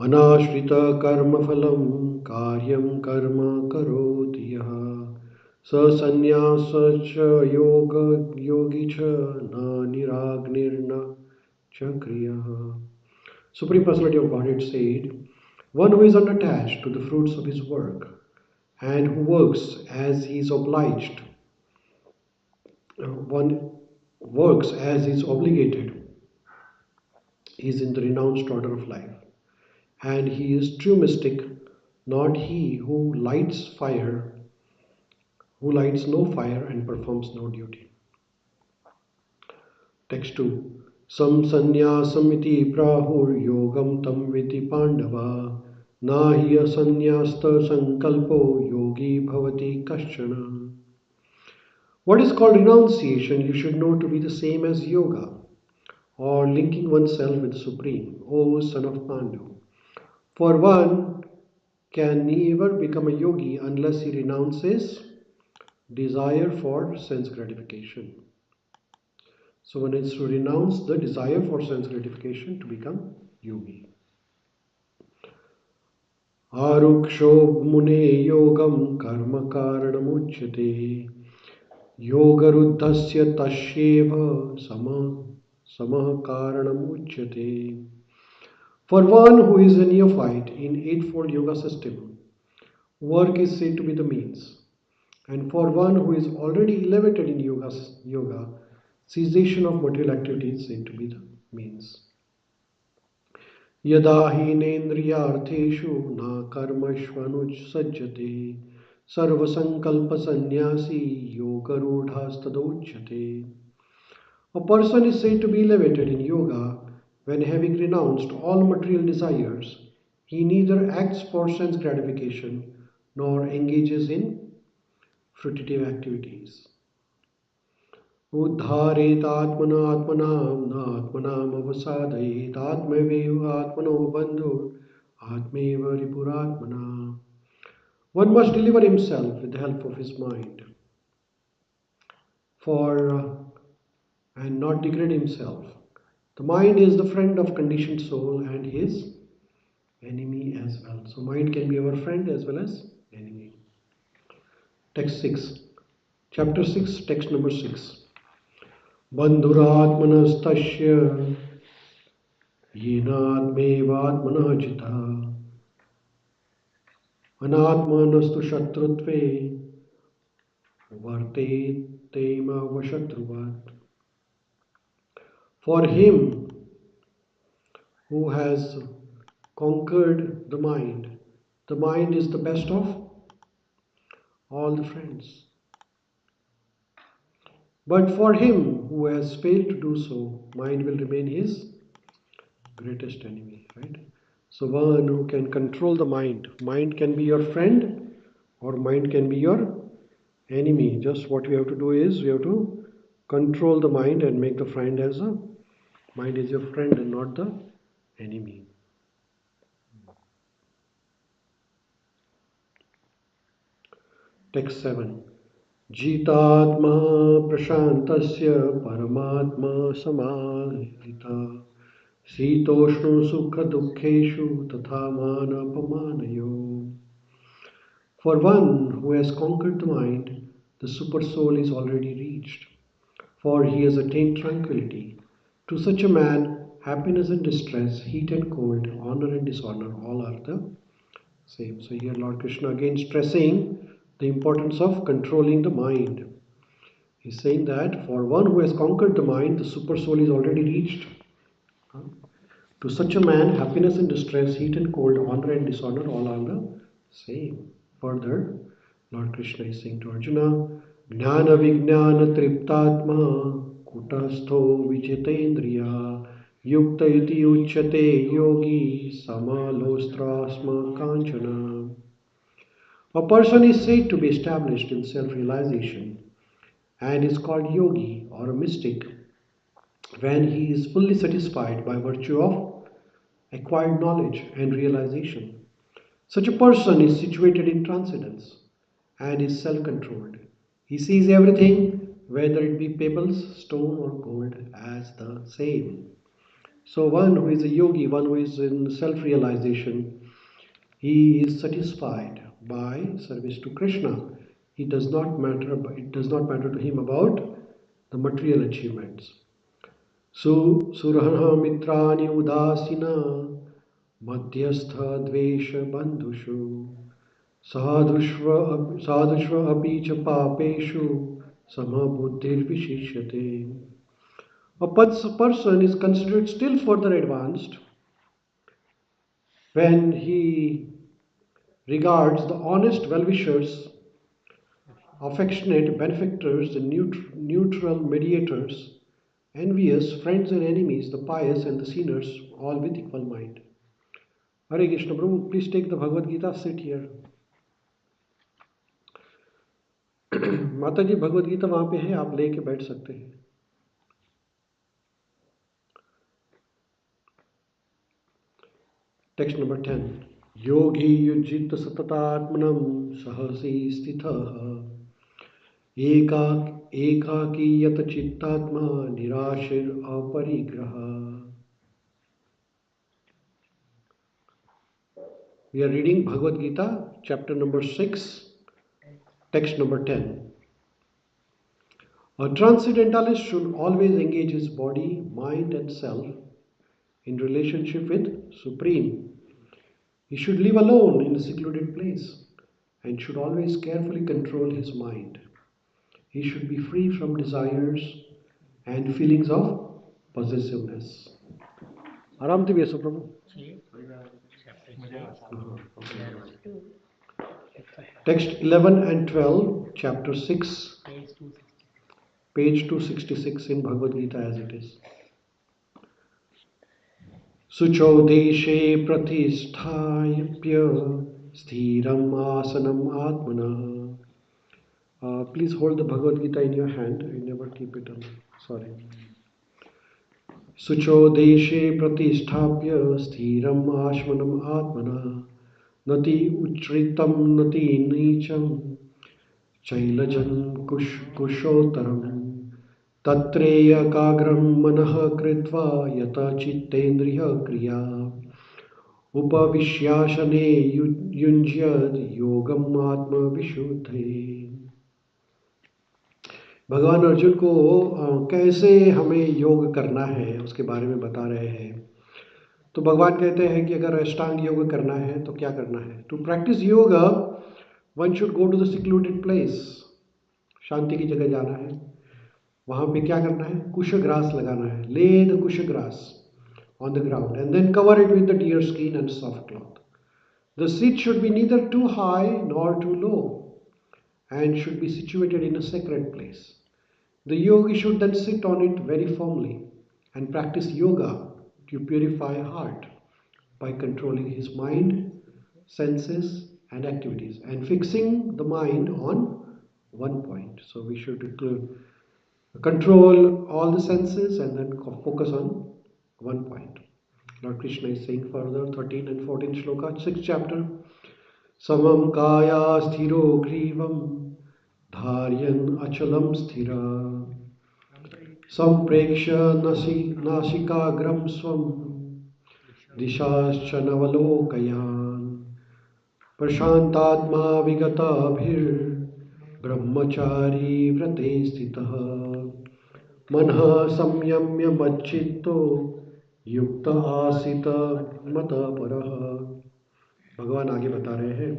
अनाश्रित कर्मफलं कार्यं कर्म करोति यः स संन्यासश्च योगी च न निराग्निर्न च क्रियः. Supreme Personality of Godhead said, one who is unattached to the fruits of his work and who works as he is obliged, one works as he is obligated, is in the renounced order of life. And he is true mystic, not he who lights fire, who lights no fire and performs no duty. Text 2. Sam sannyasam prahur yogam tam viti pandava na hiya sannyasta sankalpo yogi bhavati kaschana. What is called renunciation you should know to be the same as yoga, or linking oneself with the Supreme, O son of Pandu. For one can never become a yogi unless he renounces desire for sense gratification. So one needs to renounce the desire for sense gratification to become yogi. Aruksho mune yogam karma karanamuchyate yogaruddhasya tashyeva samah karanamuchyate. For one who is a neophyte in Eightfold Yoga system, work is said to be the means. And for one who is already elevated in yoga, cessation of material activity is said to be the means. Yada hinendriyartheshu na karmashvanuj sajjate sarvasankalpa sannyasi yoga rudhastadochyate. A person is said to be elevated in yoga when, having renounced all material desires, he neither acts for sense gratification nor engages in fruitive activities. Uddharet atmanam na atmanam avasadayet atmaveva atmano bandhu atmeva ripuratmana. One must deliver himself with the help of his mind and not degrade himself. The mind is the friend of conditioned soul and his enemy as well. So mind can be our friend as well as enemy. Text 6. Chapter 6, text number 6. Bandhuratmanastasya yenatmevatmana jita anatmanastu shatrutve vartetema vashatruvat. For him who has conquered the mind is the best of all the friends. But for him who has failed to do so, mind will remain his greatest enemy, right? So one who can control the mind can be your friend or mind can be your enemy. Just what we have to do is we have to control the mind and make the mind is your friend and not the enemy. Text 7. Jitatma prashantasya paramatma samahita Sitoshnu sukha dukkheshu tatha mana pamanayo. For one who has conquered the mind, the super soul is already reached, for he has attained tranquility. To such a man, happiness and distress, heat and cold, honor and dishonor, all are the same. So here Lord Krishna again stressing the importance of controlling the mind. He's saying that for one who has conquered the mind, the super soul is already reached. To such a man, happiness and distress, heat and cold, honor and dishonor, all are the same. Further, Lord Krishna is saying to Arjuna, Jnana Vijnana Triptatma Kutastho Vichitendriya Yukta iti uchyate yogi Samalostrasma Kanchana. A person is said to be established in self-realization and is called yogi or a mystic when he is fully satisfied by virtue of acquired knowledge and realization. Such a person is situated in transcendence and is self-controlled. He sees everything, whether it be pebbles, stone or gold, as the same. So one who is a yogi, one who is in self-realization, he is satisfied by service to Krishna. It does not matter to him about the material achievements. Surahana mitrani udasina madhyastha dvesha bandhushu sadhushva api cha papeshu samabuddhir vishishyate. A person is considered still further advanced when he regards the honest well-wishers, affectionate benefactors, the neutral mediators, envious friends and enemies, the pious and the sinners, all with equal mind. Hare Krishna. Prabhu, please take the Bhagavad Gita, sit here. माता जी भगवद गीता वहां पे है, आप लेके बैठ सकते हैं. Text number 10. Yogi yujjita satatatmanam sahasi stithah ekaki yat chittatma nirashir aparigraha. We are reading Bhagavad Gita, chapter number 6, text number 10. A transcendentalist should always engage his body, mind and self in relationship with Supreme. He should live alone in a secluded place and should always carefully control his mind. He should be free from desires and feelings of possessiveness. Aram to Vyesu Prabhu. Text 11 and 12, chapter 6, page 266 in Bhagavad Gita as it is. Sucho deshe pratisthayapya sthiram asanam atmana. Please hold the Bhagavad Gita in your hand. I never keep it on. Sorry. Sucho deshe pratisthapya sthiram ashmanam atmana nati uchritam nati nicham chailajam kushotaram Tatreya kagram manah kritva yata chittendriya kriya upavishyashane yunjyad yogam atma vishuddhe. भगवान अर्जुन को कैसे हमें योग करना है उसके बारे में बता रहे हैं. तो भगवान कहते हैं कि अगर अष्टांग योग करना है तो क्या करना है. To practice yoga one should go to the secluded place. शांति की जगह जाना है. वहां पे क्या करना है, कुश ग्रास लगाना है. Lay the kush grass on the ground and then cover it with the deer skin and soft cloth. The seat should be neither too high nor too low and should be situated in a sacred place. The yogi should then sit on it very firmly and practise yoga to purify heart by controlling his mind, senses and activities and fixing the mind on one point. So we should control all the senses and then focus on one point. Lord Krishna is saying further, 13 and 14 shloka, 6th chapter. Samam kaya sthiro grivam dharyan achalam sthira Sampreksha nasikagram swam dishashanavalokayan Prashantatma vigatabhir brahmachari vrate stitah manha samyamya machitto yukta asita mataparah. भगवान आगे बता रहे हैं.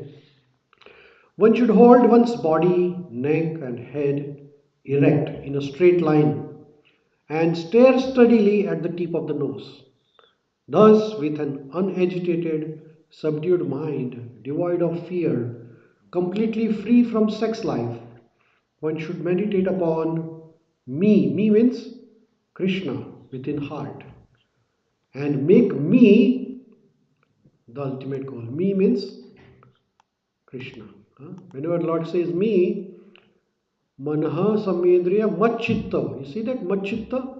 One should hold one's body, neck and head erect in a straight line and stare steadily at the tip of the nose. Thus, with an unagitated, subdued mind, devoid of fear, completely free from sex life, one should meditate upon me. Me means Krishna within heart. And make me the ultimate goal. Me means Krishna. Whenever Lord says me, Manha samendriya machitta. You see that machitta?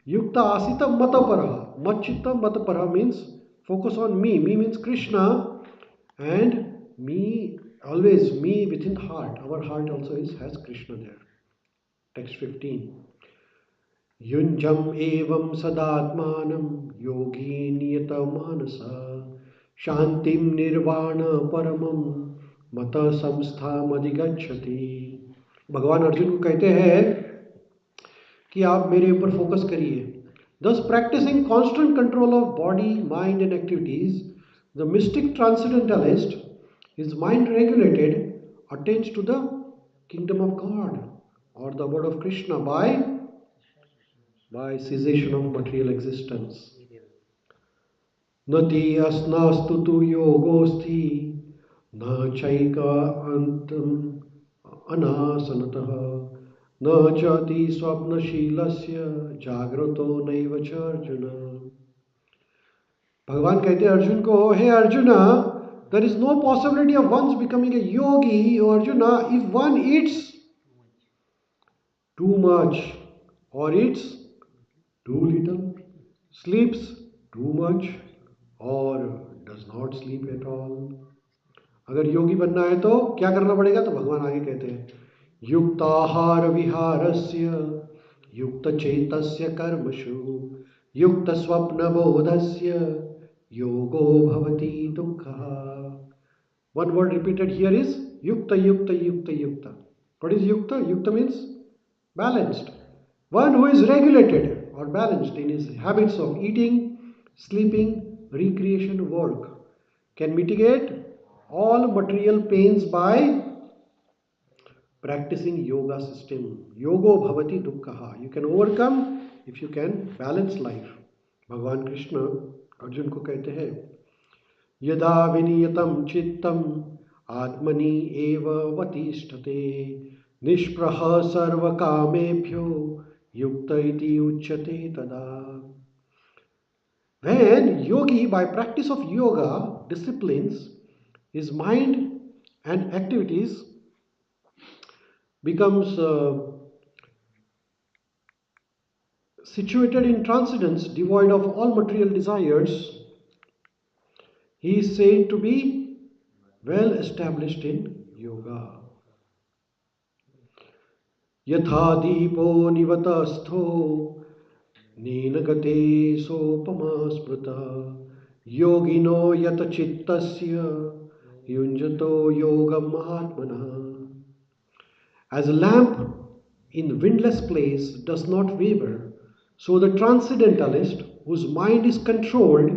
Yukta asita mataparaha. Machitta mataparaha means focus on me. Me means Krishna and me, always me within heart. Our heart also has Krishna there. Text 15. Yunjam evam sadatmanam योगी नियतमानसः शांतिं निर्वाण परमं मत संस्थामधिगच्छति। भगवान अर्जुन को कहते हैं कि आप मेरे ऊपर फोकस करिए। Thus practicing constant control of body, mind and activities, the mystic transcendentalist, his mind regulated, attains to the kingdom of God or the abode of Krishna by cessation of material existence. Nati asnastu tu yogosti na chaika antam anasanatah na chati swapnashilasya jagrato naiva च अर्जुन। भगवान कहते हैं अर्जुन को, हे arjuna, there is no possibility of one's becoming a yogi, O Arjuna, if one eats too much or eats too little, sleeps too much or does not sleep at all. अगर योगी बनना है तो क्या करना पड़ेगा? तो भगवान आगे कहते हैं, युक्ताहार विहारस्य युक्त चेतस्य कर्मसु युक्त स्वप्न बोधस्य योगो भवति दुःखः. One word repeated here is yukta, yukta, yukta, yukta. What is yukta? Yukta means balanced. One who is regulated or balanced in his habits of eating, sleeping, recreation, work can mitigate all material pains by practicing yoga system. Yogo bhavati dukkha. You can overcome if you can balance life. भगवान कृष्ण अर्जुन को कहते हैं, यदा विनियतं चित्तम आत्मनि एव वतिष्ठते निष्प्रह सर्वकामेभ्यो युक्त इति उच्यते तदा. When yogi by practice of yoga disciplines his mind and activities becomes situated in transcendence devoid of all material desires, he is said to be well established in yoga. Yatha deepo nivatastho nenagate sopama smrita yogino yata chittasya yunjato yogam atmana. As a lamp in windless place does not waver, so the transcendentalist whose mind is controlled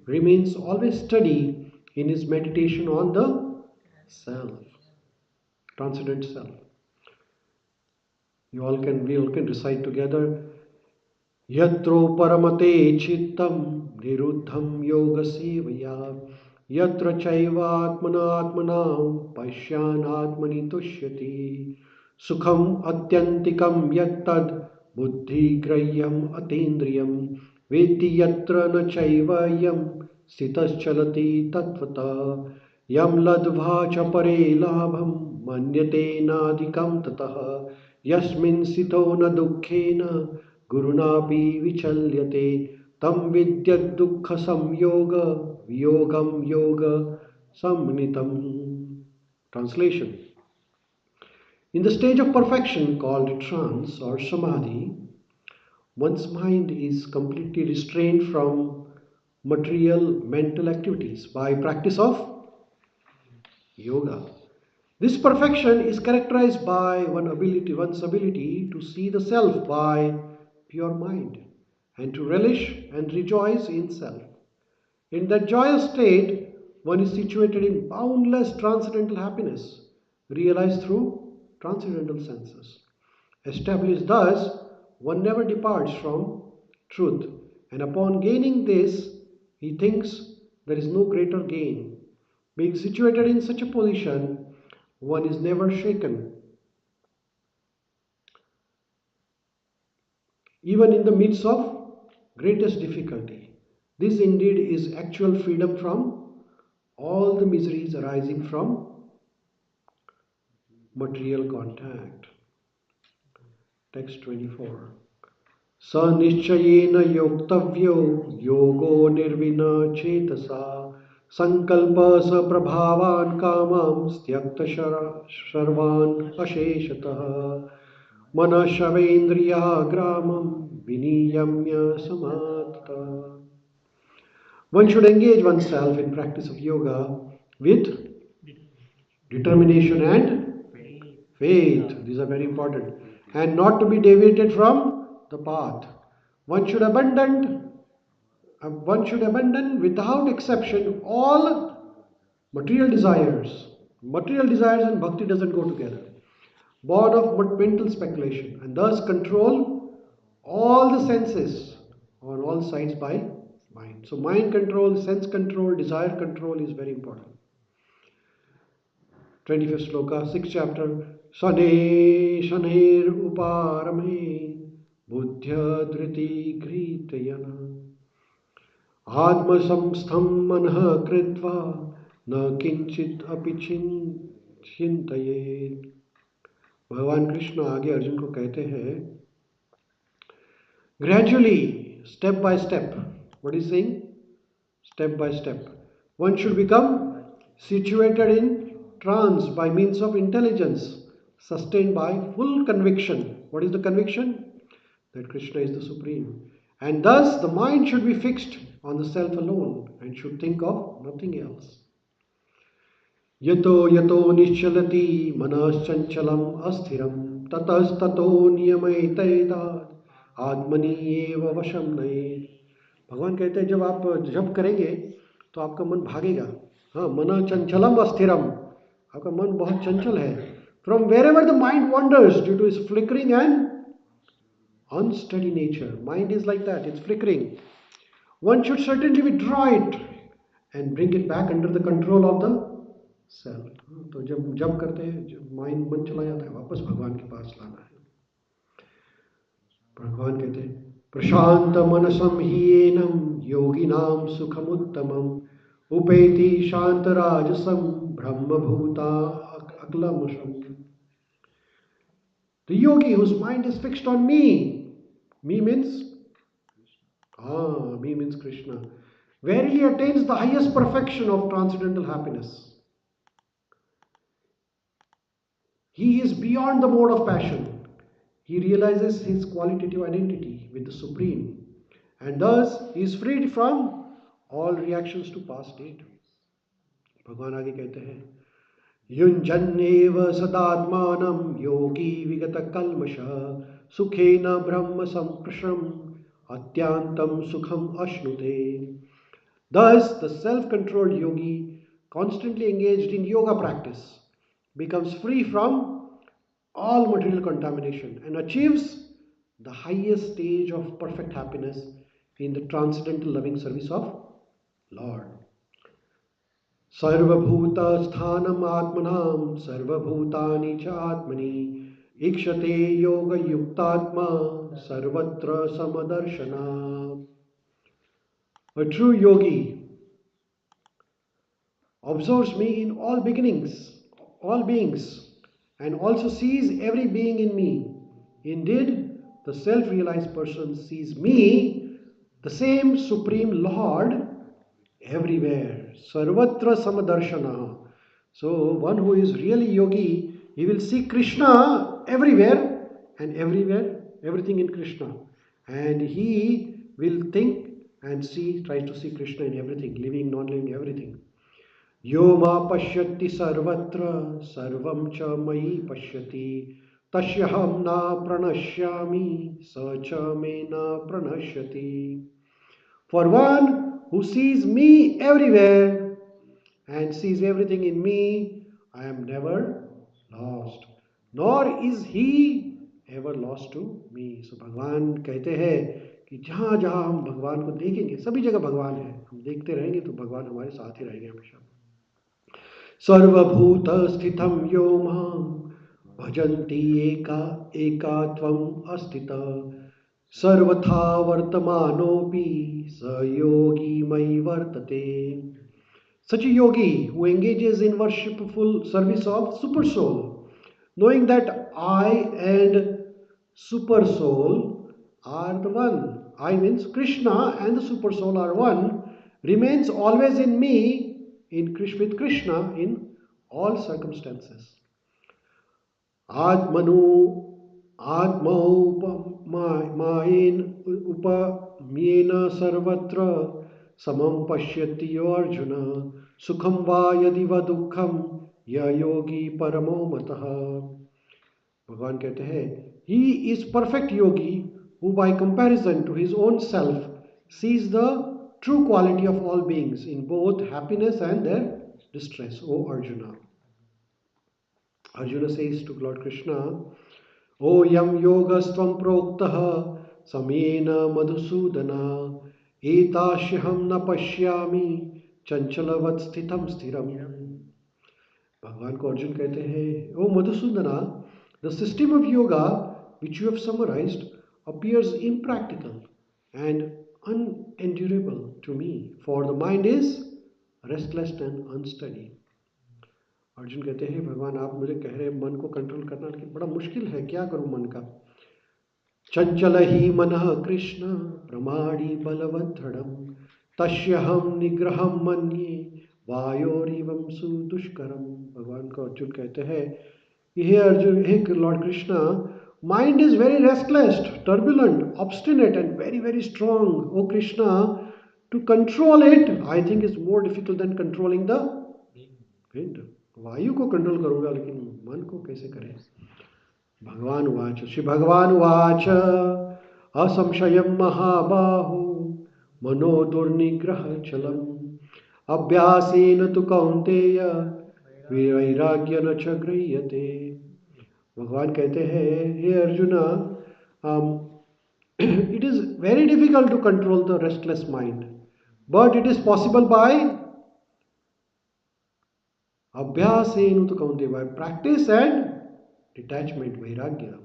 remains always steady in his meditation on the self, transcendent self. We all can recite together. Yatro paramate chittam niruddham yoga sevaya yatra chaiva atmana atmanam paishyan atmani tushyati sukham atyantikam yattad buddhi grahyam atendriyam veti yatra na chaiva yam sitas chalati tatvata yam ladva cha pare labham manyate nadikam tatah yasmin sito na dukkhena gurunapi vichalyate tam vidyat dukkha samyoga viyogam yoga samnitam. Translation. In the stage of perfection called trance or samadhi, one's mind is completely restrained from material mental activities by practice of yoga. This perfection is characterized by one's ability to see the self by pure mind and to relish and rejoice in self. In that joyous state, one is situated in boundless transcendental happiness, realized through transcendental senses. Established thus, one never departs from truth, and upon gaining this, he thinks there is no greater gain. Being situated in such a position, one is never shaken. Even in the midst of greatest difficulty. This indeed is actual freedom from all the miseries arising from material contact. Text 24. Sa nischayena yoktavyo yogo nirvina chetasa sankalpa sa prabhavan kamam styakta sharvan asheshatah manashavendriya gramam viniyamya samatha. One should engage oneself in practice of yoga with determination and faith. These are very important. And not to be deviated from the path. One should abandon without exception all material desires. Material desires and bhakti doesn't go together. Born of mental speculation, and thus control all the senses on all sides by mind. So mind control, sense control, desire control is very important. 25th sloka, 6th chapter. Shane shaner uparame buddhya dhriti gritayana atma samstham manah kritva na kinchit api chintaye. भगवान कृष्ण आगे अर्जुन को कहते हैं, gradually, step by step. What is saying? Step by step. One should become situated in trance by means of intelligence, sustained by full conviction. What is the conviction? That Krishna is the Supreme. And thus the mind should be fixed on the self alone and should think of nothing else. Yato yato nischalati manaschachalam asthiram tatastato niyamaitaitat आत्मनि एव वशम नये. भगवान कहते हैं जब आप जप करेंगे तो आपका मन भागेगा. हाँ, मना चंचलम अस्थिरम, आपका मन बहुत चंचल है. From wherever the mind wanders due to its flickering and unsteady nature, mind is like that, it's flickering. One should certainly withdraw it and bring it back under the control of the self. तो जब जप करते हैं, जब mind मन चला जाता है, वापस भगवान के पास लाना है. भगवान कहते हैं, प्रशांत मनसम हीनम योगिनाम सुखमुत्तमम उपेति शांत राजसम ब्रह्मभूता अक्लमशम. The yogi whose mind is fixed on me means me means Krishna, verily attains the highest perfection of transcendental happiness. He is beyond the mode of passion. He realizes his qualitative identity with the Supreme, and thus he is freed from all reactions to past state. भगवान आगे कहते हैं, युञ्जन्नेव सदात्मानं योगी विगत कल्मष सुखेन ब्रह्म संकृशम अत्यांतम सुखम अश्नुते. Thus, the self-controlled yogi, constantly engaged in yoga practice, becomes free from all material contamination and achieves the highest stage of perfect happiness in the transcendental loving service of Lord. Sarvabhuta sthanam atmanam sarvabhutani cha atmani ikshate yoga yuktatma sarvatra samadarshana. A true yogi observes me in all beginnings, all beings, and also sees every being in me. Indeed, the self-realized person sees me, the same Supreme Lord, everywhere. Sarvatra samadarshana. So, one who is really yogi, he will see Krishna everywhere, and everywhere, everything in Krishna. And he will think and see, tries to see Krishna in everything, living, non-living, everything. यो मा पश्यति सर्वत्र सर्वं च मयि पश्यति तस्यहं न प्रणश्यामि स च मे न प्रणश्यति. For one who sees me everywhere and sees everything in me, I am never lost, nor is he ever lost to me. So भगवान कहते हैं कि जहाँ जहाँ हम भगवान को देखेंगे, सभी जगह भगवान है. हम देखते रहेंगे तो भगवान हमारे साथ ही रहेंगे हमेशा. सर्वभूत स्थितं यो मां भजन्ति एकात्वम् अस्थितः सर्वथा वर्तमानोऽपि स योगी मयि वर्तते. Such a yogi who engages in worshipful service of super soul, knowing that I and super soul are the one. I means Krishna and the super soul are one, remains always in me, with Krishna in all circumstances. Atmanu atmaupamayen upamyena sarvatra समम पश्यति यो अर्जुन सुखम वा यदि वा दुखम य योगी परमो मतः। भगवान कहते हैं he is perfect Yogi who by comparison to his own self sees the true quality of all beings in both happiness and their distress. O Arjuna. Arjuna says to Lord Krishna, O yam yogastvam proktaha samena madhusudana etashyaham na pashyami chanchalavat sthitam sthiram. भगवान को अर्जुन कहते हैं, ओ Madhusudana, the system of yoga which you have summarized appears impractical and unendurable to me, for the mind is restless and unsteady. Arjun कहते हैं, भगवान आप मुझे कह रहे हैं मन को कंट्रोल करना, लेकिन बड़ा मुश्किल है, क्या करूं मन का। चंचल ही मनः कृष्ण प्रमाणी बलवदृढ़ं तस्यहं निग्रहं मन्ये वायोरिवं सुदुष्करम। भगवान को अर्जुन कहते हैं, हे अर्जुन, हे lord Krishna, mind is very restless, turbulent, obstinate and very very strong. O Krishna, to control it I think is more difficult than controlling the wind. वायु को कंट्रोल करूंगा, लेकिन मन को कैसे करें। भगवान उवाच, श्री भगवान उवाच, असंशयं महाबाहो मनो दुर्निग्रह चलम् अभ्यासेन तु कौन्तेय वैराग्य न च गृह्यते। भगवान कहते हैं, हे arjuna, it is very difficult to control the restless mind, but it is possible by abhyasena tu kaunteya, by practice and detachment, vairagya.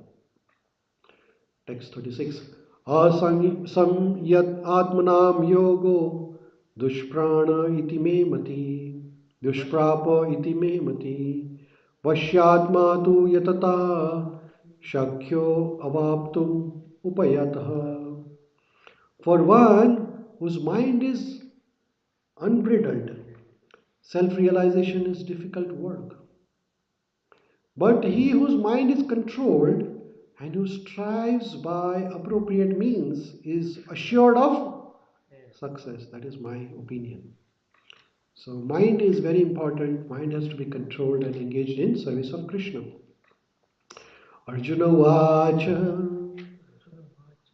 Text 36. Asamyat atmanam yogo dushprana iti me mati dushprapa iti me mati वश्यात्मा तु यतता शक्यो अवाप्तुम उपयतः. For one whose mind is unbridled, self-realization is difficult work. But he whose mind is controlled and who strives by appropriate means is assured of success. That is my opinion. So mind is very important. Mind has to be controlled and engaged in service of Krishna. Arjuna vacha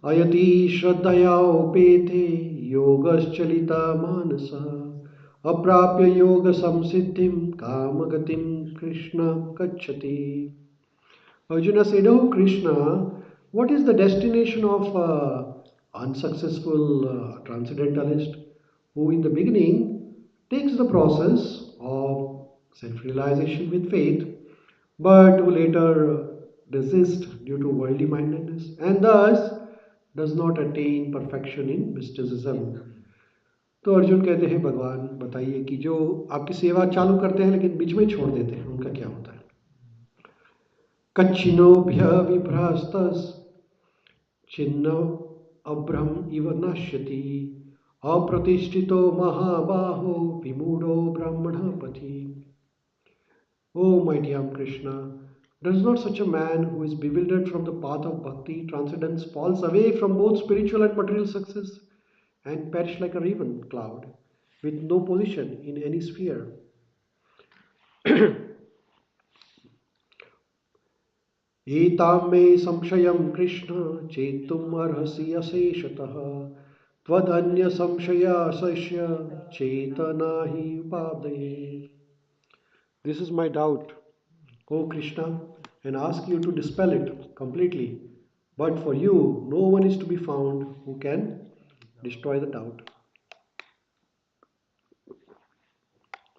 ayati shraddhaya upete yogaschalita manasa aprapya yoga samsiddhim kamagatim Krishna gacchati. Arjuna said, "Oh Krishna, what is the destination of unsuccessful transcendentalist who in the beginning takes the process of self-realization with faith, but who later desists due to worldly mindedness and thus does not attain perfection in mysticism." तो अर्जुन कहते हैं, भगवान बताइए कि जो आपकी सेवा चालू करते हैं लेकिन बीच में छोड़ देते हैं, उनका क्या होता है। कच्छिनोभ्य विभ्रस्तस् छिन्न अभ्रम इव नश्यति अप्रतिष्ठितो महाबाहो विमूढ़ो ब्रह्मणपति. O mighty Krishna, does not such a man who is bewildered from the path of bhakti, transcendence, falls away from both spiritual and material success and perish like a raven cloud with no position in any sphere? एतां मे संशयं कृष्ण चेतुम् अर्हसि अशेषतः त्वदन्य संशयासस्य चेतना हि उपादये. This is my doubt, O Krishna, and ask you to dispel it completely. But for you, no one is to be found who can destroy the doubt.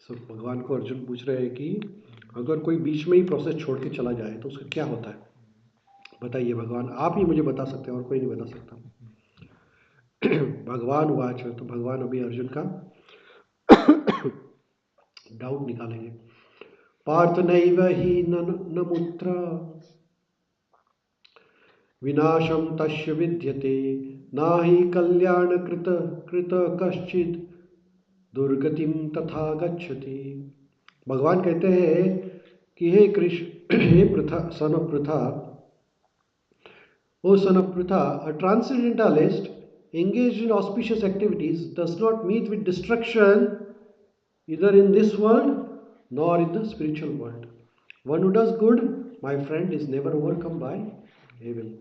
So भगवान को अर्जुन पूछ रहे हैं कि अगर कोई बीच में ही प्रोसेस छोड़ के चला जाए तो उसका क्या होता है, बताइए भगवान, आप ही मुझे बता सकते हैं और कोई नहीं बता सकता. भगवान वाच, तो भगवान अभी अर्जुन का डाउट निकालेंगे. पार्थ नैव हि नमुत्र विनाशम तस्य विद्यते नाहि कल्याण कृत कश्चित् दुर्गतिम तथा गच्छति. भगवान कहते हैं कि हे कृष्ण, हे Pritha, son of Pritha, O son of Pritha, a transcendentalist engaged in auspicious activities does not meet with destruction either in this world nor in the spiritual world. One who does good, my friend, is never overcome by evil.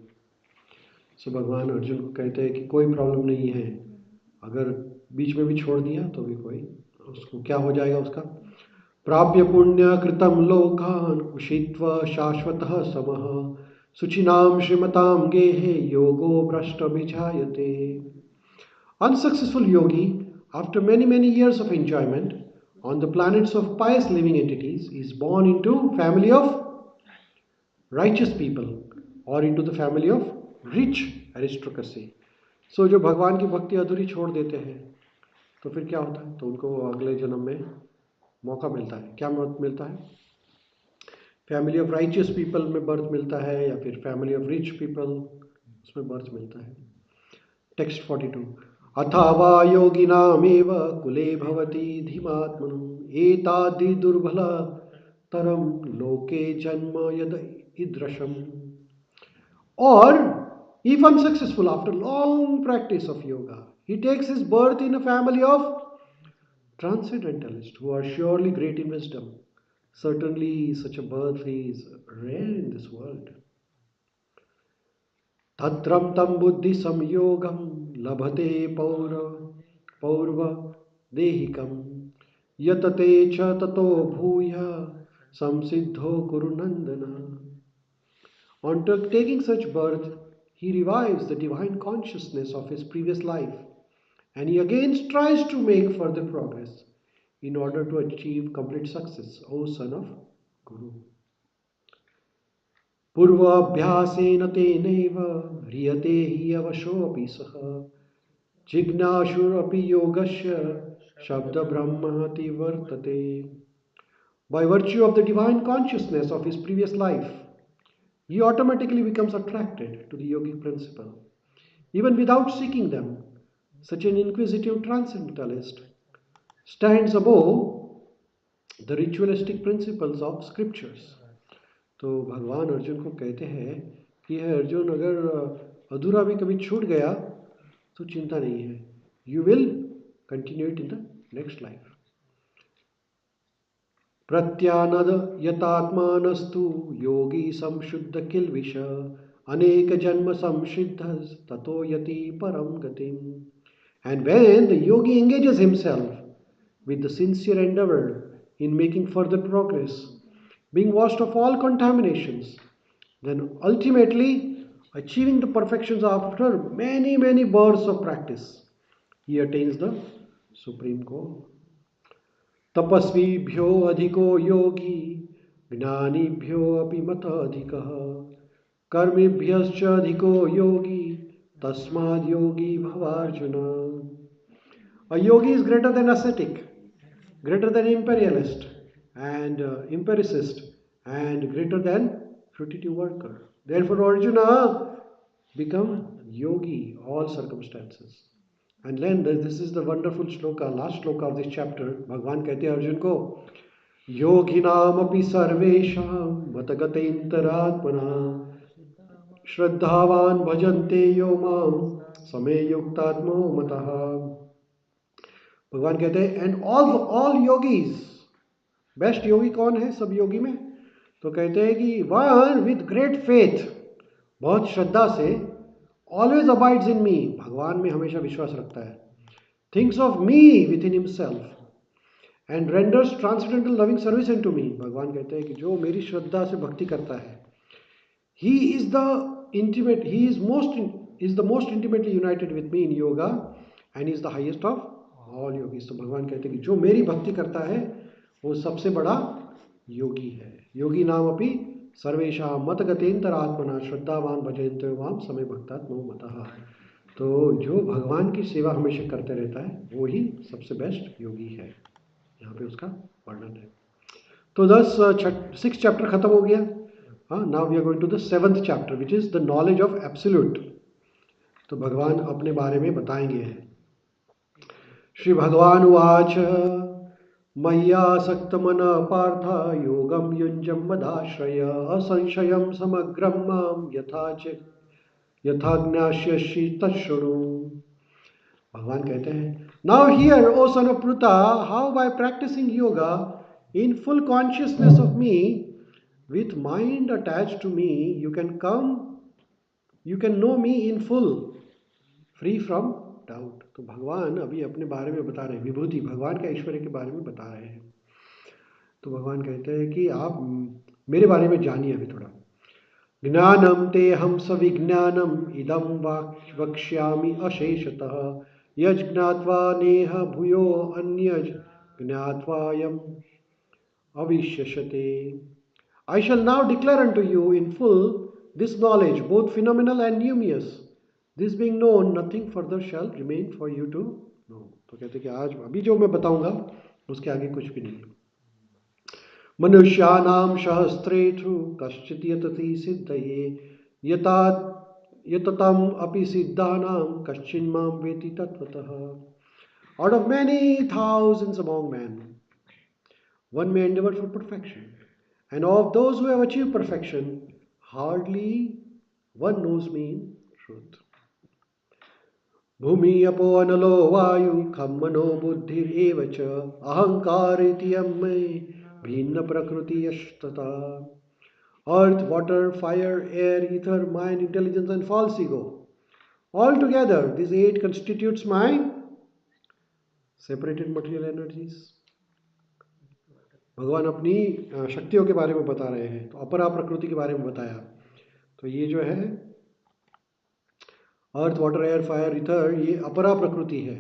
So भगवान अर्जुन को कहते हैं कि कोई problem नहीं है, अगर बीच में भी छोड़ दिया तो भी कोई, उसको क्या हो जाएगा उसका, प्राप्य पुण्य कृतम लोकान उषित्वा शाश्वतः समः सुचिनाम श्रीमताम गेहे योगो भ्रष्ट विजायते. Unsuccessful yogi, after many years of enjoyment on the planets of pious living entities, is born into family of righteous people or into the family of rich aristocracy. So जो भगवान की भक्ति अधूरी छोड़ देते हैं तो फिर क्या होता है, तो उनको अगले जन्म में मौका मिलता है. क्या मिलता है? फैमिली ऑफ राइचियस पीपल में बर्थ मिलता है या फिर फैमिली ऑफ रिच पीपल उसमें बर्थ मिलता है. टेक्स्ट 42. अथवा योगिनामेव कुले भवति धीमात्मनु एतादि दुर्बल तरम लोके जन्म यद ईदृशम. Or if unsuccessful after long practice of yoga, he takes his birth in a family of transcendentalists who are surely great in wisdom. Certainly such a birth is rare in this world. Tatram tam buddhi samyogam labhate paurva dehikam yatate cha tato bhuya samsiddho kurunandana. On taking such birth, he revives the divine consciousness of his previous life and he again tries to make further progress in order to achieve complete success, O son of Guru. Purvabhyasena teneva riyate hi avashopi saha jignashurapi yogasya shabda brahmati vartate. By virtue of the divine consciousness of his previous life, he automatically becomes attracted to the yogic principle. Even without seeking them, such an inquisitive transcendentalist stands above the ritualistic principles of scriptures. तो भगवान अर्जुन को कहते हैं कि है अर्जुन, अगर अधूरा भी कभी छूट गया तो चिंता नहीं है, you will continue it in the next life. प्रत्यानद यतात्मानस्तु योगी संशुद्ध किल्विष अनेक जन्म संसिद्ध ततो यति परम गतिम. And when the yogi engages himself with the sincere endeavor in making further progress, being washed of all contaminations, then ultimately achieving the perfections after many births of practice, he attains the supreme goal. तपस्वीभ्यो अधिको योगी ज्ञानीभ्यो अपि मत अधिकः कर्मिभ्यश्च अधिको योगी तस्माद् योगी भवार्जुन. A yogi is greater than ascetic, greater than imperialist and empiricist, and greater than fruitive worker. Therefore Arjuna become yogi all circumstances. And then this is the wonderful shloka, last shloka of this chapter. भगवान कहते हैं अर्जुन को, योगिनाम अपि सर्वेषां मतगतेन्तरात्मना श्रद्धावान भजन्ते यो माम समे युक्तात्मो मतः. भगवान कहते हैं एंड ऑल योगीज, बेस्ट योगी कौन है सब योगी में, तो कहते हैं कि वन विद ग्रेट फेथ, बहुत श्रद्धा से, ऑलवेज अबाइड्स इन मी, भगवान में हमेशा विश्वास रखता है, thinks of me with in himself and renders transcendental loving service into me. भगवान कहते हैं कि जो मेरी श्रद्धा से भक्ति करता है, he is the most intimately united with me in yoga and is the highest of all yogis. तो भगवान कहते हैं कि जो मेरी भक्ति करता है वो सबसे बड़ा योगी है. योगी नाम अपि सर्वेषां मतगतेन्तरात्मना श्रद्धावान भजन्ते माम समय भक्तात्मो मतः. तो जो भगवान की सेवा हमेशा करते रहता है वो ही सबसे बेस्ट योगी है. यहाँ पे उसका वर्णन है. तो 6 चैप्टर खत्म हो गया. Now we are going to the 7th chapter, which is the knowledge of absolute. तो भगवान अपने बारे में बताएंगे. श्री भगवान उवाच मय्यासक्तमन पार्थ योगम युञ्जं मदाश्रय असंशयं समग्रं मां यथा ज्ञास्यसि तच्छृणु. भगवान कहते हैं, now hear O son of Pritha, how by practising yoga in full consciousness of me with mind attached to me, you can know me in full, free from doubt. तो भगवान अभी अपने बारे में बता रहे हैं, विभूति भगवान के ऐश्वर्य के बारे में बता रहे हैं। तो भगवान कहते हैं कि आप मेरे बारे में जानिए अभी थोड़ा। ज्ञानम ते हम सविज्ञानम इदम वक्ष्यामि अशेषतः, यज् ज्ञात्वा नेह भूयो अन्यज् ज्ञात्वायम् अविश्यस्यते। I shall now declare unto you in full this knowledge, both phenomenal and numinous. This being known, nothing further shall remain for you to know. तो कहते कि आज अभी जो मैं बताऊंगा उसके आगे कुछ भी नहीं। मनुष्याणाम सहस्रेषु कश्चित् यतति सिद्धये, यततम अपि सिद्धानाम कश्चिन् मां वेति तत्वतः। Out of many thousands among men, one may endeavor for perfection. And of those who have achieved perfection, hardly one knows me in truth. Bhumi apo analo vayu kham mano buddhir evacha ahankar itiyam me bhinna prakriti yashtata. Earth, water, fire, air, ether, mind, intelligence and false ego. Altogether, these 8 constitutes my separated material energies. भगवान अपनी शक्तियों के बारे में बता रहे हैं। तो अपरा प्रकृति के बारे में बताया। तो ये जो है अर्थ, वाटर, एयर, फायर, इथर, ये अपरा प्रकृति है।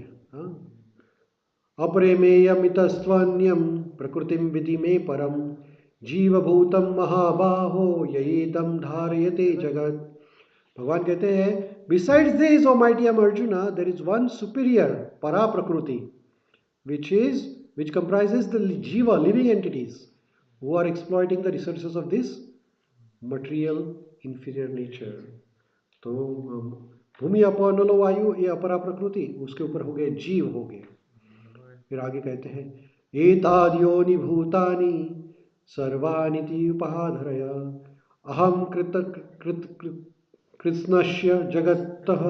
अपरे में यमितस्त्वन्यम प्रकृतिम विधि में परम जीवभूतम महाबाहो ययेदम धारयते जगत। भगवान कहते हैं, besides this O mighty Arjuna, there is one superior परा प्रकृति which comprises the jiva, living entities, who are exploiting the resources of this material inferior nature. तो भूमि अपनलो वायु, ये अपरा प्रकृति, उसके ऊपर हो गए जीव हो गए। फिर आगे कहते हैं, एताद्योनि भूतानि सर्वानिति उपाधरय अहम कृत्स्नस्य जगतः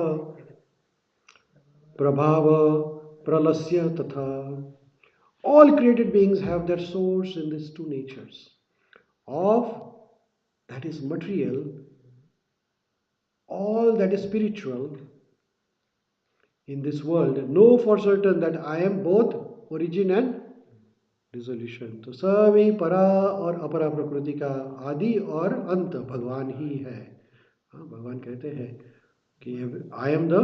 प्रभाव प्रलस्य तथा। All created beings have their source in these 2 natures, of that is material, all that is spiritual. In this world, know for certain that I am both origin and dissolution. तो सभी परा और अपरा प्रकृति का आदि और अंत भगवान ही है। भगवान कहते हैं कि I am the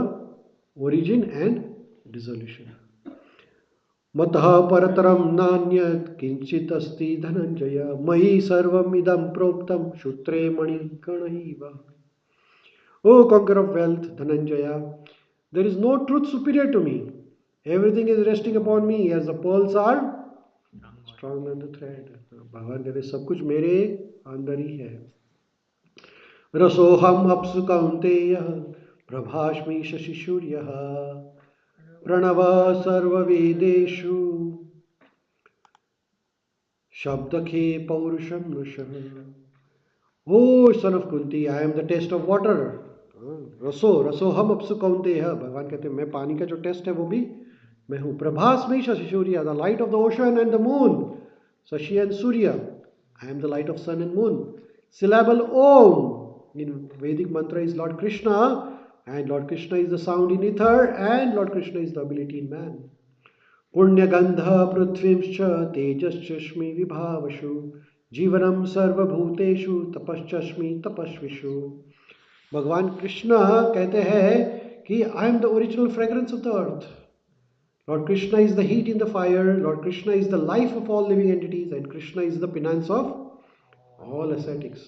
origin and dissolution. मतः परतरम नान्यत् किंचित अस्ति धनंजय, मयि सर्वम् इदं प्रोक्तम सूत्रे मणिगणैव। O conqueror of wealth, Dhananjaya, there is no truth superior to me. Everything is resting upon me as the pearls are strong on the thread. भगवान कहते सब कुछ मेरे अंदर ही है। रसोहम अप्सु कौन्तेय प्रभास्मि शशि सूर्यः, प्रणव सर्ववेदेषु शब्दखे पौरुषम नृषः। O son of Kunti, I am the taste of water. रसो हम अपसु कौन्तेय, भगवान कहते हैं मैं पानी का जो टेस्ट है वो भी मैं हूँ। प्रभास्मि शशि सूर्य, the light of the ocean and the moon, Shashi and Surya, I am the light of sun and moon. Syllable Om in Vedic mantra is Lord Krishna, and Lord Krishna is the sound in ether, and Lord Krishna is the ability in man. Punya gandha prithvimscha tejaschashmi vibhavashu जीवनम सर्वभूतेषु तपश्चस्मि तपस्विषु। भगवान कृष्ण कहते हैं कि I am the original fragrance of the earth. Lord Krishna is the heat in the fire, Lord Krishna is the life of all living entities, and Krishna is the penance of all ascetics.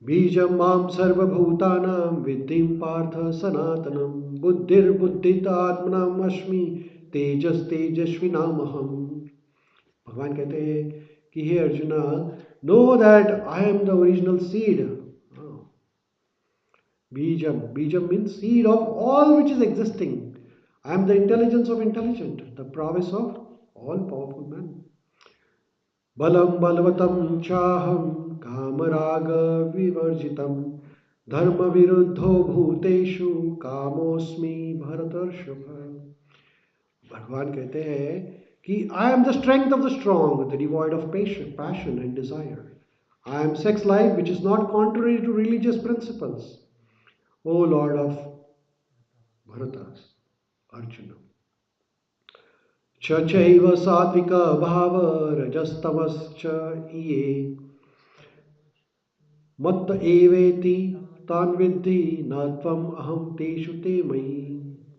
बीजम माम सर्वभूतानां विद्धिं पार्थ सनातनम, बुद्धिर्बुद्धितात्मनाम् अस्मि तेजस तेजस्विनामहम। भगवान कहते हैं कि हे Arjuna, know that I am the original seed. Bijam means seed of all which is existing. I am the intelligence of intelligent, the prowess of all powerful man. बलम बलवतम चाहम कामराग विवर्जितम, धर्म विरुद्धो भूतेषु कामोस्मि भरतर्षभ। भगवान कहते हैं कि I am the strength of the strong, the devoid of passion and desire. I am sex life which is not contrary to religious principles. O Lord of Bharata, Arjuna. Chachaiva satvika bhava rajastamascha iye matta eveti tan viddhi natvam aham teshu te mayi.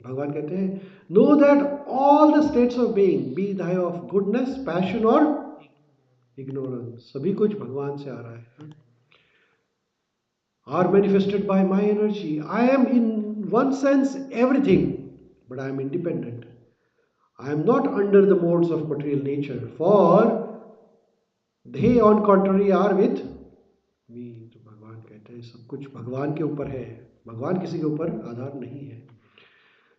भगवान कहते हैं know that all the states of being B Dai of goodness passion और ignorance, सभी कुछ भगवान से आ रहा है, are manifested by my energy. I am in one sense everything, but I am independent. I am not under the modes of material nature, for they on contrary are with me. तो भगवान कहते हैं सब कुछ भगवान के ऊपर है, भगवान किसी के ऊपर आधार नहीं है.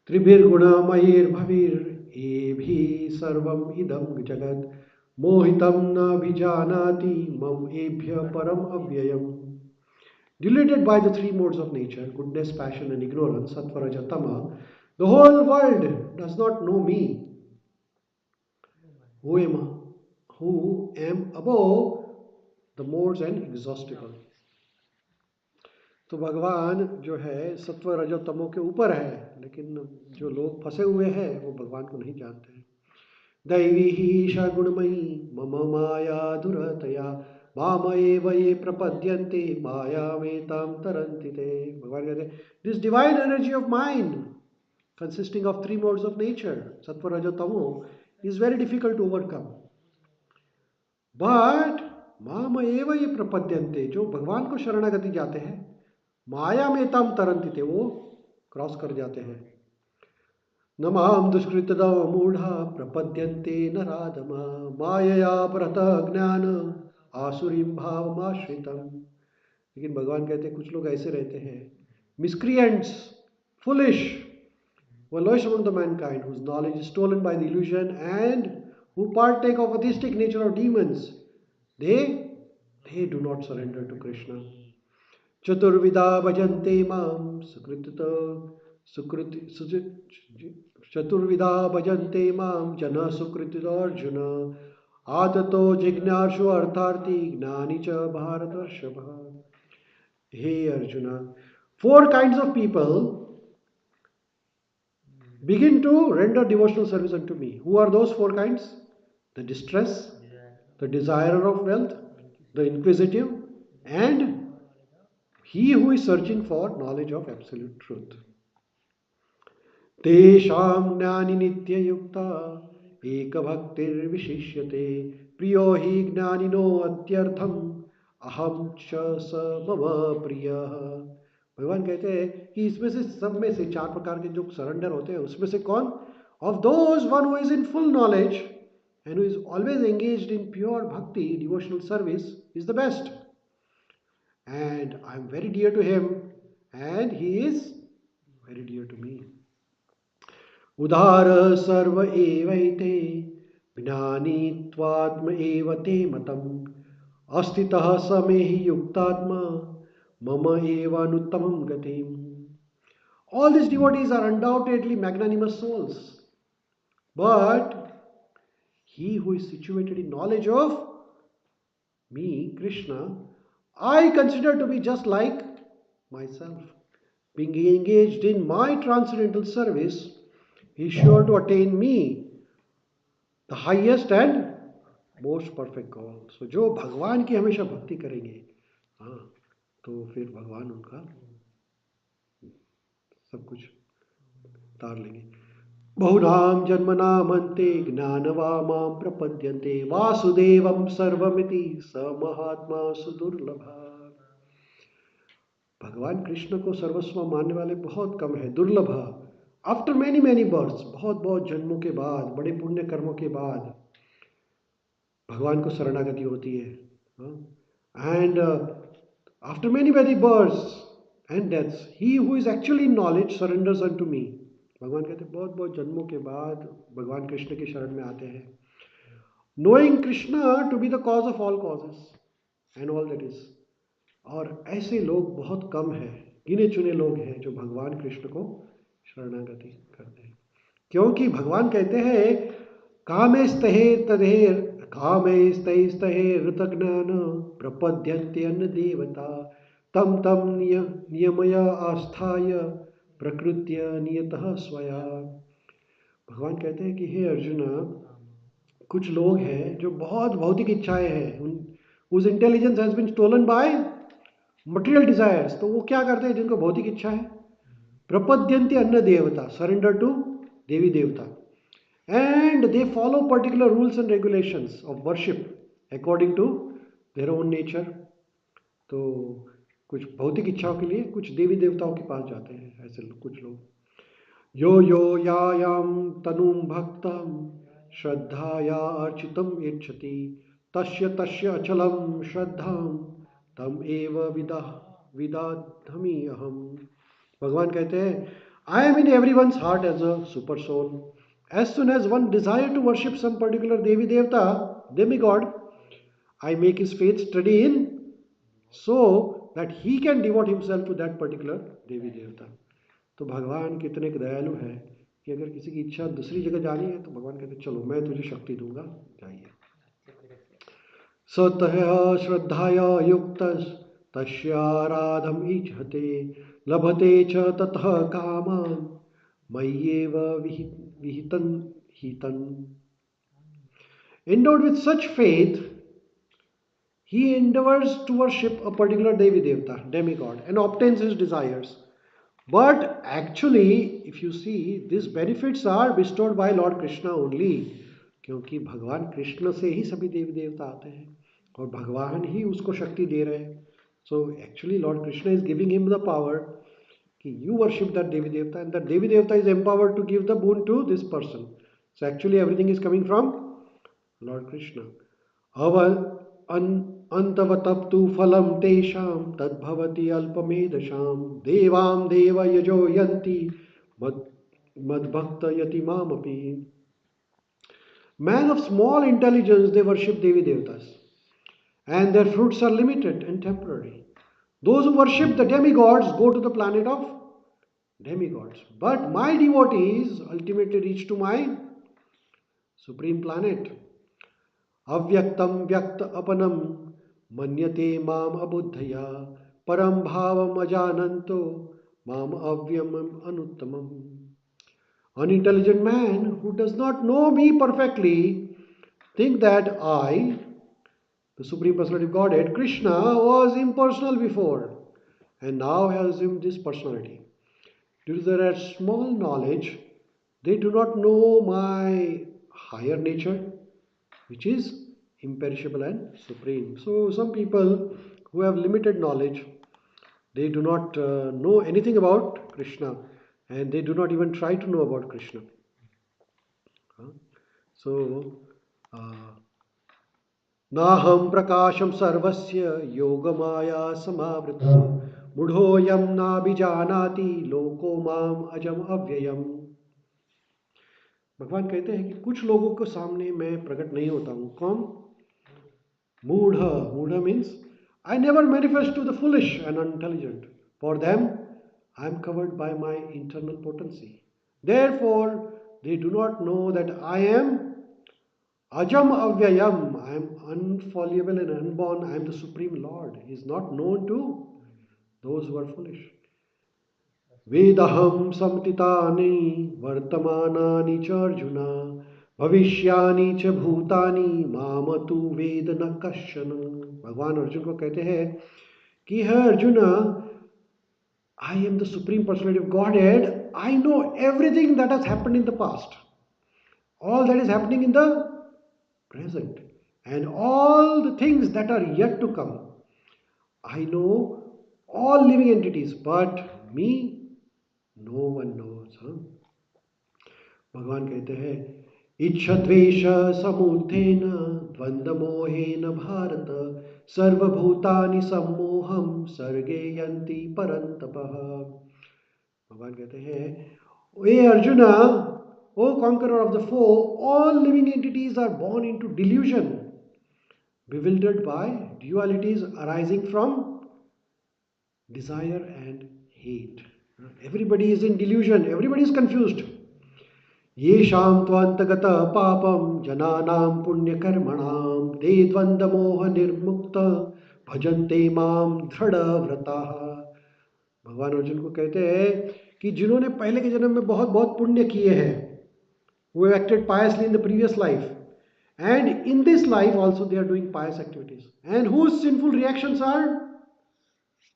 त्रिभिर्गुणमयैर्भवैर् एभिः सर्वम् इदं जगत् मोहितं न भिजानाति मम एभ्य परम अव्ययम्. Diluted by the three modes of nature, goodness, passion, and ignorance, sattva, raja, tama, the whole world does not know me, who am above the modes and exhaustible. तो भगवान जो है सत्व रजो तमो के ऊपर है, लेकिन जो लोग फंसे हुए हैं वो भगवान को नहीं जानते हैं. दैवी ही ईशा गुणमयी मम माया दुरतया माम एव ये प्रपद्यन्ते मायामेतां तरन्ति ते. भगवान कहते हैं this divine energy of mind consisting of three modes of nature, sattva, raja, tamo, is very difficult to overcome. But माम एव ये प्रपद्यन्ते, जो भगवान को शरणागति जाते हैं, माया में तम तरंति थे, वो क्रॉस कर जाते हैं. न माम दुष्कृतदा मूढ़ा प्रपद्यन्ते नराधमा मायया परत ज्ञान आसुरीम भावमाश्रितम. लेकिन भगवान कहते हैं कुछ लोग ऐसे रहते हैं, miscreants, foolish, who are lowest among the mankind, whose knowledge is stolen by the illusion and who partake of atheistic nature of demons. They do not surrender to Krishna. Chaturvida bhajante mam Chaturvida bhajante mam jana sukritito arjuna atato jignashu artharti gnani cha bharatarshava. Hey Arjuna, four kinds of people begin to render devotional service unto me. Who are those four kinds? The distress, the desirer of wealth, the inquisitive, and he who is searching for knowledge of absolute truth. Tesham jnani nitya yukta eka bhaktir vishishyate priyo hi jnanino atyartham aham cha sa mama priyah. भगवान कहते हैं कि इसमें से सब में से चार प्रकार के जो सरेंडर होते हैं उसमें से कौन, of those one who is in full knowledge and who is always engaged in pure bhakti devotional service is the best, and I am very dear to him and he is very dear to me. उदार सर्व एवैते ज्ञानी त्वात्म एव ते मतम अस्थितः समे हि युक्तात्मा Mama eva anuttamam gatim. All these devotees are undoubtedly magnanimous souls. But he who is situated in knowledge of me, Krishna, I consider to be just like myself. Being engaged in my transcendental service, he is sure to attain me, the highest and most perfect goal. So जो भगवान की हमेशा भक्ति करेंगे, हाँ, तो फिर भगवान उनका सब कुछ तार लेंगे. बहुनाम जन्मनामन्ते ज्ञानवामां प्रपद्यन्ते वासुदेवं सर्वमिति स महात्मा सुदुर्लभा. भगवान कृष्ण को सर्वस्व मानने वाले बहुत कम है, दुर्लभ. आफ्टर मैनी मैनी बर्थ्स, बहुत बहुत जन्मों के बाद, बड़े पुण्य कर्मों के बाद भगवान को शरणागति होती है. And after many many births and deaths, he who is actually in knowledge surrenders unto me. भगवान कहते हैं बहुत बहुत जन्मों के बाद भगवान कृष्ण के शरण में आते हैं, knowing Krishna to be the cause of all causes and all that is. और ऐसे लोग बहुत कम हैं, गिने चुने लोग हैं जो भगवान कृष्ण को शरणागति करते हैं. क्योंकि भगवान कहते हैं कामेस्तैस्तैस्तैः ऋतज्ञान प्रपद्यन्ते अन्य देवता तम तम नियमय आस्थाय प्रकृत्य नियतः स्वया। भगवान कहते हैं कि हे अर्जुन, कुछ लोग हैं जो बहुत भौतिक इच्छाएं हैं, उस intelligence has been stolen by material desires. तो वो क्या करते हैं जिनको भौतिक इच्छा है? प्रपद्यंती अन्न देवता, सरेंडर टू देवी देवता, and they follow particular rules and regulations of worship according to their own nature. तो कुछ भौतिक इच्छाओं के लिए कुछ देवी देवताओं के पास जाते हैं ऐसे कुछ लोग। यो यो यायाम तनुम भक्तम श्रद्धाया अर्चितम इच्छति तस्य तस्य अचलम श्रद्धाम तम एव विदाधमि अहम। भगवान कहते हैं I am in everyone's heart as a super soul. As soon as one desire to worship some particular devi devata, demigod, I make his faith steady in so that he can devote himself to that particular देवी देवता। तो भगवान कितने दयालु है कि अगर किसी की इच्छा दूसरी जगह जानी है तो भगवान कहते चलो मैं तुझे शक्ति दूंगा, जाइए। सतः श्रद्धाया युक्त तस्याराधम इच्छते लभते च ततः कामान मय्येव विहितन हितन। Endowed with such faith, he endeavors to worship a particular Devi Devata, demigod, and obtains his desires. But actually, if you see, these benefits are bestowed by Lord Krishna only. क्योंकि भगवान कृष्ण से ही सभी देवी देवता आते हैं और भगवान ही उसको शक्ति दे रहे हैं। So actually Lord Krishna is giving him the power कि you worship that Devi Devata, and that Devi Devata is empowered to give the boon to this person. So actually everything is coming from Lord Krishna. अंतवतप्तु फलम तेषाम तद्भवति अल्पमेधशाम देवाम देव यजो यन्ति मद्भक्त यति मामपि। Man of small intelligence, they worship Devi Devatas, and their fruits are limited and temporary. Those who worship the demigods go to the planet of demigods, but my devotees ultimately reach to my supreme planet. अव्यक्तम व्यक्त अपनम मन्यते माम अबुद्धया परम भावम अजानंतो माम अव्यम अनुत्तमम। Unintelligent man who does not know me perfectly think that I, the Supreme Personality of Godhead, Krishna, was impersonal before and now has assumed this personality. Due to their small knowledge, they do not know my higher nature, which is imperishable and supreme. So some people who have limited knowledge, they do not know anything about Krishna, and they do not even try to know about Krishna. So नाहम प्रकाशम सर्वस्य योगमाया समावृतः मूढ़ोऽयं नाभिजानाति लोको माम अजम अव्ययम। भगवान कहते हैं कि कुछ लोगों के सामने मैं प्रकट नहीं होता हूँ। कौन? मूढ़। मूढ़ means I never manifest to the foolish and unintelligent. For them, I am covered by my internal potency. Therefore, they do not know that I am Ajam Avyayam. I am unfallible and unborn. I am the Supreme Lord. He is not known to those who are foolish. Vedaham samtitani vartamanani cha Arjuna भविष्यानि च भूतानि मामतु वेद न कश्चन। भगवान अर्जुन को कहते हैं कि है Arjun, I am the supreme personality of Godhead. I know everything that has happened in the past, all that is happening in the present, and all the things that are yet to come. I know all living entities, but me no one knows. भगवान कहते हैं इच्छद्वेष समुत्थेन द्वन्द्वमोहेन भारत सर्वभूतानि सम्मोहं सर्गे यन्ति परन्तपः। भगवान कहते हैं ए अर्जुन, ओ conqueror of the foe, all living entities are born into delusion, bewildered by dualities arising from desire and hate. Everybody is in delusion, everybody is confused. येषां त्वन्तगतः पापं जनानां पुण्यकर्मणां ते द्वन्द्वमोह निर्मुक्त भजन्ते मां दृढ़व्रताः। भगवान अर्जुन को कहते हैं कि जिन्होंने पहले के जन्म में बहुत बहुत पुण्य किए हैं, who have acted piously in the previous life, and in this life also they are doing pious activities, and whose sinful reactions are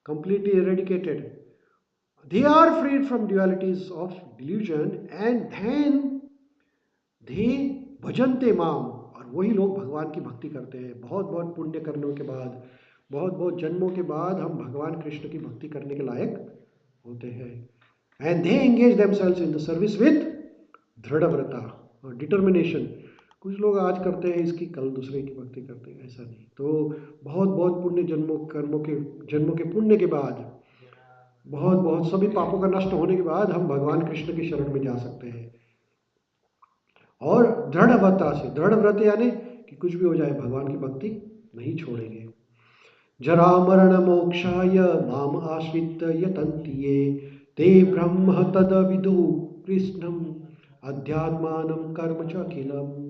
completely eradicated. They are freed from dualities of delusion, and then they भजन्ते माम, और वही लोग भगवान की भक्ति करते हैं। बहुत बहुत पुण्य करने के बाद, बहुत बहुत जन्मों के बाद हम भगवान कृष्ण की भक्ति करने के लायक होते हैं। And they engage themselves in the service with dridhavrata और डिटर्मिनेशन। कुछ लोग आज करते हैं इसकी, कल दूसरे की भक्ति करते हैं, ऐसा नहीं। तो बहुत बहुत पुण्य जन्मों के पुण्य के बाद, बहुत बहुत सभी पापों का नष्ट होने के बाद हम भगवान कृष्ण की शरण में जा सकते हैं। और दृढ़व्रता से, दृढ़ व्रत यानी कि कुछ भी हो जाए भगवान की भक्ति नहीं छोड़ेंगे। जरा मरण मोक्षाय माम आश्रित यतन्ति ये ते ब्रह्म तद विदु कृष्णम अध्यात्मानं कर्म च अखिलम्।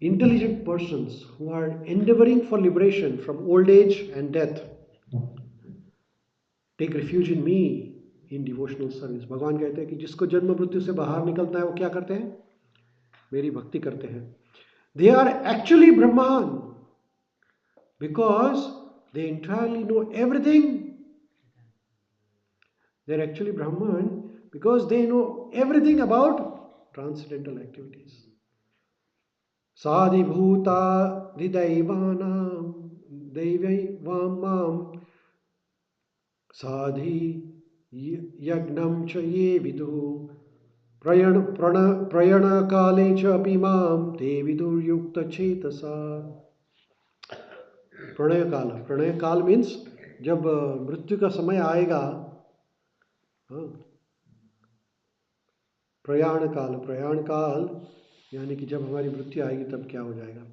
Intelligent persons who are endeavoring for liberation from old age and death take refuge in me in devotional service. भगवान कहते हैं कि जिसको जन्म मृत्यु से बाहर निकलना है वो क्या करते हैं? मेरी भक्ति करते हैं। They are actually Brahman because they entirely know everything. They are actually Brahman because they know everything about transcendental activities. Sadhibhuta hridaivanam devam mam साधि यज्ञं च ये विदुः प्रयण काले च अपि मां ते विदुर्युक्त चेतसा। प्रणय काल मीन्स जब मृत्यु का समय आएगा। प्रयाण काल यानी कि जब हमारी मृत्यु आएगी तब क्या हो जाएगा।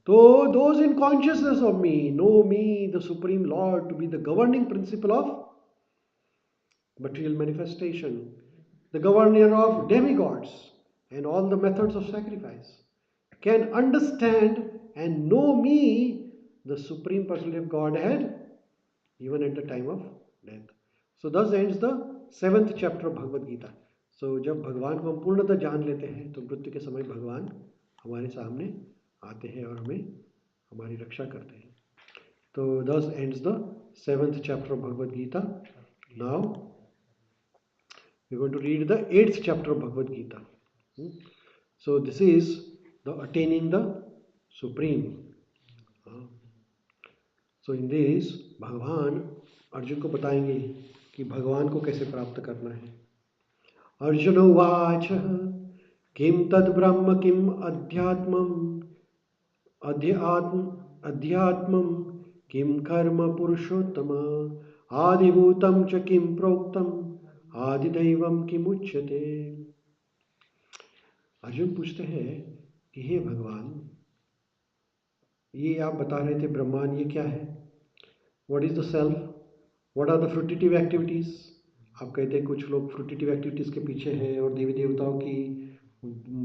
तो those in consciousness of me know me the supreme lord to be the governing principle of material manifestation, the governor of demigods and all the methods of sacrifice, can understand and know me the supreme personality of Godhead even at the time of death. So thus ends the 7th chapter of Bhagavad Gita. So जब भगवान को हम पूर्णतः जान लेते हैं तो मृत्यु के समय भगवान हमारे सामने आते हैं और हमें हमारी रक्षा करते हैं। तो thus ends the 7th chapter of Bhagavad Gita. Now we're going to read the 8th chapter of Bhagavad Gita. So this is the attaining the supreme. So in this भगवान अर्जुन को बताएंगे कि भगवान को कैसे प्राप्त करना है। अर्जुन उवाच किम तद ब्रह्म किम अध्यात्मं किम कर्म पुरुषोत्तम आदिभूतं च किम प्रोक्तम आदिदैवम किम उच्यते। अर्जुन पूछते हैं कि हे भगवान, ये आप बता रहे थे ब्रह्मांड, ये क्या है? What is the self? What are the fruitive activities? आप कहते हैं कुछ लोग फ्रूटिटिव एक्टिविटीज के पीछे हैं और देवी देवताओं की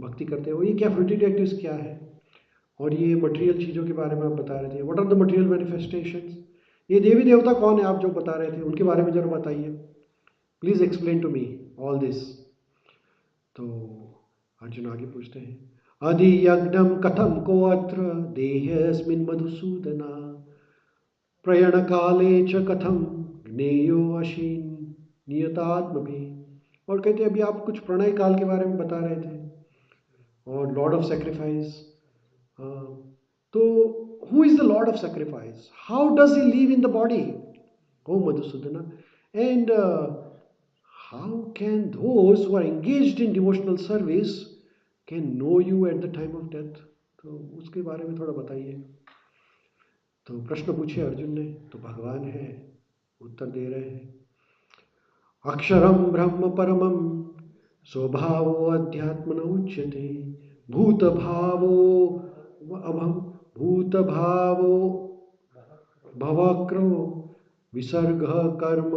भक्ति करते हैं। वो ये क्या फ्रूटिटिव एक्टिविटीज क्या है? और ये मटेरियल चीज़ों के बारे में आप बता रहे थे, what are the material manifestations? ये देवी देवता कौन है आप जो बता रहे थे, उनके बारे में जरूर बताइए। Please explain to me all this. तो अर्जुन आगे पूछते हैं अधि यज्ञम कथम को अत्र देहेऽस्मिन् मधुसूदना प्रयाण काले च कथम ज्ञेयो अशी नियतात्मभि। और कहते अभी आप कुछ प्रणय काल के बारे में बता रहे थे और लॉर्ड ऑफ सेक्रीफाइस। तो who is the Lord of sacrifice? How does he live in the body, O Madhusudana? And how can those who are engaged in devotional service can know you at the time of death? तो उसके बारे में थोड़ा बताइए। तो प्रश्न पूछे अर्जुन ने, तो भगवान है उत्तर दे रहे हैं। अक्षरम ब्रह्म परमं स्वभावो अध्यात्मन उच्यते भूत भावो भवक्रो विसर्ग कर्म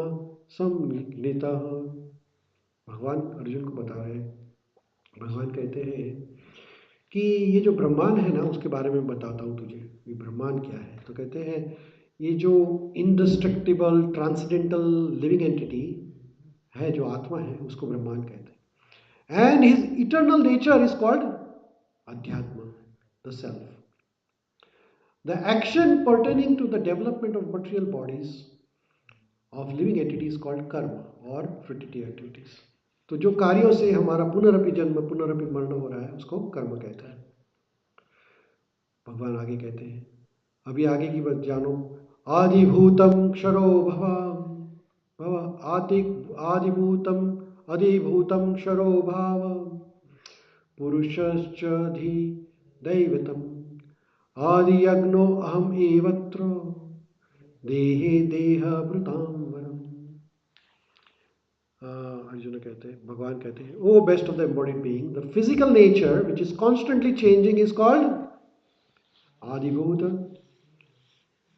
सम्मिलितः। भगवान अर्जुन को बता रहे हैं भगवान कहते हैं कि ये जो ब्रह्मांड है ना, उसके बारे में बताता हूँ तुझे, ये ब्रह्मांड क्या है। तो कहते हैं ये जो इंडिस्ट्रक्टिबल ट्रांसेंडेंटल लिविंग एंटिटी है, जो आत्मा है, उसको ब्रह्मांड कहते हैं। And his eternal nature is called adhyatma, the self. The action pertaining to the development of material bodies of living entities called karma or fruitive activities. तो जो कार्यों से हमारा पुनरपि जन्म पुनरपि मरण हो रहा है, उसको कर्म कहता है। भगवान आगे कहते हैं, अभी आगे की बात जानो। आदिभूतम क्षरो भव आदिभूतम अधिभूतम क्षरो भाव पुरुषश्च धि दैवतम आदि यज्ञो अहम एवत्र देहे देहभृतां वरम। अर्जुन कहते हैं, भगवान कहते हैं, O best of the embodied being, the physical nature which is constantly changing is called adibhuta,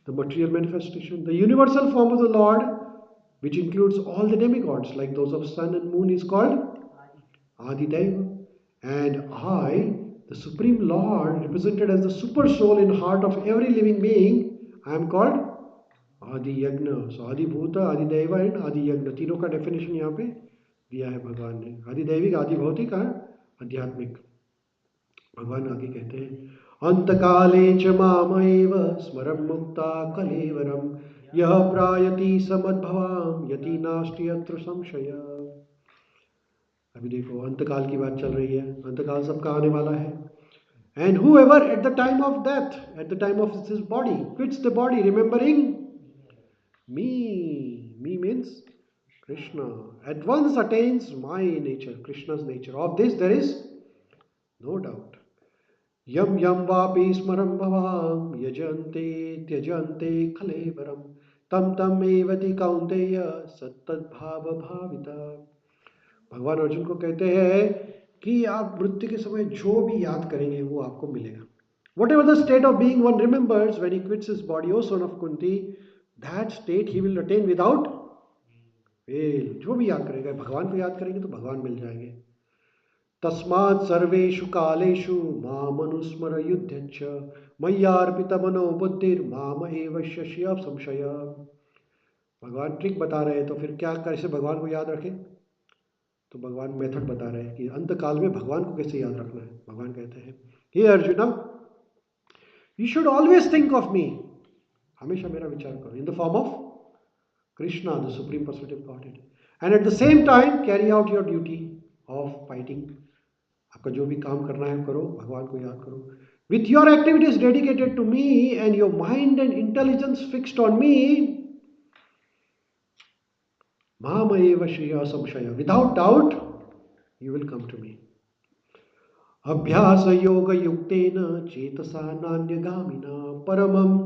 the material manifestation. The universal form of the Lord which includes all the demigods like those of sun and moon is called Adideva. And I, the Supreme Lord, represented as the super soul in heart of every living being, I am called Adi Yagna. So Adi Bhuta, Adi Deva and Adi Yagna, तीनों का definition यहाँ पे दिया है भगवान ने। आदि दैविक, आदि भौतिक और आध्यात्मिक। भगवान आगे कहते हैं, अंतकाले च मामेव स्मरं मुक्ता कलेवरम यह प्रायति समद्भवाम यति नास्ति अत्र संशय। अभी देखो, अंतकाल की बात चल रही है, अंतकाल सबका आने वाला है। And whoever at the time of death, at the time of his body, quits the body remembering me, me means Krishna, at once attains my nature, Krishna's nature. Of this there is no doubt. यम यम वापि स्मरं भवाम यजन्ते त्यजन्ते कलेवरम तम तम एवति कौन्तेय सत्तद्भाव भाविता। भगवान अर्जुन को कहते हैं कि आप मृत्यु के समय जो भी याद करेंगे वो आपको मिलेगा। Whatever the state of being one remembers when he quits his body, O son of Kunti, that state he will attain without fail. जो भी याद करेगा, भगवान को याद करेंगे तो भगवान मिल जाएंगे। तस्मात् सर्वेषु कालेषु मामनुस्मर युध्यच्छ मय्यार्पितमनो बुद्धिर्माम एव शस्य संशय। भगवान ट्रिक बता रहे हैं, तो फिर क्या कैसे भगवान को याद रखें? तो भगवान मेथड बता रहे हैं कि अंत काल में भगवान को कैसे याद रखना है। भगवान कहते हैं, हे Arjun, you should always think of me, हमेशा मेरा विचार करो, in the form of Krishna, the supreme perspective Godhead, and at the same time carry out your duty of fighting. आपका जो भी काम करना है करो, भगवान को याद करो। With your activities dedicated to me and your mind and intelligence fixed on me, माम एव श्रिया संशय, without doubt you will come to me. अभ्यास योग युक्तेन चेतसा नान्यगामिना परमं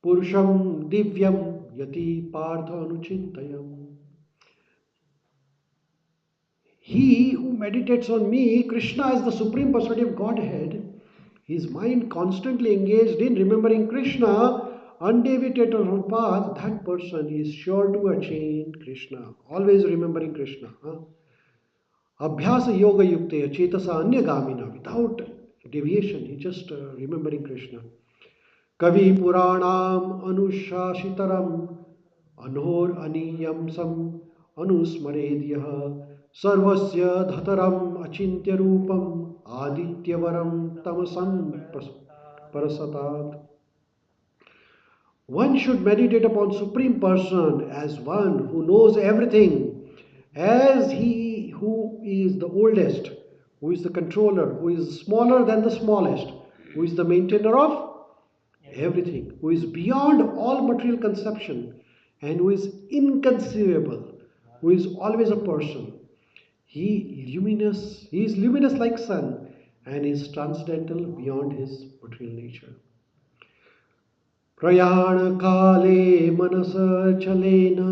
पुरुषं दिव्यं यति Partha अनुचिन्तयम्। He who meditates on me, Krishna as the supreme personality of Godhead, his mind constantly engaged in remembering Krishna, undeviated from path, that person is sure to attain Krishna. Always remembering Krishna. Abhyasa yoga yukte chetasa anyagamina, without deviation, he just remembering Krishna. Kavi puranam anushashitaram anhor aniyam sam anusmaredyaha सर्वस्य धतरम अचिंत्य रूपम आदित्यवरम तमसं परसतात। One should meditate upon Supreme Person as one who knows everything, as he who is the oldest, who is the controller, who is smaller than the smallest, who is the maintainer of everything, who is beyond all material conception, and who is inconceivable, who is always a person. He is luminous like sun and is transcendental beyond his material nature. Prayana kale manasa chalena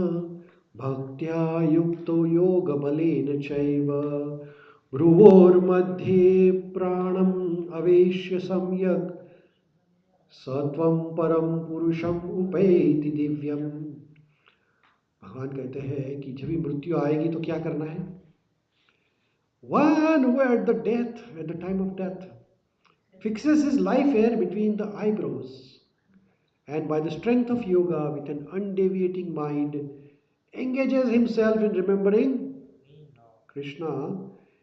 bhaktya yukto yoga balena chaiva bhruvor madhye pranam aveshya samyak satvam param purusham upeti divyam। भगवान कहते हैं कि जब भी मृत्यु आएगी तो क्या करना है? One who at the time of death, fixes his life hair between the eyebrows, and by the strength of yoga, with an undeviating mind, engages himself in remembering Krishna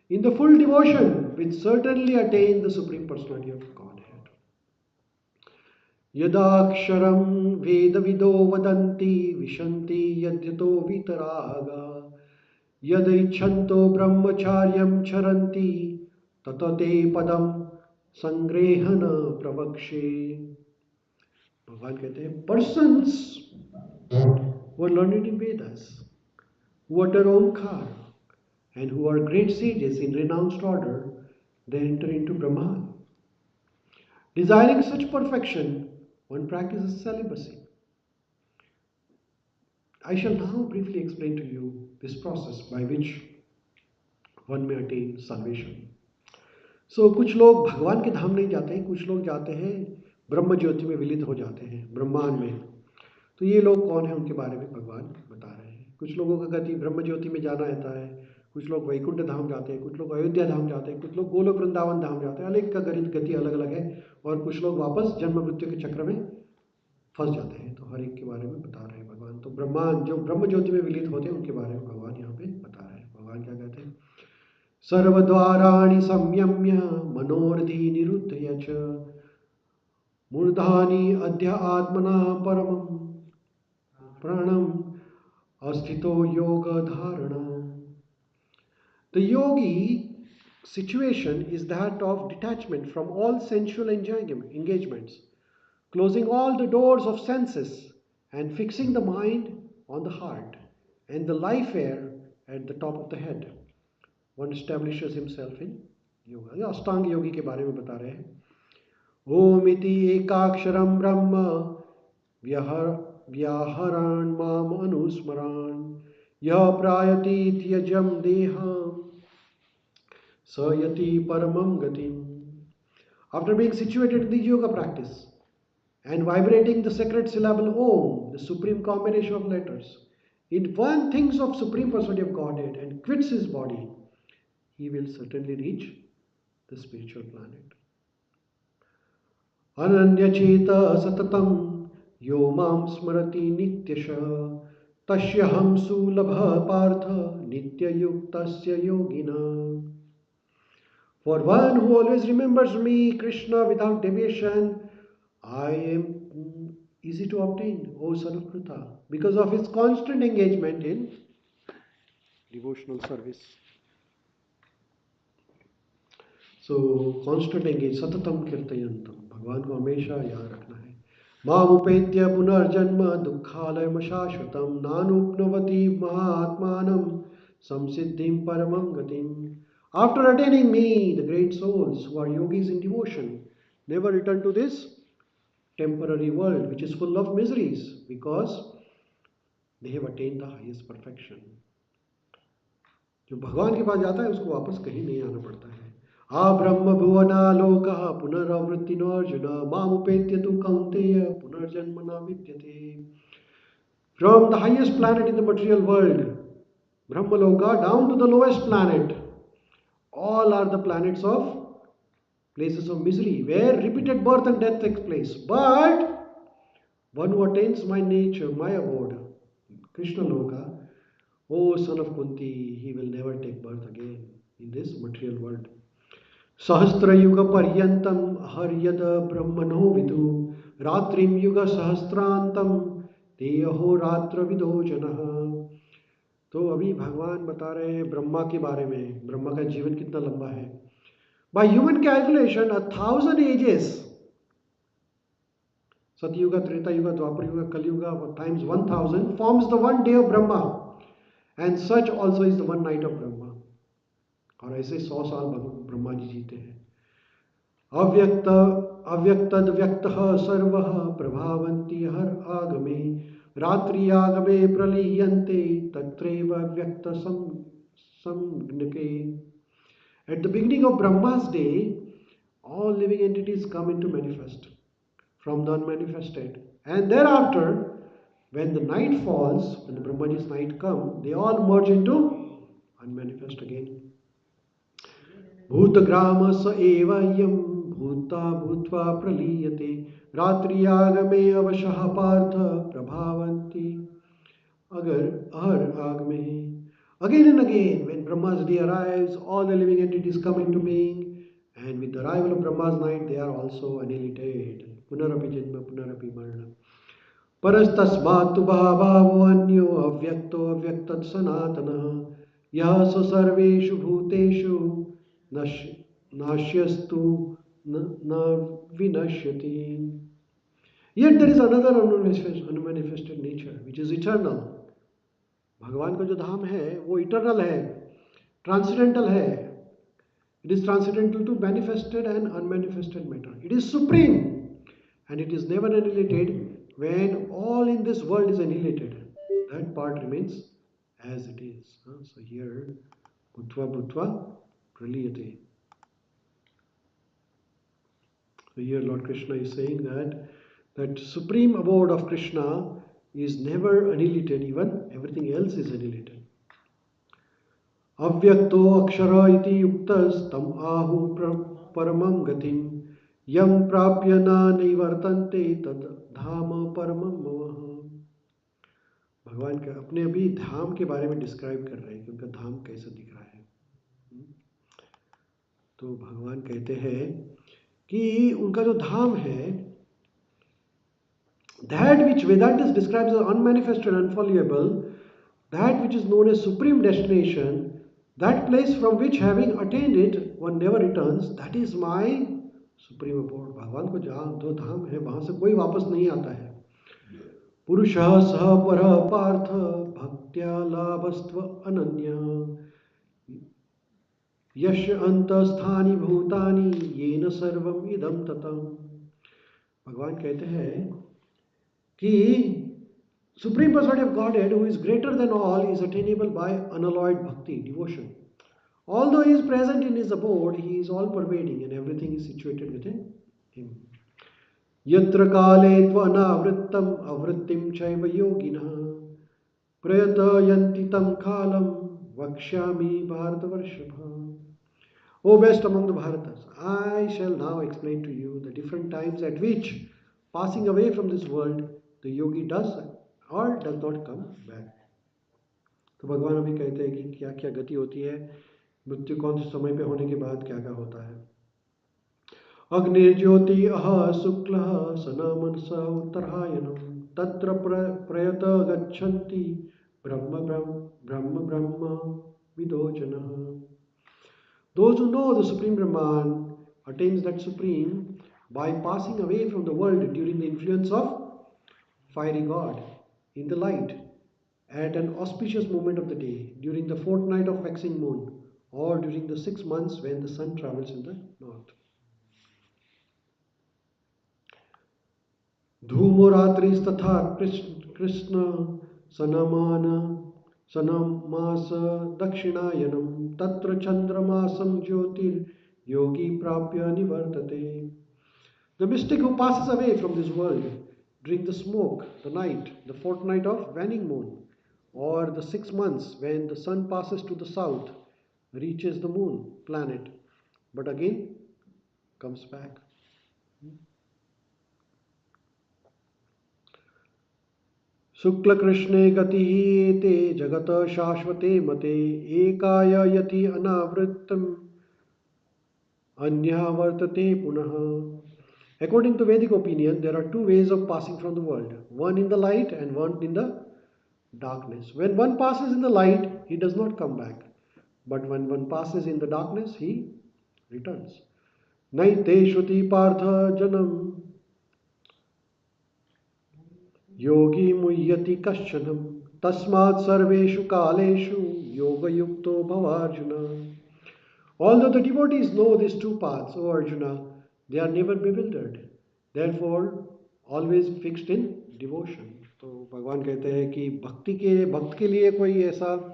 in the full devotion, will certainly attain the Supreme Personality of Godhead. यदाक्षरं वेदविदो वदन्ति विशन्ति यद्यतो वितरागा यदैच्छन्तो ब्रह्मचार्यं चरन्ति ततो ते पदं संग्रहण प्रवक्षे. भगवान कहते हैं persons who are learned in Vedas, who utter Omkar, and who are great sages in renounced order, they enter into Brahman. Desiring such perfection, one practices celibacy. I shall now briefly explain to you this process by which one may attain salvation. So, कुछ लोग भगवान के धाम नहीं जाते हैं, कुछ लोग जाते हैं ब्रह्म ज्योति में विलीन हो जाते हैं, ब्रह्मांड में. तो ये लोग कौन है, उनके बारे में भगवान बता रहे हैं. कुछ लोगों का गति ब्रह्म ज्योति में जाना रहता है, कुछ लोग वैकुंठ धाम जाते हैं, कुछ लोग अयोध्या धाम जाते हैं, कुछ लोग गोलोक वृंदावन धाम जाते हैं. अलग का गति अलग अलग है, और कुछ लोग वापस जन्म मृत्यु के चक्र में फंस जाते हैं. तो हर एक के बारे में बता रहे हैं भगवान. तो ब्रह्मांड जो ब्रह्म ज्योति में विलीन होते हैं उनके बारे में भगवान यहाँ पे बता रहे हैं. भगवान क्या कहते हैं? सर्वद्वाराणि संयम्य मनोरधि निरुद्धय च मूर्धानि अध्य आत्मना परमं प्राणम अस्थितो योग धारणा. The yogi situation is that of detachment from all sensual engagements, closing all the doors of senses and fixing the mind on the heart and the life air at the top of the head. One establishes himself in yoga. ये अष्टांग योगी के बारे में बता रहे हैं. ओम इति एकाक्षरम ब्रह्म व्याहरण माम अनुस्मरण यह प्रायति त्यजम देहम सयति परमं गतिम. After being situated in the yoga practice and vibrating the sacred syllable Om, the supreme combination of letters, if one thinks of Supreme Personality of Godhead and quits his body, he will certainly reach the spiritual planet. Ananyacheta satatam yo mam smrati nityasha tasyaham sulabha partha nityayuktasya yogina. For one who always remembers me, Krishna, without deviation, I am easy to obtain, O son of Pritha, because of his constant engagement in devotional service. So, constant engagement, satatam kirtayantam. भगवान को हमेशा याद रखना है. माम उपेत्य पुनर्जन्म दुःखालयम शाश्वतम नानुप्नवति महात्मानम samsiddhim paramam gatim. After attaining me, the great souls who are yogis in devotion never return to this temporary world which is full of miseries because they have attained the highest perfection. जो भगवान के पास जाता है उसको वापस कहीं नहीं आना पड़ता है. आ ब्रह्म भुवना लोकः पुनरावृत्तिनो अर्जुन मामुपेत्य तु कौन्तेय पुनर्जन्म न विद्यते. From the highest planet in the material world, Brahmaloka, down to the lowest planet, all are the planets of places of misery where repeated birth and death takes place. But one who attains my nature, my abode, Krishna Loka, O son of Kunti, he will never take birth again in this material world. Sahasra yuga paryantam haryada brahmano vidu ratrim yuga sahasrantam teyaho ratra vido janah. तो अभी भगवान बता रहे हैं ब्रह्मा के बारे में. ब्रह्मा का जीवन कितना लंबा है. By human calculation, 1,000 ages, Satyuga, Treta Yuga, Dwapar Yuga, Kali Yuga, times 1,000 forms the one day of Brahma, and such also is the one night of Brahma. और ऐसे 100 साल ब्रह्मा जी जीते हैं. अव्यक्तद व्यक्तः सर्वः प्रभावन्ति हर आगमे रात्रि आगमे प्रलीयन्ते तत्रैव व्यक्त संज्ञके. At the beginning of Brahma's day, all living entities come into manifest from the unmanifested. And thereafter, when the night falls, when the Brahmaji's night comes, they all merge into unmanifest again. भूतग्राम स एव यम भूता भूत्वा प्रलीयते रात्रियागमे अवशः पार्थ प्रभावन्ति अगर हर आग में. Again and again, when Brahma's day arrives, all the living entities come into being, and with the arrival of Brahma's night, they are also annihilated. Punarapi janma, punarapi marana. परस्तस्मात् भावो अन्यो अव्यक्तो अव्यक्तत् सनातनः यः स सर्वेषु भूतेषु नाश्यस्तु न विनश्यति. Yet there is another unmanifested nature which is eternal. भगवान का जो धाम है वो इटर्नल है, ट्रांसेंडेंटल है. It is transcendental to manifested and unmanifested matter. It is supreme and it is never annihilated. When all in this world is annihilated, that part remains as it is. So here, bhutva bhutva praliyate. So here Lord Krishna is saying that supreme abode of Krishna is never annihilated, even everything else is annihilated. Avyakto akshara iti yuktas tam ahu paramam gatim यम प्राप्य न निवर्तन्ते तद धाम परमम मम. भगवान का अपने अभी धाम के बारे में डिस्क्राइब कर रहे हैं कि उनका धाम कैसा दिख रहा है. तो भगवान कहते हैं कि उनका जो धाम है, that which Vedantis describes as unmanifested and unfallible, that which is known as supreme destination, that place from which having attained it one never returns, that is my supreme abode. भगवान को जहाँ दो धाम है वहां से कोई वापस नहीं आता है. पुरुषः सह परः पार्थ भक्त्या लाभस्त्व अनन्य यश अंतस्थानि भूतानि येन सर्वम इदं ततम्. भगवान कहते हैं कि supreme personality of Godhead who is greater than all is attainable by unalloyed bhakti, devotion. Although he is present in his abode, he is all pervading and everything is situated within him. Yatra kale tvanavrittam avrittim chaiva yoginah prayatayanti tam kalam vakshyami bharatavarshabha. O best among the Bharatas, I shall now explain to you the different times at which, passing away from this world, the yogi does or does not come back. तो भगवान अभी कहते हैं कि क्या क्या गति होती है, मृत्यु कौन से समय पे होने के बाद क्या क्या होता है. अग्निर्ज्योति अह शुक्ल सनमनस उत्तरायणम तत्र प्रयत गच्छन्ति ब्रह्म ब्रह्म ब्रह्म विदो जनः. Those who know the Supreme Brahman attains that Supreme by passing away from the world during the influence of fiery God in the light at an auspicious moment of the day, during the fortnight of waxing moon, or during the 6 months when the sun travels in the north. Dhumo ratris tatha krishna sanamasa dakshinayanam tatra chandramasam jyotir yogi prapya nivartate. The mystic who passes away from this world during the smoke, the night, the fortnight of waning moon, or the 6 months when the sun passes to the south, reaches the moon planet, but again comes back. Shukla Krishne gati te jagata shashvate mate ekaya yati anavrittam anya vartate punaha. According to Vedic opinion, there are two ways of passing from the world, one in the light and one in the darkness. When one passes in the light, he does not come back. But when one passes in the darkness, he returns. Naite shruti partha janam yogi muhyati kaschanam tasmat sarveshu kaleshu yoga yukto bhavarjuna. Although the devotees know these two paths, O Arjuna, they are never bewildered. Therefore, always fixed in devotion. तो भगवान कहते हैं कि भक्त के लिए कोई ऐसा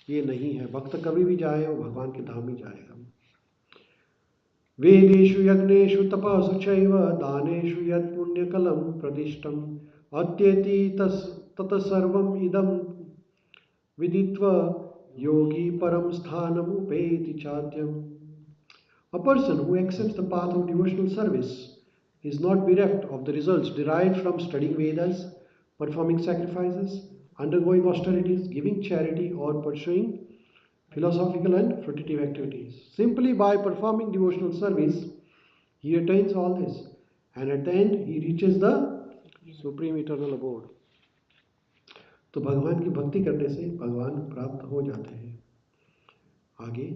ये नहीं है. भक्त कभी भी जाए वो भगवान के धाम ही जाएगा. वेदेषु यज्ञेषु तपसु चैव दानेषु यत् पुण्यकलं प्रतिष्ठम् अत्येति तत् सर्वम् इदं विदित्वा योगी परम स्थानम् उपेति चाद्यम्. A person who accepts the path of devotional service is not bereft of the results derived from studying Vedas, performing sacrifices, undergoing austerities, giving charity, or pursuing philosophical and fruitive activities. Simply by performing devotional service, he attains all this, and at the end, he reaches the supreme eternal abode. तो भगवान की भक्ति करने से भगवान प्राप्त हो जाते हैं. आगे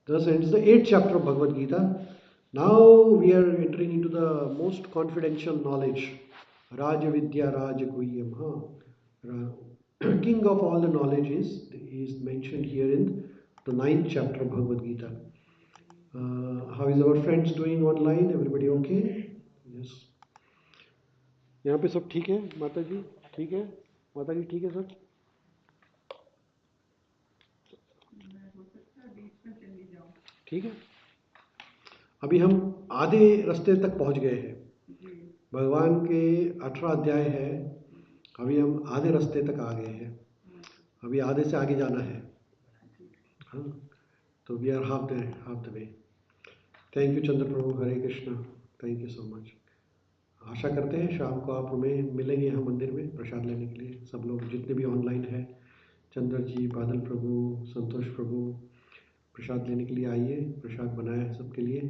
thus ends the 8th chapter of Bhagavad Gita. Now we are entering into the most confidential knowledge, Raja Vidya Raja Guhyam. King of all the knowledge is mentioned here in the 9th chapter of Bhagavad Gita. How is our friends doing online? Everybody okay? Yes. यहाँ पे सब ठीक है माता जी? ठीक है माता जी? ठीक है सब? ठीक है. अभी हम आधे रास्ते तक पहुंच गए हैं. भगवान के 18 अध्याय है. अभी हम आधे रास्ते तक आ गए हैं. अभी आधे से आगे जाना है. हाँ, तो we are half the way. Thank you Chandra Prabhu. Hare Krishna. Thank you so much. आशा करते हैं शाम को आप हमें मिलेंगे यहाँ मंदिर में प्रसाद लेने के लिए. सब लोग जितने भी ऑनलाइन हैं, चंद्र जी, बादल प्रभु, संतोष प्रभु, प्रसाद लेने के लिए आइए. प्रसाद बनाया है सबके लिए.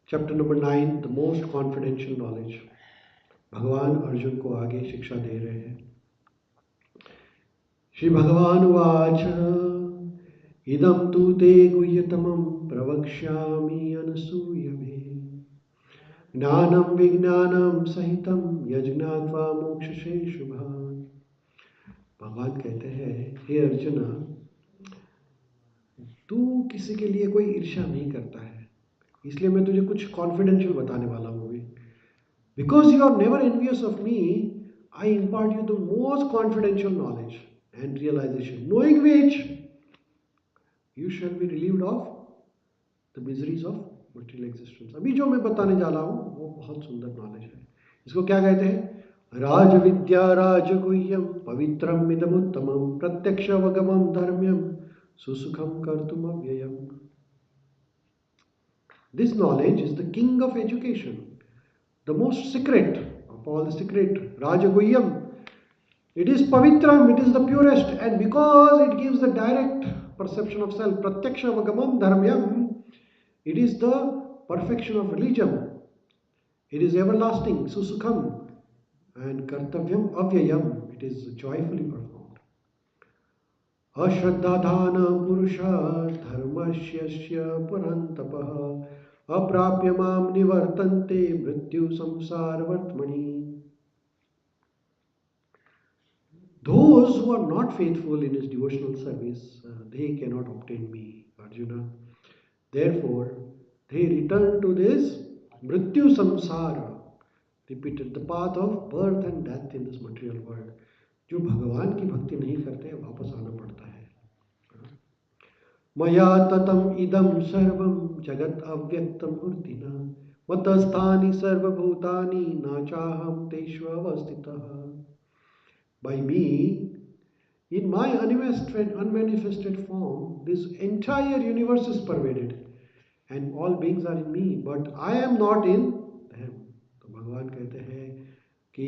Chapter number 9, the most confidential knowledge. भगवान अर्जुन को आगे शिक्षा दे रहे हैं. श्री भगवान उवाच इदं तु ते गुह्यतमं प्रवक्ष्यामि अनसूयवे ज्ञानं विज्ञानं सहितं यज्ञात्वा मोक्षसे शुभान्. भगवान कहते हैं, हे अर्जुना, तू किसी के लिए कोई ईर्ष्या नहीं करता है, इसलिए मैं तुझे कुछ कॉन्फिडेंशियल बताने वाला हूँ. Because you are never envious of me, I impart you the most confidential knowledge and realisation, knowing which you shall be relieved of the miseries of material existence. अभी जो मैं बताने जा रहा हूँ वो बहुत सुंदर नॉलेज है. इसको क्या कहते हैं? राज विद्या राज गुह्यम पवित्रम इदमुत्तमम प्रत्यक्षवगमं धर्म्यम सुसुखम कर्तुम अव्ययम. This knowledge is the king of education, the most secret of all the secret. Raja Guhyam. It is pavitram, it is the purest, and because it gives the direct perception of self, pratyaksha vagamam dharmyam, it is the perfection of religion. It is everlasting, susukham, and kartavyam avyayam, it is joyfully performed. Ashraddhadhana purusha dharmasyasya parantapaha aprapyamam nivartante mrityu samsara vartmani. Those who are not faithful in his devotional service, they cannot obtain me, Arjuna. Therefore, they return to this mrityu samsara, repeated, the path of birth and death in this material world. जो भगवान की भक्ति नहीं करते वापस आना पड़ता है. मया ततम इदम सर्वम जगत अव्यक्तम मूर्तिना मतस्थानि सर्वभूतानि न चाहम तेषु अवस्थितः. By me, in my unmanifested form, this entire universe is pervaded and all beings are in me, but I am not in them. तो भगवान कहते हैं कि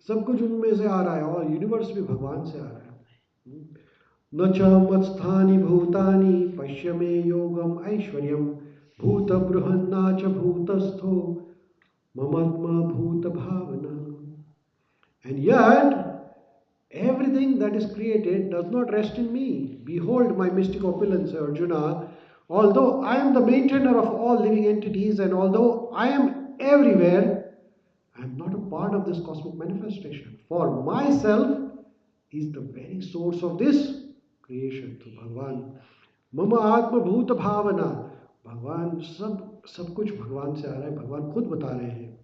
सब कुछ उनमें से आ रहा है और यूनिवर्स भी भगवान से आ रहा है. न च मत्स्थानि भूतानि पश्य मे योगम ऐश्वर्यम भूत बृहन्ना च भूतस्थो ममात्मा भूत भावना. And yet, everything that is created does not rest in me. Behold my mystic opulence, Arjuna. Although I am the maintainer of all living entities and although I am everywhere, I am not a part of this cosmic manifestation. For myself is the very source of this creation. So Bhagavan, Mama Atma Bhuta Bhavana. भगवान सब कुछ भगवान से आ रहा है. भगवान खुद बता रहे हैं.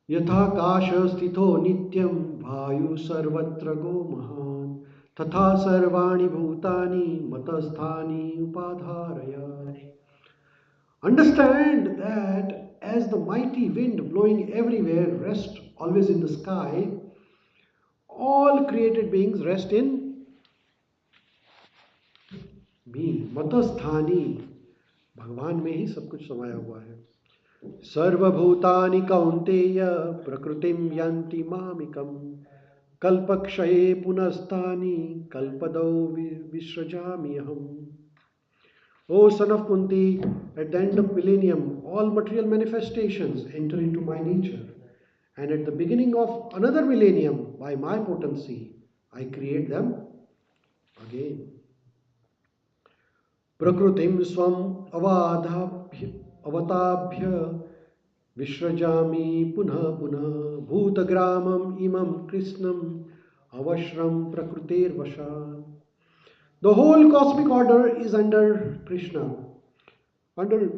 यथाकाश स्थितो नित्यं वायु सर्वत्र गो महान् तथा सर्वाणि भूतानि मतस्थानि उपाधारय. Understand that as the mighty wind blowing everywhere rests always in the sky, all created beings rest in मी मतस्थानी, भगवान में ही सब कुछ समाया हुआ है। सर्वभूतानि कौन्तेय प्रकृतिं यन्ति मामिकम् कल्पक्षये पुनस्तानि कल्पदौ विसृजामि अहम्। O son of Kunti, at the end of millennium, all material manifestations enter into my nature. And at the beginning of another millennium, by my potency, I create them again. Prakrutim swam avatabhya vishrajami punha punha bhutagramam imam krishnam avashram prakrutir vasha. The whole cosmic order is under Krishna. Under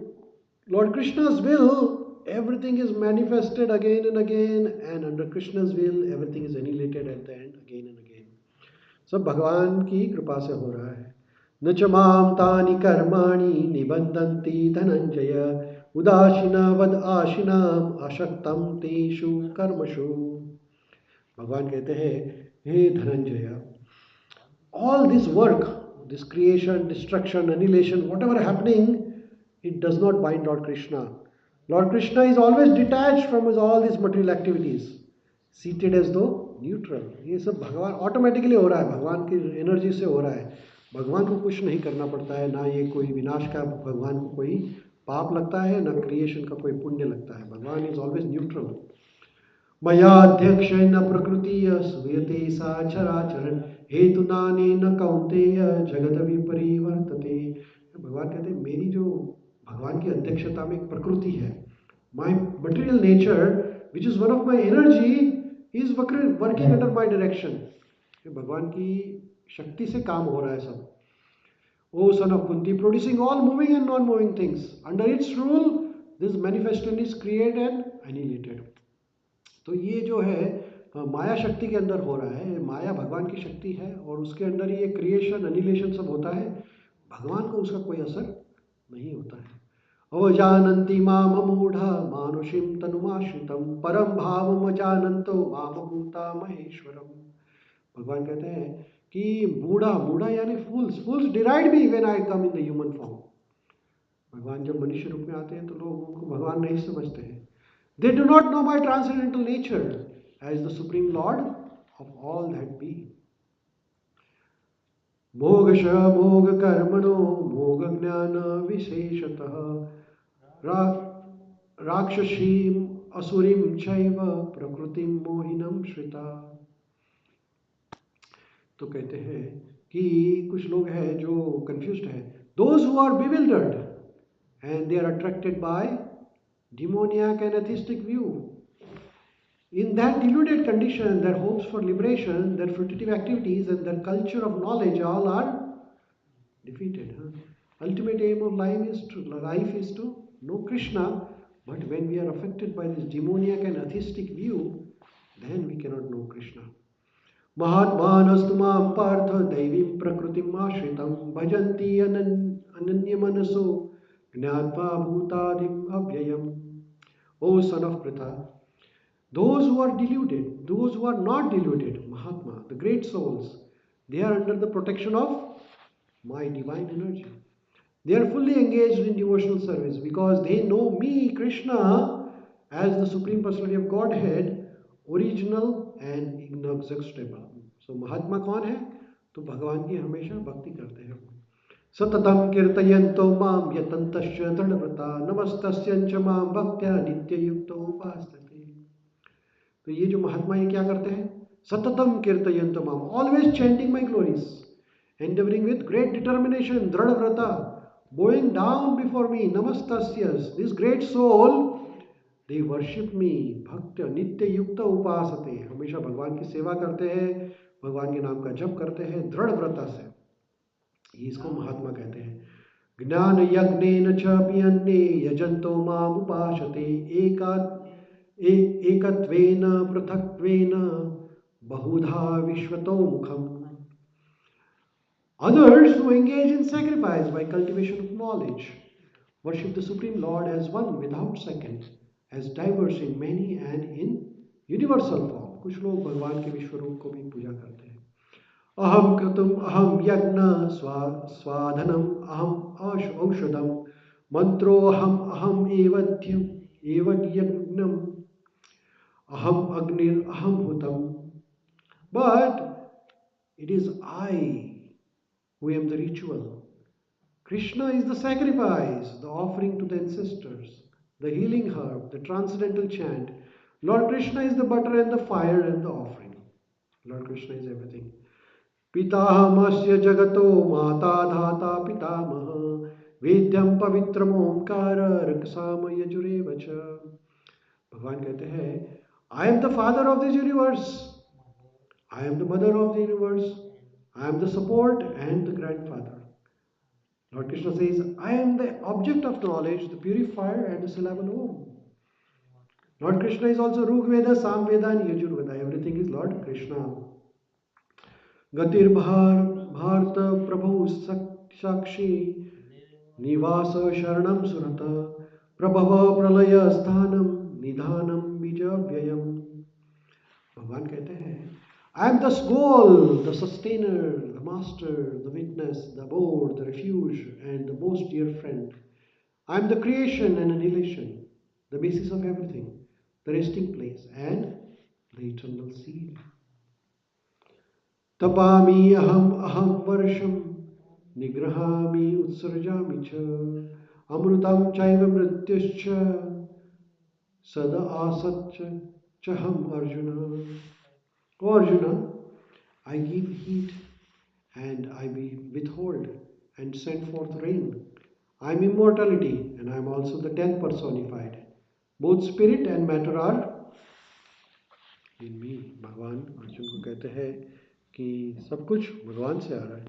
Lord Krishna's will, everything is manifested again and again, and under Krishna's will, everything is annihilated at the end again and again. सब भगवान की कृपा से हो रहा है। न च माम तानि कर्माणि निबंधन्ति धनंजय उदासीनवद आशिनाम अशक्तम तेषु कर्मसु। भगवान कहते हैं, हे Dhananjay, all this work, this creation, destruction, annihilation, whatever happening, it does not bind Lord Krishna. Lord Krishna is always detached from all these material activities, seated as though neutral. ये सब भगवान ऑटोमेटिकली हो रहा है, भगवान की एनर्जी से हो रहा है। भगवान को कुछ नहीं करना पड़ता है, ना ये कोई विनाश का भगवान को कोई पाप लगता है, ना क्रिएशन का कोई पुण्य लगता है। भगवान इज ऑलवेज न्यूट्रल। मयाध्यक्षेण प्रकृतिः सूयते सा चराचरन् हेतुनानेन कौन्तेय जगत विपरिवर्तते। भगवान कहते हैं, मेरी जो भगवान की अध्यक्षता में एक प्रकृति है, my material nature which is one of my energy is working under my direction. भगवान की शक्ति से काम हो रहा है सब। O son of Kunti, producing all moving and non-moving things. Under its rule, this manifestation is created and annihilated. तो ये जो है माया शक्ति के अंदर हो रहा है। माया भगवान की शक्ति है और उसके अंदर ये क्रिएशन अनिलेशन सब होता है। भगवान को उसका कोई असर नहीं होता है। अवजानन्ति माम मूढ़ा मानुषीं तनुमाश्रितं परम भावम जानन्तो माम भूता महेश्वरम। भगवान कहते हैं कि मूढ़ा, मूढ़ा यानी fools deride me when I come in the human form. भगवान जब मनुष्य रूप में आते हैं तो लोग उनको भगवान नहीं समझते हैं। They do not know my transcendental nature as the Supreme Lord of all that be. Mogasha moga karmano moga jnana visheshatah rakshashim asurim chaiva prakrutim mohinam shrita। तो कहते हैं कि कुछ लोग हैं जो कंफ्यूज्ड हैं। Those who are bewildered and they are attracted by demoniac and atheistic view. In that deluded condition, their hopes for liberation, their fruitive activities, and their culture of knowledge all are defeated. Ultimate aim of life is to know Krishna, but when we are affected by this demoniac and atheistic view, then we cannot know Krishna. Mahatmanastu mam partha daivim prakritim ashritam bhajanti ananyamanaso gnatva bhutadim avyayam. O son of Pritha, those who are deluded, those who are not deluded, Mahatma, the great souls, they are under the protection of my divine energy. They are fully engaged in devotional service because they know me, Krishna, as the Supreme Personality of Godhead, original and inexhaustible. So Mahatma कौन है? तो भगवान की हमेशा भक्ति करते हैं। सततम कीर्तयन्तो माम यतन्तश्च दृढव्रता नमस्तस्यञ्च मां भक्त्या नित्ययुक्तो उपासते। तो ये जो महात्मा ये क्या करते हैं? सततम कीर्तयन्तो माम, always chanting my glories, endeavouring with great determination, dridhavrata, bowing down before me, namastasyas, this great soul, they worship me, भक्त नित्य युक्त उपासते, हमेशा भगवान की सेवा करते हैं, भगवान के नाम का जप करते हैं दृढ़ व्रता से। इसको महात्मा कहते हैं। ज्ञान यज्ञेन च पियन्ने यजन्तो माम उपासते एकत्वेन पृथक्त्वेन बहुधा विश्वतो मुखम। Others who engage in sacrifice by cultivation of knowledge worship the Supreme Lord as one without second, as diverse in many and in universal form. कुछ लोग भगवान के विश्व रूप को भी पूजा करते हैं। Aham kratum aham yagna swadhanam aham aushadam mantro aham aham evadhyam evagyam aham agnir aham hutam. But it is I who am the ritual. Krishna is the sacrifice, the offering to the ancestors, the healing herb, the transcendental chant. Lord Krishna is the butter and the fire and the offering. Lord Krishna is everything. पितामहस्य जगतो माता धाता पितामह वेद्यम पवित्रम ओंकार रक्षाम यजुरेव च. भगवान कहते हैं, I am the father of this universe, I am the mother of the universe, I am the support and the grandfather. Lord Krishna says, I am the object of knowledge, the purifier and the syllable Om. Lord Krishna is also Rug Veda, Sam Veda and Yajur Veda. Everything is Lord Krishna. Gatir Bharta Prabhu Sakshi Nivasa Sharanam Surata Prabhava Pralaya Sthanam Nidhanam Bijavyayam. भगवान कहते हैं, I am the goal, the sustainer, the master, the witness, the abode, the refuge, and the most dear friend. I am the creation and annihilation, the basis of everything, the resting place, and the eternal seed. Tapami aham aham varsham nigrahami utsarjami cha amrutam chaiva mrityuscha sada asatcha chaham Arjuna. O Arjuna, I give heat and I withhold and send forth rain. I am immortality and I am also the death personified. Both spirit and matter are in me. भगवान अर्जुन को कहते हैं कि सब कुछ भगवान से आ रहा है.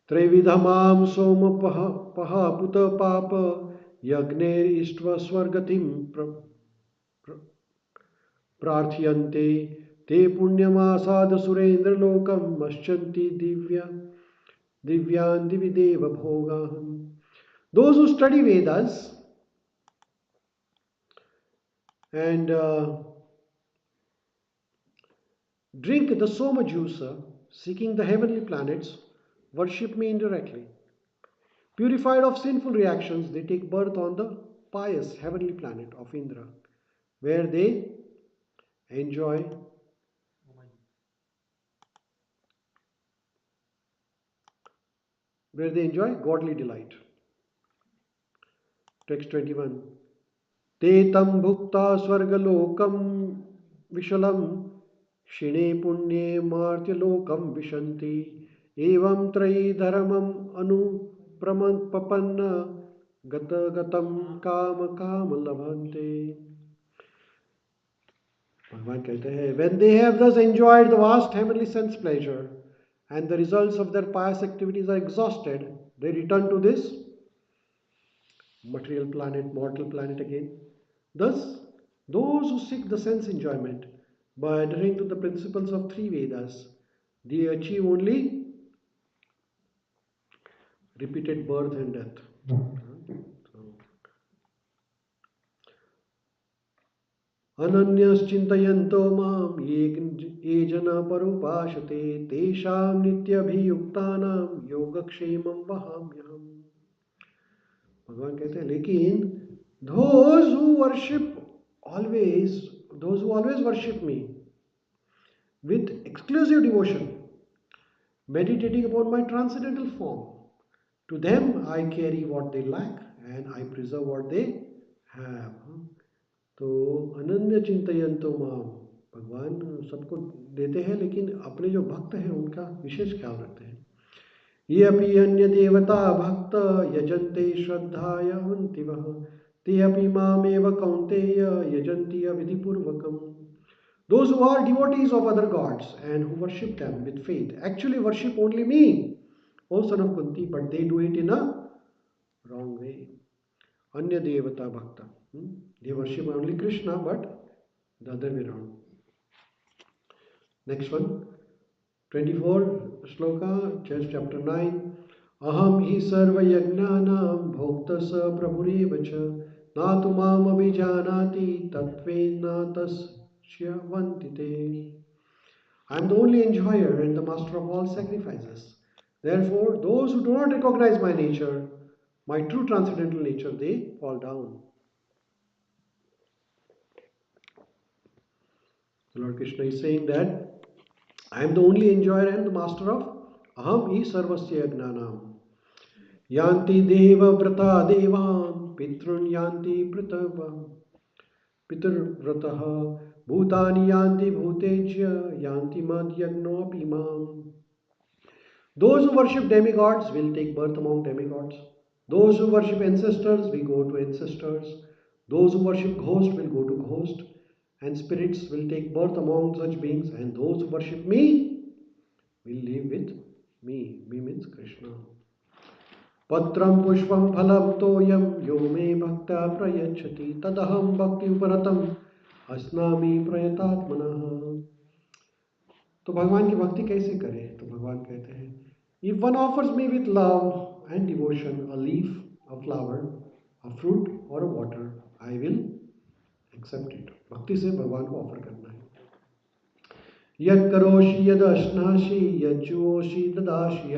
त्रैविधमाम सोम पहापुत पाप यज्ञेर इष्ट्व स्वर्गतिम प्रार्थयन्ते ते पुण्यमासाद सुरेंद्र लोकम मश्चन्ति दिव्यान दिवि देव भोगाहम. Those who study Vedas and drink the soma juice, seeking the heavenly planets, worship me indirectly. Purified of sinful reactions, they take birth on the pious heavenly planet of Indra, where they enjoy godly delight. Text 21. Te tam bhukta swargalokam vishalam shine punye martyalokam vishanti evam trayi dharamam anu papanna gatam kama kama labhante. भगवान कहते हैं, when they have thus enjoyed the vast heavenly sense pleasure and the results of their pious activities are exhausted, they return to this material planet, mortal planet again. Thus, those who seek the sense enjoyment by adhering to the principles of three Vedas, they achieve only repeated birth and death. अनन्यश्चिन्तयन्तो मां ये जना परोपासते तेषां नित्यभियुक्तानां योगक्षेमं वहाम्यहम्. भगवान कहते हैं, लेकिन those who always worship me with exclusive devotion, meditating upon my transcendental form, to them I carry what they lack and I preserve what they have. तो अनन्य चिंतयन्तो माम, भगवान सबको देते हैं लेकिन अपने जो भक्त हैं उनका विशेष ख्याल रखते हैं. ये अपि अन्य देवता भक्त यजन्ते श्रद्धायवन्तिवः ते अपि मामेव कौन्तेय यजन्ति अविधिपूर्वकम्. Those who are devotees of other gods and who worship them with faith actually worship only me, O son of Kunti, but they do it in a wrong way. Anya devata bhakta. They worship only Krishna, but the other way around. Next one, 24 shloka, chapter 9. Aham hi sarva yagnanam bhoktas prabhurev cha natu mam abhijanati tatve natasya vantite. I am the only enjoyer and the master of all sacrifices. Therefore, those who do not recognize my nature, my true transcendental nature, they fall down. The Lord Krishna is saying that I am the only enjoyer and the master of Aham I Sarvasya Gnanam. Yanti Deva Vrata Devan Pitrun Yanti Pritava Pitur Vrataha Bhutani Yanti Bhutejya Yanti Mad Yagno Apimam. Those who worship demigods will take birth among demigods. Those who worship ancestors will go to ancestors. Those who worship ghosts will go to ghosts. And spirits will take birth among such beings. And those who worship me will live with me. Me means Krishna. Patram pushpam phalam toyam yo me bhakta prayachati tadaham bhakti uparatam asnami prayatatmanah. तो भगवान की भक्ति कैसे करें? तो भगवान कहते हैं, if one offers me with love and devotion a leaf, a flower, a fruit or a water, I will accept it. भक्ति से भगवान को ऑफर करना है. यद करोषि यद अश्नासि यद जुओषि ददासि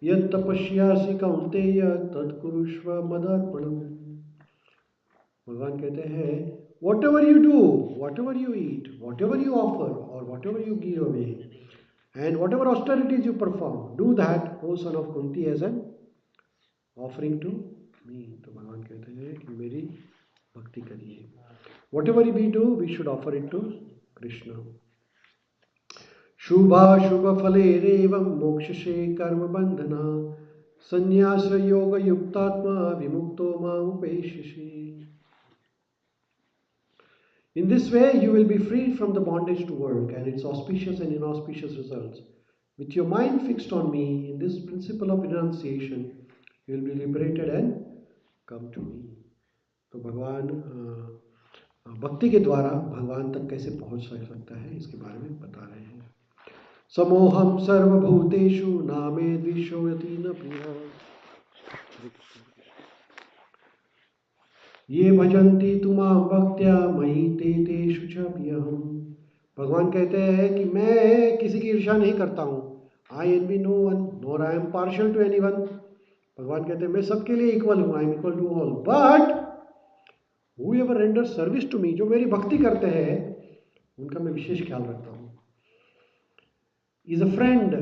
यद तपस्यासि कौन्तेय तद कुरुष्व मदर्पणम. भगवान कहते हैं, whatever you do, whatever you eat, whatever you offer or whatever you give away, and whatever austerities you perform, do that, O son of Kunti, as an offering to me. तो भगवान कहते हैं कि मेरी भक्ति करिए. Whatever we do, we should offer it to Krishna. शुभाशुभ फलेरेवं मोक्षसे कर्म बंधना संन्यास योग युक्तात्मा विमुक्तो मामुपेक्षिषि. In this way, you will be freed from the bondage to work and its auspicious and inauspicious results. With your mind fixed on me, in this principle of renunciation, you will be liberated and come to me. तो भगवान भक्ति के द्वारा भगवान तक कैसे पहुंच सकता है, इसके बारे में बता रहे हैं. समोहम सर्वभूतेषु नामे द्विषो यति न प्रियः ये भजन्ति तुमां भक्त्या मयि ते तेषु च प्रियहम्. भगवान कहते हैं कि मैं किसी की ईर्ष्या नहीं करता हूँ. I envy no one nor I am partial to anyone. भगवान कहते हैं मैं सबके लिए इक्वल हूँ. I am equal to all. But whoever renders service to me, जो मेरी भक्ति करते हैं, उनका मैं विशेष ख्याल रखता हूँ. Is a friend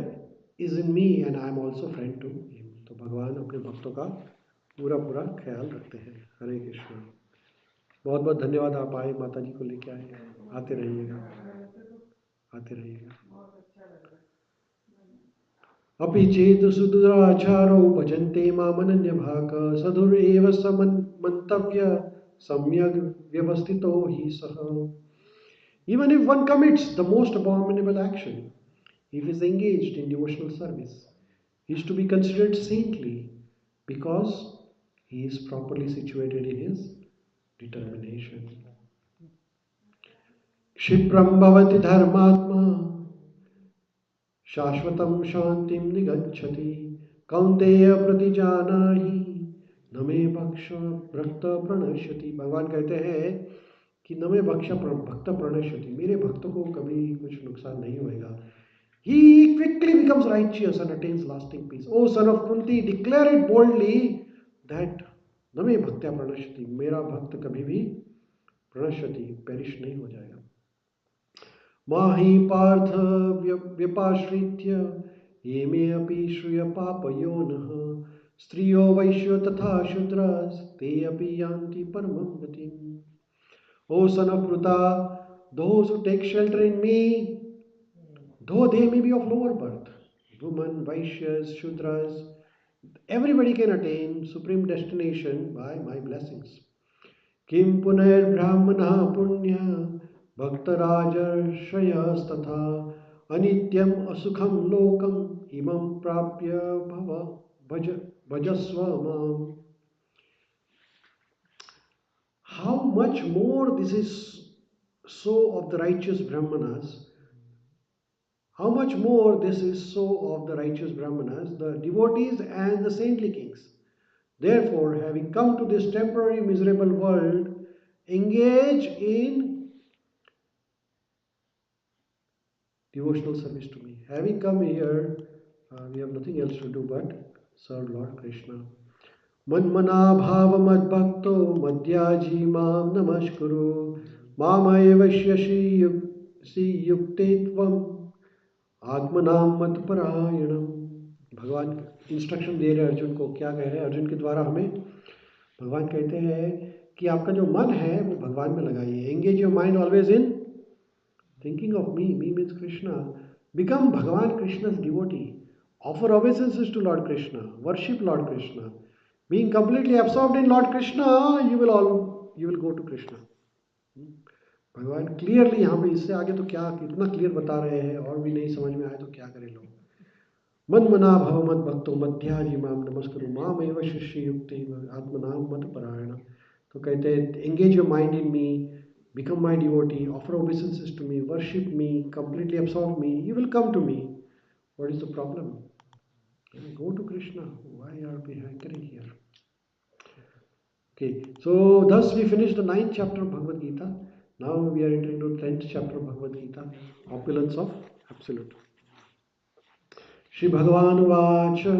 is in me and I am also friend to him. तो भगवान अपने भक्तों का पूरा पूरा ख्याल रखते हैं. हरे कृष्ण. बहुत बहुत धन्यवाद. आप आए, माता जी को लेके आए. आते रहिएगा, आते रहिएगा. अपि चेत सुदुराचारो भजन्ते मामनन्य भाक सधुरेव समन्तव्य सम्यग् व्यवस्थितो हि सः. Even if one commits the most abominable action, if he is engaged in devotional service, he is to be considered saintly because he is properly situated in his determination. क्षिप्रं भवति धर्मात्मा शाश्वतं शांतिं निगच्छति कौन्तेय प्रतिजानाहि न मे भक्ष भक्त प्रणश्यति. भगवान कहते हैं कि न मे भक्ष भक्त प्रणश्यति, मेरे भक्तों को कभी कुछ नुकसान नहीं होएगा. He quickly becomes righteous and attains lasting peace. O son of Kunti, declare it boldly that न मे भक्त्या प्रणश्यति, मेरा भक्त कभी भी प्रणश्यति, पेरिश नहीं हो जाएगा. माहि पार्थ व्यपाश्रित्य ये मे अपि श्रूय पापयोनः स्त्रियो वैश्यो तथा शूद्रास् ते अपि यान्ति परमं गतिम्. O son of Pruta, those who take shelter in me, though they may be of lower birth, women, vaishyas, shudras, everybody can attain supreme destination by my blessings. Kim punair brahmana punya भक्तराजर्षयस्तथा अनित्यम असुखम लोकम इमं प्राप्य भव भजस्व माम. How much more this is so of the righteous brahmanas, how much more this is so of the righteous brahmanas, the devotees and the saintly kings. Therefore, having come to this temporary miserable world, engage in devotional service to me. Having come here, we have nothing else to do but serve Lord Krishna. Manmana bhava mad bhakto madhyaji mam namaskuru mama si yukte tvam atmanam mat parayanam. भगवान instruction दे रहे हैं अर्जुन को. क्या कह रहे हैं अर्जुन के द्वारा हमें? भगवान कहते हैं कि आपका जो मन है वो भगवान में लगाइए. Engage your mind always in thinking of me. Me means Krishna. Become Bhagavan Krishna's devotee. Offer obeisances to Lord Krishna. Worship Lord Krishna. Being completely absorbed in Lord Krishna, you will go to Krishna. भगवान clearly यहाँ पे इससे आगे तो क्या कितना clear बता रहे हैं, और भी नहीं समझ में आए तो क्या करें लोग. मन मना भव मत भक्तो मध्याजी माम नमस्कुरु माम एव शिष्य युक्ति आत्मनाम मत परायण. तो कहते हैं engage your mind in me, become my devotee, offer obeisances to me, worship me, completely absorb me, you will come to me. What is the problem? Go to Krishna. Why are we hankering here? Okay, so thus we finished the 9th chapter of Bhagavad Gita. Now we are entering into the 10th chapter of Bhagavad Gita, Opulence of Absolute. Shri Bhagavan Vacha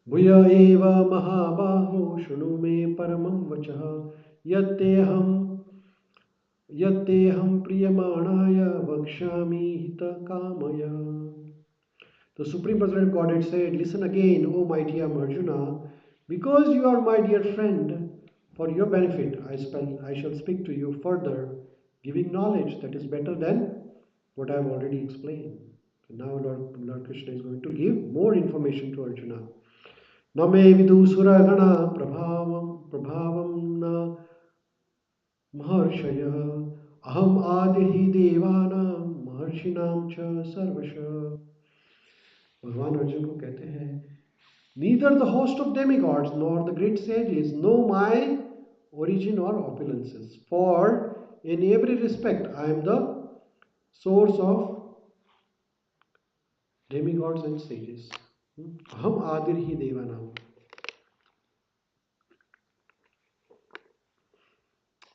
Bhuya eva mahabaho shunu me paramam vachaha yatteham priyamanaya vakshami hita kamaya. The Supreme Personality of Godhead said, listen again, O mighty Arjuna, because you are my dear friend, for your benefit I shall speak to you further, giving knowledge that is better than what I have already explained. Now Lord Krishna is going to give more information to Arjuna. Name vidu suragana prabhavam na Maharshaya aham adihi devanam maharshinam cha sarvasha. भगवान अर्जुन को कहते हैं, neither the host of demigods nor the great sages know my origin or opulences, for in every respect I am the source of demigods and sages. Aham adirhi devanam.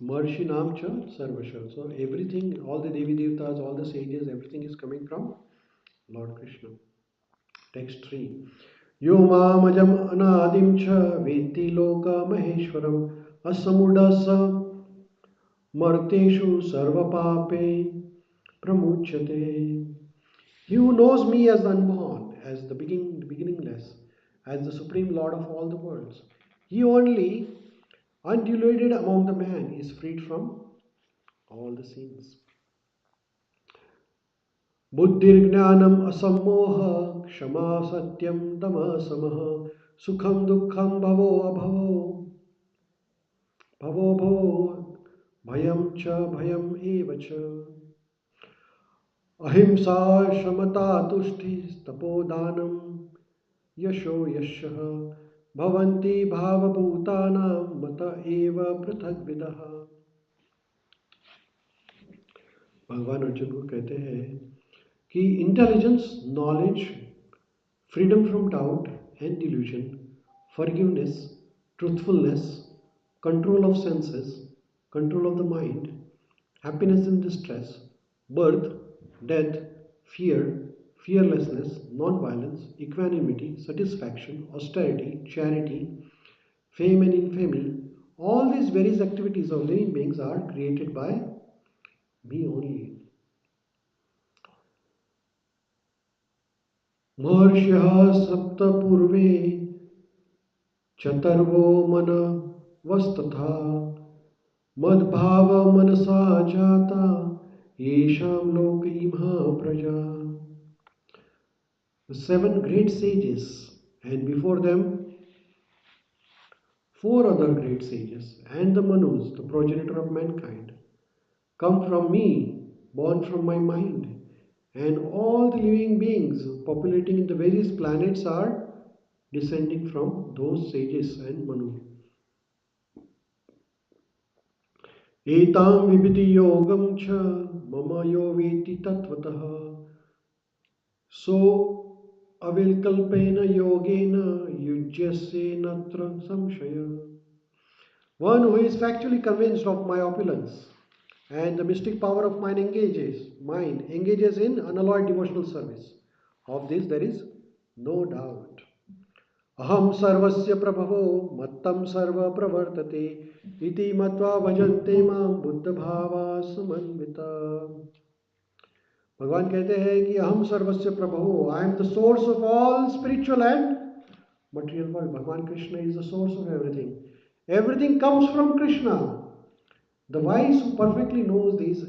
Maharshinam cha sarvasha. So everything, all the Devi Devtas, all the sages, everything is coming from Lord Krishna. Text 3. Yo mamajam anadim cha veti loka maheshwaram asamudasa marteshu sarvapape pramuchyate. He who knows me as the unborn, as the beginningless, as the supreme lord of all the worlds, he only, undiluted among the man, is freed from all the sins. बुद्धिर्ज्ञानम असम्मोह क्षमा सत्यम दम समः सुखम दुखम भवो अभवो भवो भवो भयम च भयम एव च अहिंसा समता तुष्टि तपोदानम यशो यशः भवन्ति भावभूतानां मत एव पृथग्विदः. भगवान अर्जुन को कहते हैं कि intelligence, knowledge, freedom from doubt and delusion, forgiveness, truthfulness, control of senses, control of the mind, happiness in distress, birth, death, fear, fearlessness, non-violence, equanimity, satisfaction, austerity, charity, fame and infamy, all these various activities of living beings are created by me only. महर्षयः सप्त पूर्वे चतुर्वो मन वस्तथा मद्भाव मनसा जाता येषां लोक इमा प्रजा. The 7 great sages, and before them 4 other great sages, and the Manus, the progenitor of mankind, come from me, born from my mind, and all the living beings populating in the various planets are descending from those sages and Manu. Etam vibhiti yogam cha mama yo veti tatvatah so avilkalpena yogena yujyase natra samshaya. One who is factually convinced of my opulence And the mystic power of mind engages in unalloyed devotional service. Of this there is no doubt. Aham sarvasya prabhavo mattam sarva pravartate iti matva bhajante mam buddha bhava samanvita. भगवान कहते हैं कि अहम सर्वस्य प्रभु, I am the source of all spiritual and material world. Bhagavan Krishna is the source of everything. Everything comes from Krishna. The wise who perfectly knows this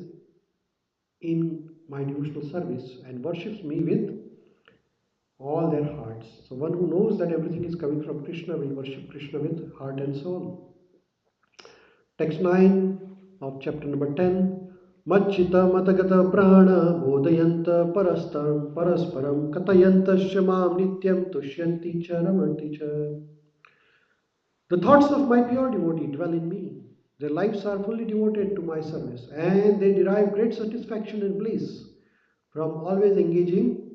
in my devotional service and worships me with all their hearts. So one who knows that everything is coming from Krishna will worship Krishna with heart and soul. Text 9 of chapter number 10. Machchita matagata prana bodhayanta parasparam katayantasya mam nityam tushyanti cha ramanti cha. The thoughts of my pure devotee dwell in me. Their lives are fully devoted to my service, and they derive great satisfaction and bliss from always engaging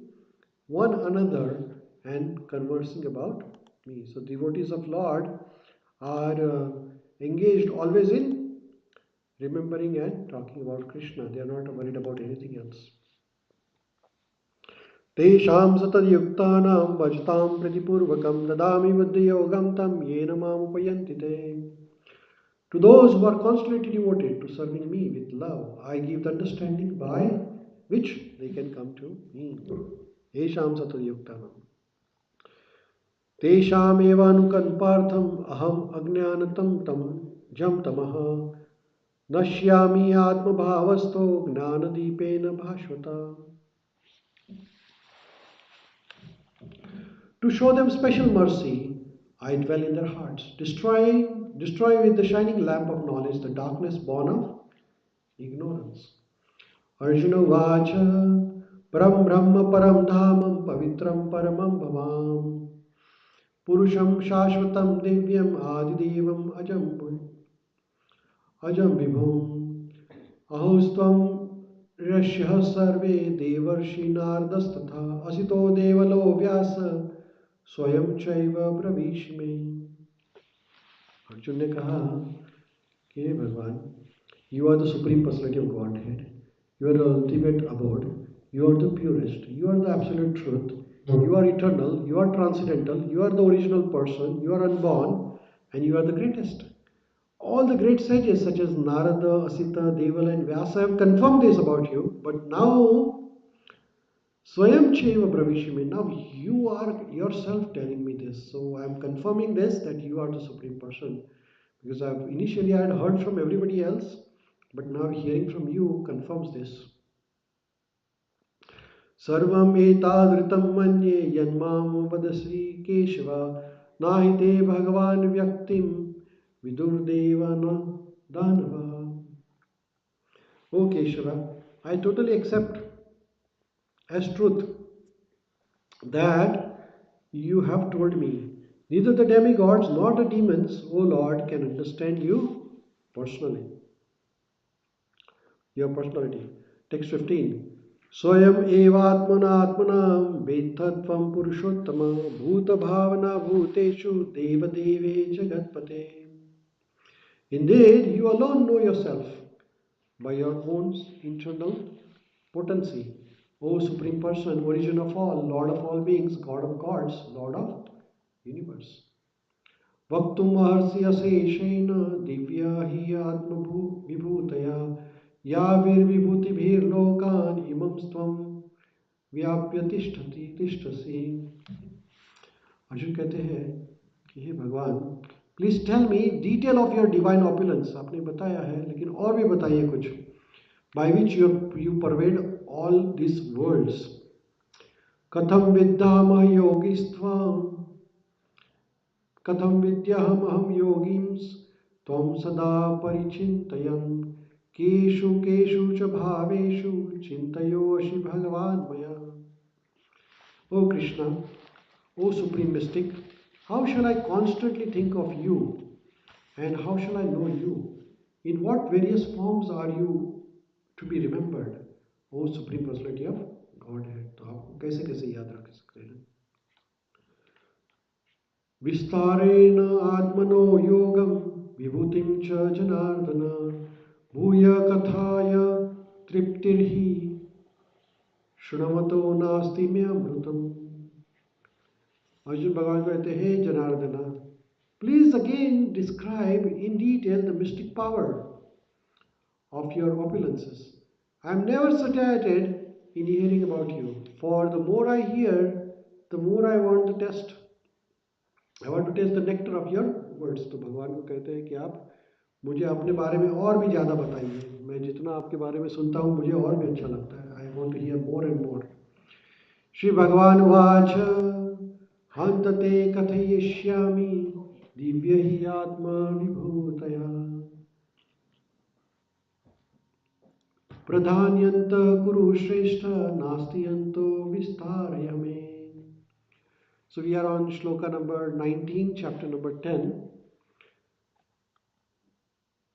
one another and conversing about me. So devotees of Lord are engaged always in remembering and talking about Krishna. They are not worried about anything else. Tesham satadhyuktanam vajtam pratipurvakam dadami buddhiyogam tam yena mam upayanti te. To those who are constantly devoted to serving me with love, I give the understanding by which they can come to me. Esham satadhyuktanam. Tesham evanukanpartham aham ajnanatam tam jam tamaha nashyami atma bhavasto gnanadipena bhashvata. To show them special mercy, I dwell in their hearts, destroy with the shining lamp of knowledge the darkness born of ignorance. Arjuna Vacha Param Brahma Param Dhamam Pavitram Paramam Bhavam Purusham Shashvatam Divyam Adidevam Ajam Vibhum Ahostvam Rashya Sarve Devarshi Nardastatha Asito Devalo Vyasa Swayam Chaiva Pravishme. Arjun ने कहा कि हे भगवान, you are the supreme personality of Godhead, you are the ultimate abode, you are the purest, you are the absolute truth, you are eternal, you are transcendental, you are the original person, you are unborn, and you are the greatest. All the great sages such as Narada, Asita, Devala and Vyasa have confirmed this about you, but now Swayam Cheva Bravishime, now you are yourself telling me this. So I am confirming this that you are the Supreme Person. Because initially I had heard from everybody else, but now hearing from you confirms this. Sarvam etadritam manye yanmam vadasri keshava nahite bhagavan vyaktim vidurdevana danava. O Keshava, I totally accept as truth that you have told me. Neither the demigods nor the demons, O Lord, can understand you personally. Your personality. Text 15. Swayam evatmanatmanam vedtatvam purushottama bhuta bhavana bhuteshu deva deve jagatpate. Indeed, you alone know yourself by your own internal potency. O Supreme Person, origin of all, Lord of all beings, God of gods, Lord of universe. Vaktum maharsi aseshena divya hi atma vibhutaya यावीर विभूति भीर लोकान इमं स्वम व्याप्य तिष्ठति तिष्ठसि. अर्जुन कहते हैं कि हे भगवान, please tell me detail of your divine opulence. आपने बताया है, लेकिन और भी बताइए कुछ. By which you pervade all this worlds. कथम विद्यामह योगिस्त्वं कथम विद्यामहम योगिंस त्वं सदा परिचिन्तयन् केषु केषु च भावेषु चिंतयोषि भगवान मया. O Krishna, O Supreme Mystic, how shall I constantly think of you and how shall I know you? In what various forms are you to be remembered, O Supreme Personality of Godhead? तो आप कैसे कैसे याद रख सकते हैं? विस्तारेण आत्मनो योगम विभूतिम च जनार्दन भूय कथाय तृप्तिर्हि शृण्वतो नास्ति मे अमृतम। अर्जुन भगवान कहते हैं, Janardana, please again describe in detail the mystic power of your opulences. I am never satiated in hearing about you. For the more I hear, the more I want to taste. I want to taste the nectar of your words. तो भगवान को कहते हैं कि आप मुझे अपने बारे में और भी ज़्यादा बताइए। मैं जितना आपके बारे में सुनता हूँ मुझे और भी अच्छा लगता है। I want to hear more and more. Shri भगवान उवाच हन्त ते कथयिष्यामि दिव्य हि आत्मा विभूतया प्रधान्यंत कुरु श्रेष्ठ नास्तियंतो विस्तारय मे। So we are on shloka number 19, chapter number 10.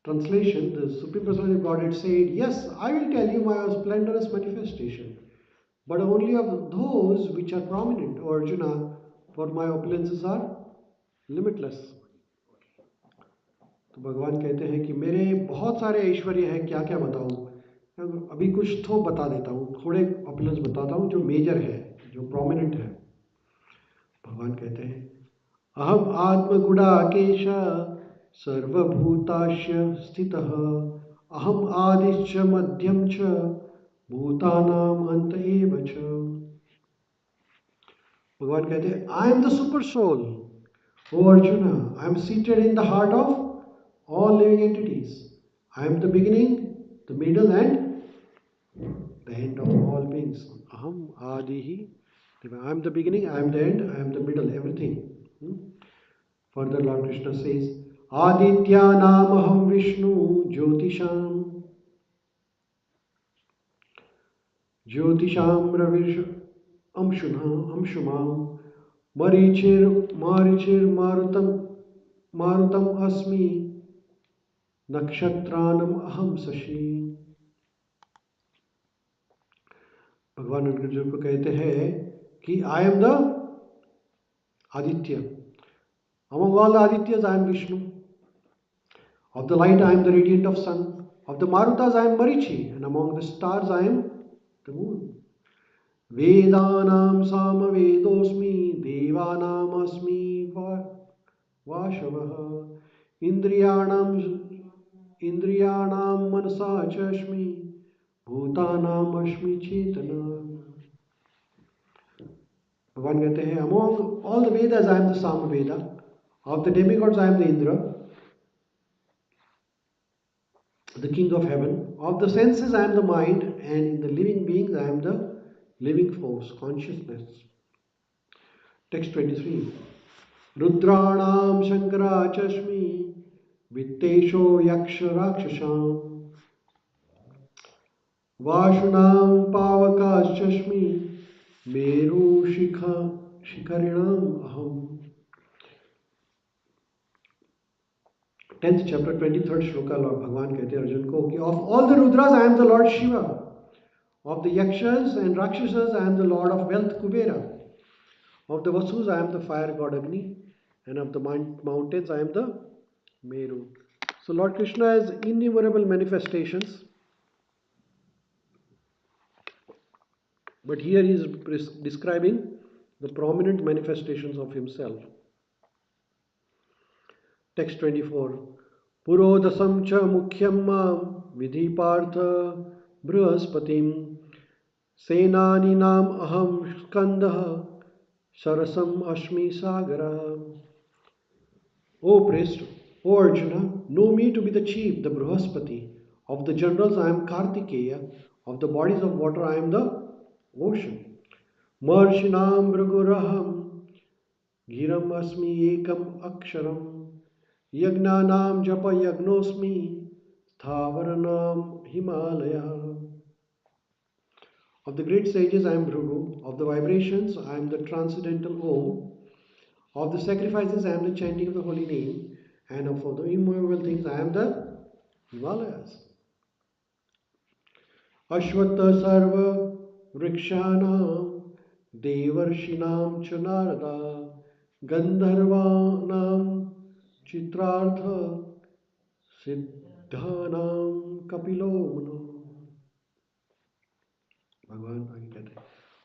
Translation: the Supreme Personality of Godhead said, "Yes, I will tell you my splendorous manifestation, but only of those which are prominent, O Arjuna, for my opulences are limitless." तो भगवान कहते हैं कि मेरे बहुत सारे ऐश्वर्य हैं, क्या क्या बताऊं। अभी कुछ तो बता देता हूँ, थोड़े ऑपुलेंस बताता हूँ जो मेजर है, जो प्रोमिनेंट है। भगवान कहते हैं, अहम आत्मगुणाकेश सर्वभूतास्य स्थितः अहम आदिश्च मध्यम च भूतानाम अंत एव च। भगवान कहते हैं, I am the super soul, O Arjuna, I am seated in the heart of all living entities. I am the beginning, the middle, and the end of all beings. Aham Adihi. I am the beginning, I am the end, I am the middle, everything. Further, Lord Krishna says, Aditya Namaham Vishnu Jyotisham Ravish Amshumam Marichir Marutam Asmi नक्षत्रानम अहम शशि। भगवान अर्जुन को कहते हैं कि I am the Aditya, among all the Adityas I am Vishnu, of the light I am the radiant of sun, of the Marutas I am Marichi, and among the stars I am the moon. Vedanam Samavedosmi Devanam Asmi Vashavah Indriyanam Manasa Chashmi Bhutanam Ashmi Chetana। भगवान कहते हैं, among all the Vedas I am the Samaveda, of the demigods I am the Indra, the king of heaven, of the senses I am the mind, and in the living beings I am the living force, consciousness. Text 23. Rudranam Shankara Chashmi Vittesho Yaksha Rakshasham Vashunam Pavakaschashmi Meru Shikarinam Aham। 10th chapter 23rd shloka, Lord Bhagavan कहते हैं अर्जुन को कि of all the Rudras I am the Lord Shiva, of the Yakshas and Rakshasas I am the Lord of wealth Kubera, of the Vasus I am the fire god Agni, and of the mountains I am the Meru. So Lord Krishna has innumerable manifestations, but here he is describing the prominent manifestations of himself. Text 24. Purodasam cha mukhyam mam vidhi partha brahaspatim senani nam aham skandah sarasam ashmi sagara. O priest, O Arjuna, know me to be the chief, the Brahaspati. Of the generals I am Kartikeya, of the bodies of water I am the ocean. Marshinam Braguraham Giram Asmi Ekam Aksharam Yagnanam Japa Yagnosmi Thavaranam Himalaya. Of the great sages I am Bhrigu, of the vibrations I am the transcendental Om, of the sacrifices I am the chanting of the holy name, and of all the immovable things I am the Himalayas. Ashwata Sarva Vrikshanam Devarshinam Chanarada Gandharvanam Chitrartha Dhanam Kapilo Mano. Bhagavan आगे कहते हैं,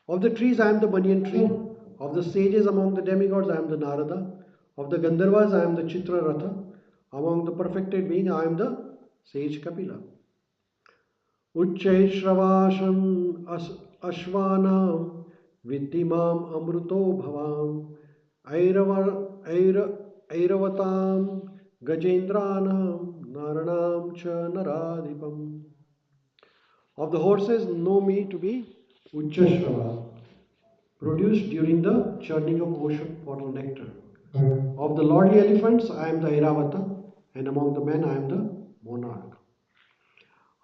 of the trees I am the banyan tree, of the sages among the demigods I am the Narada, of the Gandharvas I am the Chitraratha, among the perfected beings I am the sage Kapila. Uchchai Shravasham Ashvanam Viddimam Amruto Bhavam Airavatam Gajendranam Naranam Cha Naradipam. Of the horses know me to be Uchchashrava, produced during the churning of ocean bottle nectar. Of the lordly elephants, I am the Airavata, and among the men, I am the monarch.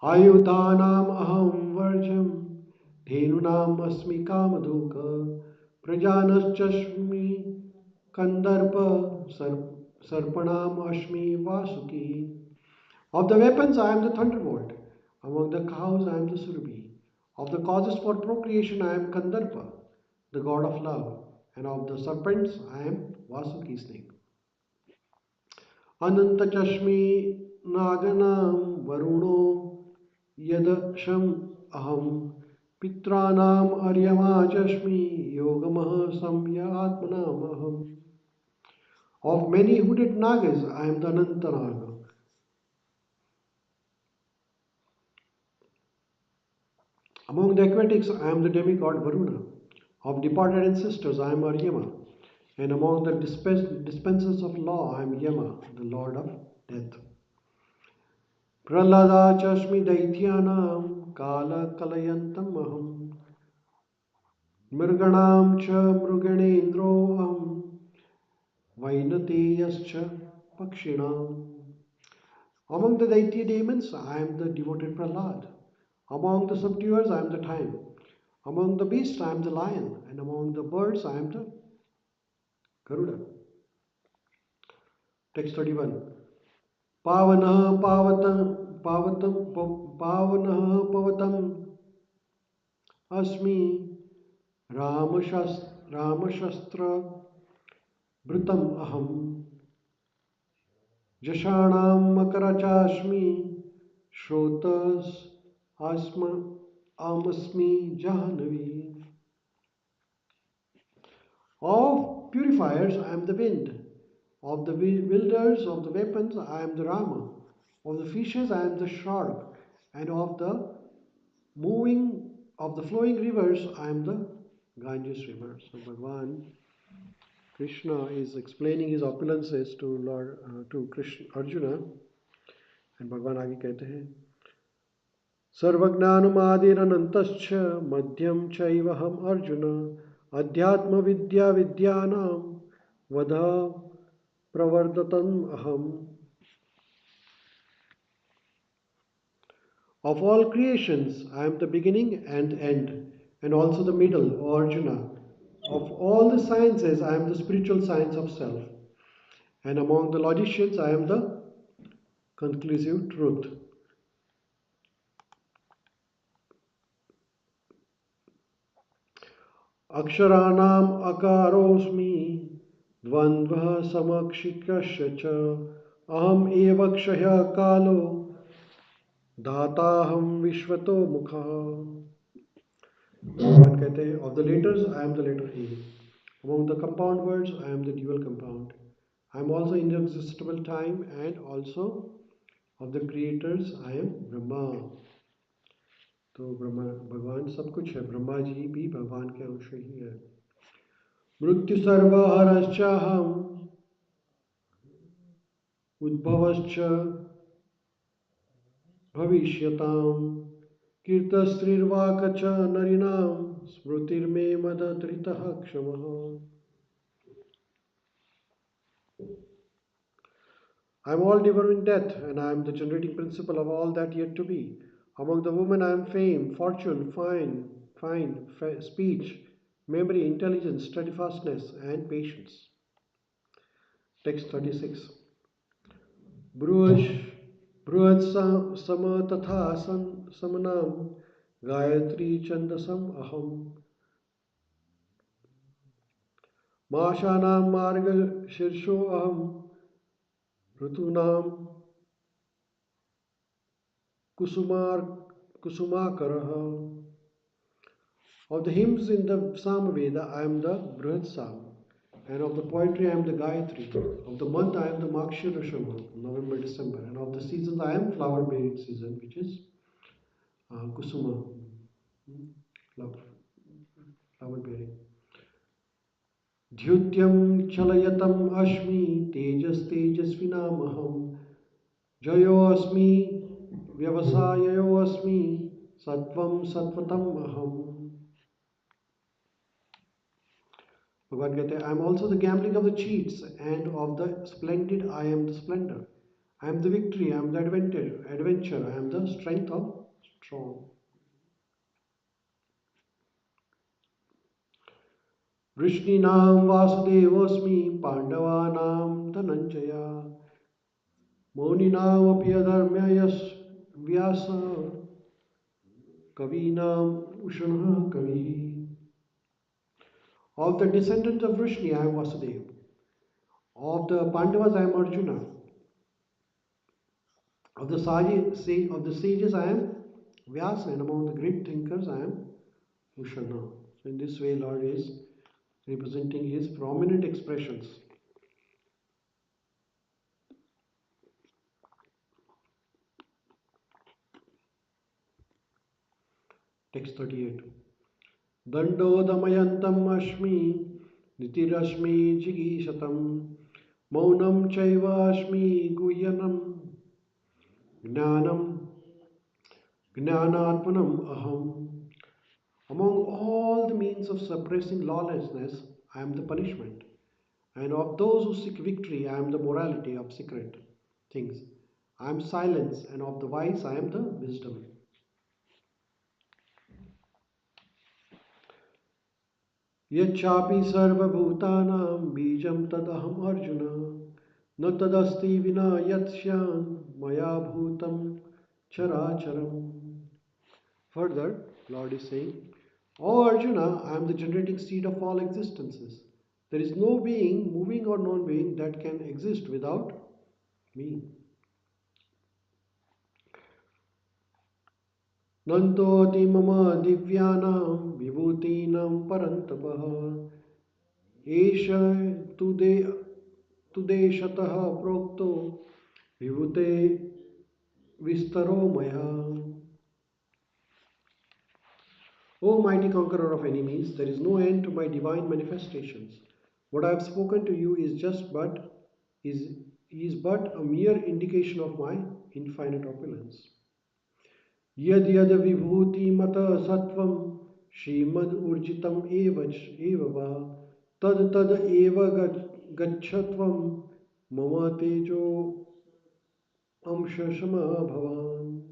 Ayudhanam aham varjam, dhenunam asmi kamadhuka, prajanaschashmi kandarpa, sarpanam ashmi vasuki. Of the weapons, I am the thunderbolt. Among the cows, I am the surabhi. Of the causes for procreation, I am Kandarpa, the god of love. And of the serpents, I am Vasuki snake. Ananta Chashmi Naganam Varuno Yadasham Aham Pitranam Aryama Chashmi Yogamaha Samya Atmanam Aham. Of many hooded Nagas, I am the Ananta Naga. Among the aquatics, I am the demigod Varuna. Of departed ancestors, I am Aryama. And among the dispensers of law, I am Yama, the lord of death. Pralada chashmi daityanam kala kalayantam aham mriganam cha mruganendroham vainateyascha pakshinam. Among the Daitya demons, I am the devoted Prahlad. Among the subduers, I am the time. Among the beasts, I am the lion. And among the birds, I am the Garuda. Text 31. Pavanah pavatam asmi ramashastra bhritam aham jashanam makarachashmi shrotas amasmi jahnavi. Of purifiers I am the wind. Of the wielders of the weapons I am the Rama. Of the fishes I am the shark. And of the flowing rivers I am the Ganges river. So Bhagavan Krishna is explaining his opulences to Krishna Arjuna. And Bhagavan आगे कहते हैं, सर्वज्ञानमादिरनन्तश्च मध्यम चैवहम् अर्जुन अध्यात्म विद्या विद्यानां वद प्रवर्ततम् aham. Of all creations, I am the beginning and end, and also the middle, O Arjuna. Of all the sciences, I am the spiritual science of self. And among the logicians, I am the conclusive truth. Aksharanam akarosmi dvandva samakshikasya cha aham eva kshaya kalo Dhataham Vishvato Mukha. Bhagavan कहते हैं, of the letters I am the letter A. Among the compound words I am the dual compound. I am also inexhaustible time, and also of the creators I am Brahma. तो ब्रह्मा भगवान सब कुछ है, ब्रह्मा जी भी भगवान के अंश ही है. मृत्यु सर्वहरश्चाहम उद्भवश्च भविष्यताम कीर्तस्त्रीर्वाक च नरिणाम स्मृतिर्मे मदत्रितः क्षमः. I am all devouring death, and I am the generating principle of all that yet to be. Among the women I am fame, fortune, speech, memory, intelligence, steadfastness, and patience. Text 36. Bruhat sama tatha samanam Gayatri chandasam aham Mashanam marga shirsho aham Rutunam Kusumar Kusumakaraha. Of the hymns in the Samaveda, I am the Brihad Sam. And of the poetry, I am the Gayatri. Of the month, I am the Makshira Shama, November, December. And of the seasons, I am flower bearing season, which is Kusuma, flower, flower bearing. Dhyutyam Chalayatam Ashmi, Tejas Tejasvinamaham, Jayo Asmi, Vyavasayayo Asmi, Sattvam Sattvatam Aham. Bhagavad Gita, I am also the gambling of the cheats, and of the splendid I am the splendor. I am the victory, I am the adventure, I am the strength of strong. Vrishninam Vasudevasmi Pandavanam Dhananjaya Moninam Apiyadharmayas Vyasa Kavinam Ushanha Kavi. Of the descendants of Vrishni, I am Vasudeva. Of the Pandavas, I am Arjuna. Of the sages, I am Vyasa, and among the great thinkers, I am Ushana. So in this way, Lord is representing his prominent expressions. Text 38. Dando damayantam ashmi nitirashmi jigishatam maunam chaiva ashmi guyanam gnanam gnanatmanam aham. Among all the means of suppressing lawlessness, I am the punishment. And of those who seek victory, I am the morality of secret things. I am silence, and of the wise, I am the wisdom. Yachapi sarvabhutanam bijam tadaham arjuna na tadasti vina yatsyan maya bhutam characharam. Further, Lord is saying, O Arjuna, I am the generating seed of all existences. There is no being, moving or non-being, that can exist without me. Nantoti mama divyanam vibhutinam parantapaha esha tudeshataha prokto vibhute vistaro maya. O mighty conqueror of enemies, there is no end to my divine manifestations. What I have spoken to you is but a mere indication of my infinite opulence. Yad yad vibhuti mata sattvam shrimad urjitam evava tad tad eva gachatvam mama tejo amsha shama bhavan.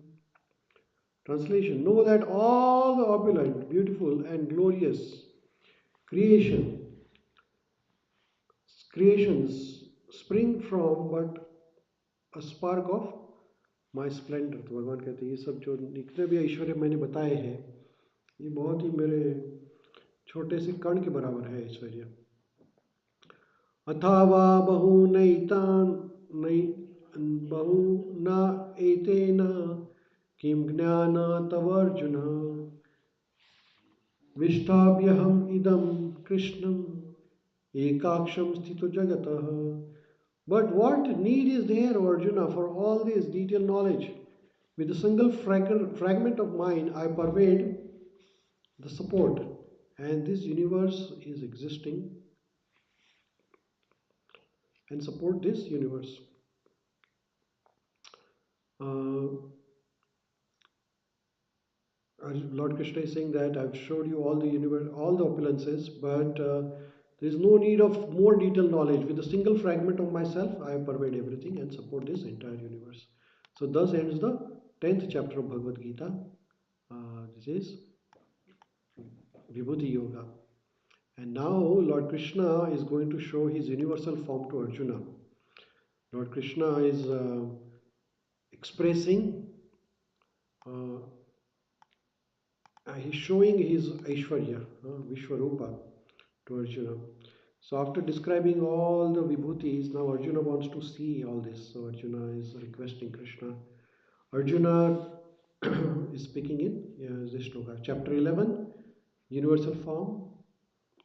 Translation: know that all the opulent, beautiful, and glorious creations spring from but a spark of my Splendor. तो भगवान कहते हैं ये सब जो जितने भी ऐश्वर्य मैंने बताए हैं ये बहुत ही मेरे छोटे से कण के बराबर है ऐश्वर्य. अथवा बहु न एतेन किम ज्ञान तव अर्जुन विष्टाभ्यहम इदम कृष्णम एकाक्षम स्थितो जगतः. But what need is there, O Arjuna, for all this detailed knowledge? With a single fragment of mind, I pervade the support, and this universe is existing and support this universe. Lord Krishna is saying that I've showed you all the universe, all the opulences, but there is no need of more detailed knowledge. With a single fragment of myself, I pervade everything and support this entire universe. So thus ends the 10th chapter of Bhagavad Gita. This is Vibhuti Yoga. And now Lord Krishna is going to show his universal form to Arjuna. Lord Krishna is expressing, he's showing his Aishwarya, Vishwarupa, to Arjuna. So after describing all the vibhutis, now Arjuna wants to see all this. So Arjuna is requesting Krishna, Arjuna, is speaking in this shloka. Chapter 11, Universal Form,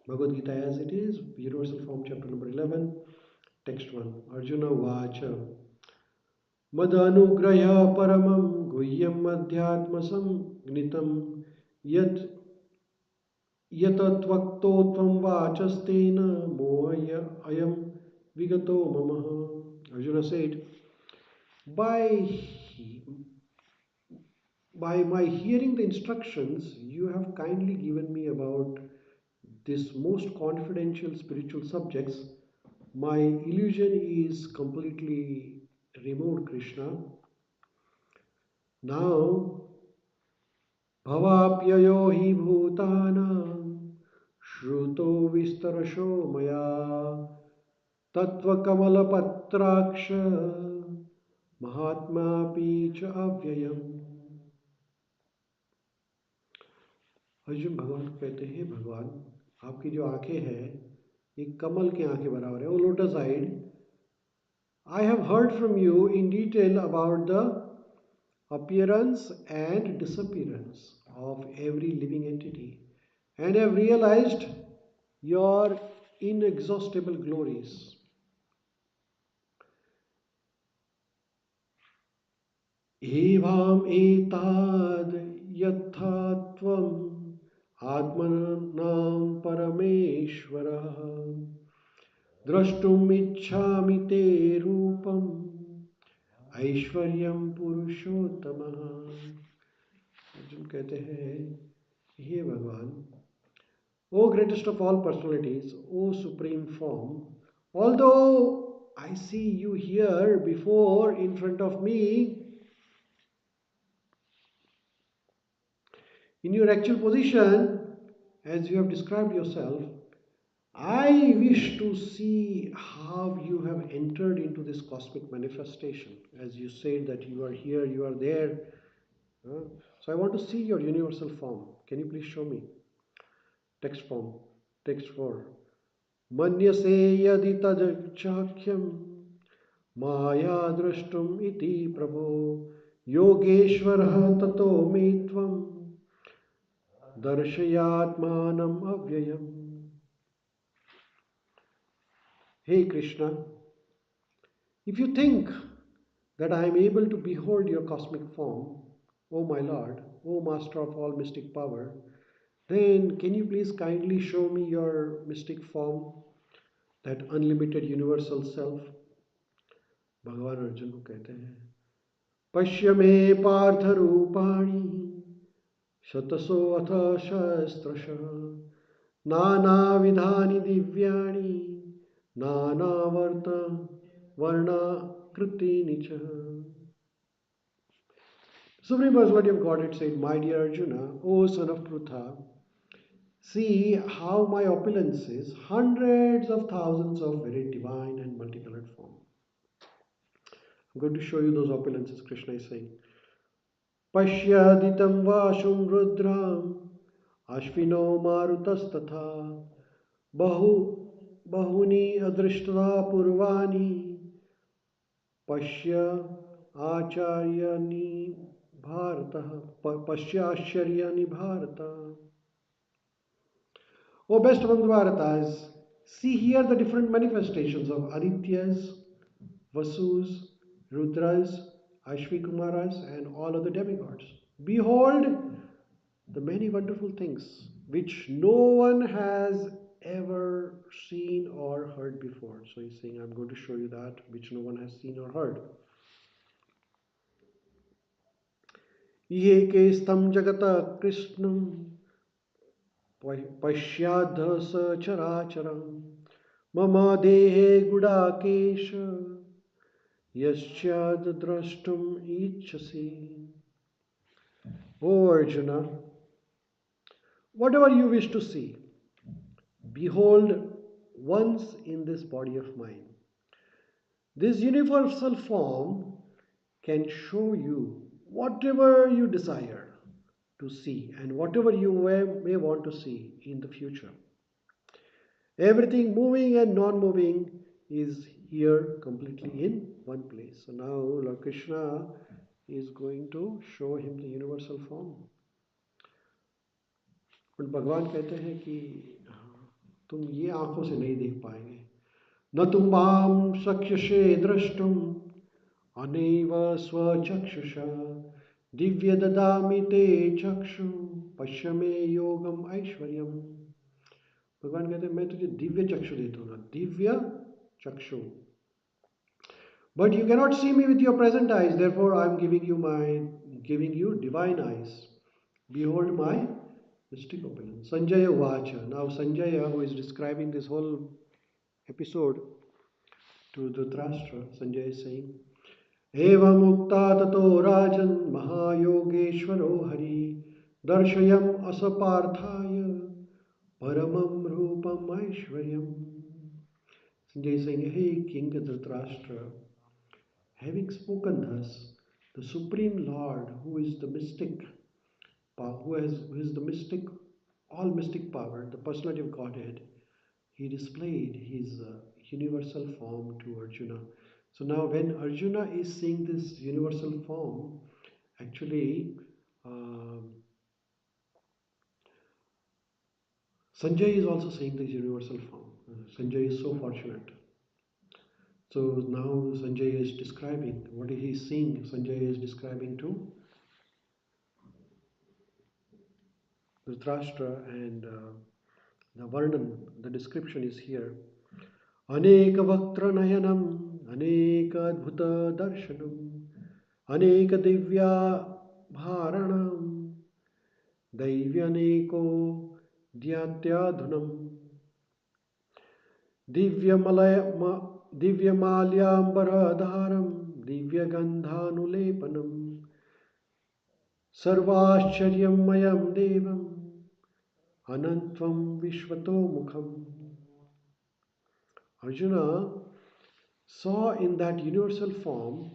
Bhagavad Gita as it is, Universal Form, chapter number 11, text 1. Arjuna Vacha Madanugraya Paramam Guhyam Adhyatma Samgnitam Yat Yatatvakto Vachastena Moya Ayam Vigato Mamaha. Arjuna said, by my hearing the instructions you have kindly given me about this most confidential spiritual subjects, my illusion is completely removed, Krishna. Now, bhavapyayo hi bhutanam shruto vistarasho maya tattva kamala patraksha mahatma picha avyayam. Arjun भगवान को कहते हैं, भगवान आपकी जो आंखें हैं एक कमल की आंखें बराबर है, वो lotus eyed. I have heard from you in detail about the appearance and disappearance of every living entity and have realized your inexhaustible glories. Evam etad yathatvam atmanam parameshvara drashtum ichhami te rupam aishwaryam purushottama. Arjun कहते हैं, हे भगवान, O greatest of all personalities, O supreme form, although I see you here before in front of me in your actual position as you have described yourself, I wish to see how you have entered into this cosmic manifestation. As you said that you are here, you are there. So I want to see your universal form. Can you please show me? Text form. Text 4. Manyase yadi tajachakyam maya drashtum iti prabho yogeshwarah tato me tvam darshayatmanam avyayam. Hey Krishna, if you think that I am able to behold your cosmic form, O my Lord, O Master of all mystic power, then can you please kindly show me your mystic form, that unlimited universal self? भगवान अर्जुन को कहते हैं, पश्य मे पार्थ रूपाणि शतसो अथ सहस्त्रशः नानाविधानि दिव्यानि नानावर्त वर्णाकृतीनि च. Supreme Personality of Godhead said, my dear Arjuna, O son of Prutha, see how my opulence is hundreds of thousands of very divine and multicolored forms. I'm going to show you those opulences. Krishna is saying, Pashyaditam Vashum Rudram Ashvino Marutastatha Bahuni Adrishtva Purvani Pashya Acharyani Bharata Pashya Asharyani Bharata. O best among the Bharatas, see here the different manifestations of Adityas, Vasus, Rudras, Ashvikumaras, and all other demigods. Behold the many wonderful things which no one has ever seen or heard before. So he's saying, I'm going to show you that which no one has seen or heard. Ihe kestam jagata krishnam pashyadha characharam mama dehe gudakesha yasyad drashtum ichasi. O Arjuna, whatever you wish to see, behold once in this body of mine. This universal form can show you whatever you desire to see and whatever you may want to see in the future. Everything moving and non-moving is here completely in one place. So now Lord Krishna he is going to show him the universal form. But भगवान कहते हैं कि तुम ये आंखों से नहीं देख पाएंगे, न तुम माम शक्यसे द्रष्टुम अनेव स्वचक्षुषा दिव्य ददामि ते चक्षु पश्य मे योगम ऐश्वर्यम. भगवान कहते हैं मैं तुझे दिव्य चक्षु देता हूँ, दिव्य चक्षु. But you cannot see me with your present eyes, therefore I am giving you divine eyes. Behold my mystic opinion. Sanjaya Vacha. Now Sanjaya, who is describing this whole episode to Dhritarashtra, Sanjaya is saying, Evam mukta tato rajan mahayogeshwaro hari darshayam asaparthaya paramam rupam aishwaryam. Sanjaya is saying, hey King Dhritarashtra, having spoken thus, the Supreme Lord, who is the mystic, who is the mystic, all mystic power, the personality of Godhead, he displayed his universal form to Arjuna. So now when Arjuna is seeing this universal form, actually Sanjay is also seeing this universal form. Sanjay is so fortunate. So now Sanjay is describing what he is seeing. Sanjay is describing to Dhritarashtra, and the Varnan, the description is here. Aneka Vaktra Nayanam, Aneka Adbhuta Darshanam, Aneka Divya Bharanam, Daivyaneko Dhyatyadhunam, Divyamalyambaradharam, Divyagandhanulepanam, Sarvashcharyam Mayam Devam, Anantvam Vishvato Mukham. Arjuna saw in that universal form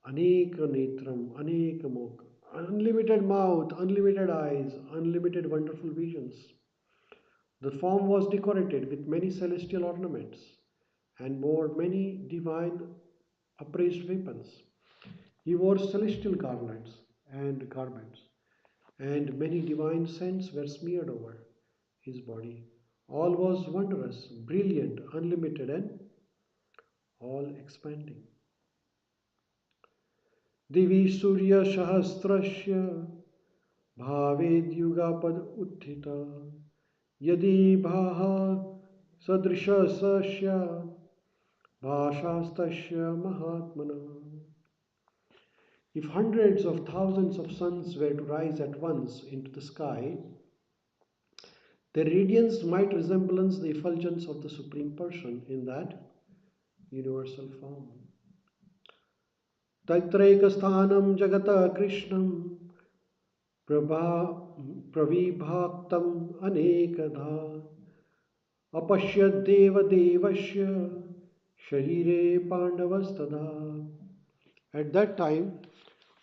Aneka Netram, Aneka Mukha, unlimited mouth, unlimited eyes, unlimited wonderful visions. The form was decorated with many celestial ornaments and wore many divine upraised weapons. He wore celestial garlands and garments, and many divine scents were smeared over his body. All was wondrous, brilliant, unlimited, and all expanding. Divi Surya Sahasrasya Bhaved Yugapad Uttita Yadi Bhaha Sadrisha Sasya Bhashastasya Mahatmana. If hundreds of thousands of suns were to rise at once into the sky, their radiance might resemble the effulgence of the Supreme Person in that universal form. Taitraikasthanam Jagata Krishnam Pravibhaktam Anekadha Apashyad Deva Devasya Sharire Pandavastada. At that time,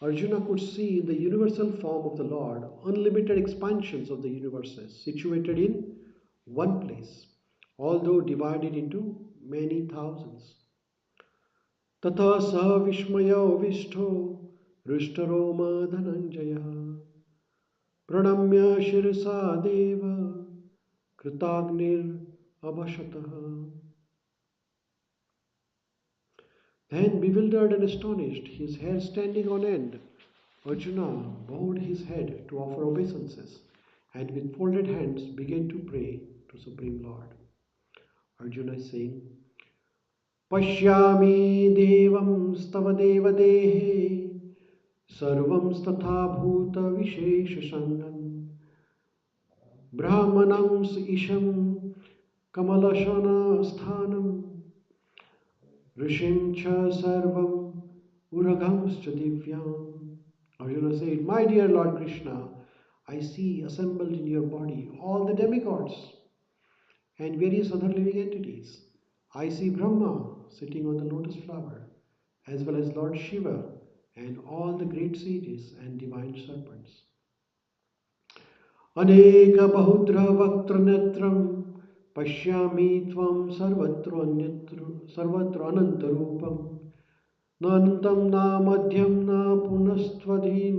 Arjuna could see in the universal form of the Lord unlimited expansions of the universes situated in one place, although divided into many thousands. Tatha saha vishmaya vishto rishtaroma dhananjaya pranamya shirasa deva kritagnir abhashataha. Then, bewildered and astonished, his hair standing on end, Arjuna bowed his head to offer obeisances and with folded hands began to pray to Supreme Lord. Arjuna is saying, Pashyami devam stava deva dehe sarvam statha bhuta vishesha sangam brahmanam isham kamalashana sthanam rishim cha sarvam uragamscha divyam. Arjuna said, my dear Lord Krishna, I see assembled in your body all the demigods and various other living entities. I see Brahma sitting on the lotus flower, as well as Lord Shiva and all the great sages and divine serpents. Aneka bahudra vaktra netram pashyami tvam sarvatra anantarupam Nantam na madhyam na punastvadhim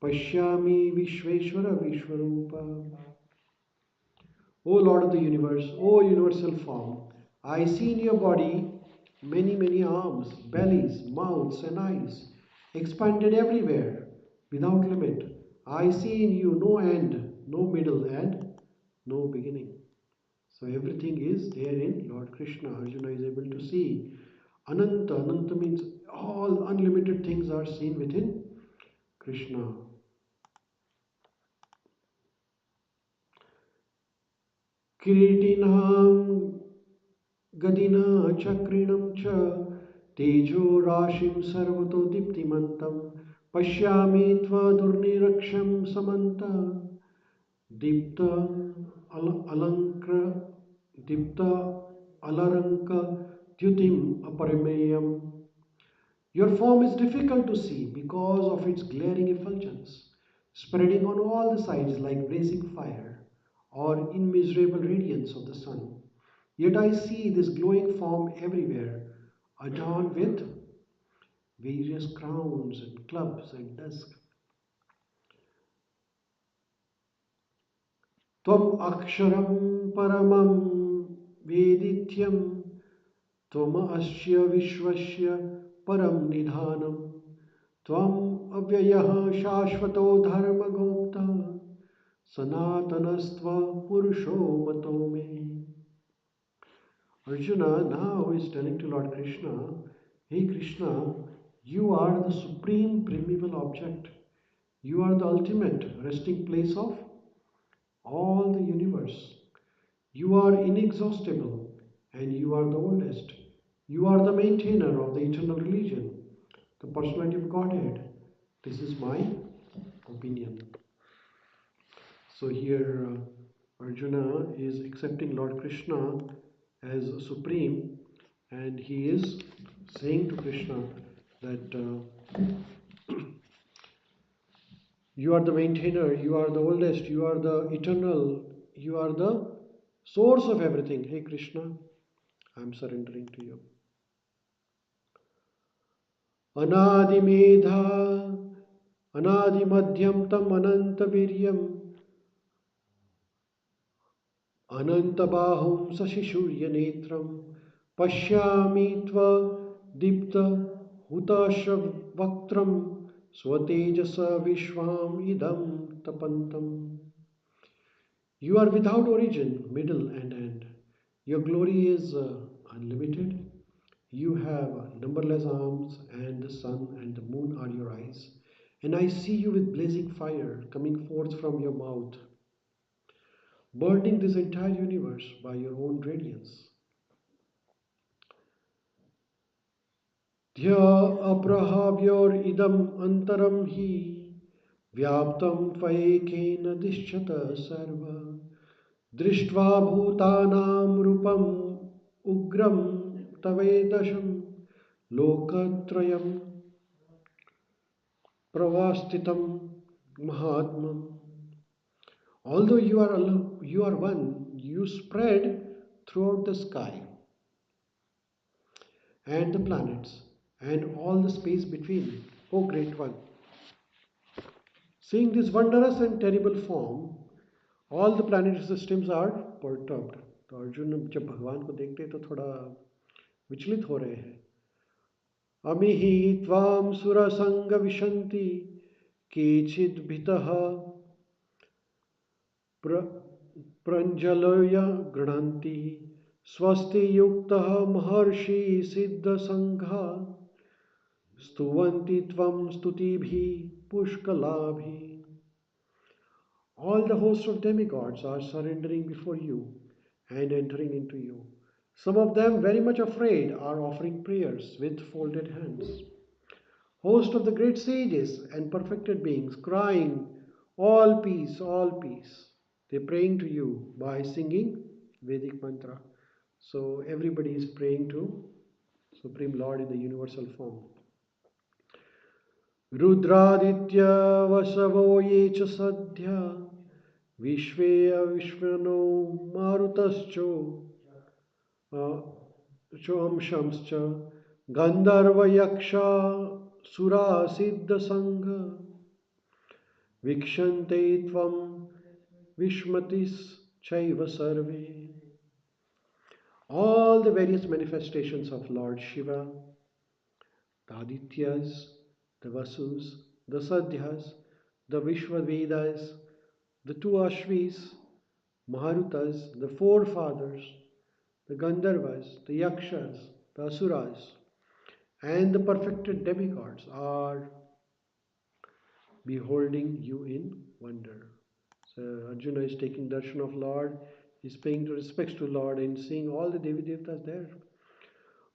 pashyami Vishveshwara Vishwarupa. O Lord of the universe, O universal form, I see in your body many, many arms, bellies, mouths, and eyes, expanded everywhere, without limit. I see in you no end, no middle, and no beginning. So everything is there in Lord Krishna. Arjuna is able to see. Ananta, Ananta means all unlimited things are seen within Krishna. Kiritinam Gadina Chakrinam Cha Tejo Rashim Sarvato Diptimantam Pashyami Tva Durniraksham Samanta Dipta Alankra Dipta Alaranka Tyutim Aparimeyam. Your form is difficult to see because of its glaring effulgence, spreading on all the sides like blazing fire or immeasurable radiance of the sun. Yet I see this glowing form everywhere, adorned with various crowns and clubs and dusk. Tvam aksharam paramam vedityam tvam asya vishvasya param nidhanam tvam avyayah shashvato dharma gopta sanatanastva purusho mato me. Arjuna now is telling to Lord Krishna, Hey Krishna, you are the supreme primeval object. You are the ultimate resting place of all the universe. You are inexhaustible and you are the oldest. You are the maintainer of the eternal religion, the personality of Godhead. This is my opinion. So here Arjuna is accepting Lord Krishna as supreme, and he is saying to Krishna that you are the maintainer, you are the oldest, you are the eternal, you are the source of everything. Hey Krishna, I am surrendering to you. Anadi Medha, Anadi Madhyam Tam Ananta Viryam, Anantabahum Sashishurya Netram Pashyami Tva Dipta Hutashavaktram Swatejasa Vishwam Idam Tapantam. You are without origin, middle, and end. Your glory is unlimited. You have numberless arms, and the sun and the moon are your eyes. And I see you with blazing fire coming forth from your mouth, burning this entire universe by your own radiance. Dhya aprahavyor idam antaram hi vyaptam tvayekena dishchata sarva drishtva bhutanam rupam ugram tavedasham lokatrayam pravastitam mahatmam. Although you are one, you spread throughout the sky and the planets and all the space between, O Great One. Seeing this wondrous and terrible form, all the planetary systems are perturbed. तो अर्जुन जब भगवान को देखते हैं तो थोड़ा विचलित हो रहे हैं. अमिहि त्वाम सुरसंग विशन्ति केचिद् भितः प्रञ्जलय गृह्णन्ति स्वस्ति युक्तः महर्षि सिद्ध संघा स्तुवन्ति त्वं स्तुतिभिः पुष्कलाभिः. All the hosts of demigods are surrendering before you and entering into you. Some of them, very much afraid, are offering prayers with folded hands. Host of the great sages and perfected beings crying, all peace, all peace. They are praying to you by singing Vedic mantra. So everybody is praying to Supreme Lord in the universal form. Rudraditya vasavo ye cha sadhya Vishveya Vishvano Marutascho Choam Shamscha Gandharva Yaksha Sura Siddha Sangha Vikshante Tvam Vishmatis Chaiva Sarve. All the various manifestations of Lord Shiva, the Adityas, the Vasus, the Sadhyas, the Vishwavedas, the two Ashvis, Maharutas, the forefathers, the Gandharvas, the Yakshas, the Asuras, and the perfected demigods are beholding you in wonder. So Arjuna is taking darshan of Lord, he's paying the respects to Lord and seeing all the Devi Devtas there.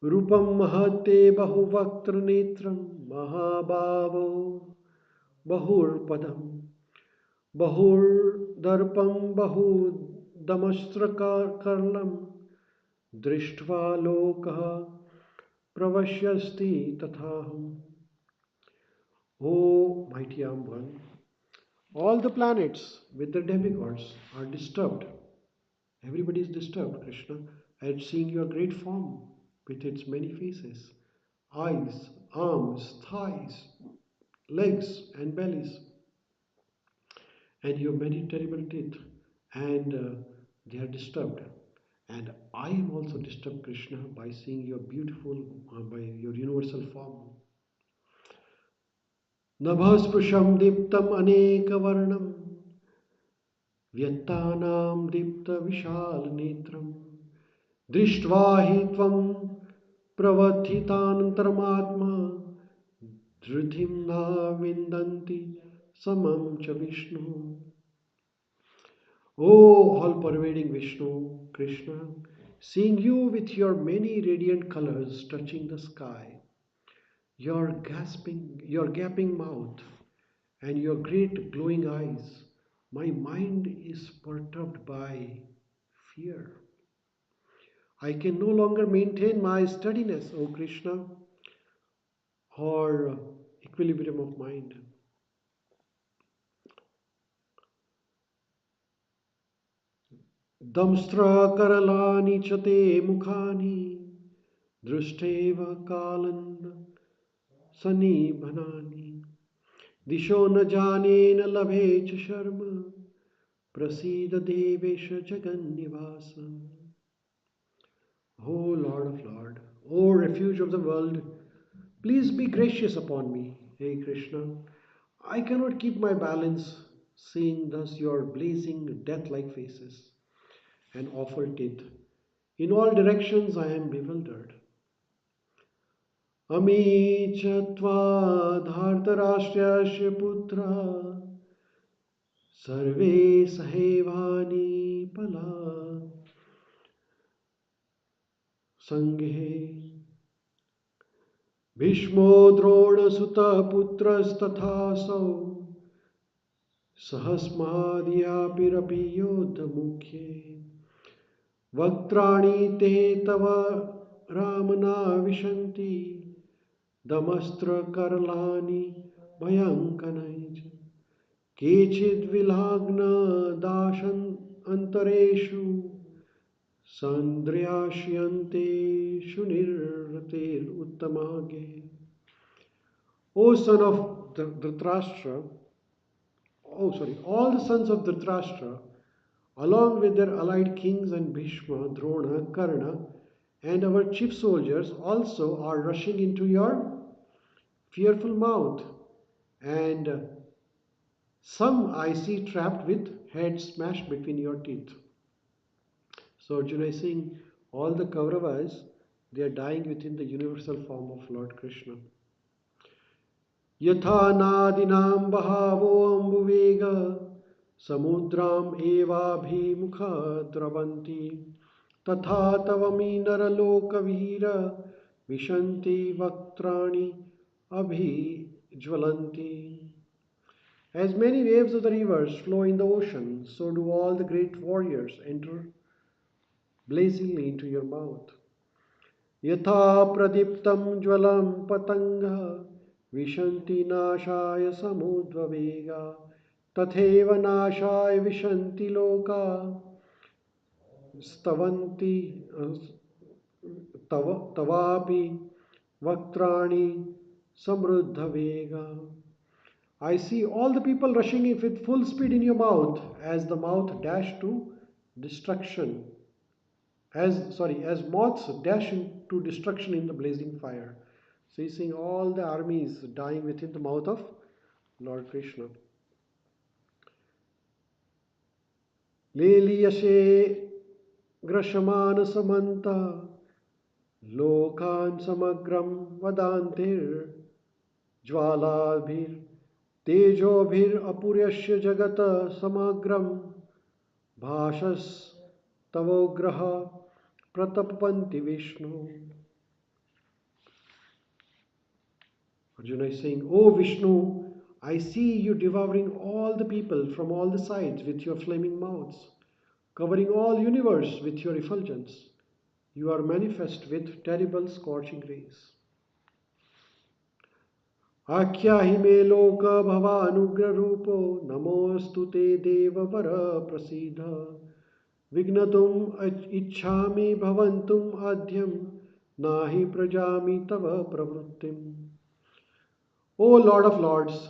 Rupam mahate bahuvaktra netram mahabhavo bahur padam bahur darpam bahudamastra karlam drishtva lokah pravashyasti tathaham. O mighty armed one, all the planets with their demigods are disturbed. Everybody is disturbed, Krishna, at seeing your great form with its many faces, eyes, arms, thighs, legs, and bellies, and your many terrible teeth, and they are disturbed. And I am also disturbed, Krishna, by seeing your beautiful, by your universal form. Nabhasprusham diptam anekavarnam vyattanam dipta vishal netram दृष्ट्वा हि त्वं प्रवथितानन्तरमात्मा धृतिं न विन्दन्ति समं च Vishnu. O all-pervading Vishnu, Krishna, seeing you with your many radiant colors touching the sky, your gaping mouth, and your great glowing eyes, my mind is perturbed by fear. I can no longer maintain my steadiness, O Krishna, or equilibrium of mind. Damstra karalani chate mukhani drushteva kalan sani bhanani disho na jane na labhe cha sharma prasida devesha jagan nivasa. O Lord of Lord, O refuge of the world, please be gracious upon me, Hey Krishna. I cannot keep my balance, seeing thus your blazing death-like faces and awful teeth. In all directions I am bewildered. Ami chatva dhartarashtrasya putra sarve sahevani pala sanghe Bhishmo Drona Sutta Putrastatha Sahasmadhyapirapi Yodha Mukhe Vaktrani te tava Ramana Vishanti Damastra Karlani Bhayankanaj Kechid Vilagna Dashan Antareshu Sandryashyante Shunirrater Uttamage. O son of Dhritarashtra, all the sons of Dhritarashtra, along with their allied kings and Bhishma, Drona, Karna, and our chief soldiers also are rushing into your fearful mouth, and some I see trapped with heads smashed between your teeth. So Arjuna is saying all the Kauravas, they are dying within the universal form of Lord Krishna. Yatha nadinam bahavo ambuvega samudram evabhimukha dravanti tatha tavami naralokavira vishanti vaktrani abhijvalanti. As many waves of the rivers flow in the ocean, so do all the great warriors enter blazingly into your mouth. Yatha pradiptam jvalam patanga vishanti nashaya samudvavega tatheva nashaya vishanti loka stavanti tavapi Vaktrani Samruddha Vega. I see all the people rushing in with full speed in your mouth as the mouth dash to destruction. As moths dash into destruction in the blazing fire. So he's seeing all the armies dying within the mouth of Lord Krishna. Leliyashe Grashaman Samanta Lokan Samagram Vadantir Jwalabhir Tejobhir Apuryasya Jagata Samagram Bhashas Tavograha Pratapanti Vishnu. Arjuna is saying, "O Vishnu, I see you devouring all the people from all the sides with your flaming mouths, covering all universe with your effulgence. You are manifest with terrible scorching rays. Akhyahi me loka bhavanugra rupo namostu te deva vara prasidha vignatum ichhami bhavantum adhyam nahi prajami tava pravrittim." O Lord of Lords,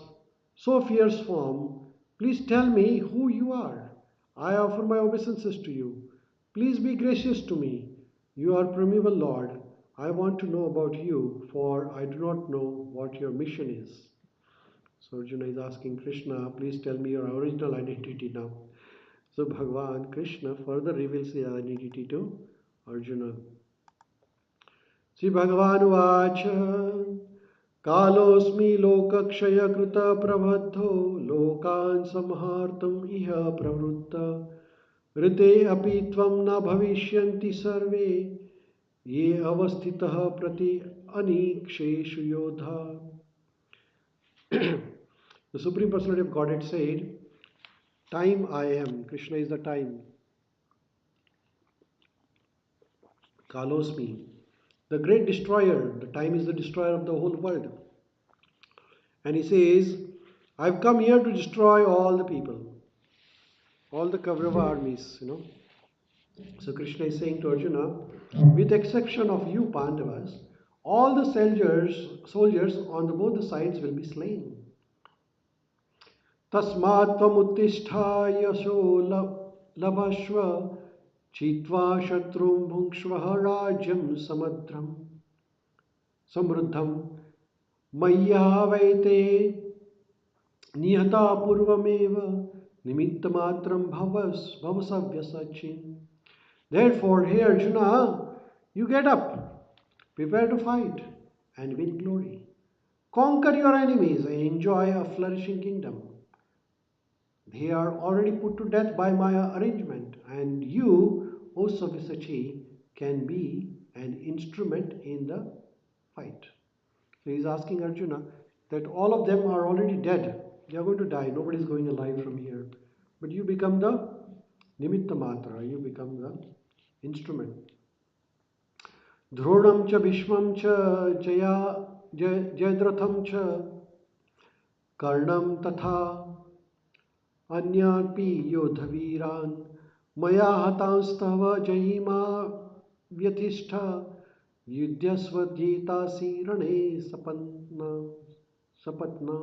so fierce form, please tell me who you are. I offer my obeisances to you. Please be gracious to me. You are primeval Lord. I want to know about you, for I do not know what your mission is. So Arjuna is asking Krishna, please tell me your original identity now. So Bhagavan Krishna further reveals his identity to Arjuna. Sri Bhagavan Vacha Kalosmi lokakshaya krita prabhaddho lokan samhartam iha pravruta rite api tvam na bhavishyanti sarve ye avastitah prati aniksheshu yodha. The Supreme Personality of Godhead said, "Time I am." Krishna is the time. Kalosmi, the great destroyer. The time is the destroyer of the whole world. And he says, "I've come here to destroy all the people, all the Kaurava armies. So Krishna is saying to Arjuna, with exception of you Pandavas, all the soldiers on both the sides will be slain. Tasmat tvamuttishta yasho labhashva chitva shatrum bhungshvaha rajyam samruddham mayyavaite nihata purvameva nimittamatram bhavasavya sachin." Therefore, hey Arjuna, you get up, prepare to fight, and win glory. Conquer your enemies and enjoy a flourishing kingdom. They are already put to death by my arrangement, and you, O Savisachi, can be an instrument in the fight. So he is asking Arjuna that all of them are already dead. They are going to die. Nobody is going alive from here. But you become the nimitta matra. You become the instrument. Dhronam cha bhishmam cha jayadratham cha karnam tatha anyapi yodhaviran maya hatanstava jayima vyathishta yudyasva jitasi rane sapatna.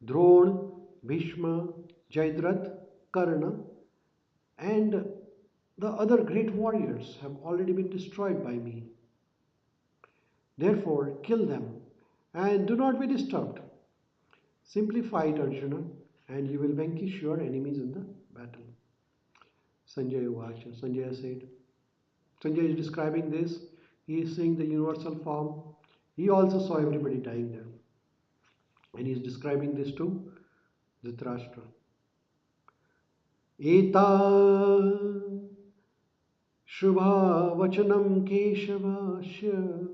Dron, Bhishma, Jayadratha, Karna, and the other great warriors have already been destroyed by me. Therefore, kill them and do not be disturbed. Simply fight, Arjuna, and you will vanquish your enemies in the battle. Sanjaya Vacha. Sanjaya said. Sanjaya is describing this. He is seeing the universal form. He also saw everybody dying there. And he is describing this to Dhritarashtra. Eta Shubha Vachanam Keshavasya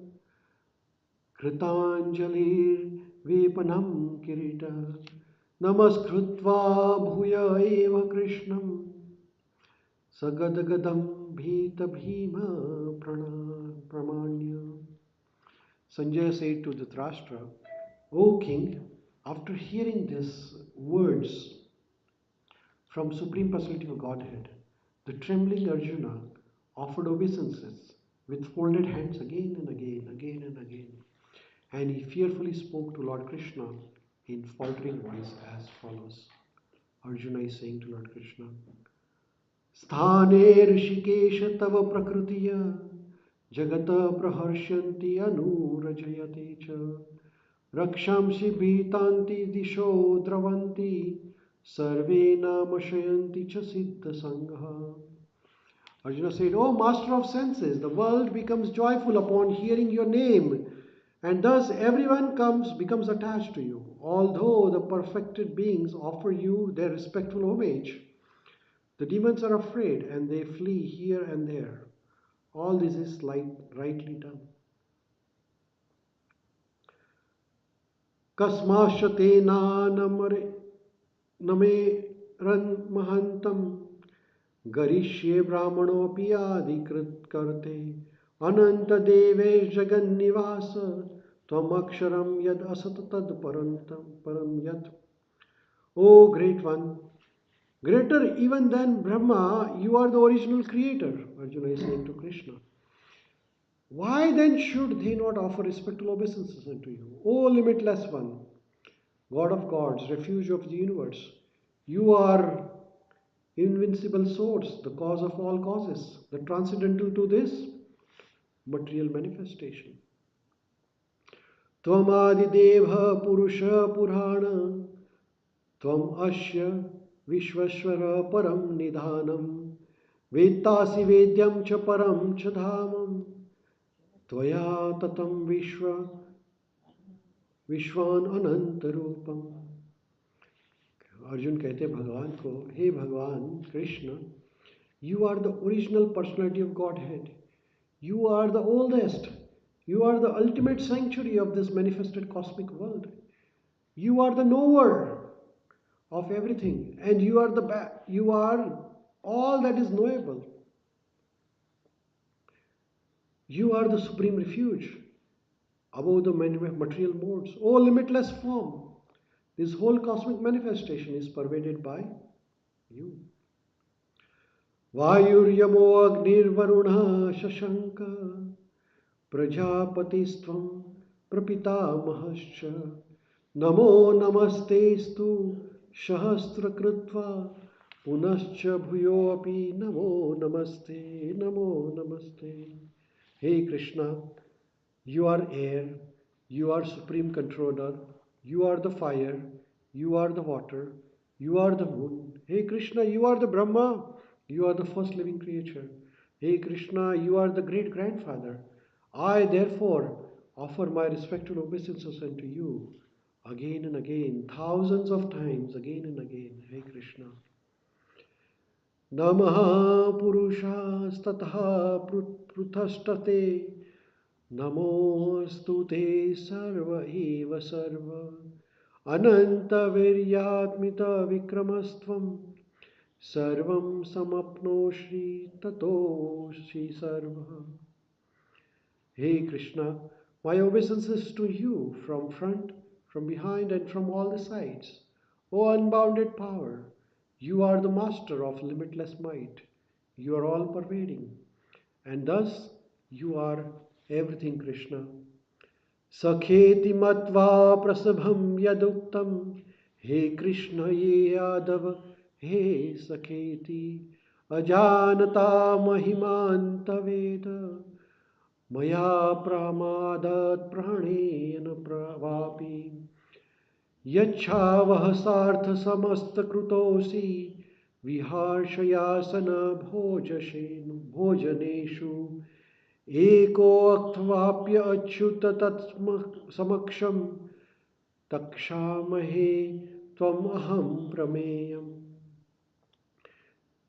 Kritanjalir Vepanam Kirita Namaskrutva Bhuya Eva Krishnam Sagadgadam Bhita Bhima Pramanya. Sanjaya said to Dhritarashtra, "O king, after hearing these words from Supreme Personality of Godhead, the trembling Arjuna offered obeisances with folded hands again and again, again and again. And he fearfully spoke to Lord Krishna in faltering voice as follows. Arjuna is saying to Lord Krishna, Sthane Rishikesha Tava Prakritiya Jagata Praharshanti Anurajayate Cha Rakshamsi Bhitanti Disho Dravanti Sarve Namashayanti Cha Siddha Sangha. Arjuna said, O master of senses, the world becomes joyful upon hearing your name, and thus everyone becomes attached to you. Although the perfected beings offer you their respectful homage, the demons are afraid and they flee here and there. All this is rightly done. Kasmashate name ran mahantam garishye brahmanopi adikrit karte ananta devesh jagannivasa tvam aksharam yad asat tad param yat. O great one, greater even than Brahma, you are the original creator, Arjuna is saying to Krishna. Why then should they not offer respectful obeisances unto you? O limitless one, God of gods, refuge of the universe, you are invincible source, the cause of all causes, the transcendental to this material manifestation. Tvam adideva purusha purana, tvam asya vishvashvara param nidhanam, vettasi vedyam cha param cha dhamam, tvaya tatam विश्वान अनंत रूपम. अर्जुन कहते भगवान को, हे भगवान Krishna, you are the original personality of Godhead. You are the oldest. You are the ultimate sanctuary of this manifested cosmic world. You are the knower of everything, and you are all that is knowable. You are the supreme refuge above the material modes. O limitless form, this whole cosmic manifestation is pervaded by you. Vayuryamo Agnirvaruna Shashanka Prajapatisthvam Prapitamahascha Namo Namastestu Shahasra Kritva Punascha Bhuyopi Namo Namaste Namo Namaste. Hey Krishna, you are air, you are supreme controller, you are the fire, you are the water, you are the moon. Hey Krishna, you are the Brahma, you are the first living creature. Hey Krishna, you are the great grandfather. I therefore offer my respectful obeisances unto you again and again, thousands of times, again and again. Hey Krishna. Namaha Purushastataha Pruthashtate Namostu te sarva eva sarva Ananta viryatmita vikramastvam Sarvam samapnoshri tatoshi sarva. Hey Krishna, my obeisances to you from front, from behind and from all the sides. O unbounded power, you are the master of limitless might. You are all pervading. And thus you are everything, Krishna. Sakheti matva prasabham yaduktam. He Krishna ye Yadav, he Sakheti. Ajanata mahimanta veda. Maya pramadat pranena pravapi. Yachhavah sartha samasta krutosi. Viharshayasana bhojaneshu. Eko aktvapya achyuta samaksham takshamahe tvam aham prameyam.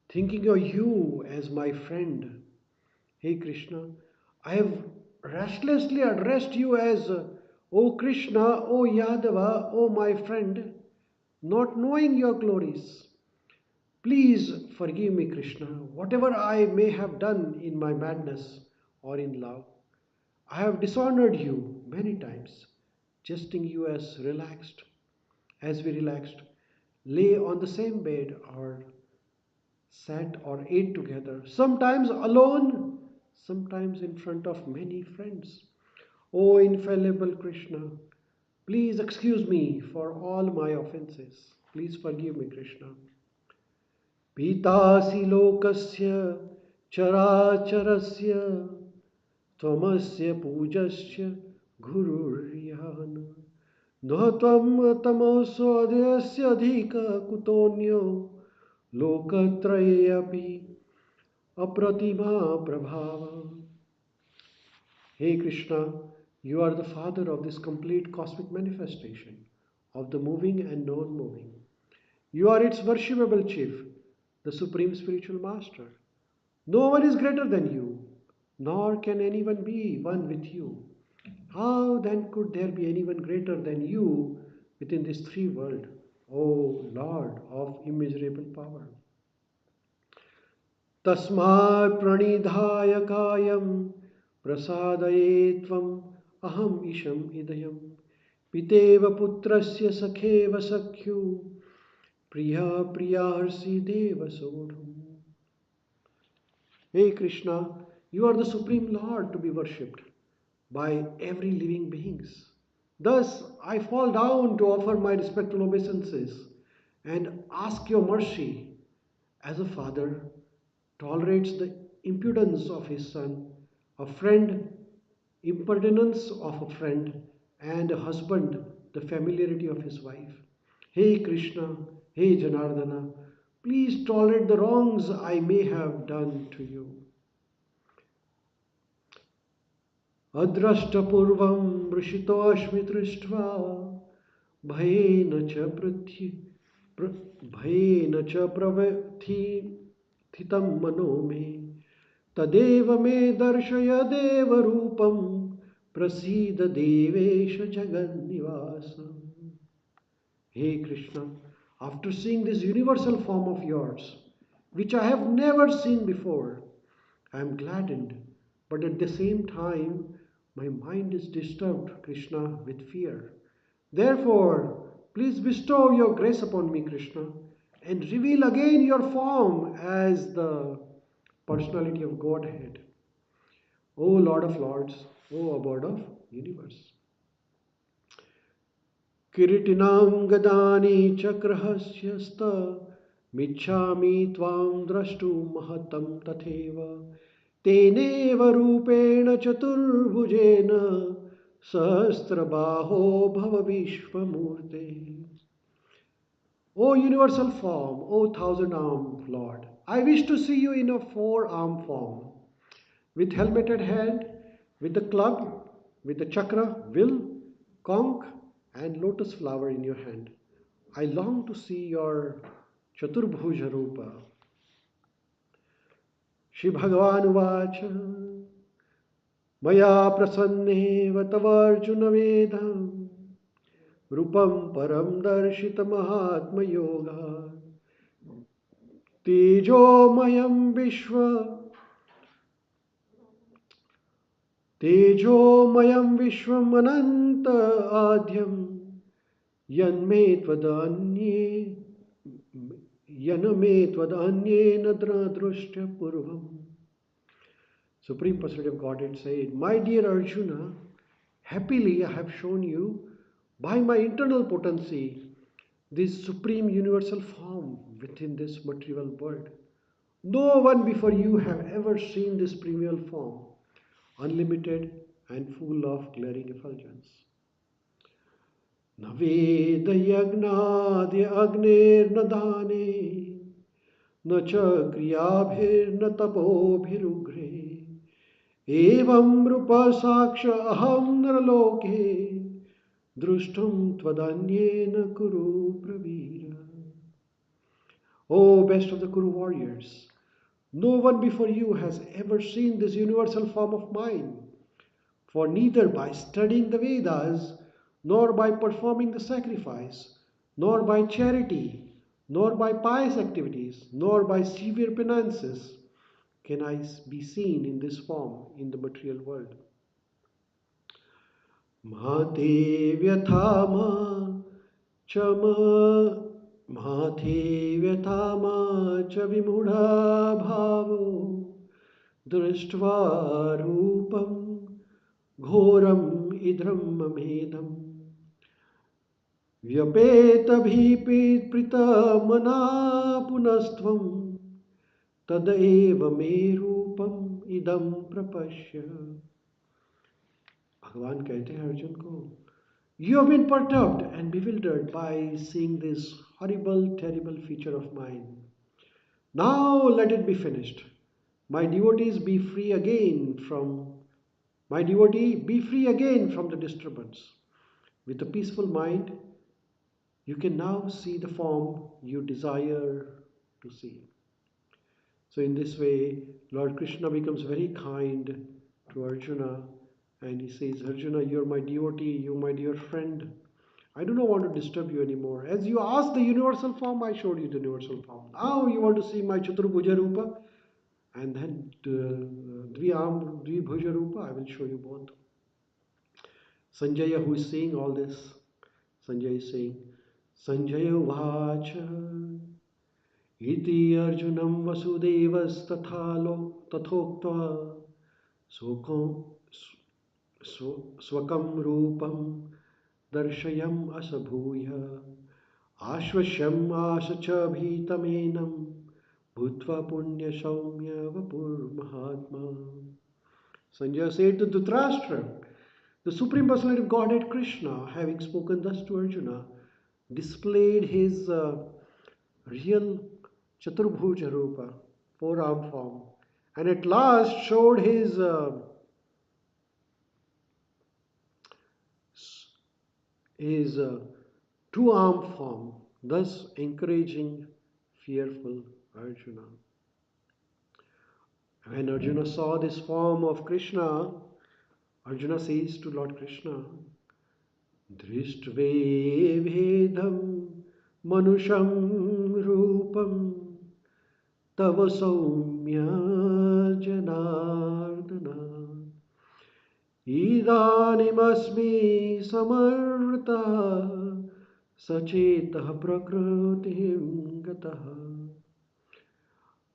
Thinking of you as my friend, hey Krishna, I have restlessly addressed you as O Krishna, O Yadava, O my friend, not knowing your glories. Please forgive me, Krishna, whatever I may have done in my madness or in love. I have dishonored you many times, jesting you as we relaxed, lay on the same bed or sat or ate together, sometimes alone, sometimes in front of many friends. O infallible Krishna, please excuse me for all my offenses. Please forgive me, Krishna. Pitasi lokasya characharasya tvamasya pujasya gururyan no tvam tamosodhyasya adhika kutonyo lokatrayapi apratima prabhava. Hey Krishna, you are the father of this complete cosmic manifestation, of the moving and non-moving. You are its worshipable chief, the supreme spiritual master. No one is greater than you, nor can anyone be one with you. How then could there be anyone greater than you within this three world, O Lord of immeasurable power? Tasmat pranidhaya kayam prasadaye tvam aham isham idayam piteva putrasya sakheva sakhyu priya priyaharsi deva sodham. Hey Krishna, you are the supreme Lord to be worshipped by every living beings. Thus I fall down to offer my respectful obeisances and ask your mercy as a father tolerates the impudence of his son, a friend, impertinence of a friend, and a husband, the familiarity of his wife. Hey Krishna, hey Janardana, please tolerate the wrongs I may have done to you. Adrashtapurvam vrishitoshmi drishtva bhayena cha bhayena cha pravati thitam mano me tadeva me darshaya deva rupam prasida devesha jagannivasa. Hey Krishna, after seeing this universal form of yours, which I have never seen before, I am gladdened, but at the same time, my mind is disturbed, Krishna, with fear. Therefore, please bestow your grace upon me, Krishna, and reveal again your form as the personality of Godhead. O Lord of Lords, O Abode of Universe. Kiritinam gadani chakrahasya michhami tvam drashtu mahatam tatheva teneva rupena chaturbhujena sahasrabaho bhava vishvamurte. O universal form, O thousand-armed Lord, I wish to see you in a four-armed form, with helmeted head, with the club, with the chakra, will, conch, and lotus flower in your hand. I long to see your Chaturbhuja Rupa. Shri Bhagavan Uvacha Maya Prasanneva Tavarjuna Vedam Rupam Param Darshita Mahatma Yoga Tejomayam Vishwa Tejomayam Vishwam Ananta Adhyam Yanme Tvadanye Yaname Tvadanye Nadra Drushtya Purvam. Supreme Personality of Godhead said, my dear Arjuna, happily I have shown you by my internal potency this supreme universal form within this material world. No one before you have ever seen this primeval form, unlimited and full of glaring effulgence. Naveda yagnadya agner nadane nacha kriyabhir natapobhirugre evam rupa saksha aham naraloke drushtum tvadanyena kuru pravira. O best of the Kuru warriors, no one before you has ever seen this universal form of mine, for neither by studying the Vedas, nor by performing the sacrifice, nor by charity, nor by pious activities, nor by severe penances, can I be seen in this form in the material world. Mahate vyathama chama Mahate vyathama cha vimudha bhavo दृष्ट्वा रूपं घोरम् इदं ममेदम् व्यपेतभिप्रीतमना पुनस्त्वं तदैव मे रूपम इदं प्रपश्य. भगवान कहते हैं अर्जुन को, you have been perturbed and bewildered by seeing this horrible, terrible feature of mine. Now let it be finished. My devotees be free again from my devotee be free again from the disturbance. With a peaceful mind, you can now see the form you desire to see. So in this way, Lord Krishna becomes very kind to Arjuna, and he says, Arjuna, you're my devotee, you're my dear friend. I do not want to disturb you anymore. As you asked the universal form, I showed you the universal form. Now you want to see my Chaturbhuja Rupa, and then Dvibhuja Rupa, I will show you both. Sanjaya, who is saying all this, Sanjaya is saying, Sanjaya Vacha Iti Arjunam Vasudevas Tathoktva Swakam Rupam Darshayam Asabhuya Ashvashyam Asacha Bhitamenam Bhutva Punya Saumya Vapur Mahatma. Sanjaya said to Dhritarashtra, the Supreme Personality of Godhead Krishna, having spoken thus to Arjuna, displayed his real Chaturbhuja Rupa, four-arm form, and at last showed his two-arm form, thus encouraging fearful Arjuna. When Arjuna saw this form of Krishna, Arjuna says to Lord Krishna, Drishtve Vedam Manusham Rupam Tava Saumya Janardana Idanimasmi Samarta Sachetah Prakritim Gataha.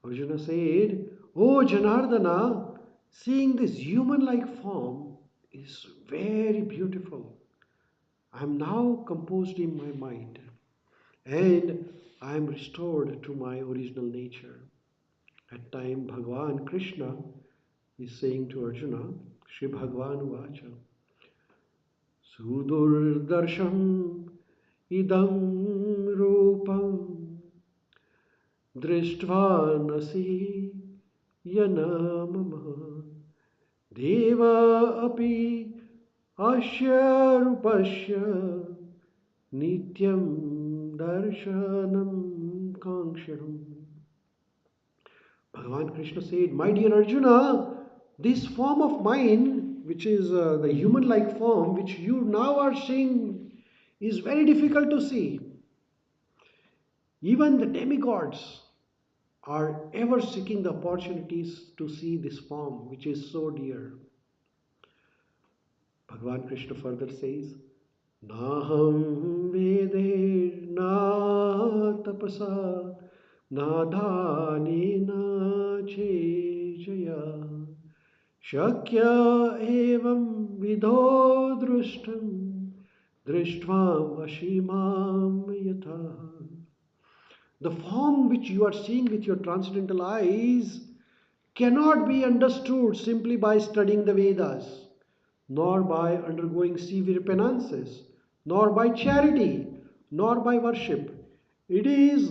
Arjuna said, O Janardana, seeing this human-like form is very beautiful. I am now composed in my mind and I am restored to my original nature. At time Bhagavan Krishna is saying to Arjuna, Shri Bhagavan Vacha, Sudurdarsham idam rupam drishtva nasi yanamama deva api asya rupasya nityam darshanam kangsharam. Bhagavan Krishna said, my dear Arjuna, this form of mine, which is the human-like form, which you now are seeing, is very difficult to see. Even the demigods are ever seeking the opportunities to see this form, which is so dear. Bhagavan Krishna further says, Naham Veder na tapasa na dhani na chejaya Shakya evam vidho drushtam drishtvam ashimam yatha. The form which you are seeing with your transcendental eyes cannot be understood simply by studying the Vedas, nor by undergoing severe penances, nor by charity, nor by worship. It is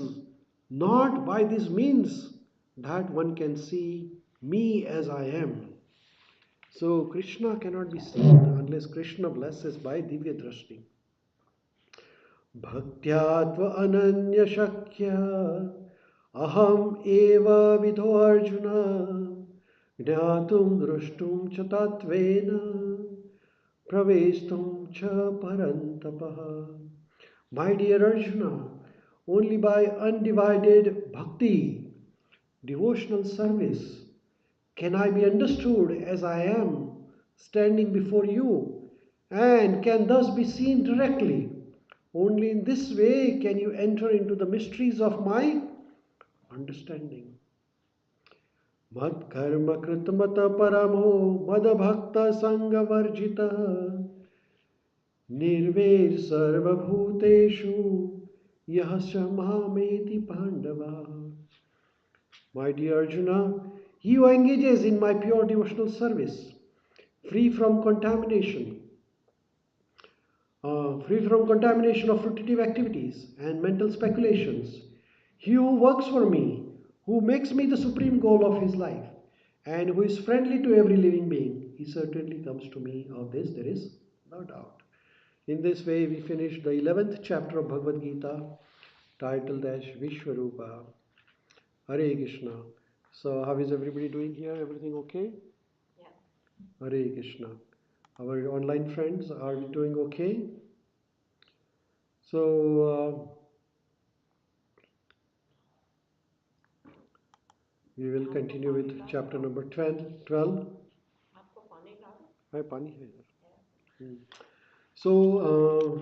not by this means that one can see me as I am. So Krishna cannot be seen unless Krishna blesses by Divya Drashti. Bhaktyatva ananya shakya aham eva vidho arjuna jnatum drashtum cha tatvena pravestum cha parantapaha. My dear Arjuna, only by undivided bhakti, devotional service, can I be understood as I am standing before you and can thus be seen directly. Only in this way can you enter into the mysteries of my understanding. मत्कर्म कृतमत परमो मदभक्त संगवर्जितः निर्वैर सर्वभूतेषु यः स मामेति पांडवा. My dear Arjuna, he who engages in my pure devotional service, free from contamination, of fruitive activities and mental speculations, he who works for me, who makes me the supreme goal of his life, and who is friendly to every living being, he certainly comes to me. Of this there is no doubt. In this way, we finish the 11th chapter of Bhagavad Gita, titled as Vishwarupa. Hare Krishna. So, how is everybody doing here? Everything okay? Yeah. Hare Krishna. Our online friends, are we doing okay? So, we will continue with chapter number 12. आपको पानी ला दूं? Hai, pani hai idhar. So,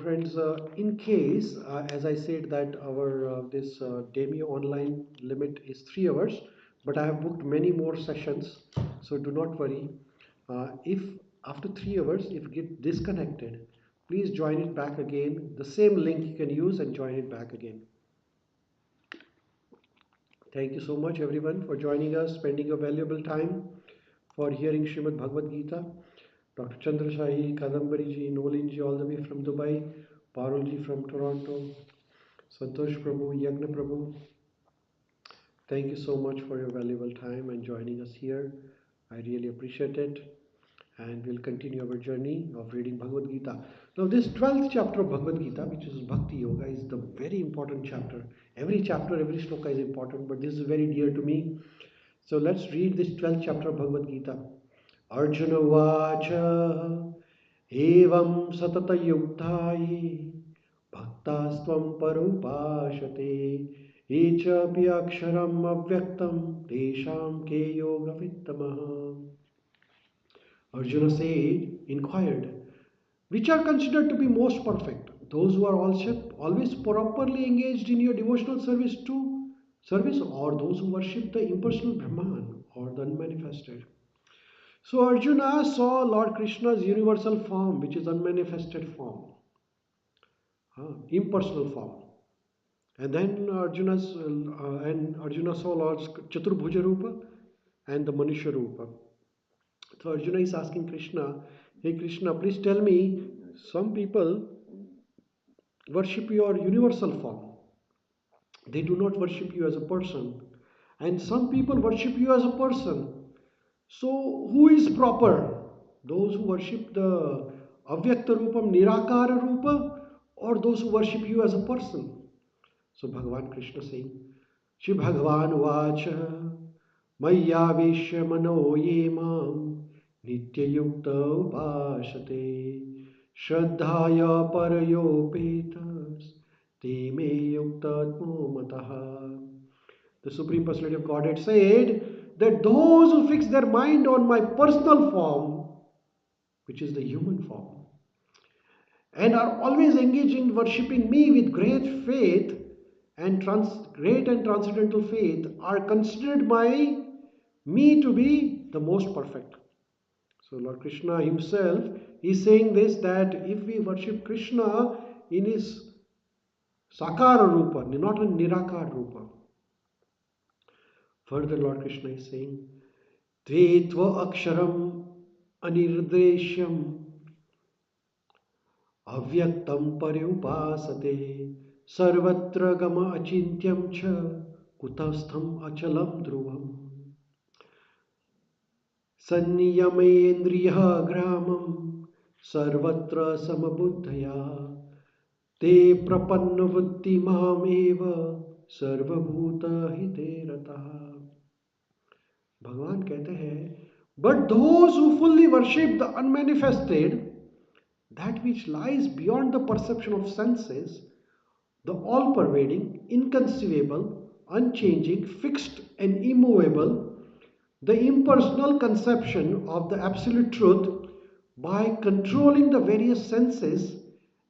friends, in case, as I said, that our this demi online limit is 3 hours, but I have booked many more sessions, so do not worry. If after 3 hours, if you get disconnected, please join it back again. The same link you can use and join it back again. Thank you so much, everyone, for joining us, spending your valuable time for hearing Srimad Bhagavad Gita. Dr. Chandrashahi, Kadambari ji, Nolin ji, all the way from Dubai, Parul ji from Toronto, Santosh Prabhu, Yagna Prabhu. Thank you so much for your valuable time and joining us here. I really appreciate it. And we'll continue our journey of reading Bhagavad Gita. Now, this 12th chapter of Bhagavad Gita, which is Bhakti Yoga, is the very important chapter. Every chapter, every shloka is important, but this is very dear to me. So let's read this 12th chapter of Bhagavad Gita. Arjuna Vacha Evam Satata Yuktaye Bhaktasvam Parupashate Echapi Aksharam Avyaktam Tesham Ke Yoga Vittamaha. Arjuna inquired, which are considered to be most perfect? Those who are always properly engaged in your devotional service, or those who worship the impersonal Brahman or the unmanifested? So Arjuna saw Lord Krishna's universal form, which is unmanifested form, impersonal form. And then Arjuna saw Lord's Chaturbhuja Rupa and the Manushya Rupa. So Arjuna is asking Krishna, hey Krishna, please tell me, some people worship your universal form. They do not worship you as a person. And some people worship you as a person. So who is proper? Those who worship the Avyakta Rupam, Nirakara Rupa, or those who worship you as a person? So Bhagavan Krishna saying, Shri Bhagavan Vacha Mayavishya Mano Yemam Nityayukta Upashate Shraddhaya Parayopetas Te Me Yuktatmo Mataha. The Supreme Personality of Godhead said that those who fix their mind on my personal form, which is the human form, and are always engaged in worshipping me with great faith and great and transcendental faith, are considered by me to be the most perfect. So Lord Krishna himself is saying this, that if we worship Krishna in his Sakara Rupa, not in Nirakara Rupa. Further Lord Krishna is saying, Tvetva Aksharam Anirdeshyam Avyaktam Paryupasate Sarvatra Gama Achintyam Cha Kutastham Achalam Dhruvam Sanniyamendriya Gramam Sarvatra Samabuddhaya Te Prapanna Vutti Mam Eva Sarvabhuta Hite Rataha. भगवान कहते हैं, but those who fully worship the unmanifested, that which lies beyond the perception of senses, the all-pervading, inconceivable, unchanging, fixed and immovable, the impersonal conception of the absolute truth, by controlling the various senses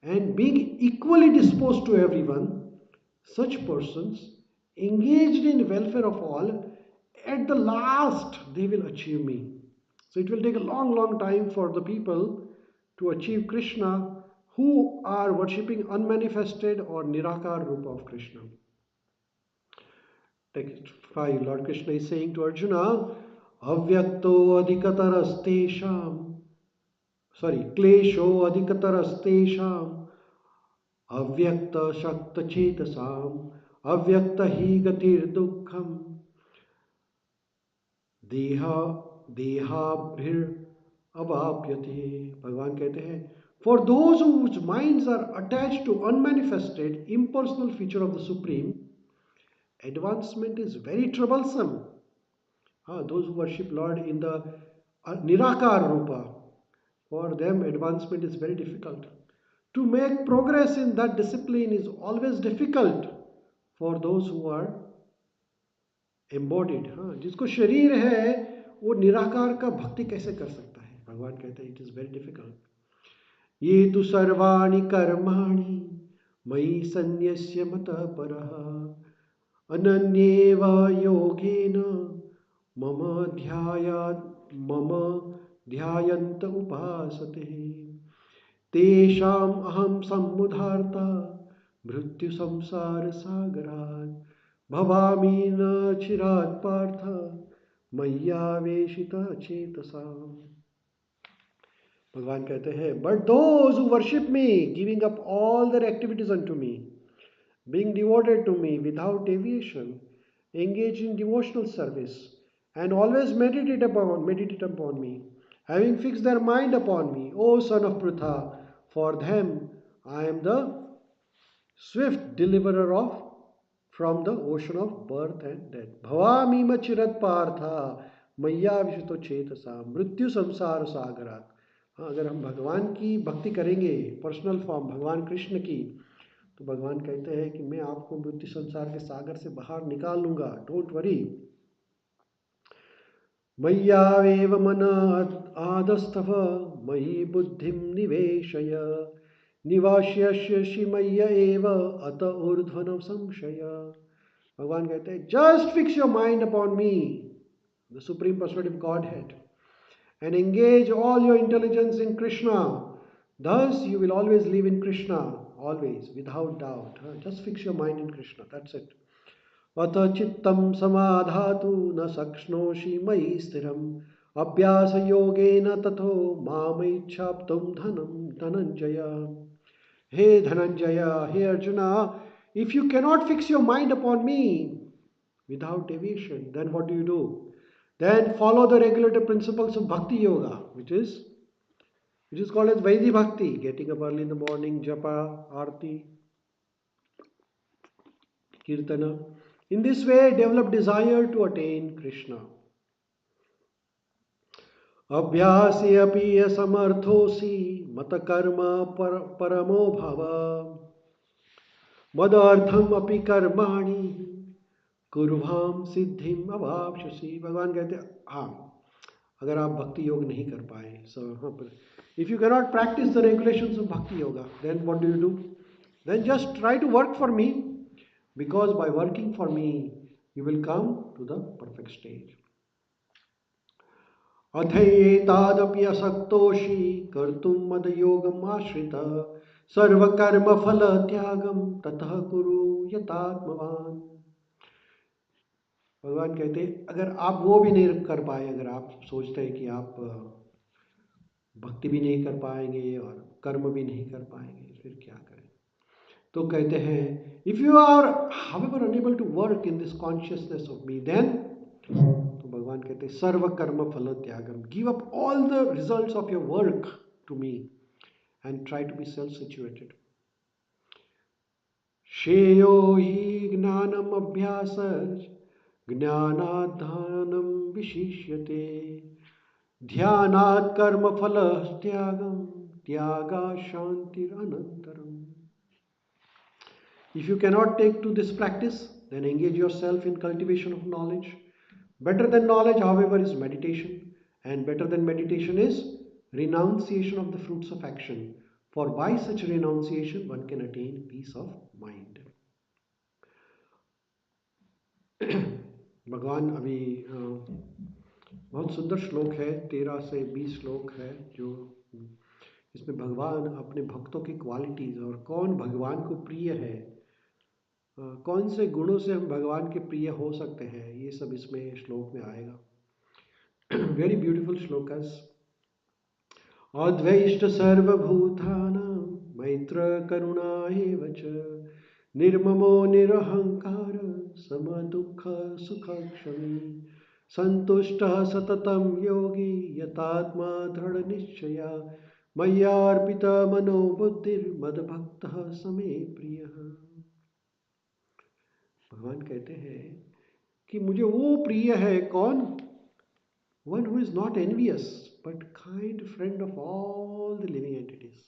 and being equally disposed to everyone, such persons, engaged in welfare of all, at the last they will achieve me. So it will take a long, long time for the people to achieve Krishna who are worshipping unmanifested or Nirakar Rupa of Krishna. Text 5, Lord Krishna is saying to Arjuna, Avyakto adhikatarastesham, klesho adhikatarastesham, avyakta shakta chetasam, avyakta hi gatir dukkham, देहा देहाभिर अवाप्यते. भगवान कहते हैं, for those whose minds are attached to unmanifested impersonal feature of the supreme, advancement is very troublesome. Those who worship Lord in the nirakar rupa, for them advancement is very difficult. To make progress in that discipline is always difficult for those who are embodied. हाँ, जिसको शरीर है वो निराकार का भक्ति कैसे कर सकता है? भगवान कहते हैं इट इज वेरी डिफिकल्ट. ये तु सर्वाणि कर्माणि मयि सन्न्यस्य मतः परः अनन्येव योगेन मम ध्यायन्त उपासते तेषाम् अहं समुद्धार्ता मृत्यु संसार सागरात् भवामि न चिरात् पार्थ मय्यावेशिता चेतसा. भगवान कहते हैं, but those who worship me giving up all their activities unto me, being devoted to me without deviation, engage in devotional service and always meditate upon me, having fixed their mind upon me, O son of Pritha, for them I am the swift deliverer of from the ocean of birth and death. Bhavami machirat partha मैया विशुतो चेतसा मृत्यु संसार सागरात. हाँ, अगर हम भगवान की भक्ति करेंगे, पर्सनल फॉर्म भगवान कृष्ण की, तो भगवान कहते हैं कि मैं आपको मृत्यु संसार के सागर से बाहर निकाल लूंगा, डोंट वरी. मय्यावेव मन आदस्तव मयि बुद्धिम निवेशय निवास्यसि मय्य एव अत ऊर्ध्वं संशय. भगवान कहते हैं, just fix your mind upon me, the supreme personality of godhead, and engage all your intelligence in Krishna. Thus you will always live in Krishna, always, without doubt. Just fix your mind in Krishna, that's it. Atha chittam samadhatu na sakshnoshi mayi stiram abhyasa yogena tatho mamaichhaptum dhananjaya. Hey Dhananjaya, hey Arjuna, if you cannot fix your mind upon me without deviation, then what do? Then follow the regulative principles of Bhakti Yoga, which is called as Vaidhi Bhakti, getting up early in the morning, japa, arti, kirtana. In this way, develop desire to attain Krishna. Abhyasi api samarthosi mata karma paramo bhava मदर्थम अपि कर्माणि कुर्वाम सिद्धिम अवाप्स्यसि. भगवान कहते हैं, हाँ, अगर आप भक्ति योग नहीं कर पाए, so if you cannot practise the regulations of bhakti yoga, then what do? Then just try to work for me, because by working for me you will come to the perfect stage. अथैतादपि असक्तोषि कर्तुं मद योगम आश्रित सर्व कर्म फल त्यागम ततः कुरु यतात्मवान. भगवान कहते हैं, अगर आप वो भी नहीं कर पाए, अगर आप सोचते हैं कि आप भक्ति भी नहीं कर पाएंगे और कर्म भी नहीं कर पाएंगे, फिर क्या करें? तो कहते हैं, if you are however unable to work in this consciousness of me, then, तो भगवान कहते हैं, सर्व कर्म फल त्यागम, give up all the results of your work to me and try to be self-situated. Shreyo hi gnanam abhyasaj gnanat dhanam vishishyate dhyanat karma phala tyagam tyaga shantir anantaram. If you cannot take to this practice, then engage yourself in cultivation of knowledge. Better than knowledge, however, is meditation, and better than meditation is renunciation of the fruits of action, for by such renunciation one can attain peace of mind. भगवान अभी बहुत सुंदर श्लोक है, 13 से 20 श्लोक है, जो इसमें भगवान अपने भक्तों की क्वालिटीज और कौन भगवान को प्रिय है, कौन से गुणों से हम भगवान के प्रिय हो सकते हैं, ये सब इसमें श्लोक में आएगा। Very beautiful shlokas. अद्वैष्ट सर्वभूतानां मैत्र करुणा एव च निर्ममो निरहंकार समदुःख सुखक्षमी सन्तुष्टः सततं योगी यतात्मा दृढनिश्चया मय्यार्पिता मनोबुद्धिर्मद्भक्तः समे प्रियः। भगवान कहते हैं कि मुझे वो प्रिय है कौन? One who is not envious but kind friend of all the living entities,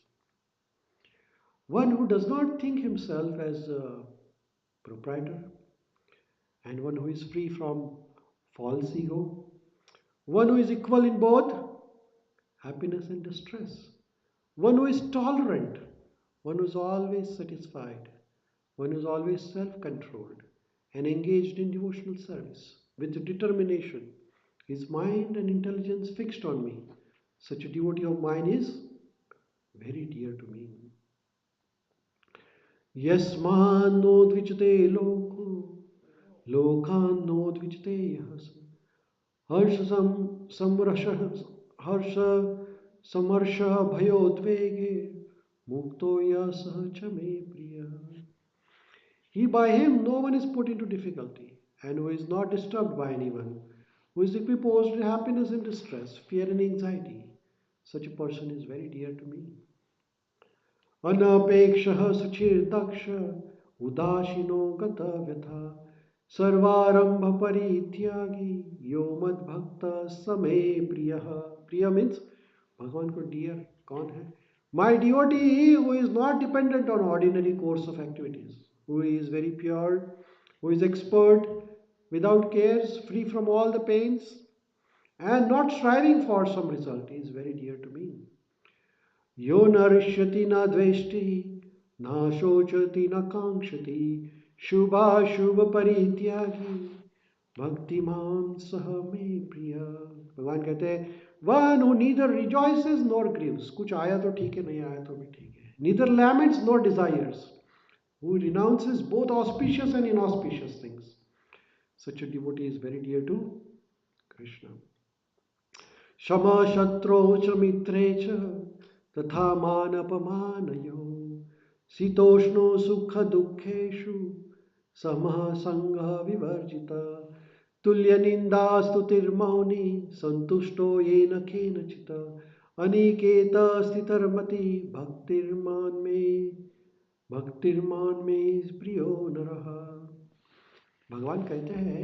one who does not think himself as a proprietor, and one who is free from false ego, one who is equal in both happiness and distress, one who is tolerant, one who is always satisfied, one who is always self controlled and engaged in devotional service with determination, his mind and intelligence fixed on me. Such a devotee of mine is very dear to me. यस्मान्नोद्विजते लोको लोकान्नोद्विजते यः हर्ष समरस हर्ष समर्ष भयोद्वेगे मुक्तो यः सः च मे प्रियः। He by him no one is put into difficulty, and who is not disturbed by anyone, who is equiposed with happiness and distress, fear and anxiety. Such a person is very dear to me. अनपेक्षः सुचिर्दक्ष उदासीनो गतव्यथा सर्वारंभ परित्यागी यो मद्भक्त समे प्रियः। प्रिय means भगवान को dear कौन है? My devotee who is not dependent on ordinary course of activities, who is very pure, who is expert, without cares, free from all the pains, and not striving for some result, is very dear to me. यो न हृष्यति न द्वेष्टि न शोचति न कांक्षति शुभाशुभ परित्यागी भक्तिमान सह मे प्रिय। भगवान कहते हैं one who neither रिजॉइसेस nor Greaves, कुछ आया तो ठीक है, नहीं आया तो भी ठीक है, neither laments nor desires, who renounces both auspicious and inauspicious things. Such a devotee is very dear to Krishna. Shama shatro cha mitre cha तथा मानपमानयो शीतोष्णो सुख दुखेषु समः संगः विवर्जित तुल्य निंदा स्तुतिर्मौनी संतुष्टो येन केनचित् अनिकेत स्थितर्मति भक्तिर्मान में प्रियो नरः। भगवान कहते हैं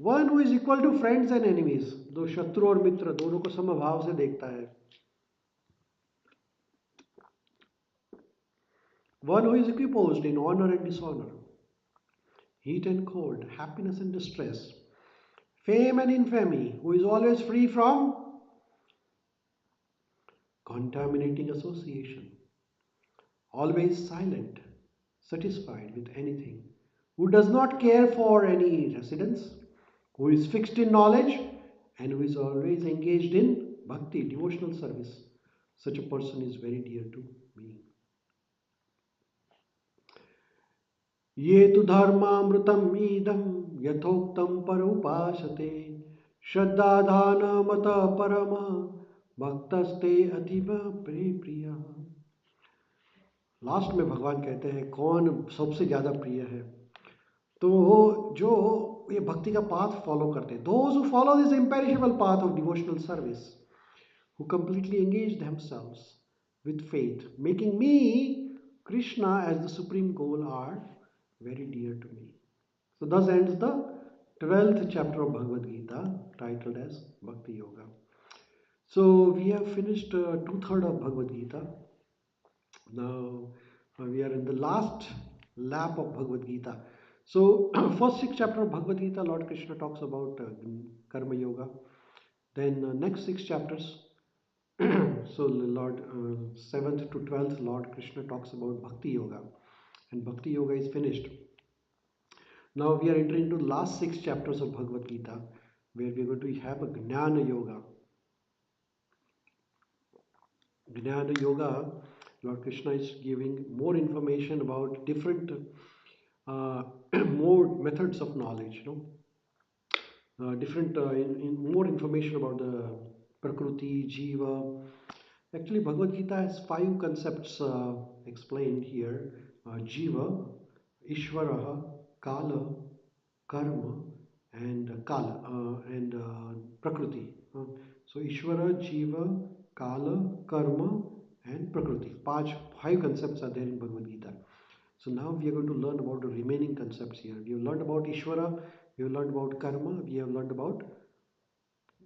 one who is equal to friends and enemies, दो शत्रु और मित्र दोनों को समभाव से देखता है। One who is equiposed in honor and dishonor, heat and cold, happiness and distress, fame and infamy, who is always free from contaminating association, always silent, satisfied with anything, who does not care for any residence, who is fixed in knowledge, and who is always engaged in bhakti, devotional service. Such a person is very dear to me. ये तु धर्मामृतम् इदं यथोक्तं परोपासते श्रद्धाधानमत परम भक्तस्ते अतीव प्रिय। Last में भगवान कहते हैं कौन सबसे ज्यादा प्रिय है? तो जो ये भक्ति का पाथ फॉलो करते हैं, those who follow this imperishable path of devotional service, who completely engage themselves with faith, making me Krishna as the supreme goal, are very dear to me. So thus ends the 12th chapter of Bhagavad Gita, titled as Bhakti Yoga. So we have finished 2/3 of Bhagavad Gita. Now we are in the last lap of Bhagavad Gita. So first 6 chapter of Bhagavad Gita, Lord Krishna talks about Karma Yoga. Then next 6 chapters, so Lord 7th to 12th, Lord Krishna talks about Bhakti Yoga, and Bhakti Yoga is finished. Now we are entering into the last 6 chapters of Bhagavad Gita, where we are going to have a Gnana Yoga. Gnana Yoga, Lord Krishna is giving more information about different more methods of knowledge, different in more information about the Prakriti, Jiva. Actually, Bhagavad Gita has 5 concepts explained here: Jiva, Ishvaraha, Kala, Karma, and Prakriti. So Ishvara, Jiva, Kala, Karma, and Prakriti. Five concepts are there in Bhagavad Gita. So now we are going to learn about the remaining concepts here. We have learned about Ishvara, we have learned about Karma, we have learned about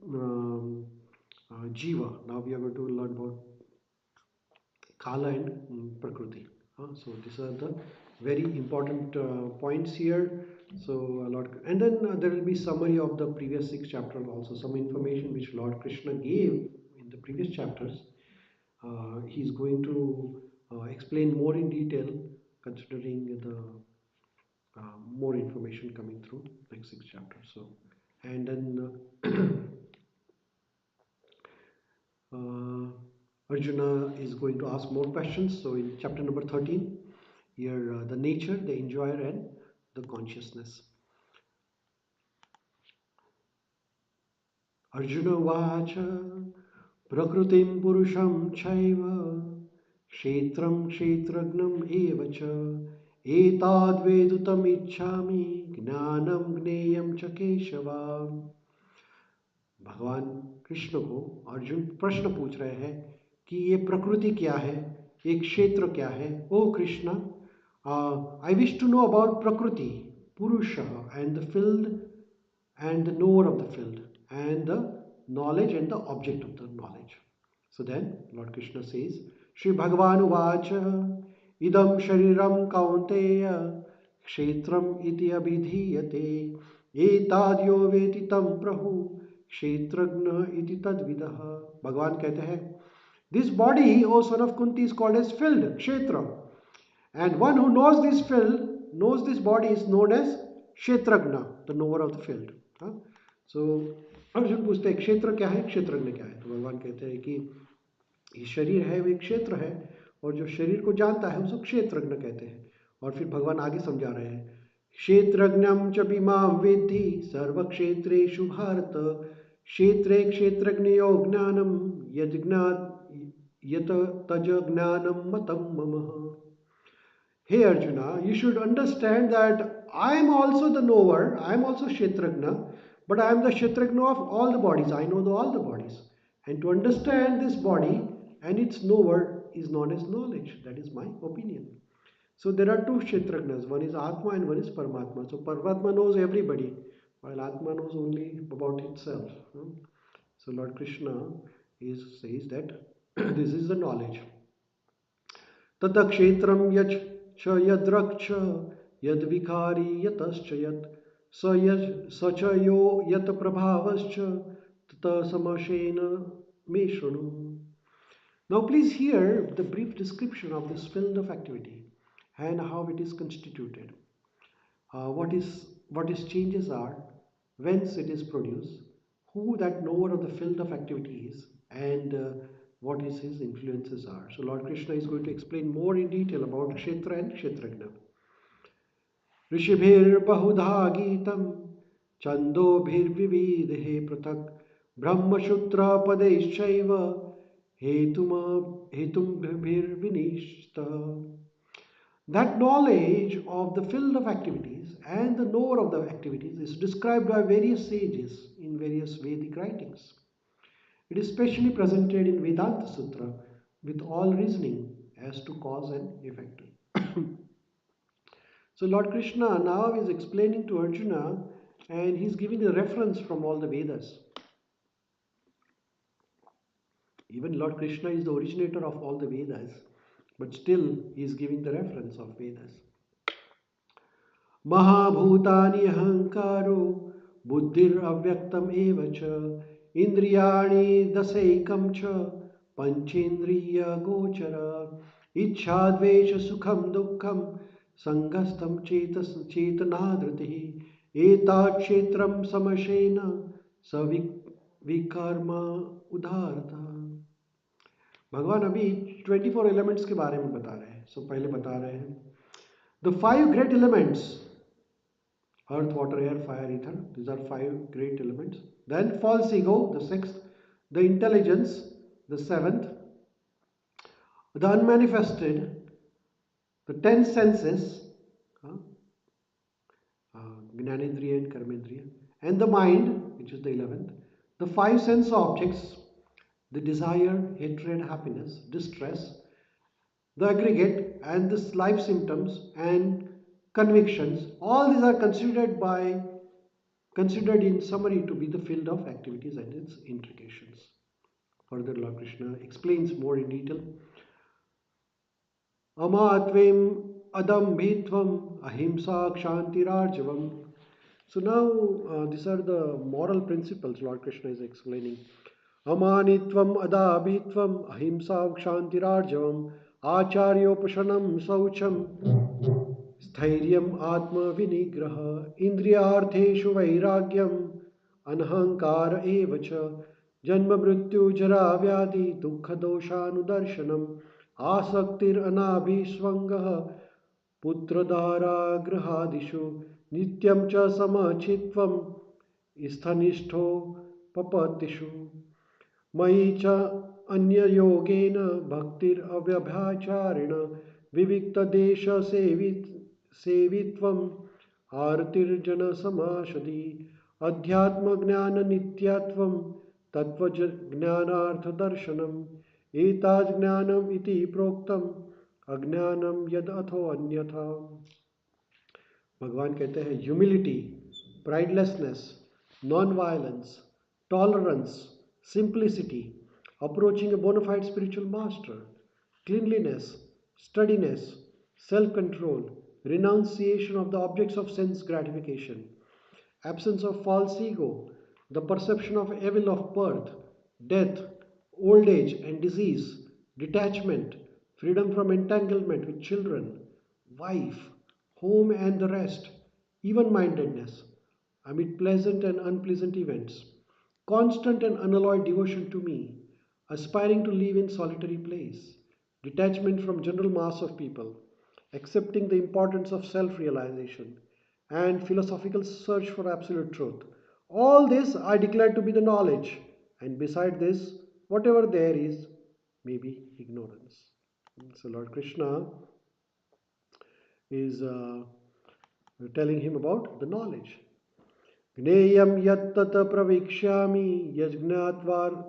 um, Jiva. Now we are going to learn about Kala and Prakriti. So these are the very important points here. So and then there will be summary of the previous 6 chapters also. Some information which Lord Krishna gave in the previous chapters. He is going to explain more in detail, considering the more information coming through next 6 chapters. So, and then Arjuna is going to ask more questions. So in chapter number 13, here the nature, the enjoyer, and the consciousness. Arjuna vacha prakritim purusham chaiva kshetram kshetragnam evacha etad vedutam ichhami gnanam gneyam cha keshava. भगवान कृष्ण को अर्जुन प्रश्न पूछ रहे हैं कि ये प्रकृति क्या है, ये क्षेत्र क्या है. O Krishna, I wish to know about prakriti, purusha and the field and the knower of the field and the knowledge and the object of the knowledge. So then Lord Krishna says, Shri Bhagavan Uvacha idam shariram kaunteya kshetram iti abhidhiyate etadyo vetitam prahu kshetragna iti tadvidah. भगवान कहते हैं, this body, O son of Kunti, is called as field, kshetra, and one who knows this field, knows this body, is known as kshetragna, the knower of the field. So Arjun पूछते हैं क्षेत्र क्या है, क्षेत्रज्ञ क्या है. तो भगवान कहते हैं कि ये शरीर है, वो एक क्षेत्र है, और जो शरीर को जानता है उसको क्षेत्रज्ञ कहते हैं. और फिर भगवान आगे समझा रहे हैं, क्षेत्रज्ञम च बिमाम वेद्धि सर्व क्षेत्रेषु भारत क्षेत्रे क्षेत्रज्ञयो ज्ञानम यत तज ज्ञानम मतम मम. Hey Arjuna, you should understand that I am also the knower, I am also Kshetrajna, but I am the Kshetrajna of all the bodies. I know all the bodies. And to understand this body and its knower is known as knowledge. That is my opinion. So there are two Kshetrajnas. One is Atma and one is Paramatma. So Paramatma knows everybody, while Atma knows only about itself. So Lord Krishna says that this is the knowledge. Tata kshetram yach cha yadraksha yadvikari yatascha yat sacha yo yat prabhavascha tata samashena meshranu. Now please hear the brief description of this field of activity and how it is constituted. What its changes are, whence it is produced, who that knower of the field of activity is, and what his influences are. So Lord Krishna is going to explain more in detail about Kshetra and Kshetrajna. Rishibhir bahudha gitam chandobhir vividhe pratak brahmasutra padeshaiva hetumbhir vinishta. That knowledge of the field of activities and the knower of the activities is described by various sages in various Vedic writings. It is specially presented in Vedanta Sutra with all reasoning as to cause and effect. So Lord Krishna now is explaining to Arjuna, and he is giving a reference from all the Vedas. Even Lord Krishna is the originator of all the Vedas, but still he is giving the reference of Vedas. Mahabhutani ahankaro buddhir avyaktam evacha indriyani dasaikam cha panchendriya gochara ichhadvesha sukham dukkham संगस्तं चेतनाधृतिः एतात् क्षेत्रं समशेन विकर्म उदारता। भगवान अभी 24 elements के बारे में बता रहे हैं। पहले बता रहे हैं the 5 great elements, earth, water, air, fire, ether. These are 5 great elements. Then false ego, the 6th. The intelligence, the 7th. The unmanifested, the 10 senses, Gnanendriya and Karmendriya. And the mind, which is the 11th. The 5 sense objects, the desire, hatred, happiness, distress, the aggregate, and the life symptoms and convictions. All these are considered in summary to be the field of activities and its intrications. Further, Lord Krishna explains more in detail. Amatvem adam bhitvam ahimsa kshantirarjavam. So now these are the moral principles Lord Krishna is explaining. Amanitvam adabhitvam ahimsa kshantirarjavam acharyopashanam saucham स्थैर्यम् आत्मविनिग्रह इन्द्रियार्थेषु वैराग्यम् अनहंकार एव च जन्म मृत्यु जरा व्याधि दुःख दोषानुदर्शनम् आसक्तिरनाभिष्वङ्गः पुत्रदारागृहादिषु नित्यं च समचित्वं स्थनिष्ठो पपतिषु मयि च अन्ययोगेन भक्तिरव्यभिचारिण विविक्तदेशसेवित्वम् आरतिर्जनसमाशदि अध्यात्मज्ञाननित्यत्वं तत्त्वज्ञानार्थदर्शनम् एतज्ज्ञानम् इति प्रोक्तम् अज्ञानम यद अथो अन्यथा। भगवान कहते हैं humility, pridelessness, non violence, tolerance, simplicity, approaching a bona fide spiritual master, cleanliness, steadiness, self-control, renunciation of the objects of sense gratification, absence of false ego, the perception of evil of birth, death, old age and disease, detachment, freedom from entanglement with children, wife, home and the rest, even mindedness, amid pleasant and unpleasant events, constant and unalloyed devotion to me, aspiring to live in solitary place, detachment from general mass of people, accepting the importance of self-realization, and philosophical search for absolute truth. All this I declare to be the knowledge, and beside this, whatever there is may be ignorance. So Lord Krishna is telling him about the knowledge. Gneyam yattat pravikshami yajgnatvam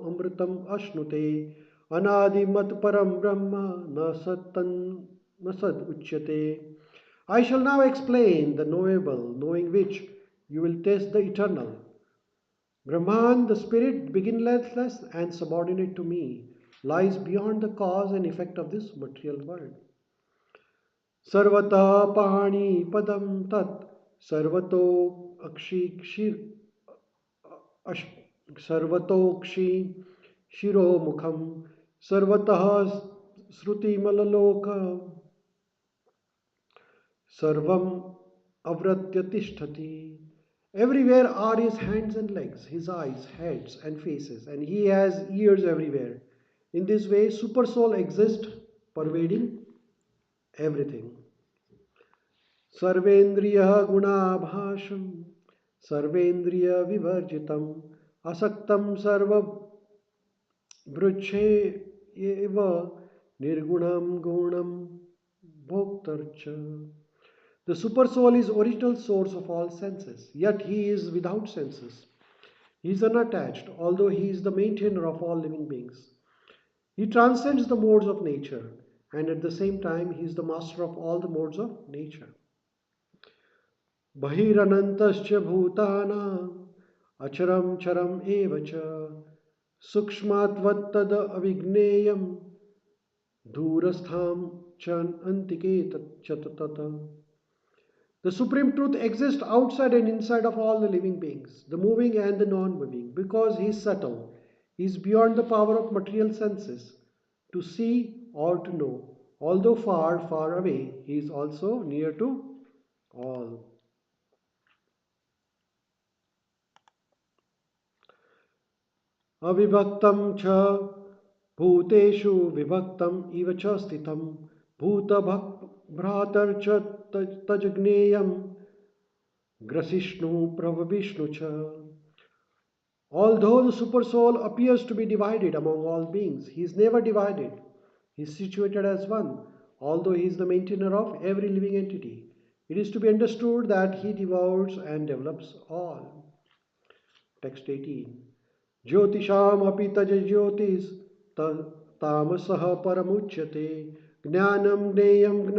amritam ashnute anadimat param brahma nasad uchyate. I shall now explain the knowable, knowing which you will taste the eternal. Brahman, the spirit beginningless and subordinate to me, lies beyond the cause and effect of this material world. Sarvata pani padam tat sarvato sarvatokshi shiro mukham sarvatah sruti malaloka sarvam avratya tishtati. Everywhere are his hands and legs, his eyes, heads and faces, and he has ears everywhere. In this way, Supersoul exists, pervading everything. Sarvendriya gunabhasham, sarvendriya vivarjitam, asaktam sarva vruche eva nirgunam gunam bhoktarcha. The Supersoul is original source of all senses, yet he is without senses. He is unattached, although he is the maintainer of all living beings. He transcends the modes of nature, and at the same time he is the master of all the modes of nature. Bahiranantascha bhutanam acharam charam evacha sukshmatvattad avigneyam dhurastham chan antike chatata. The Supreme Truth exists outside and inside of all the living beings, the moving and the non-moving, because he is subtle. He is beyond the power of material senses to see or to know. Although far, far away, he is also near to all. Avibhaktam cha bhuteshu vibhaktam iva cha sthitam bhuta bhratar cha tajagneyam grasishnu pravavishnu cha. Although the super soul appears to be divided among all beings, he is never divided. He is situated as one, although he is the maintainer of every living entity. It is to be understood that he devours and develops all. Text 18. Jyotisham api taja jyotis tamasah paramuchyate jnanam gneyam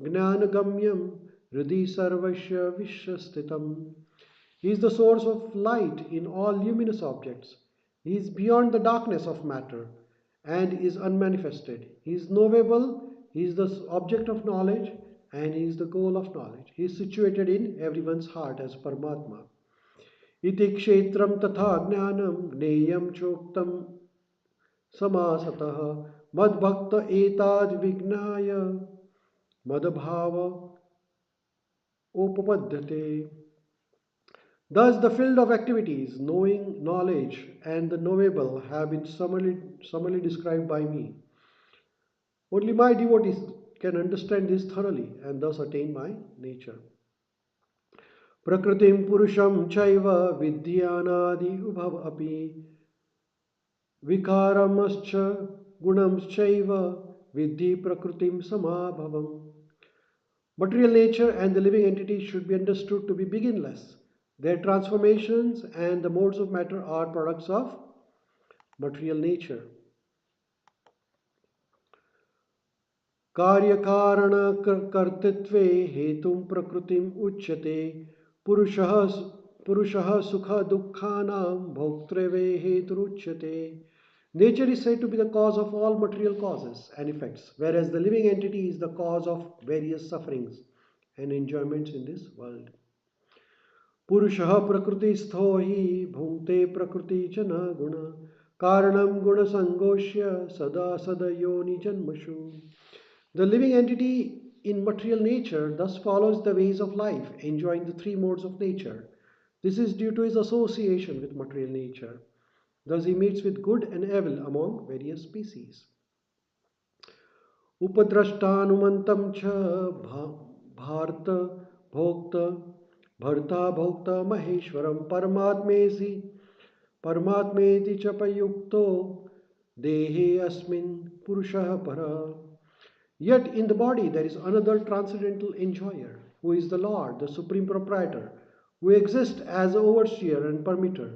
gnanagamyam hridhi sarvasya vishyastitam. He is the source of light in all luminous objects. He is beyond the darkness of matter and is unmanifested. He is knowable, he is the object of knowledge, and he is the goal of knowledge. He is situated in everyone's heart as Paramatma. Iti kshetram tatha jnanam gneyam choktam samasatah madbhakta etad vignaya madabhava upapadyate. Thus, the field of activities, knowing, knowledge, and the knowable have been summarily described by me. Only my devotees can understand this thoroughly and thus attain my nature. Prakritim purusham chaiva vidyanadi ubhav api vikaramascha gunamschaiva vidhi prakritim samabhavam. Material nature and the living entity should be understood to be beginless. Their transformations and the modes of matter are products of material nature. Karyakarana kartitve hetum prakritim uchyate purushah sukha dukkhanam bhoktreve heturuchyate. Nature is said to be the cause of all material causes and effects, whereas the living entity is the cause of various sufferings and enjoyments in this world. पुरुषः प्रकृतिस्थो हि भुङ्क्ते प्रकृति च न गुण कारणं गुणसङ्गोष्य सदा सदयोनिजन्मषु. The living entity in material nature thus follows the ways of life, enjoying the three modes of nature. This is due to his association with material nature. Thus he meets with good and evil among various species. उपद्रष्टानुमन्तं च भारत भोक्त भर्ता भोक्ता महेश्वरं परमात्मेसि परमात्मेति च प्रयुक्तो देहे अस्मिन् पुरुषः परः. Yet in the body there is another transcendental enjoyer, who is the Lord, the Supreme Proprietor, who exists as overseer and permitter,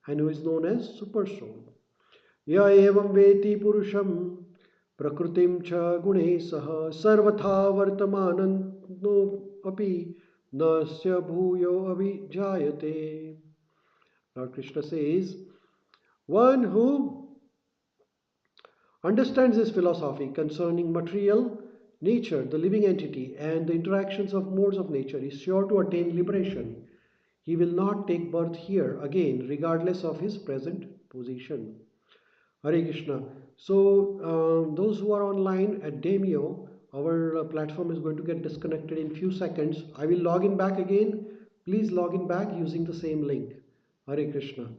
and who is known as Super Soul. Ya evam veti purusham prakritim cha gune sah sarvatha vartamanano api nasya bhuyo abhijayate. Lord Krishna says, one who understands this philosophy concerning material nature, the living entity, and the interactions of modes of nature is sure to attain liberation. He will not take birth here again, regardless of his present position. Hare Krishna. So, those who are online at Demio, our platform is going to get disconnected in few seconds. I will log in back again. Please log in back using the same link. Hare Krishna.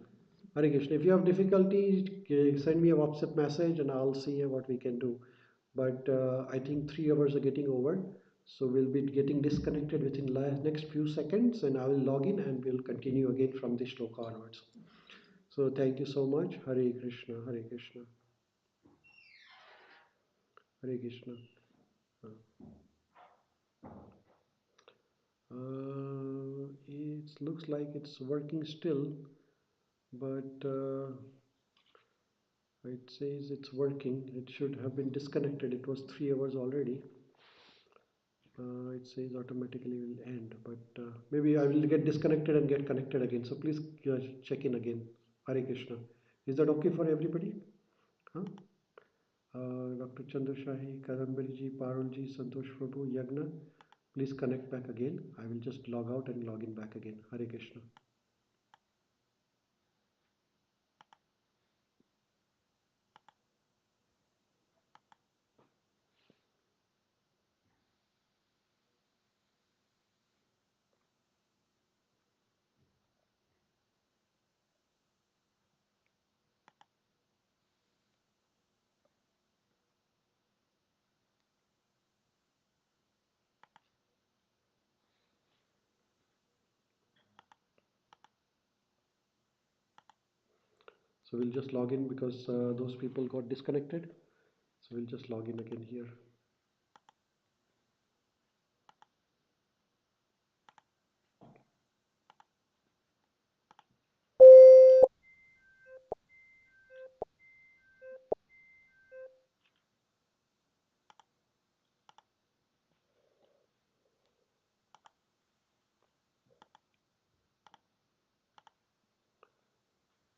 Hare Krishna. If you have difficulty, send me a WhatsApp message and I'll see what we can do. But I think 3 hours are getting over. So we'll be getting disconnected within next few seconds and I will log in and we'll continue again from this shloka onwards. So thank you so much. Hare Krishna, Hare Krishna, Hare Krishna. It looks like it's working still, but it says it's working. It should have been disconnected. It was 3 hours already. It says automatically will end, but maybe I will get disconnected and get connected again. So please check in again. Hare Krishna. Is that okay for everybody? Huh? Dr. Chandrashahi, Kadambariji, Parulji, Santosh Prabhu, Yagna, please connect back again. I will just log out and log in back again. Hare Krishna. So we'll just log in because those people got disconnected. So we'll just log in again here.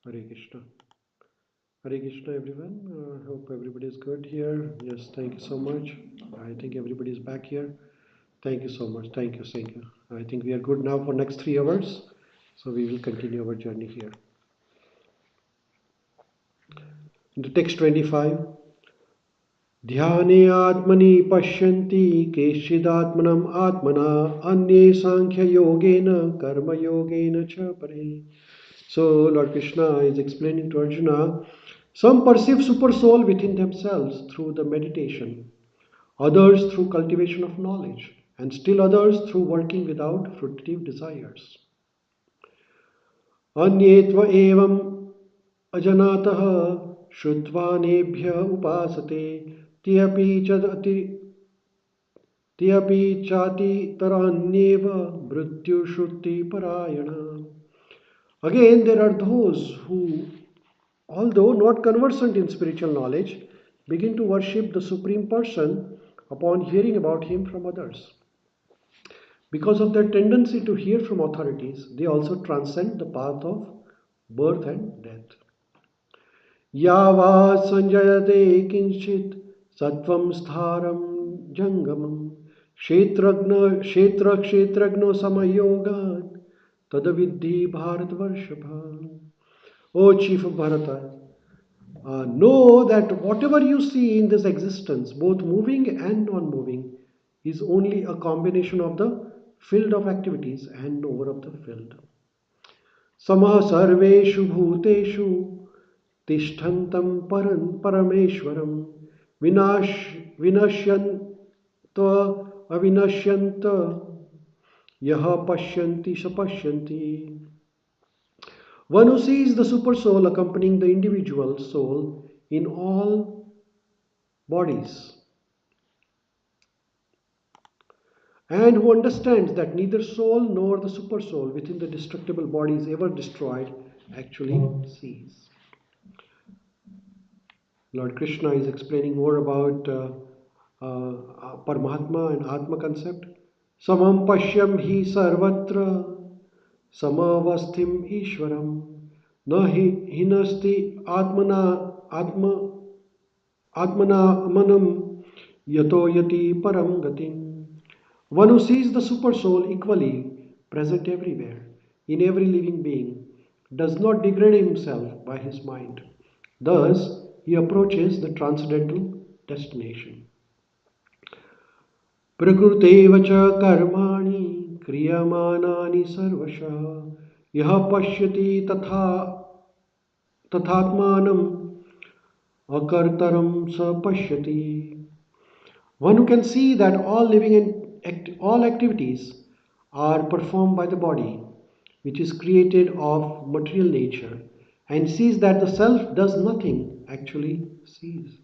Hare Krishna. Hare Krishna, everyone. Hope everybody is good here. Yes, thank you so much. I think everybody is back here. Thank you so much. Thank you. Thank you. I think we are good now for next 3 hours. So we will continue our journey here. In the text 25, ध्याने आत्मनि पश्यन्ति केचिदात्मनम् आत्मना अन्ये सांख्ययोगेन कर्मयोगेन च परे. So Lord Krishna is explaining to Arjuna, some perceive super soul within themselves through the meditation, others through cultivation of knowledge, and still others through working without fruitive desires. Anyetva evam अजनातः श्रुत्वा नेभ्य उपासते त्यपि चातितरान्येव मृत्युश्रुतिपरायणा. Again, there are those who, although not conversant in spiritual knowledge, begin to worship the Supreme Person upon hearing about Him from others. Because of their tendency to hear from authorities, they also transcend the path of birth and death. यावा संजयते किंचित सत्वं स्थारं जंगमं क्षेत्रज्ञो समयोगात् तदविद्धि भारतवर्षभ. O chief of Bharata, know that whatever you see in this existence, both moving and non-moving, is only a combination of the field of activities and knower of the field. Samah sarveshu bhuteshu तिष्ठन्तं परमेश्वरं विनश्यन्त अविनश्यन्त यः पश्यन्ति स पश्यन्ति. One who sees the super soul accompanying the individual soul in all bodies, and who understands that neither soul nor the super soul within the destructible body is ever destroyed, actually sees. Lord Krishna is explaining more about Paramatma and Atma concept. Samam pashyam hi sarvatra samavasthim ishwaram nahi hinasti atmana manam yato yati param gatim. One who sees the super soul equally present everywhere, in every living being, does not degrade himself by his mind. Thus, he approaches the transcendental destination. Prakruteva cha karmani kriyamanani sarvasha yaha pashyati tathatmanam akartaram sa pashyati. One who can see that all living and all activities are performed by the body, which is created of material nature, and sees that the self does nothing, actually sees.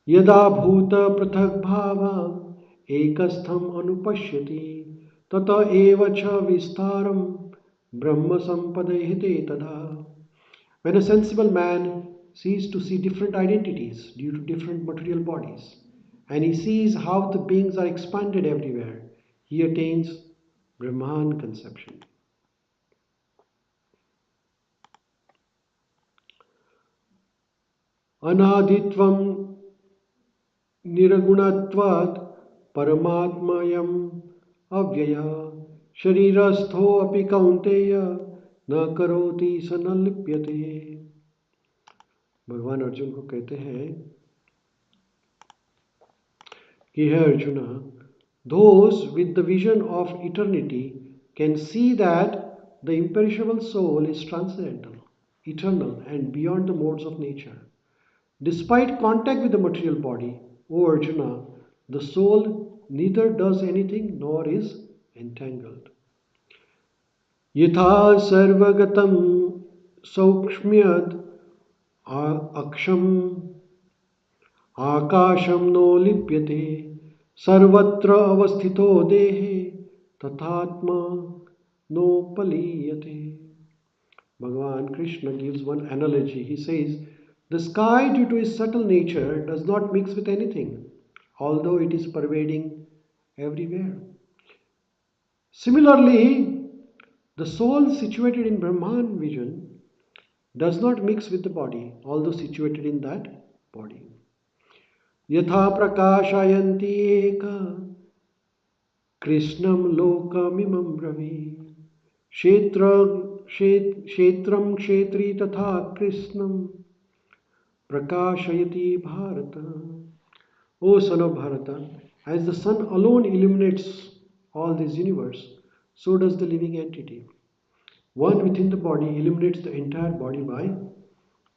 Yada bhuta prathak bhava ekastham anupashyati tata eva cha vistaram brahma sampadahite tada. When a sensible man ceases to see different identities due to different material bodies, and he sees how the beings are expanded everywhere, he attains Brahman conception. Anaditvam niragunatvat paramatmayam avyaya sharirastho api kaunteya na karoti sanalipyate. भगवान अर्जुन को कहते हैं कि हे arjuna, those with the vision of eternity can see that the imperishable soul is transcendental, eternal, and beyond the modes of nature. Despite contact with the material body, O Arjuna, the soul neither does anything nor is entangled. Yatha sarvagatam सौक्ष्म्यद अक्षम आकाशम no लिप्यते सर्वत्र अवस्थितो देहे तथात्मा नोपलीयते. Bhagavan Krishna gives one analogy. He says, the sky, due to its subtle nature, does not mix with anything, although it is pervading everywhere. Similarly, the soul situated in Brahman vision does not mix with the body, although situated in that body. Yatha prakashayanti eka Krishnam lokamimam bravi Kshetram kshetri tatha Krishnam prakashayati bharata. O son of Bharata, as the sun alone illuminates all this universe, so does the living entity. One within the body illuminates the entire body by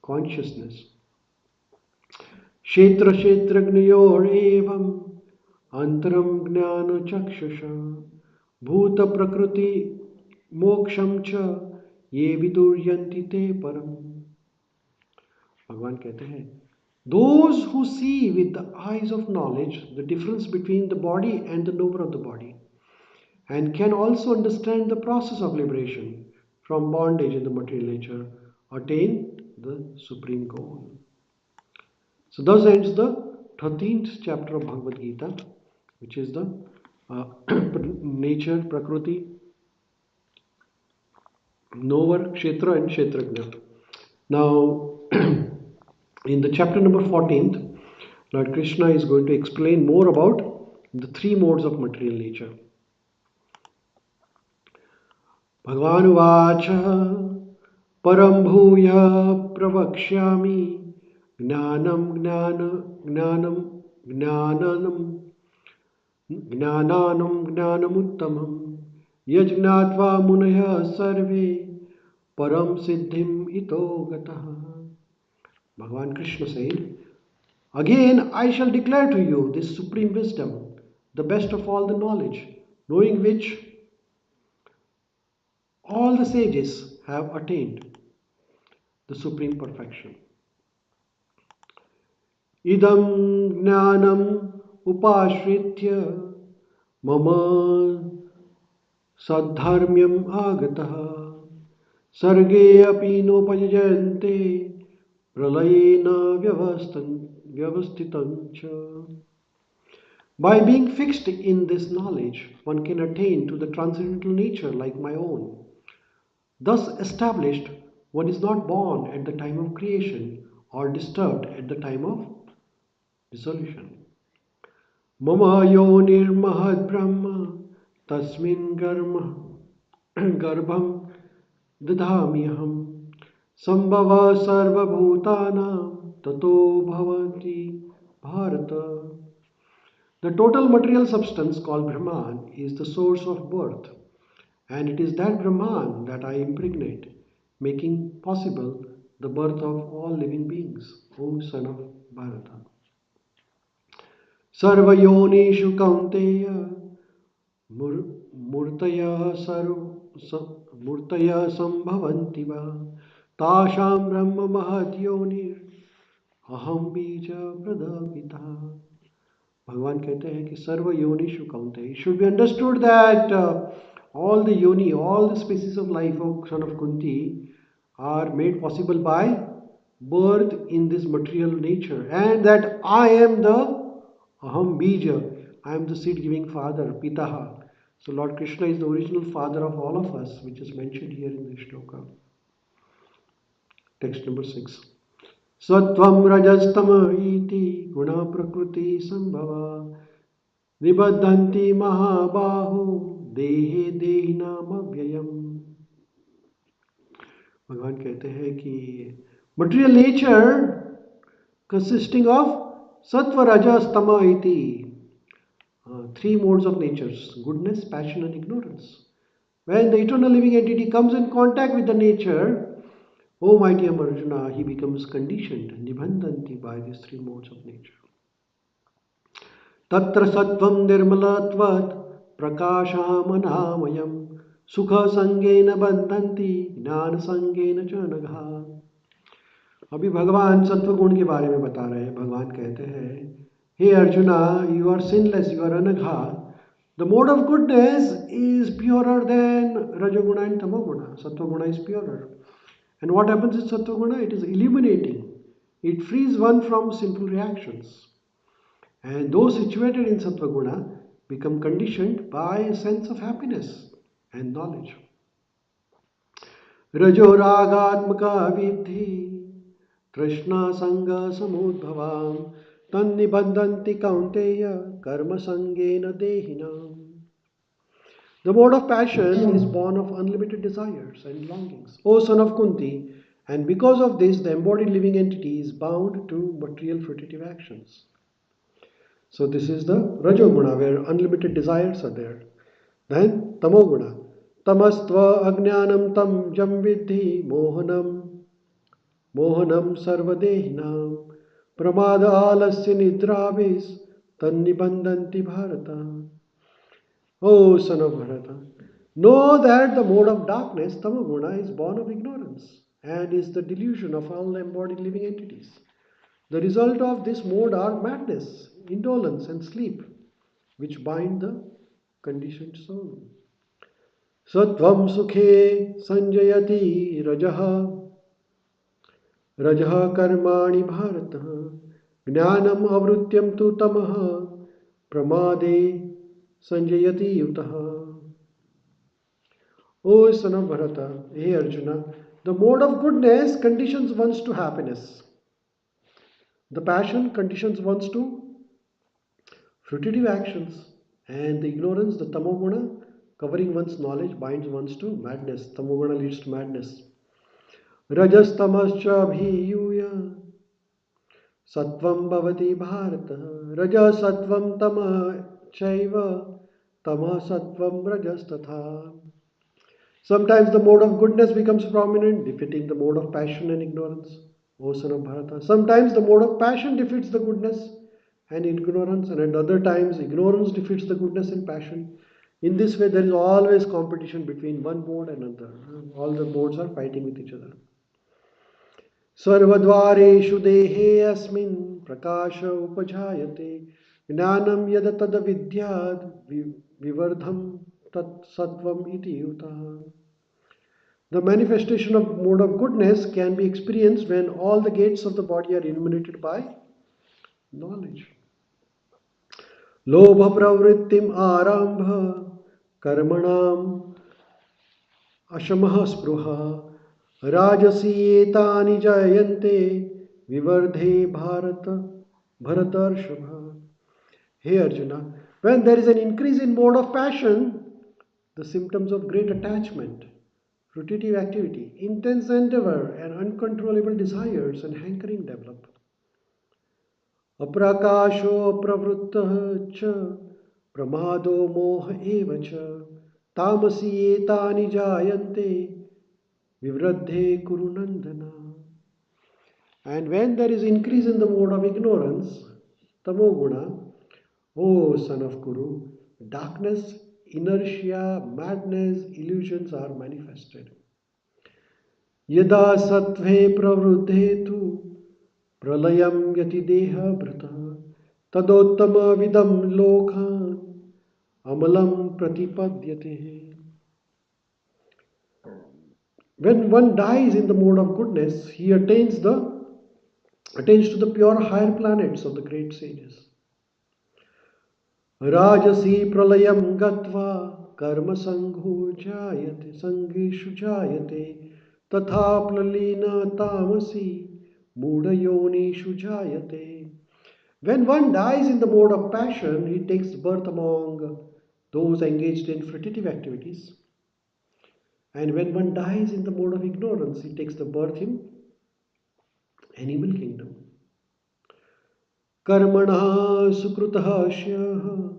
consciousness. Kshetra kshetragnayor evam antaram jnana chakshusha bhuta prakriti moksham cha ye viduryanti te param. भगवान कहते हैं, those who see with the eyes of knowledge the difference between the body and the knower of the body and can also understand the process of liberation from bondage in the material nature attain the supreme goal. So thus ends the 13th chapter of Bhagavad Gita, which is the nature, Prakriti, knower, Kshetra and Kshetrajna. Now, in the chapter number 14th, Lord Krishna is going to explain more about the three modes of material nature. Bhagavan Uvacha Param Bhuya Pravakshyami Gnanam Gnanamuttamam Yajnatva Munaya Sarve Param Siddhim Ito Gataha. Bhagavan Krishna said, again I shall declare to you this supreme wisdom, the best of all the knowledge, knowing which all the sages have attained the supreme perfection. Idam jnanam upashritya mama sadharmyam agataha sarge api nopajayante pralayena vyavastitancha. By being fixed in this knowledge, one can attain to the transcendental nature like my own. Thus established, one is not born at the time of creation or disturbed at the time of dissolution. Mama yonir mahad brahma tasmin garbham didhamyaham sambhava sarva bhutanam tato bhavati bharata. The total material substance called Brahman is the source of birth, and it is that Brahman that I impregnate, making possible the birth of all living beings, O son of Bharata. Sarva yonishu kaunteya murtaya sambhavanti va tasham brahma mahat yonir aham bija pradapita. भगवान कहते हैं कि सर्व योनिषु कौन्तेय. It should be understood that all the yoni, all the species of life of son of Kunti are made possible by birth in this material nature, and that I am the Aham Bija, I am the seed giving father, Pitaha. So Lord Krishna is the original father of all of us, which is mentioned here in the shloka. Text number 6. Sattvam rajastama iti guna prakriti sambhava Nibadhanti mahabahu dehe dehinam avyayam. भगवान कहते हैं कि material nature consisting of sattva rajas tama iti, three modes of natures, goodness, passion and ignorance. When the eternal living entity comes in contact with the nature, O mighty Arjuna, he becomes conditioned, nibandhanti, by these three modes of nature. Tatra sattvam nirmalatvat prakashamanamayam सुख संगेन बंधन्ति ज्ञान संगेन च नघा। अभी भगवान सत्व गुण के बारे में बता रहे हैं। भगवान कहते हैं, हे Arjuna, you are sinless, you are anagha. The mode of goodness is purer than Rajoguna and Tamoguna. Sattva-guna is purer. And what happens in Sattva-guna? It is illuminating. It frees one from simple reactions. And those situated in Sattva-guna become conditioned by a sense of happiness and knowledge. रजोरागात्मका विद्धि तृष्णा संग समुद्भवाम तन्निबंधन्ति कौन्तेय कर्म संगेन देहिनाम. The mode of passion is born of unlimited desires and longings, O son of Kunti, and because of this, the embodied living entity is bound to material fruitive actions. So this is the Rajoguna, where unlimited desires are there. Then Tamoguna. Tamastva ajnanam tam jam vidhi mohanam sarvadehinam pramada alasya nidravis tannibandanti bharata. O son of Bharata, know that the mode of darkness, Tamoguna, is born of ignorance and is the delusion of all embodied living entities. The result of this mode are madness, indolence, and sleep, which bind the conditioned soul. Sattvam sukhe sanjayati rajah karmani bharata jnanam avrutyam tu tamaha pramade sanjayati yutaha. O son of Bharata, hey Arjuna, the mode of goodness conditions one's to happiness. The passion conditions one's to fruitive actions. And the ignorance, the tamoguna, covering one's knowledge, binds one's to madness. Tamoguna leads to madness. Rajas tamascha bhiyuya sattvam bhavati bharata. Raja sattvam tama chaiva tama sattvam rajas tatha. Sometimes the mode of goodness becomes prominent, defeating the mode of passion and ignorance, O son of Bharata. Sometimes the mode of passion defeats the goodness and ignorance, and at other times ignorance defeats the goodness and passion. In this way, there is always competition between one mode and another. All the modes are fighting with each other. Sarvadvareshu dehe asmin prakasha upajayate jnanam yada tada vidyad vivardham tat sattvam iti yutah. The manifestation of mode of goodness can be experienced when all the gates of the body are illuminated by knowledge. Lobha pravrittim arambha karmanam ashamah spruha rajasi etani jayante vivardhe bharatarshava. Hey Arjuna, when there is an increase in mode of passion, the symptoms of great attachment, fruitive activity, intense endeavor, and uncontrollable desires and hankering develop. Aprakasho apravruttah cha pramado moha eva cha tamasi etani jayante vivradhe kurunandana. And when there is increase in the mode of ignorance, tamoguna, O son of Kuru, darkness, inertia, madness, illusions are manifested. Yada sattve pravruddhe tu pralayam yati deha brata tadottama vidam lokhan amalam pratipadyate. When one dies in the mode of goodness, he attains to the pure higher planets of the great sages. Rajasi pralayam gatva karma sanghu sangishu jayate tatha plalina tamasi muda yonishu jayate. When one dies in the mode of passion, he takes birth among those engaged in fruitive activities. And when one dies in the mode of ignorance, he takes the birth in animal kingdom. Karmana sukruta shyaha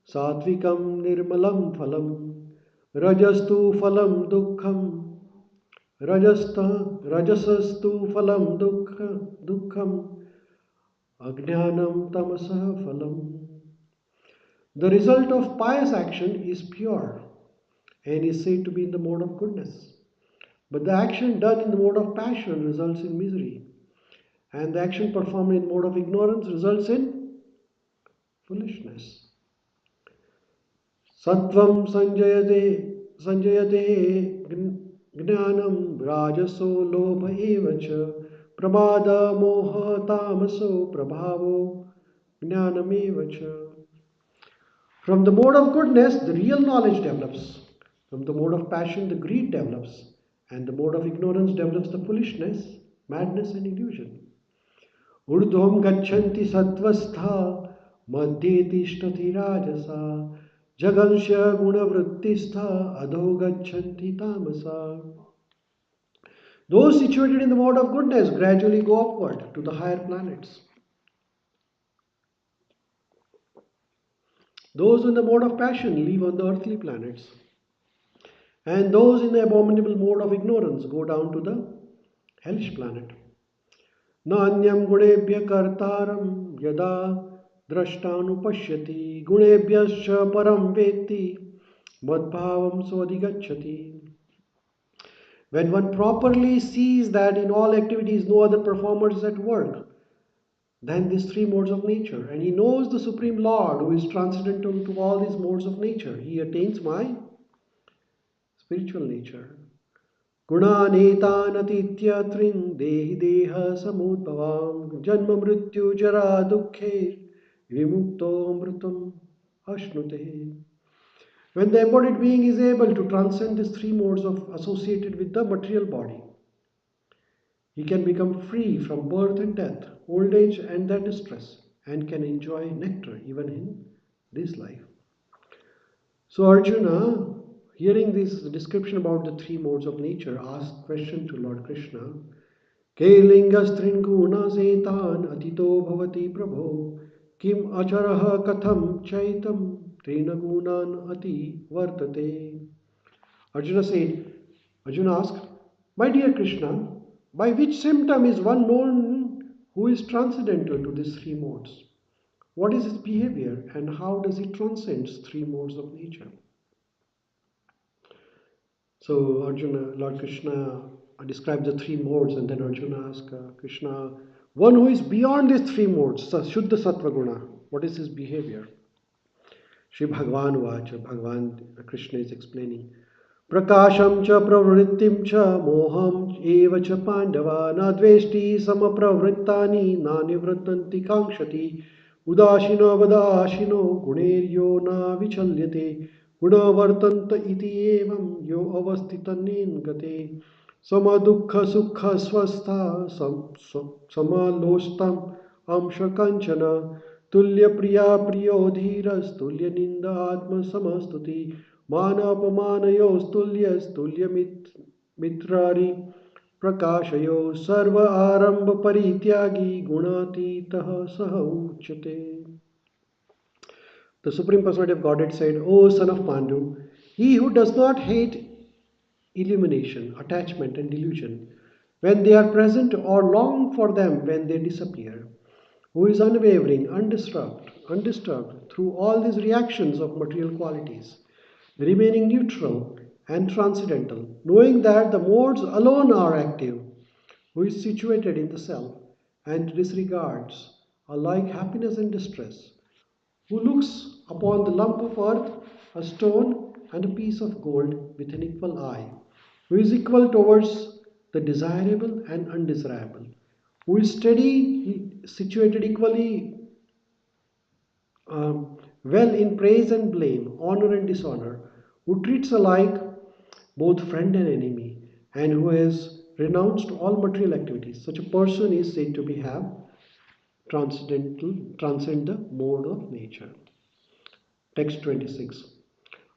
Satvikam nirmalam phalam rajastu phalam dukkham rajasastu phalam dukkham ajnanam tamasa phalam. The result of pious action is pure, and is said to be in the mode of goodness. But the action done in the mode of passion results in misery, and the action performed in mode of ignorance results in foolishness. Sattvam sanjayate gnanam rajaso lobha evacha pramada moha tamaso prabhavo gnanam evacha. From the mode of goodness, the real knowledge develops. From the mode of passion, the greed develops. And the mode of ignorance develops the foolishness, madness, and illusion. Urdhvam gachanti sattvastha madhye tishtati rajasa jagansya gunavrittistha adho gachanti tamasa. Those situated in the mode of goodness gradually go upward to the higher planets. Those in the mode of passion live on the earthly planets. And those in the abominable mode of ignorance go down to the hellish planet. Nanyam gunebhya kartaram yada drashtanupashyati gunebhyascha param vetti madbhavam swadhigacchati. When one properly sees that in all activities no other performer is at work than these three modes of nature, and he knows the Supreme Lord who is transcendental to all these modes of nature, he attains my spiritual nature. गुणानेतानतीत्यत्रिं देहि देह समुद्भवां जन्म मृत्यु जरा दुःखे विमुक्तो अमृतम अश्नुते. When the embodied being is able to transcend these three modes of associated with the material body, he can become free from birth and death, old age and their distress, and can enjoy nectar even in this life. So Arjuna, hearing this description about the three modes of nature, asked question to Lord Krishna, Kelingastringuna setan atito bhavati prabho kim acharaha katham chaitam trinagunan ati vartate. Arjuna asked, my dear Krishna, by which symptom is one known who is transcendental to these three modes? What is his behavior and how does he transcend three modes of nature? So Lord Krishna described the three modes, and then Arjuna asked Krishna, one who is beyond these three modes, Shuddha Sattva Guna, what is his behavior? Shri Bhagavan Vacha, Bhagavan Krishna is explaining, Prakasham cha pravrittim cha moham eva cha pandava nadveshti samapravrittani nanivrattanti kankshati udashino vadashino guneryo na vichalyate gunavartanta iti evam yo avastitanin gate samadukha sukha swastha samalostam amsha kanchana tulya priya priyo dhiras tulya ninda atma samastuti मानापमानयोस्तुल्यस्तुल्य मित्रारि प्रकाशयो सर्व आरंभ परित्यागी गुणातीतः सह उच्यते. The Supreme Personality of Godhead said, O son of Pandu, he who does not hate illumination, attachment and delusion when they are present or long for them when they disappear, who is unwavering, undisturbed through all these reactions of material qualities, remaining neutral and transcendental, knowing that the modes alone are active, who is situated in the self and disregards alike happiness and distress, who looks upon the lump of earth, a stone, and a piece of gold with an equal eye, who is equal towards the desirable and undesirable, who is steady, situated equally well in praise and blame, honor and dishonor, who treats alike both friend and enemy, and who has renounced all material activities. Such a person is said to be have transcend the mode of nature. Text 26.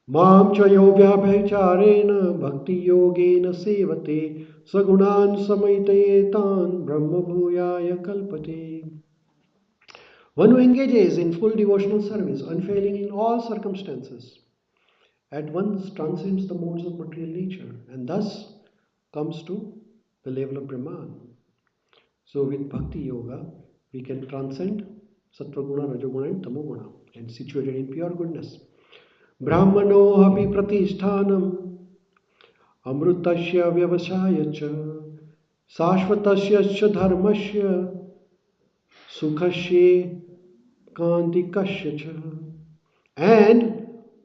Mam cha yovyabhicharena bhakti yogena sevate sagunan samaitayetan brahma bhuyaya kalpate. One who engages in full devotional service, unfailing in all circumstances, at once transcends the modes of material nature and thus comes to the level of Brahman. So with Bhakti Yoga, we can transcend Sattva Guna, Rajoguna and Tamoguna and situated in pure goodness. ब्राह्मणो अपि प्रतिष्ठानम् अमृतस्य व्यवसाय च शाश्वतस्य च धर्मस्य सुखस्य कान्तिकस्य च. And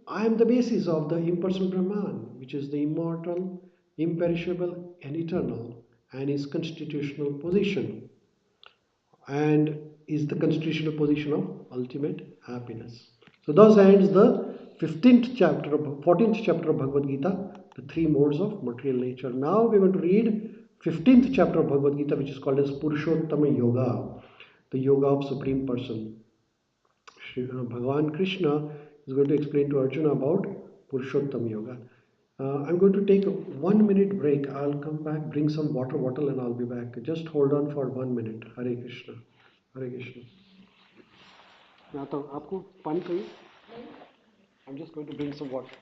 I am the basis of the impersonal Brahman, which is the immortal, imperishable, and eternal, and is constitutional position, and is the constitutional position of ultimate happiness. So thus ends the 14th chapter of Bhagavad Gita, the three modes of material nature. Now we are going to read 15th chapter of Bhagavad Gita, which is called as Purushottama Yoga, the yoga of Supreme Person. Bhagavan Krishna is going to explain to Arjuna about Purushottam Yoga. I'm going to take a 1 minute break. I'll come back, bring some water bottle, and I'll be back. Just hold on for 1 minute. Hare Krishna. Hare Krishna. मैं आता हूँ. आपको पानी चाहिए? I'm just going to bring some water.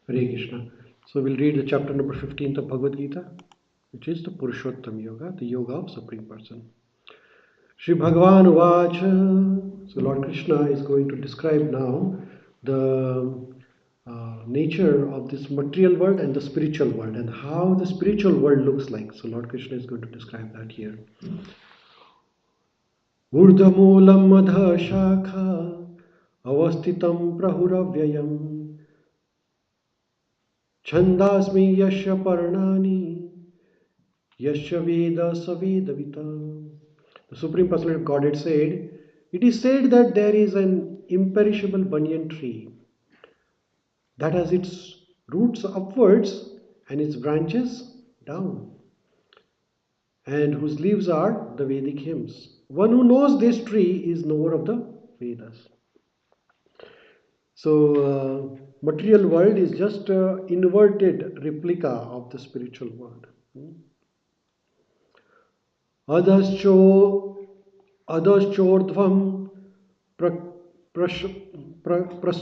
Hare Krishna. So we'll read the chapter number 15th of Bhagavad Gita, which is the Purushottam Yoga, the yoga of Supreme Person. Shri Bhagavan Vacha. So Lord Krishna is going to describe now the nature of this material world and the spiritual world, and how the spiritual world looks like. So Lord Krishna is going to describe that here. Urdhamulam madha shakha avastitam prahuravyayam Chandasmi yasya parnani yasya veda savedavita. The Supreme Personality of Godhead said, it is said that there is an imperishable banyan tree that has its roots upwards and its branches down, and whose leaves are the Vedic hymns. One who knows this tree is knower of the Vedas. So, material world is just an inverted replica of the spiritual world. अधश्चो अधश्चोर्ध्वं प्र, प्रश, प्र, प्रस,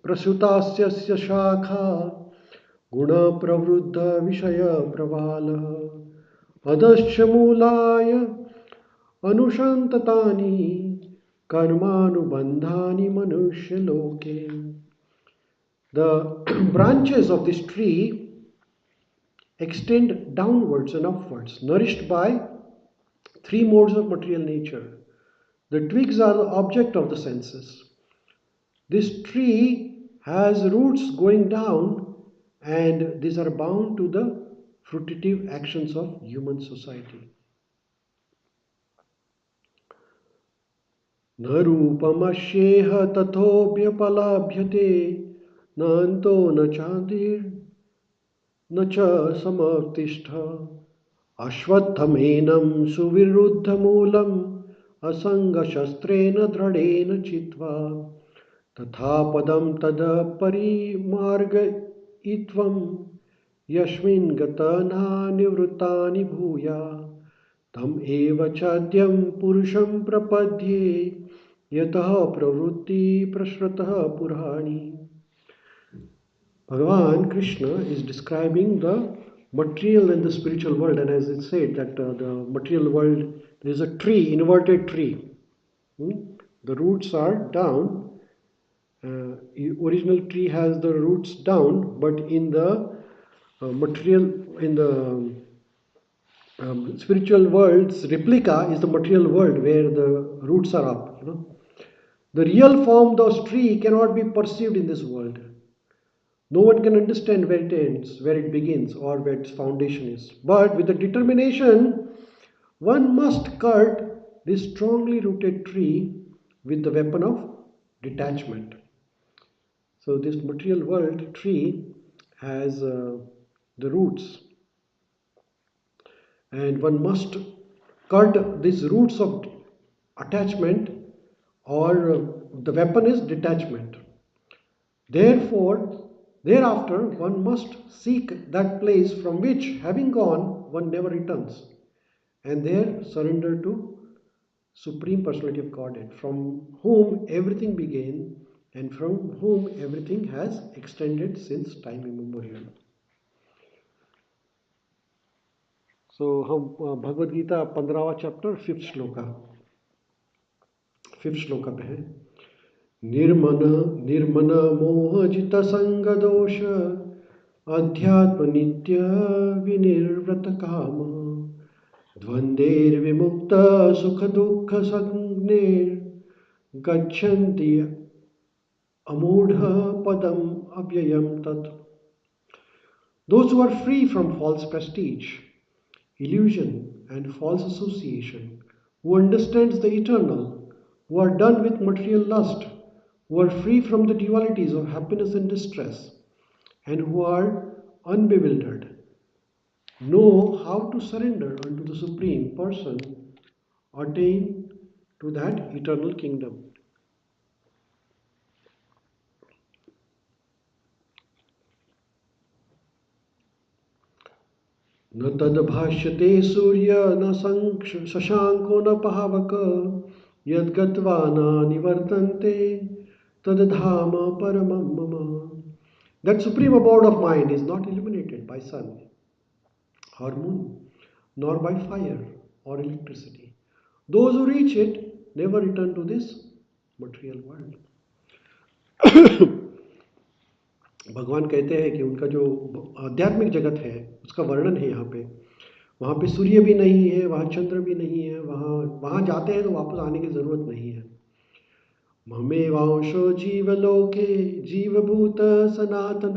प्रसुतास्य शाखा गुणप्रवृद्ध विषय प्रवालः अधश्च मूलाय अनुसन्ततानि कर्मानुबन्धानि मनुष्यलोके. The branches of this tree extend downwards and upwards, nourished by three modes of material nature. The twigs are the object of the senses. This tree has roots going down, and these are bound to the fruitive actions of human society. न रूपमश्येह तथोऽप्यपलभ्यते नान्तो न चादिर् न च समतिष्ठ अश्वत्थमेनं सुविरुद्धमूलम् असङ्गशस्त्रेण दृढेन चित्वा तथा पदं तद परिमार्गयित्वं यस्मिन् गतना निवृत्तानि भूया तम एव चाद्यं पुरुषं प्रपद्ये यतः प्रवृत्ति प्रसृतः पुराणी. Bhagavan Krishna is describing the material and the spiritual world, and as it said that the material world is a tree, inverted tree. The roots are down. Original tree has the roots down, but in the in the spiritual world's replica is the material world where the roots are up. The real form, those tree, cannot be perceived in this world. No one can understand where it ends, where it begins, or where its foundation is. But with the determination, one must cut this strongly rooted tree with the weapon of detachment. So, this material world tree has the roots, and one must cut these roots of attachment, or the weapon is detachment. Therefore, thereafter, one must seek that place from which, having gone, one never returns, and there surrender to Supreme Personality of Godhead, from whom everything began and from whom everything has extended since time immemorial. So, हम Bhagavad Gita 15वां chapter 5th shloka पे हैं. निर्मन मोहजित संग दोष अध्यात्म नित्य विनिर्वृत काम द्वंद्वैर्विमुक्त सुख दुख संज्ञैर् गच्छन्ति अमूढ़ पदम अव्ययम तत्. Those who are free from false prestige, illusion and false association, who understands the eternal, who are done with material lust, who are free from the dualities of happiness and distress, and who are unbewildered, know how to surrender unto the Supreme Person, attain to that eternal kingdom. न तद्भाष्यते सूर्य न शशांको न पावक यद्गत्वा न निवर्तन्ते तद्धाम परमं मम. That supreme abode of mind is not illuminated by sun or moon, nor by fire or electricity. Those who reach it never return to this material world. भगवान कहते हैं कि उनका जो आध्यात्मिक जगत है उसका वर्णन है यहाँ पे. वहाँ पे सूर्य भी नहीं है, वहाँ चंद्र भी नहीं है, वहाँ जाते हैं तो वापस आने की जरूरत नहीं है. ममेवांशो जीवलोके जीवभूत सनातन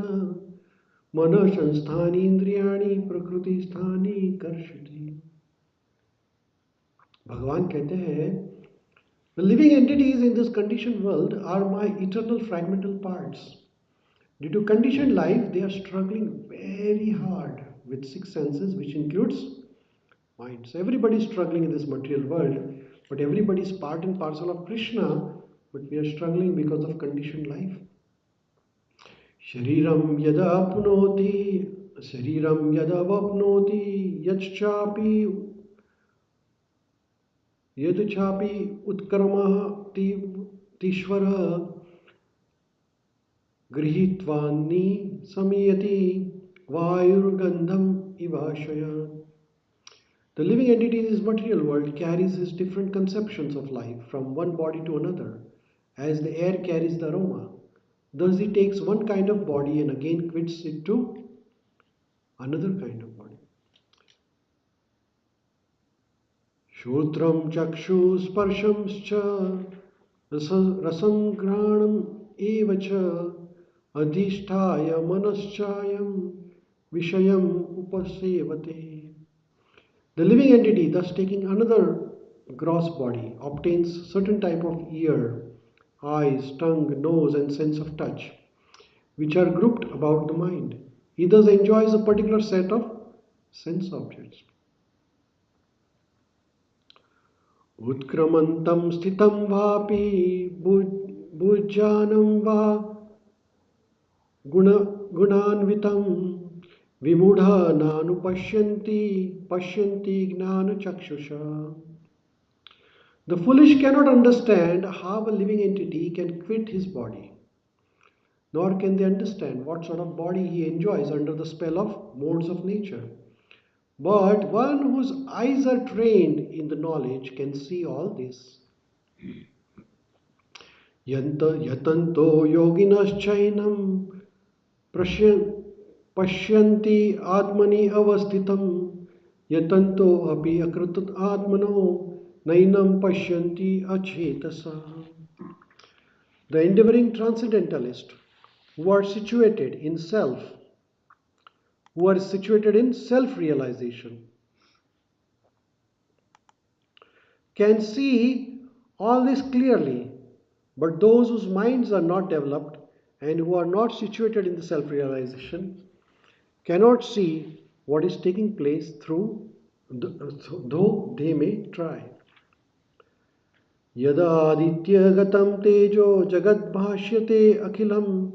मन संस्थानी इंद्रियाणी प्रकृति स्थानी कर्षति. भगवान कहते हैं, the living entities in this conditioned world are my eternal fragmental parts. Due to conditioned life, they are struggling very hard with 6 senses, which includes mind. So everybody is struggling in this material world, but everybody is part and parcel of Krishna, but we are struggling because of conditioned life. Shariram yada vapnoti yadchapi utkarma tishvara grihitvani samyati vayurgandham ivashaya. The living entity in this material world carries his different conceptions of life from one body to another, as the air carries the aroma. Thus he takes one kind of body and again quits it to another kind of body. Shotram chakshu sparsham rasam granam evacha adhisthaya manaschayam vishayam upasevate. The living entity, thus taking another gross body, obtains certain type of ear, eyes, tongue, nose and sense of touch, which are grouped about the mind. He thus enjoys a particular set of sense objects. Utkramantam sthitam vapi bhujjanam va gunanvitam vimudha nanu pashyanti gnana chakshusha. The foolish cannot understand how a living entity can quit his body, nor can they understand what sort of body he enjoys under the spell of modes of nature. But one whose eyes are trained in the knowledge can see all this. Yatanto yoginaschainam pashyanti atmani avasthitam yatanto api akritat atmano nainam pashyanti achetasa. The endeavoring transcendentalists who are situated in self, who are situated in self-realization, can see all this clearly, but those whose minds are not developed and who are not situated in the self-realization cannot see what is taking place though they may try. Yada aditya gatam tejo jagad bhashyate akhilam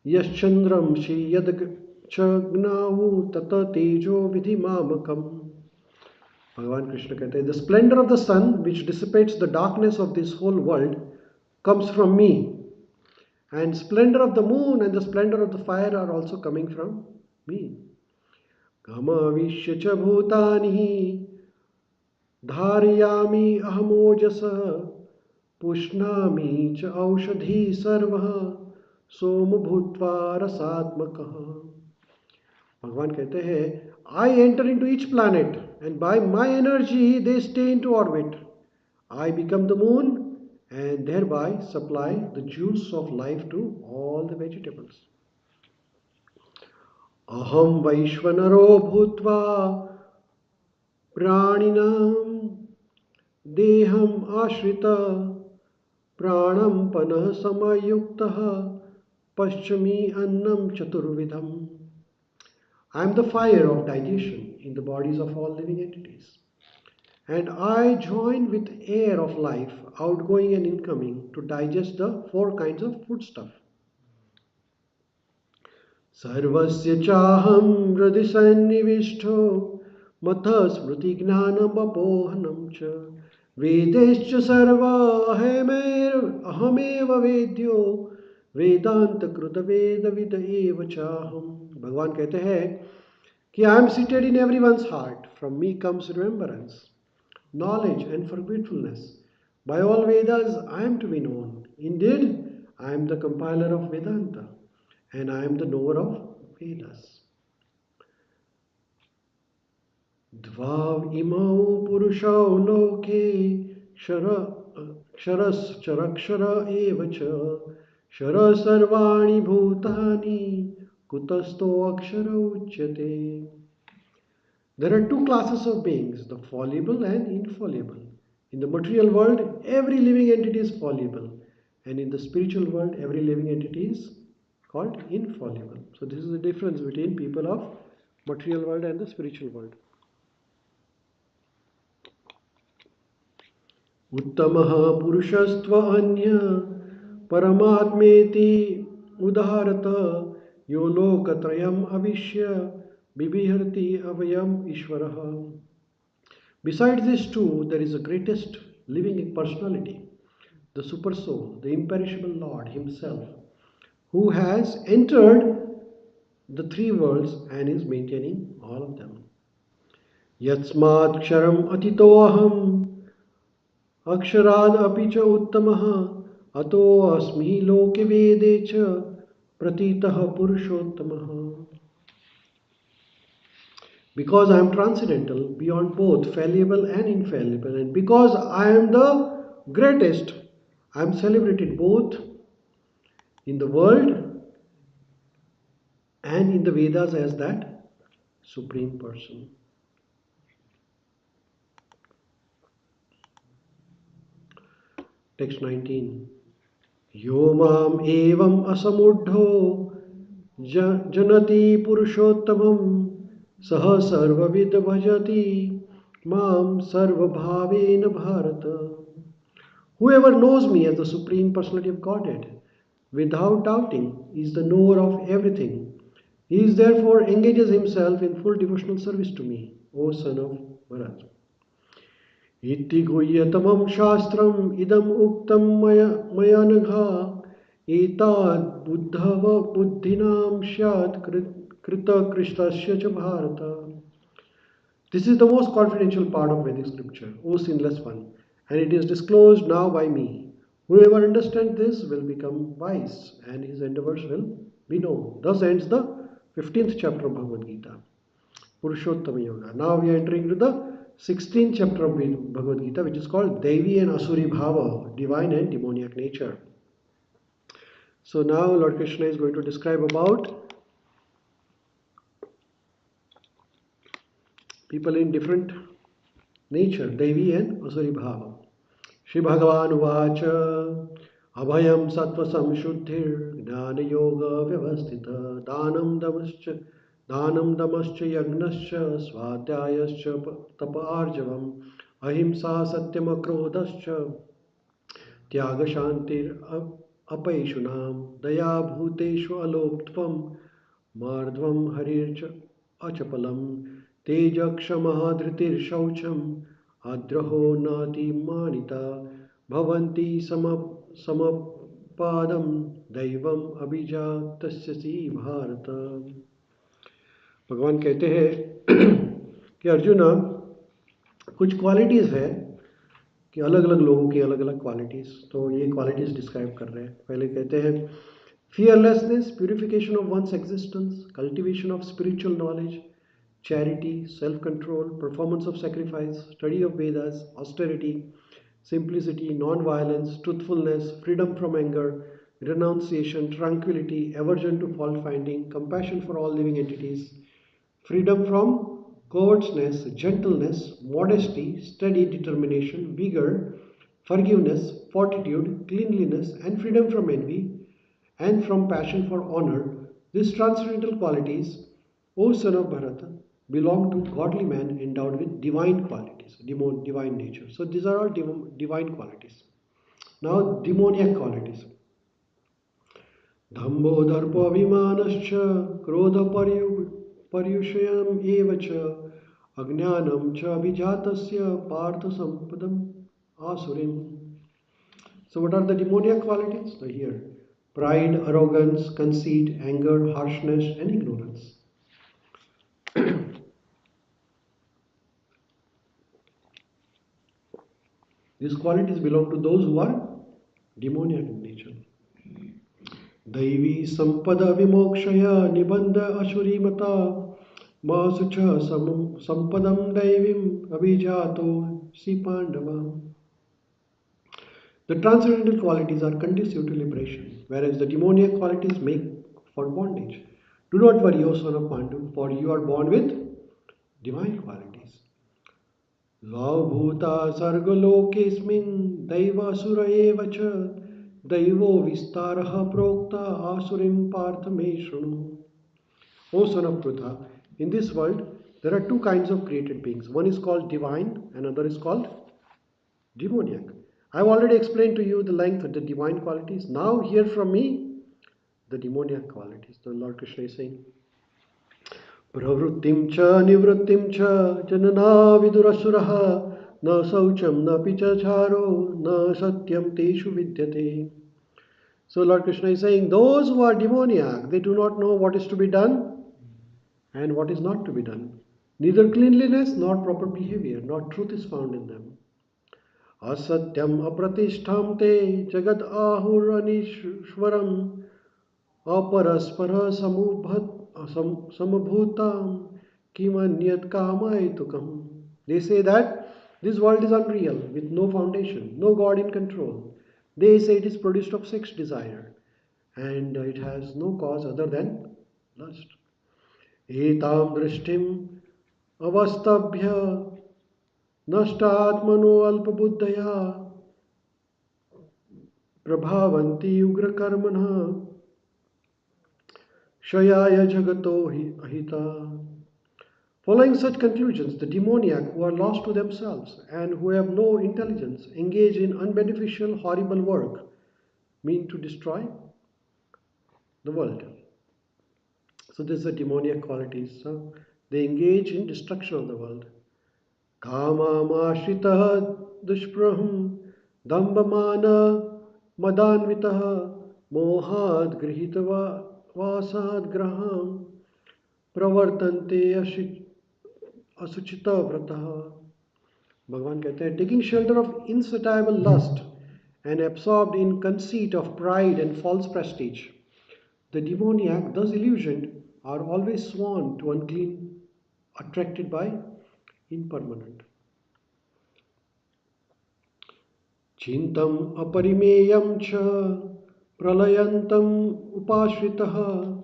yaschandram shi yad chagnahu tata tejo vidhimamakam. Bhagavan Krishna कहते हैं, the splendor of the sun which dissipates the darkness of this whole world comes from me, and splendor of the moon and the splendor of the fire are also coming from me. Gama vishya bhutani dharayami ahamojasa pushnami cha aushadhi sarva soma bhutva rasatmakah. Bhagavan कहते हैं, I enter into each planet and by my energy they stay into orbit. I become the moon and thereby supply the juice of life to all the vegetables. Aham Vaishvanaro Bhutva Praninam Deham Ashrita Pranam Panah Samayuktaha Paschami Annam Chaturvidham. I am the fire of digestion in the bodies of all living entities. And I join with air of life, outgoing and incoming, to digest the four kinds of foodstuff. Sarvasya chaham hridhi sannivishto matha smriti gnanam apohanam cha vedescha sarva ahameva vedyo vedanta kruta veda vida eva chaham. Bhagavan कहते हैं कि I am seated in everyone's heart. From me comes remembrance, knowledge and forgetfulness. By all Vedas I am to be known. Indeed, I am the compiler of Vedanta and I am the knower of Vedas. Dvav imau purushau loke ksharas charakshara evacha shara sarvani bhutani kutasto akshara uchyate. There are two classes of beings, the fallible and infallible. In the material world, every living entity is fallible. And in the spiritual world, every living entity is called infallible. So this is the difference between people of material world and the spiritual world. Uttamaha purushastva anya paramatmeti udaharata yolokatrayam avishya Bibhiharti avayam ishvaraha. Besides these two, there is the greatest living personality, the super soul, the imperishable Lord Himself, who has entered the three worlds and is maintaining all of them. Yatsmat ksharam atitoaham aksharad apicha uttamaha ato asmi loke vedecha pratitaha purushottamaha. Because I am transcendental, beyond both fallible and infallible, and because I am the greatest, I am celebrated both in the world and in the Vedas as that Supreme Person. Text 19. Yo mam evam asamudho janati purushottamam saha sarvavid bhajati mam sarvabhavena bharata. Whoever knows me as the Supreme Personality of Godhead without doubting is the knower of everything. He is therefore engages himself in full devotional service to me, O son of Bharat. Iti guhyatamam shastram idam uktam maya nagha etad buddhava buddhinam syat krita kristasya cha bharata. This is the most confidential part of Vedic scripture, O sinless one, and it is disclosed now by me. Whoever understands this will become wise, and his endeavors will be known. Thus ends the 15th chapter of Bhagavad Gita, Purushottama Yoga. Now we are entering into the 16th chapter of Bhagavad Gita, which is called Devi and Asuri Bhava, divine and demoniac nature. So now Lord Krishna is going to describe about people in different nature, Devi and Asuri Bhava. Shri Bhagavan Uvacha Abhayam Sattva Samshuddhir Jnana Yoga Vyavasthita Danam Damascha Yagnascha Swadhyayascha Tapa Arjavam Ahimsa Satyam Akrodascha Tyaga Shantir Apaishunam Daya Bhuteshu Aloptvam Mardvam Harircha Achapalam Tejakshamah Dhritir Shaucham Adraho Nati Manita Bhavanti Samapadam Daivam Abhijatasya Bharata. भगवान कहते हैं कि अर्जुना कुछ qualities है कि अलग अलग लोगों की अलग अलग क्वालिटीज़, तो ये क्वालिटीज़ डिस्क्राइब कर रहे हैं. पहले कहते हैं fearlessness, purification of one's existence, cultivation of spiritual knowledge, charity, self-control, performance of sacrifice, study of Vedas, austerity, simplicity, non-violence, truthfulness, freedom from anger, renunciation, tranquility, aversion to fault-finding, compassion for all living entities, freedom from covetousness, gentleness, modesty, steady determination, vigor, forgiveness, fortitude, cleanliness, and freedom from envy and from passion for honor. These transcendental qualities, O son of Bharata, belong to godly man endowed with divine qualities, divine nature. So these are all divine qualities. Now demoniac qualities. धम्भो दर्पोऽभिमानश्च क्रोधपर्युषयम् एव च अज्ञानं च अभिजातस्य Partha सम्पदम् आसुरीम्. So what are the demoniac qualities? So here, pride, arrogance, conceit, anger, harshness, and ignorance. These qualities belong to those who are demoniac in nature. Daivi sampada vimokshaya nibandha ashurimata masucha sampadam daivim abhijato si pandava. The transcendental qualities are conducive to liberation, whereas the demoniac qualities make for bondage. Do not worry, O son of Pandu, for you are born with divine qualities. Lavbhuta sargalokesmin daiva asura eva cha daivo vistaraha prokta asurim partha me shrunu. O son of Prutha, in this world there are two kinds of created beings. One is called divine and another is called demoniac. I have already explained to you the length of the divine qualities. Now hear from me the demoniac qualities. The Lord Krishna is saying, Pravrittim cha nivrittim cha janana vidurasuraha na saucham na pichacharo na satyam teshu vidyate. So Lord Krishna is saying, those who are demoniac, they do not know what is to be done and what is not to be done. Neither cleanliness nor proper behavior nor truth is found in them. Asatyam apratishtham te jagad ahur anishwaram aparaspara samabhutam kimanyat kamaitukam. They say that this world is unreal with no foundation, no God in control. They say it is produced of sex desire and it has no cause other than lust. Etam drishtim avastabhya nashtatmano alpabuddhaya प्रभावन्ति उग्रकर्मणः क्षयाय जगतो हिता. Following such conclusions, the demoniac who are lost to themselves and who have no intelligence engage in unbeneficial, horrible work, mean to destroy the world. So this is the demoniac qualities. So they engage in destruction of the world. Kamamashritah dushpraham dambamana madanvitah mohad grihitava vasad graham pravartante asuchita vratah. Bhagavan कहते हैं, taking shelter of insatiable lust and absorbed in conceit of pride and false prestige, the demoniac, thus illusioned, are always sworn to unclean, attracted by impermanent. Chintam aparimeyam cha pralayantam upashritah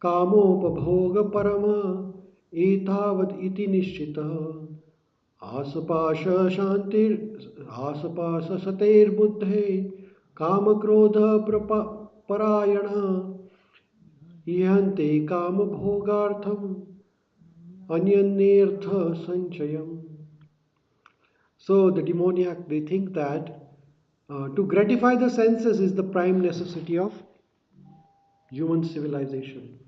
kamopabhoga parama etavad iti nishchitah asapasha shantir asapasa sater buddhe kamakrodha parayana ihante kamabhogartham anyanirtha sanchayam. So the demoniac, they think that to gratify the senses is the prime necessity of human civilization.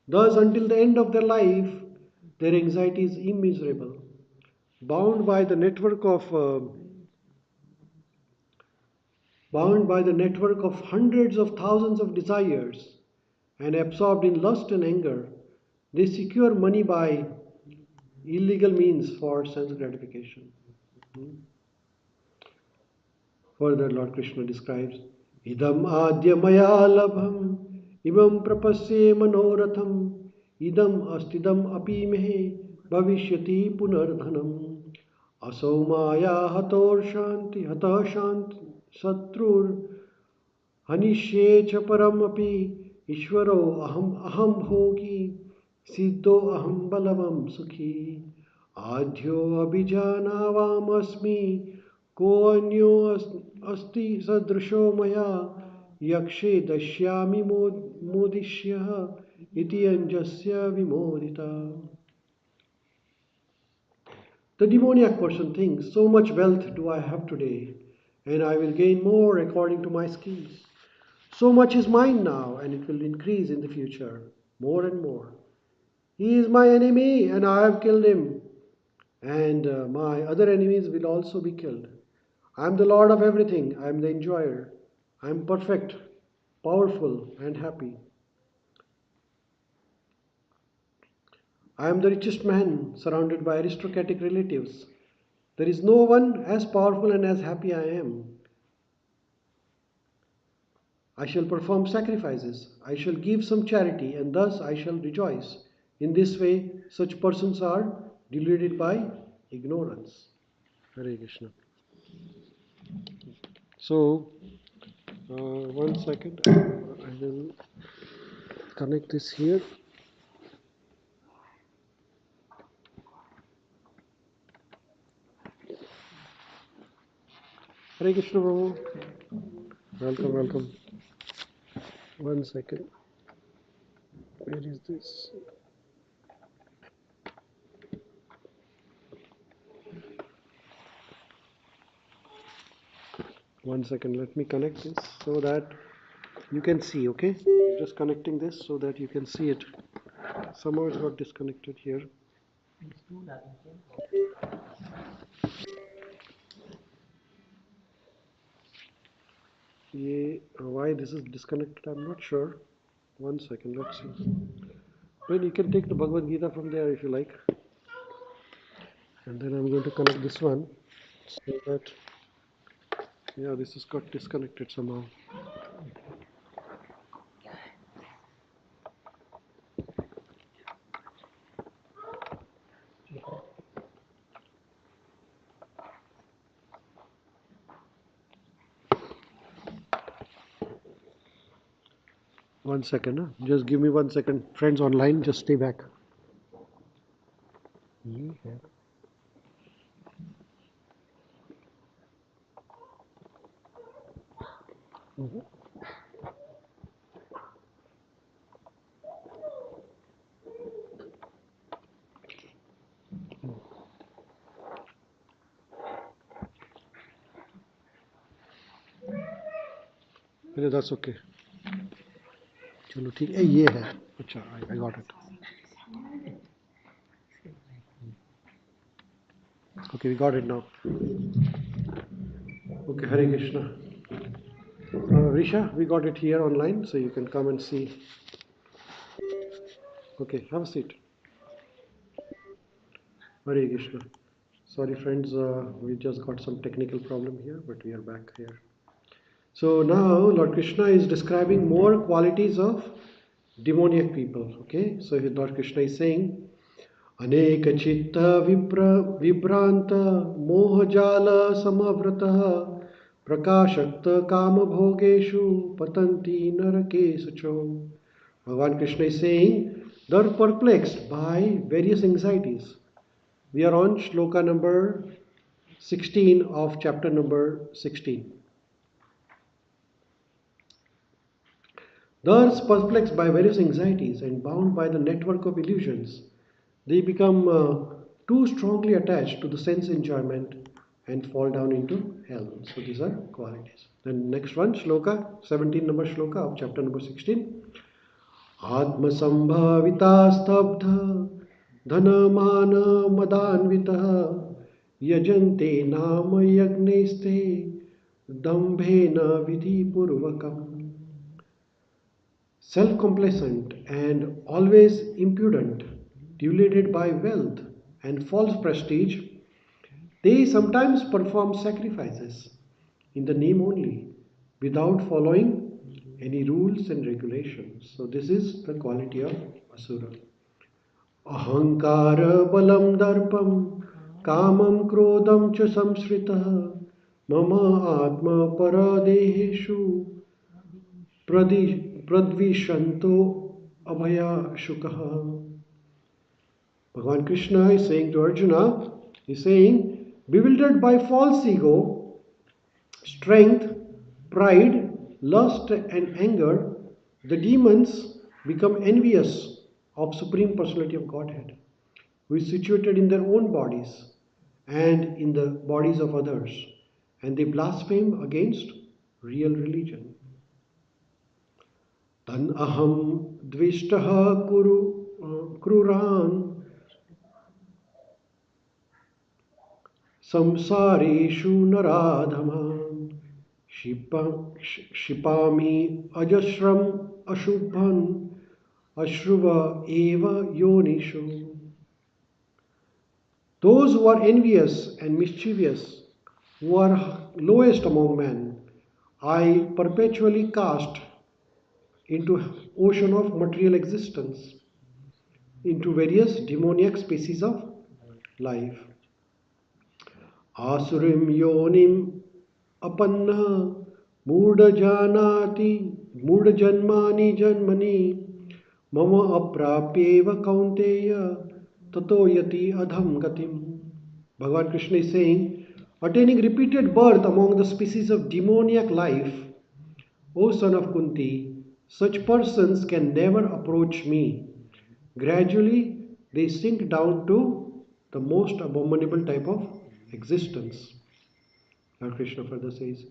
Thus, until the end of their life, their anxiety is immeasurable. Bound by the network of hundreds of thousands of desires and absorbed in lust and anger, they secure money by illegal means for sense gratification. Further, Lord Krishna describes, Idam adya maya labham, imam prapasye manoratham, idam astidam api mehe, bhavishyati punardhanam, aso maya hator shanti, hatah shant satrur, hanishye cha param api, ishvaro aham bhogi, siddho aham balavam sukhi, adhyo abhijanavam asmi, को अन्यो अस्ति सदृशो मया यक्षे दश्यामि मोदिष्यः इति अंजस्य विमोदिता. The demoniac person thinks, so much wealth do I have today, and I will gain more according to my skills. So much is mine now, and it will increase in the future, more and more. He is my enemy, and I have killed him, and my other enemies will also be killed. I am the Lord of everything. I am the enjoyer. I am perfect, powerful, and happy. I am the richest man, surrounded by aristocratic relatives. There is no one as powerful and as happy I am. I shall perform sacrifices. I shall give some charity, and thus I shall rejoice. In this way, such persons are deluded by ignorance. Hare Krishna. So, one second. I will connect this here. Hare Krishna Prabhu. Welcome, welcome. One second. Where is this? One second. Let me connect this so that you can see, okay? Just connecting this so that you can see it. Somehow it got disconnected here. Why this is disconnected, I'm not sure. One second, let's see. Well, you can take the Bhagavad Gita from there if you like. And then I'm going to connect this one so that, yeah, this has got disconnected somehow. One second, huh? Just give me 1 second. Friends online, just stay back. Yeah. That's okay. चलो ठीक है, ये है. अच्छा, I got it. Okay, we got it now. Okay, Hare Krishna. Risha, we got it here online, so you can come and see. Okay, have a seat. Hare Krishna. Sorry, friends, we just got some technical problem here, but we are back here. So now Lord Krishna is describing more qualities of demoniac people. Okay, so Lord Krishna is saying, अनेक चित्त विभ्रांत मोहजाल समव्रतः प्रकाशक्त काम भोगेषु पतंती नरकेषु च. Bhagavan Krishna is saying they are perplexed by various anxieties. We are on shloka number 16 of chapter number 16. Thus perplexed by various anxieties and bound by the network of illusions, they become too strongly attached to the sense enjoyment and fall down into hell. So these are qualities. Then next one, shloka, 17 number shloka of chapter number 16. Atma sambhavita stabdha dhanamana madanvitaha yajante nama yagneste dambhena vidhi purvakam. Self-complacent and always impudent, deluded by wealth and false prestige, they sometimes perform sacrifices in the name only, without following any rules and regulations. So this is the quality of asura. Ahankara balam darpam kamam krodam cha samsritah mama atma paradeheshu pradvishanto abhaya shukaha. Bhagavan Krishna is saying to Arjuna, he is saying, bewildered by false ego, strength, pride, lust and anger, the demons become envious of Supreme Personality of Godhead, who is situated in their own bodies and in the bodies of others, and they blaspheme against real religion. Tan aham dvishtaha kruran samsareshu naradhaman shipami ajasram ashubhan ashruva eva yonishu. Those who are envious and mischievous, who are lowest among men, I perpetually cast into ocean of material existence, into various demoniac species of life. Asurim yonim apanna मूढ़janmani janmani mama aprapyeva kaunteya tato yati adham gatim. Bhagavan Krishna is saying, attaining repeated birth among the species of demoniac life, O son of Kunti, such persons can never approach me. Gradually, they sink down to the most abominable type of existence. Lord Krishna further says,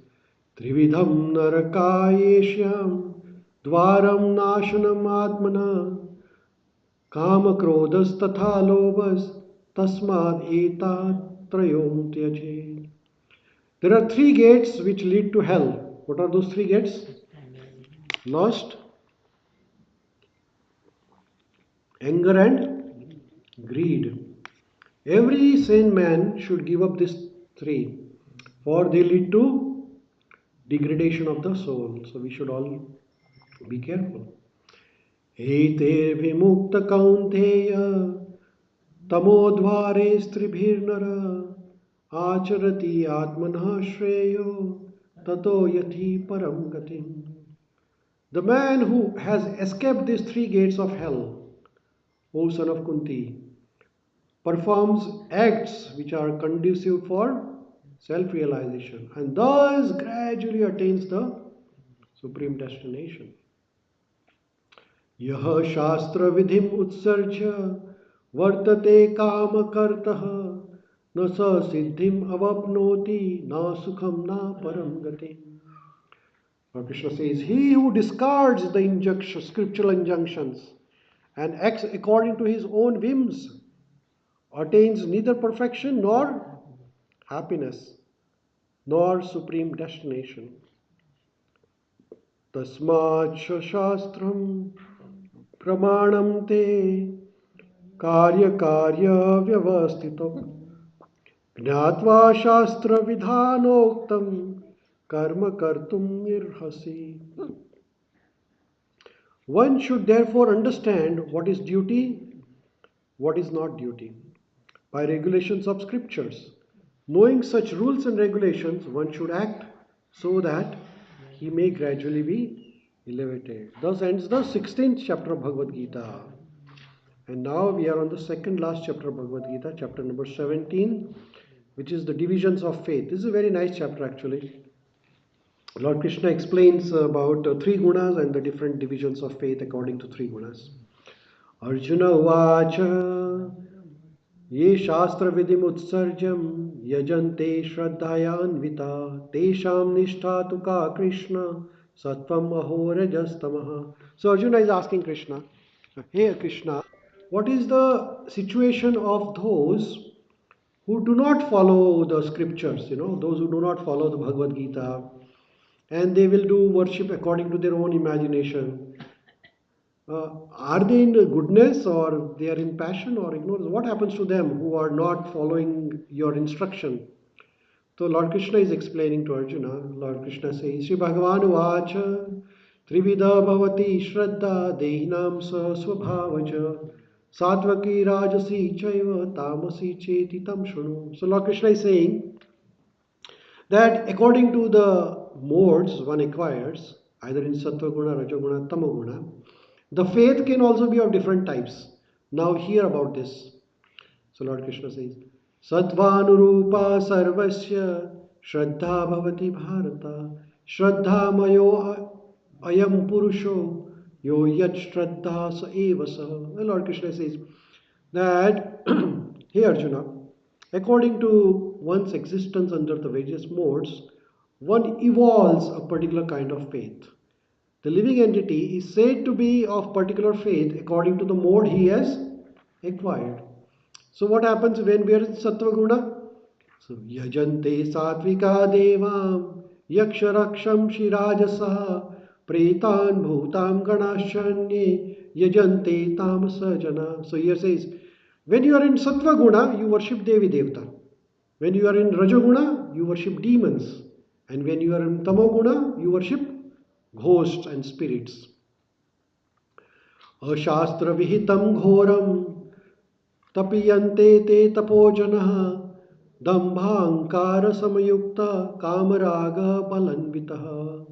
Trividham narakayeshyam dvaram nashanam atmana kama krodhas tatha lobhas tasmad etat trayom tyaje. There are three gates which lead to hell. What are those three gates? Lust, anger and greed. Every sane man should give up these three, for they lead to degradation of the soul. So we should all be careful. Eter vimukta kaunteya tamodvare stribhirnara acharati atmanah shreyo tato yathi param gatim. The man who has escaped these three gates of hell, O son of Kunti, performs acts which are conducive for self-realization and thus gradually attains the supreme destination. यह शास्त्र विधिम उत्सर्ज्य वर्तते काम करतः न स सिद्धिम अवप्नोति न सुखम न परम गति. Lord Krishna says, he who discards the scriptural injunctions and acts according to his own whims attains neither perfection nor happiness nor supreme destination. Tasmat shastram pramanam te कार्य व्यवस्थितो ज्ञात्वा शास्त्र विधानोक्तम कर्म कर्तुम अर्हसि. One should therefore understand what is duty, what is not duty, by regulations of scriptures. Knowing such rules and regulations, one should act so that he may gradually be elevated. Thus ends the 16th chapter of Bhagavad Gita. And now we are on the second last chapter of Bhagavad Gita, chapter number 17, which is the divisions of faith. This is a very nice chapter actually. Lord Krishna explains about three gunas and the different divisions of faith according to three gunas. Arjuna uvacha ye shastra vidim utsarjam yajante shraddhayanvita tesham nishtha tu ka Krishna sattvam aho rajastamaha. So Arjuna is asking Krishna, hey Krishna, what is the situation of those who do not follow the scriptures, those who do not follow the Bhagavad Gita, and they will do worship according to their own imagination? Are they in goodness or they are in passion or ignorance? What happens to them who are not following your instruction? So Lord Krishna is explaining to Arjuna. Lord Krishna says, Shri Bhagavan Vacha Trivida Bhavati Shraddha Dehinam Sa Swabhavacha Satvaki Rajasi Chaiva Tamasi Cheti Tam Shunu. So Lord Krishna is saying that according to the modes one acquires, either in Sattva Guna, Rajaguna, Tamaguna, the faith can also be of different types. Now hear about this. So Lord Krishna says, Sattvanurupa Sarvasya Shraddha Bhavati Bharata Shraddha Mayo Ayam Purusho Yo Yat Shraddha Sa Eva Sa. The Lord Krishna says that, hey Arjuna, according to one's existence under the various modes, one evolves a particular kind of faith. The living entity is said to be of particular faith according to the mode he has acquired. So what happens when we are in Sattva Guna? So Yajante Satvika Devam Yaksharaksham Shirajasa Pretan Bhutam Ganashanye Yajante Tamasa Jana. So here says, when you are in Sattva Guna, you worship Devi Devta. When you are in Rajaguna, you worship demons. And when you are in Tamoguna, you worship ghosts and spirits. Ashastra Vihitam Ghoram Tapiyante te tapojanaha dambhankara samayukta kamaraga balanvitaha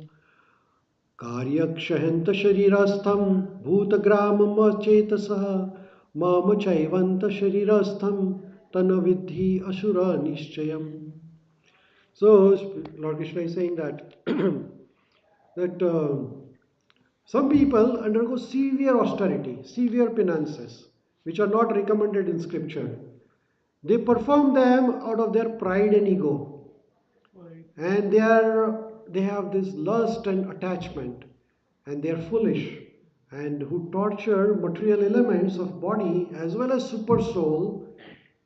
karyakshahanta sharirastham bhutagramam chetasaha mama chaivanta sharirastham tanavidhi asura nishchayam. So Lord Krishna is saying that some people undergo severe austerity, severe penances, which are not recommended in scripture. They perform them out of their pride and ego. And they have this lust and attachment. And they are foolish. And who torture material elements of body as well as super soul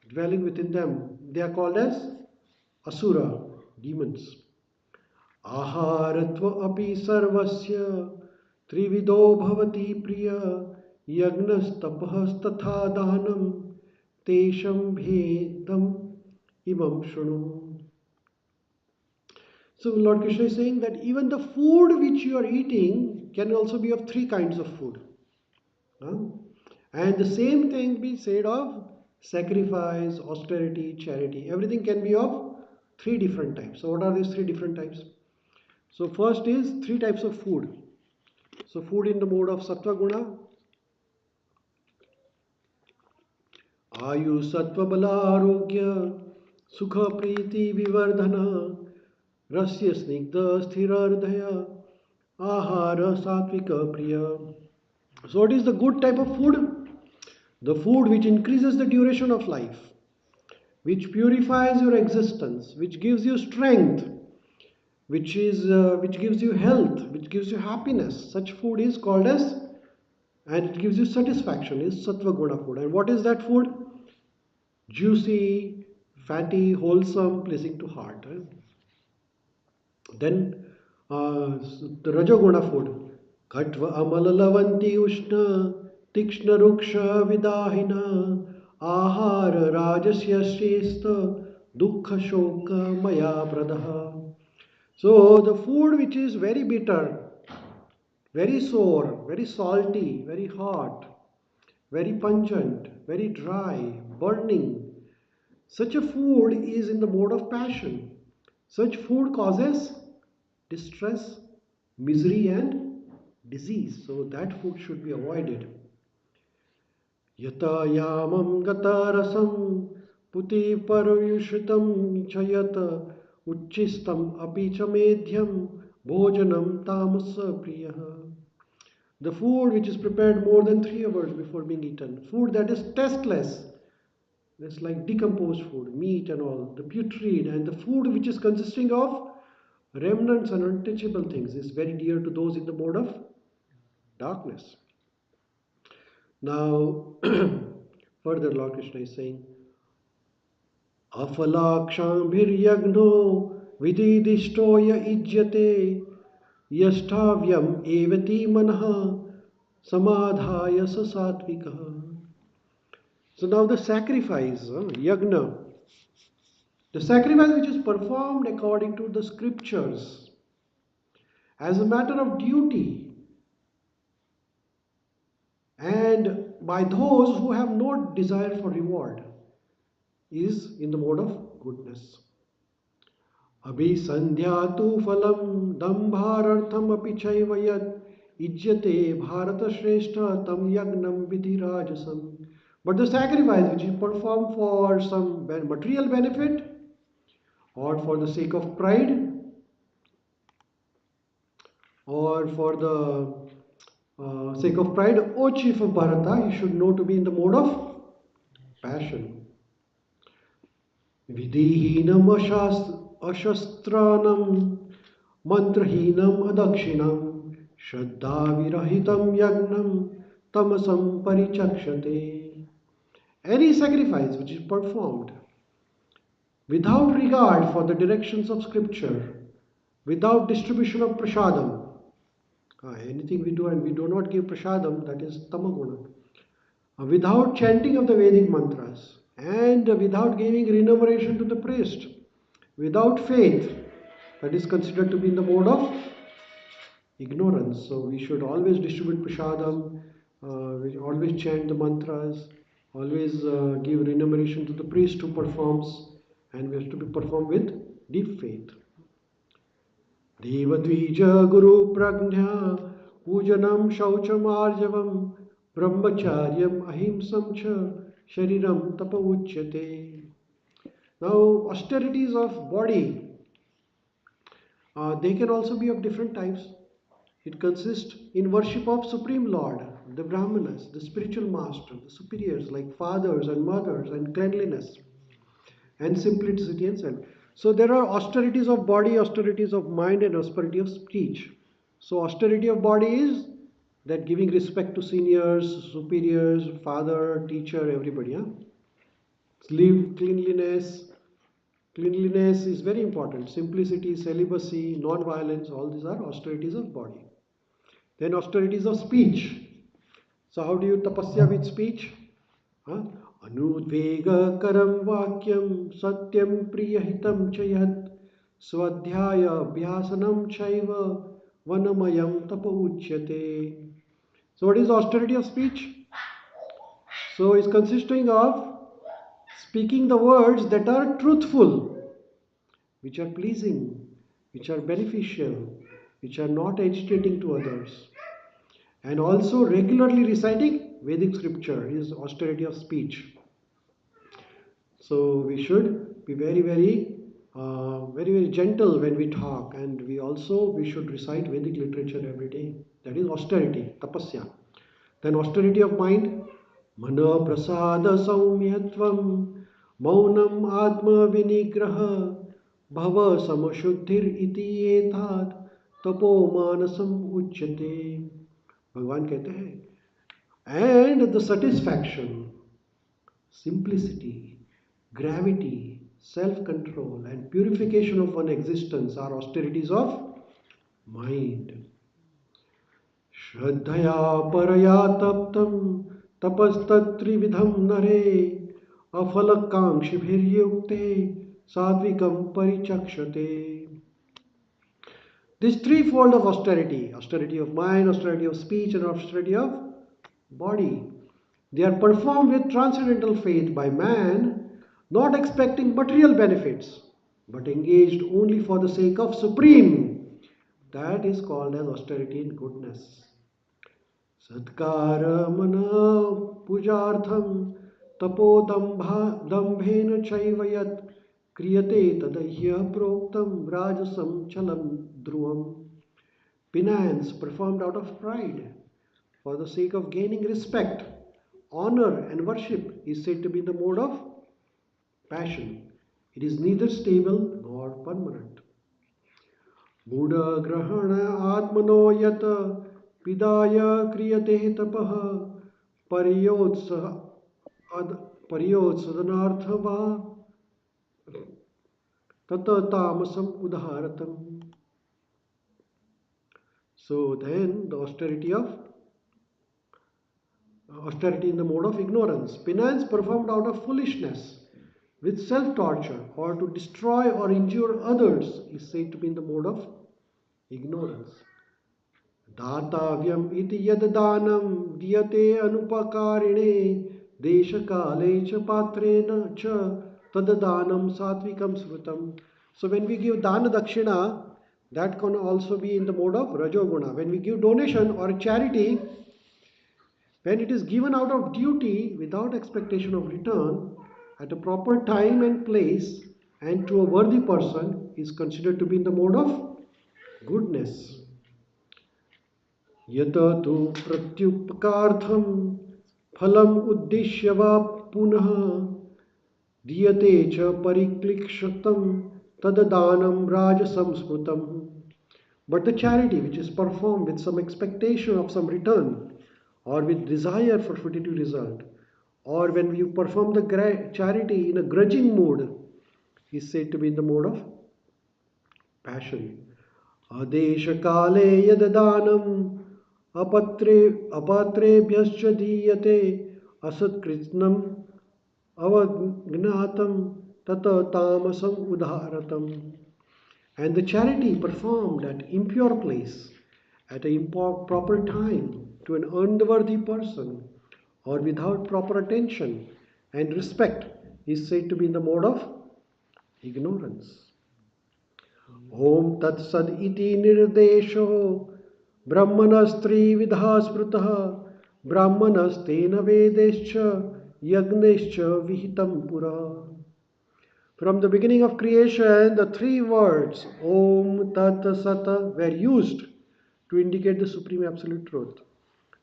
dwelling within them. They are called as asura, demons. Aharatva api sarvasya trivido bhavati priya yagnas tapahas tatha dahanam tesham bhedam imam shunu. So Lord Krishna is saying that even the food which you are eating can also be of three kinds of food. And the same thing be said of sacrifice, austerity, charity. Everything can be of three different types. So what are these three different types? So first is three types of food. So food in the mode of Sattva Guna. Ayu Sattva Bala Arogya Sukha Priti Vivardhana Rasya Snigdha Sthirardhaya Ahara Satvika Priya. So, what is the good type of food? The food which increases the duration of life, which purifies your existence, which gives you strength, which gives you health, which gives you happiness. Such food is called as, and it gives you satisfaction, is Sattva Guna food. And what is that food? Juicy, fatty, wholesome, pleasing to heart. Then the Rajoguna food. Katva amalalavanti ushna tikshna ruksha vidahina ahara rajasya shrestha dukkha shoka maya pradaha. So the food which is very bitter, very sour, very salty, very hot, very pungent, very dry, burning, such a food is in the mode of passion. Such food causes distress, misery, and disease. So that food should be avoided. Yata yamam gata rasam puti paryushritam chayata uchistam apicha medhyam bhojanam tamasa priyaha. The food which is prepared more than 3 hours before being eaten. Food that is tasteless. It's like decomposed food, meat and all, the putrid, and the food which is consisting of remnants and untouchable things is very dear to those in the mode of darkness. Now, further Lord Krishna is saying, Afalakshambhiryagno vididishtoya ijyate yashtavyam evati manha samadhaya sasatvikaha. So now the sacrifice, yagna, the sacrifice which is performed according to the scriptures as a matter of duty and by those who have no desire for reward is in the mode of goodness. Abhisandhyatu phalam dambharartham api chaivayat ijyate bharata shrestha tam yagnam vidhi rajasam. But the sacrifice which is performed for some material benefit or for the sake of pride or for the sake of pride, O chief of Bharata, you should know to be in the mode of passion. Vidihinam ashastranam mantrahinam adakshinam shraddha virahitam yagnam tamasam parichakshate. Any sacrifice which is performed without regard for the directions of scripture, without distribution of prasadam, anything we do and we do not give prasadam, that is tamaguna. Without chanting of the Vedic mantras and without giving remuneration to the priest, without faith, that is considered to be in the mode of ignorance. So we should always distribute prasadam, we always chant the mantras, always give remuneration to the priest who performs, and we have to be performed with deep faith. Devadvija Guru Prajna Pujanam Shaucham Arjavam Brahmacharyam Ahimsam Cha Shariram Tapa Uchyate. Now, austerities of body, they can also be of different types. It consists in worship of Supreme Lord, the Brahmanas, the spiritual master, the superiors like fathers and mothers, and cleanliness and simplicity and self. So there are austerities of body, austerities of mind, and austerity of speech. So austerity of body is that giving respect to seniors, superiors, father, teacher, everybody. Live cleanliness. Cleanliness is very important. Simplicity, celibacy, non-violence, all these are austerities of body. Then austerities of speech. So how do you tapasya with speech? Anudvegakaram vakyam satyam priyahitam chayat swadhyaya abhyasanam chaiva vanamayam tapa uchyate. So what is austerity of speech? So it's consisting of speaking the words that are truthful, which are pleasing, which are beneficial, which are not agitating to others. And also regularly reciting Vedic scripture is austerity of speech. So we should be very, very very, very gentle when we talk, and we should recite Vedic literature every day. That is austerity, tapasya. Then austerity of mind, mana prasada saumyatvam, maunam atma vinigraha, bhava samashuddhir iti etat, tapo manasam uchyate. भगवान कहते हैं, and the satisfaction, simplicity, gravity, self-control, and purification of one existence are austerities of mind. Shraddhaya paraya taptam tapastatrividham nare afalakankshibhiryukte sadvikam parichakshate. This threefold of austerity, austerity of mind, austerity of speech, and austerity of body, they are performed with transcendental faith by man, not expecting material benefits, but engaged only for the sake of supreme. That is called as austerity in goodness. Satkara mana pujartham tapo dambhena chaivayat kriyate tadahya proktam rajasam chalam dhruvam. Penance performed out of pride for the sake of gaining respect, honor, and worship is said to be the mode of passion. It is neither stable nor permanent. Buddha grahana atmano yata pidaya kriyate tapaha paryotsadanarthava tata tamasam udharatam. So then the austerity in the mode of ignorance, penance performed out of foolishness, with self-torture or to destroy or injure others is said to be in the mode of ignorance. Datavyam iti yad danam diyate anupakarine deshakale cha patrena cha tadadanam satvikam smritam. So when we give dana dakshina, that can also be in the mode of rajoguna. When we give donation or charity, when it is given out of duty without expectation of return, at a proper time and place, and to a worthy person, is considered to be in the mode of goodness. Yata tu pratyupakartham phalam uddishya va punah diyate cha pariklikshatam tadadanam rajasam smrutam. But the charity which is performed with some expectation of some return, or with desire for fruitive result, or when you perform the charity in a grudging mood, is said to be in the mode of passion. Adesha kale yadadanam apatrebhyascha diyate asatkritnam avagnatam tata tamasam udharatam. And the charity performed at impure place, at a proper time, to an unworthy person, or without proper attention and respect, is said to be in the mode of ignorance. Om Tat Sad iti nirdesho brahmanastri vidha smrutah brahmanastena vedescha yagnescha vihitam pura. From the beginning of creation, the three words Om Tat Sat were used to indicate the Supreme Absolute Truth.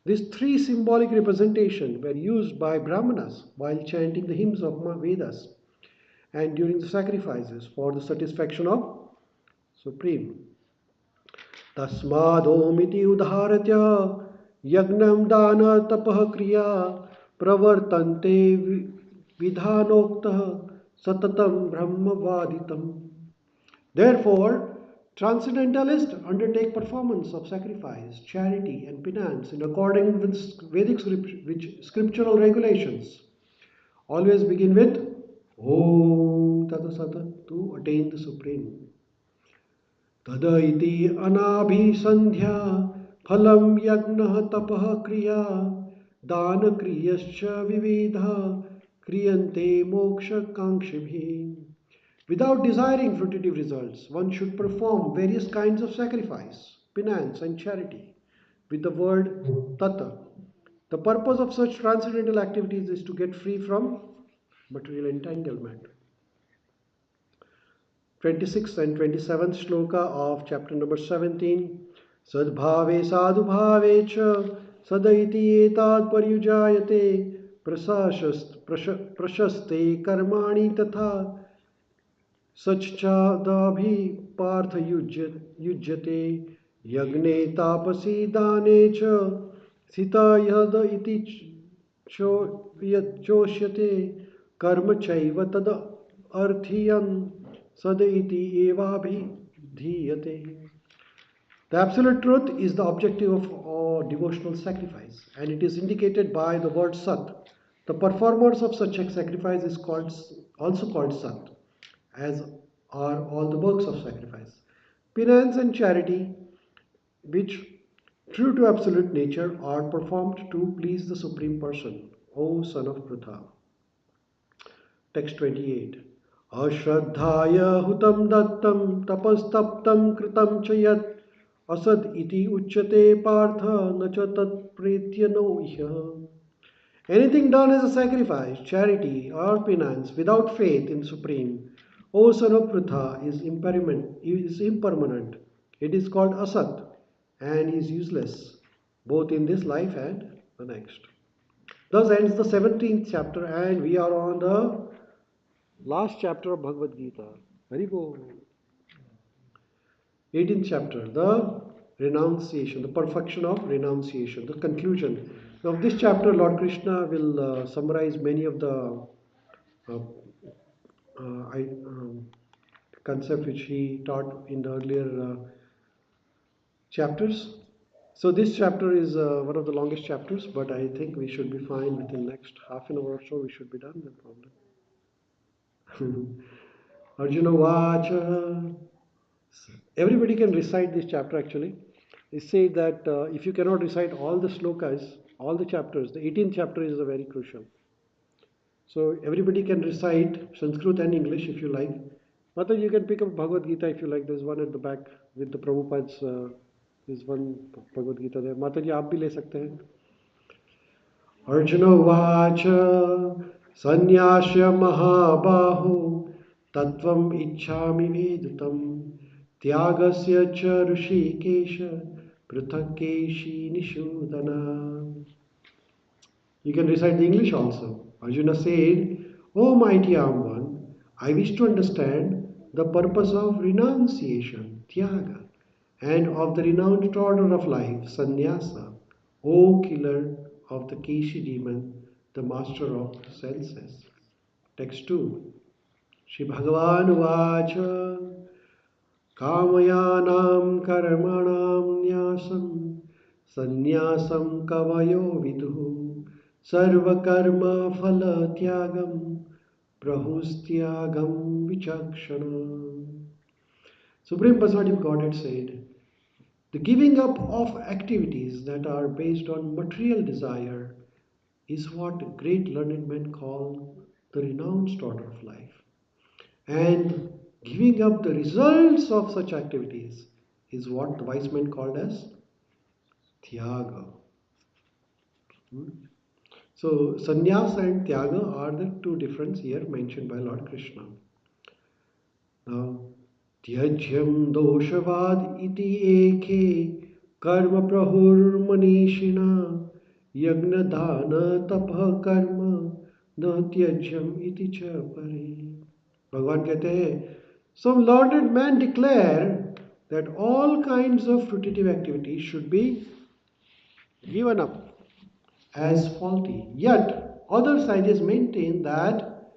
These three symbolic representations were used by Brahmanas while chanting the hymns of Vedas and during the sacrifices for the satisfaction of Supreme. Tasmad Om iti udharatya yagnam dana tapah kriya pravartante vidhanokta satatam brahmavaditam. Therefore, transcendentalists undertake performance of sacrifice, charity, and penance in accordance with Vedic scriptural regulations. Always begin with Om Tata Sata to attain the Supreme. Tada iti anabhi sandhya phalam yagna tapah kriya dana kriyascha vividha kriyante moksha kankshibhi. Without desiring fruitive results, one should perform various kinds of sacrifice, penance, and charity with the word tata. The purpose of such transcendental activities is to get free from material entanglement. 26th and 27th shloka of chapter number 17. Sadbhave sadhubhave cha sadaiti etat paryujayate prashaste karmani tatha सच्चादाभि Partha युज्यते यज्ञे तापसी दाने च सीता यद इति यच्चोष्यते कर्म चैव तद अर्थियं सद इति एवाभिधीयते. The absolute truth is the objective of all devotional sacrifice, and it is indicated by the word Sat. The performers of such a sacrifice is also called Sat, as are all the works of sacrifice. Penance and charity, which, true to absolute nature, are performed to please the Supreme Person, O son of Pritha. Text 28. Ashraddhaya hutam dattam tapastaptam kritam chayat asad iti uchyate partha nacha tat pretya no iha. Anything done as a sacrifice, charity, or penance without faith in Supreme, O son of Pritha, is impermanent. It is called asat and is useless, both in this life and the next. Thus ends the 17th chapter, and we are on the last chapter of Bhagavad Gita. Very good. 18th chapter, the renunciation, the perfection of renunciation, the conclusion. Now, this chapter, Lord Krishna will summarize many of the uh, concepts which he taught in the earlier chapters. So this chapter is one of the longest chapters, but I think we should be fine within next half an hour or so. We should be done, no problem. Arjuna Vacha. Everybody can recite this chapter actually. They say that if you cannot recite all the slokas, all the chapters, the 18th chapter is very crucial. So everybody can recite Sanskrit and English if you like. Mata, you can pick up Bhagavad Gita if you like. There's one at the back with the Prabhupada's. There's one Bhagavad Gita there. Mata ji, आप भी ले सकते हैं. Arjuna Vacha Sanyasya Mahabahu Tattvam Ichhami Vedutam Tyagasya Cha Rishikesha Prithakeshi Nishudana. You can recite the English also. Arjuna said, O mighty armed one, I wish to understand the purpose of renunciation, Tyaga, and of the renounced order of life, Sannyasa, O killer of the Keshi demon, the master of senses. Text 2. Shri Bhagavan Vacha Kamayanam Karmanam Nyasam Sannyasam Kavayo Viduhu Sarva Karma Phala Tyagam Prahustyagam Vichakshana. Supreme Personality of Godhead said, the giving up of activities that are based on material desire is what great learned men call the renounced order of life. And giving up the results of such activities is what the wise men called as Tyaga. So, sannyas and tyaga are the two differences here mentioned by Lord Krishna. Now, tyajyam doshavad iti eke karma prahur manishina yagna dana tapha karma na tyajyam iti cha pare. Bhagavan कहते हैं, some learned men declare that all kinds of fruitive activities should be given up as faulty. Yet, other scientists maintain that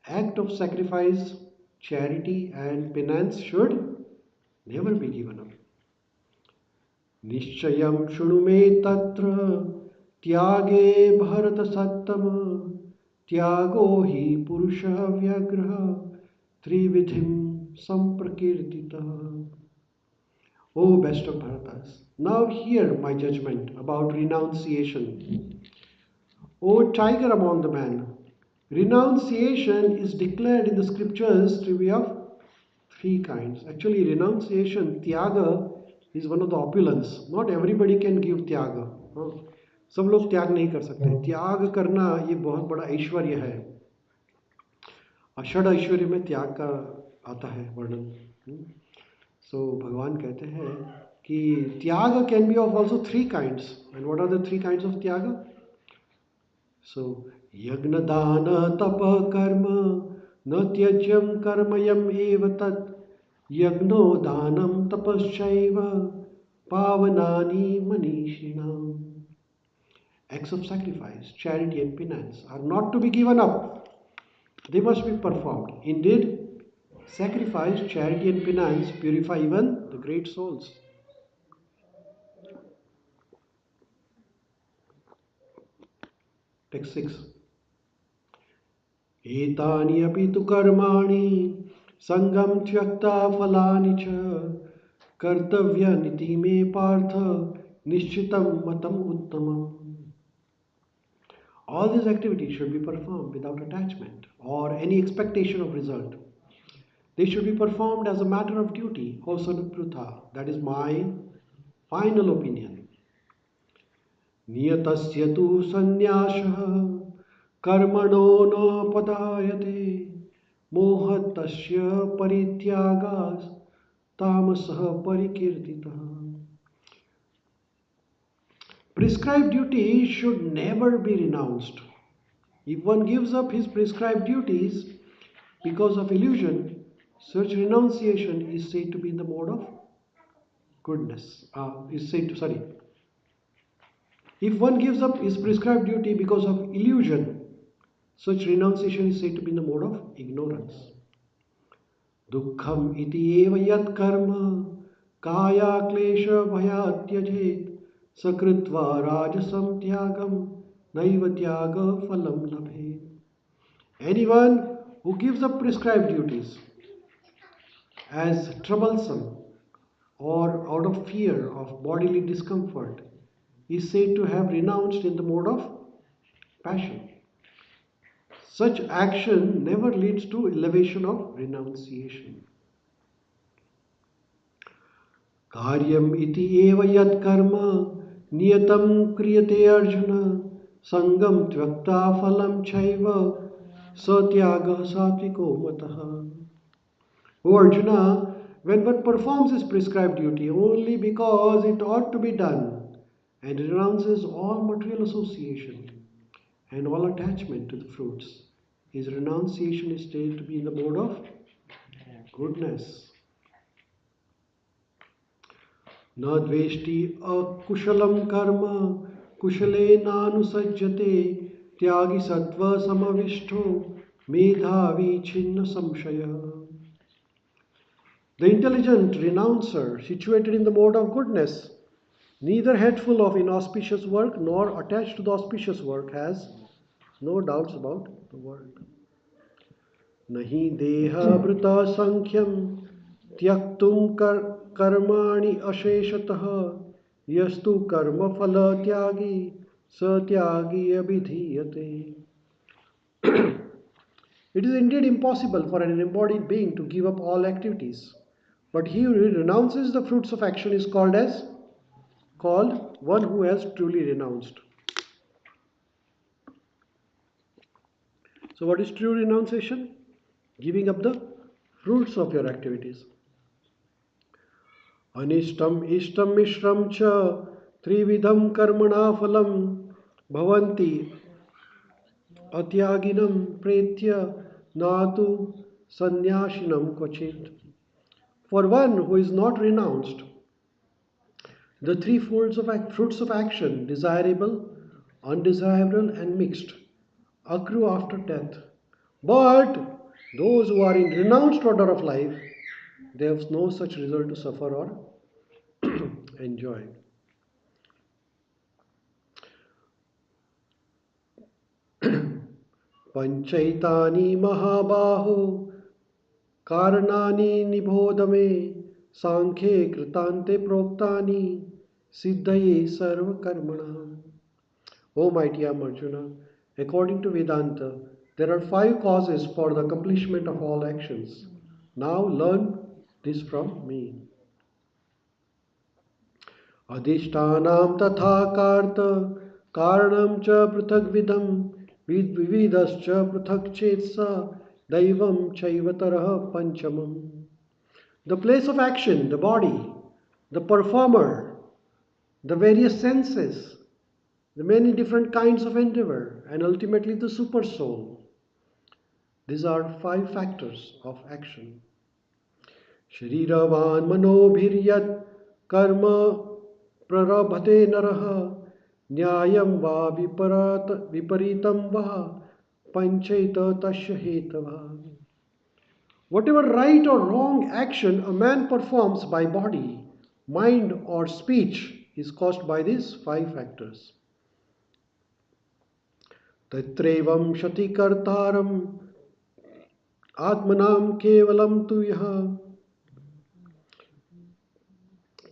act of sacrifice, charity and penance should never be given up. Nishchayam shunume tatra tyage bharata sattama tyago hi purusha vyagraha trividhim samprakirtita. O best of Bharatas, now hear my judgment about renunciation. O tiger among the men, renunciation is declared in the scriptures to be of three kinds. Actually, renunciation, tyaga, is one of the opulence. Not everybody can give tyaga. सब लोग त्याग नहीं कर सकते. त्याग करना ये बहुत बड़ा ऐश्वर्य है. अषड ऐश्वर्य में त्याग का आता है वर्णन. सो भगवान कहते हैं कि त्याग can be of also three kinds. And what are the three kinds of त्याग? सो यज्ञ दान तप कर्म न त्यज्यम कर्मयम एव तत् यज्ञो दानम तपश्चैव पावनानि मनीषिणाम्. Acts of sacrifice, charity, and penance are not to be given up. They must be performed. Indeed, sacrifice, charity, and penance purify even the great souls. Text 6. एतानि अपि तु कर्माणि संगम त्यक्ता फलानि च कर्तव्यानिति मे पार्थ निश्चितं मतम उत्तमम्. All these activities should be performed without attachment or any expectation of result. They should be performed as a matter of duty, O son of Prutha. That is my final opinion. Niyatasya tu sannyasah कर्मणो न पदायते मोहतस्य परित्यागास् तामसः परिकीर्तितः. Prescribed duty should never be renounced. If one gives up his prescribed duties because of illusion, such renunciation is said to be in the mode of goodness. If one gives up his prescribed duty because of illusion, such renunciation is said to be in the mode of ignorance. Dukkham iti eva yat karma kaya klesha bhaya tyajit sakritva rajasam tyagam naiva tyaga phalam labhe. Anyone who gives up prescribed duties as troublesome or out of fear of bodily discomfort is said to have renounced in the mode of passion. Such action never leads to elevation of renunciation. Karyam iti eva yad karma niyatam kriyate arjuna sangam tvakta phalam chaiva satyaga satviko mataha. O Arjuna, when one performs his prescribed duty only because it ought to be done and renounces all material association and all attachment to the fruits, his renunciation is stated to be in the mode of goodness. Na dveshti akushalam karma kushale nanusajjate tyagi sattva samavishto medhavi chinna samshaya. The intelligent renouncer, situated in the mode of goodness, neither hateful of inauspicious work nor attached to the auspicious work, has no doubts about the world. Nahi deha brita sankhyam tyaktum karmani asheshatah yastu karma phala tyagi satyagi abhidhiyate. It is indeed impossible for an embodied being to give up all activities, but he who renounces the fruits of action is called one who has truly renounced. So what is true renunciation? Giving up the fruits of your activities. Anishtam ishtam mishram cha trividham karmana phalam bhavanti atyaginam pretya natu sanyashinam kvachit. For one who is not renounced, the three folds of fruits of action, desirable, undesirable, and mixed, accrue after death. But those who are in renounced order of life, they have no such result to suffer or enjoy. Panchaitani mahabaho karanani nibodame sankhe kritante proktani siddhaye sarva karmana. O mighty Arjuna, according to Vedanta, there are 5 causes for the accomplishment of all actions. Now learn this from me. Adhishtanam tatha karta karanam cha prithak vidam vividascha prithak chetsa Daivam Chaivataraha Panchamam. The place of action, the body, the performer, the various senses, the many different kinds of endeavor, and ultimately the super soul. These are five factors of action. Shariravan manobhiryat karma prarabhate naraha nyayam va viparitam va panchaita tasya hetava. Whatever right or wrong action a man performs by body, mind, or speech is caused by these five factors. Tatrevam shati kartaram atmanam kevalam tu yaha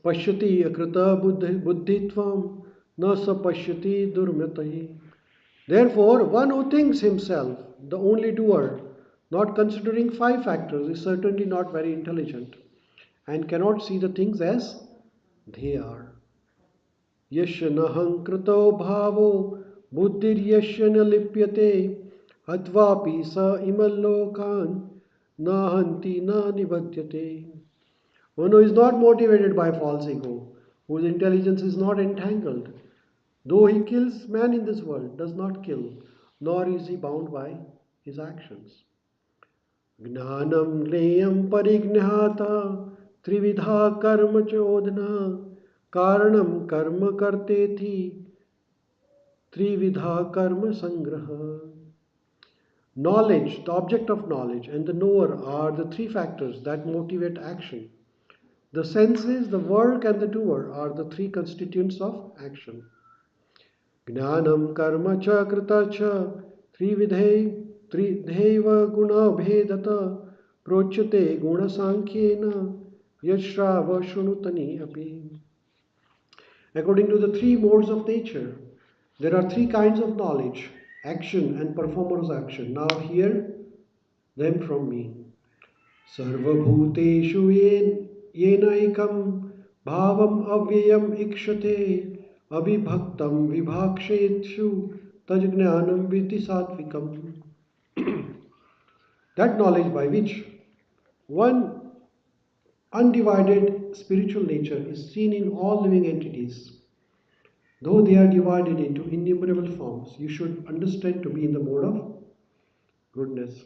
pashyati akrita buddhitvam na sa pashyati durmatahi. Therefore, one who thinks himself the only doer, not considering five factors, is certainly not very intelligent and cannot see the things as they are. Yasya nahankrito bhavo buddhiryasya na lipyate advapi sa imallokan nahanti na nibadyate. One who is not motivated by false ego, whose intelligence is not entangled, though he kills man in this world, does not kill, nor is he bound by his actions. Gnanam gneyam parignata trividha karma chodhana karanam karma kartethi trividha karma sangraha. Knowledge, the object of knowledge, and the knower are the three factors that motivate action. The senses, the work, and the doer are the three constituents of action. Gnanam karma cha krita cha tridheva guna bhedata prochate guna sankhyena yashrava shunutani api. According to the three modes of nature, there are three kinds of knowledge: action and performer's action. Now hear them from me. Sarvabhuteshu yenaikam bhavam avyayam ikshate abhibhaktam vibhakshetsu tajjnanam vidhi sattvikam. That knowledge by which one undivided spiritual nature is seen in all living entities, though they are divided into innumerable forms, you should understand to be in the mode of goodness.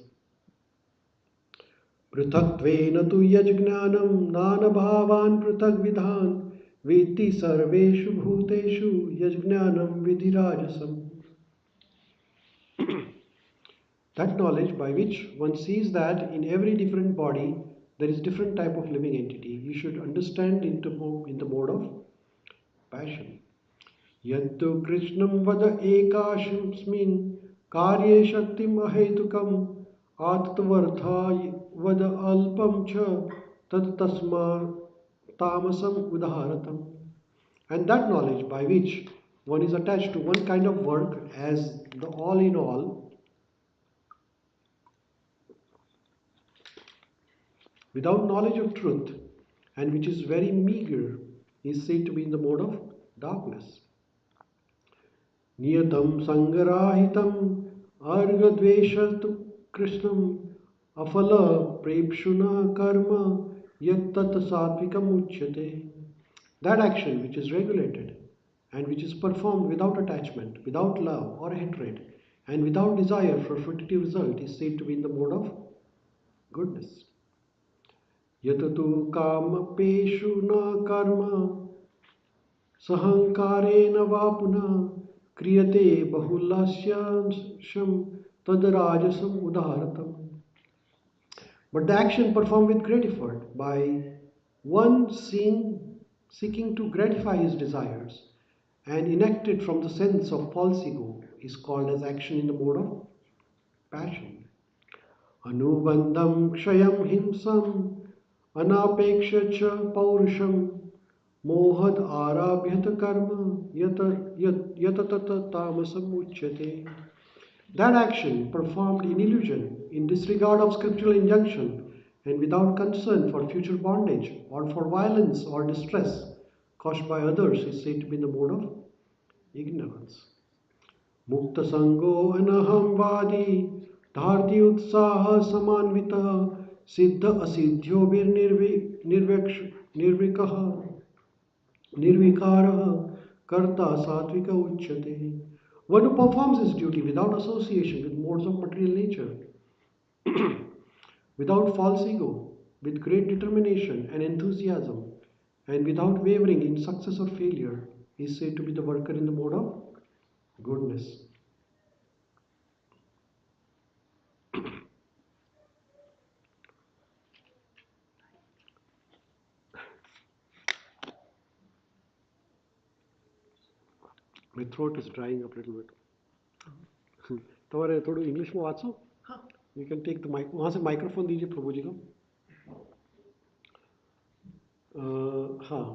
पृथक्त्वेन तु यज्ञानं नानभावान् पृथग्विधान् वेत्ति सर्वेषु भूतेषु यज्ञानं विधिराजसम्. That knowledge by which one sees that in every different body there is different type of living entity, you should understand in the mode of passion. Yattu krishnam vada ekashasmin karye shaktim ahetukam atvartha vada alpam cha tat tasma tamasam udharatam. And that knowledge by which one is attached to one kind of work as the all in all, without knowledge of truth, and which is very meager, is said to be in the mode of darkness. Niyatam sangarahitam argadveshatu krishnam afala prepshuna karma yattat satvikam uchyate. That action which is regulated and which is performed without attachment, without love or hatred, and without desire for fruitive result is said to be in the mode of goodness. Yatatu kamapeshu na karma sahankarena vapuna kriyate bahulasyam tadarajasam udharatam. But the action performed with great effort by one seeking to gratify his desires and enacted from the sense of false ego is called as action in the mode of passion. Anubandham kshayam himsam anapeksha cha paurusham mohad arabhyata karma yatatata tamasam uchyate. That action performed in illusion, in disregard of scriptural injunction, and without concern for future bondage or for violence or distress caused by others is said to be in the mode of ignorance. Mukta sango anaham vadi धार्ति उत्साह समान्वितः सिद्ध असिद्ध्योभिर्निर्विक्ष निर्विकः निर्विकारः कर्ता सात्विक उच्यते. One who performs his duty without association with modes of material nature, without false ego, with great determination and enthusiasm, and without wavering in success or failure, is said to be the worker in the mode of goodness. My throat is drying up a little bit. તમારે થોડું ઇંગ્લિશમાં વાંચો. You can take the mic. वहाँ से microphone दीजिए प्रभु जी को. हाँ,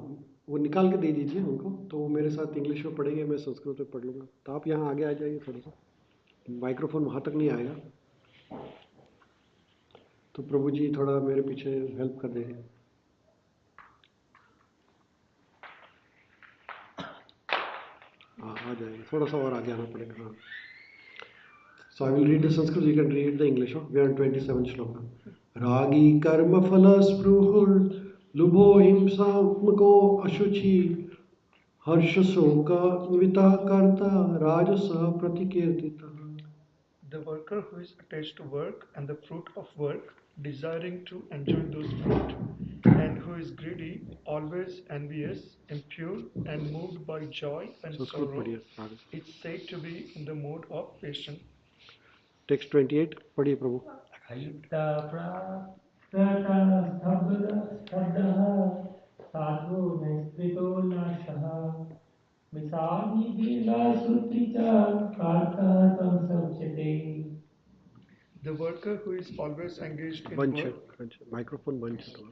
वो निकाल के दे दीजिए उनको, तो वो मेरे साथ इंग्लिश में पढ़ेंगे, मैं संस्कृत में पढ़ लूँगा. तो आप यहाँ आगे आ जाइए थोड़ा सा, माइक्रोफोन वहाँ तक नहीं आएगा, तो प्रभु जी थोड़ा मेरे पीछे हेल्प कर देंगे. हाँ, आ जाएगा, थोड़ा सा और आगे आना पड़ेगा. हाँ. So I will read the Sanskrit, you can read the English. We are on 27th shloka. Ragi karma phala spruhur lubho himsamako ashuchi harsha soka vita karta rajasa pratikirtita. The worker who is attached to work and the fruit of work, desiring to enjoy those fruit, and who is greedy, always envious, impure, and moved by joy and sorrow, is said to be in the mode of passion. Text 28, पढ़िए प्रभु. अयुक्ता प्राकृता स्तब्धः साधु नैस्कृतो नाशः मिसानि दीर्घासुति च कार्ता तं सच्यते. The worker who is always engaged in बंद work. Microphone बंद है तो.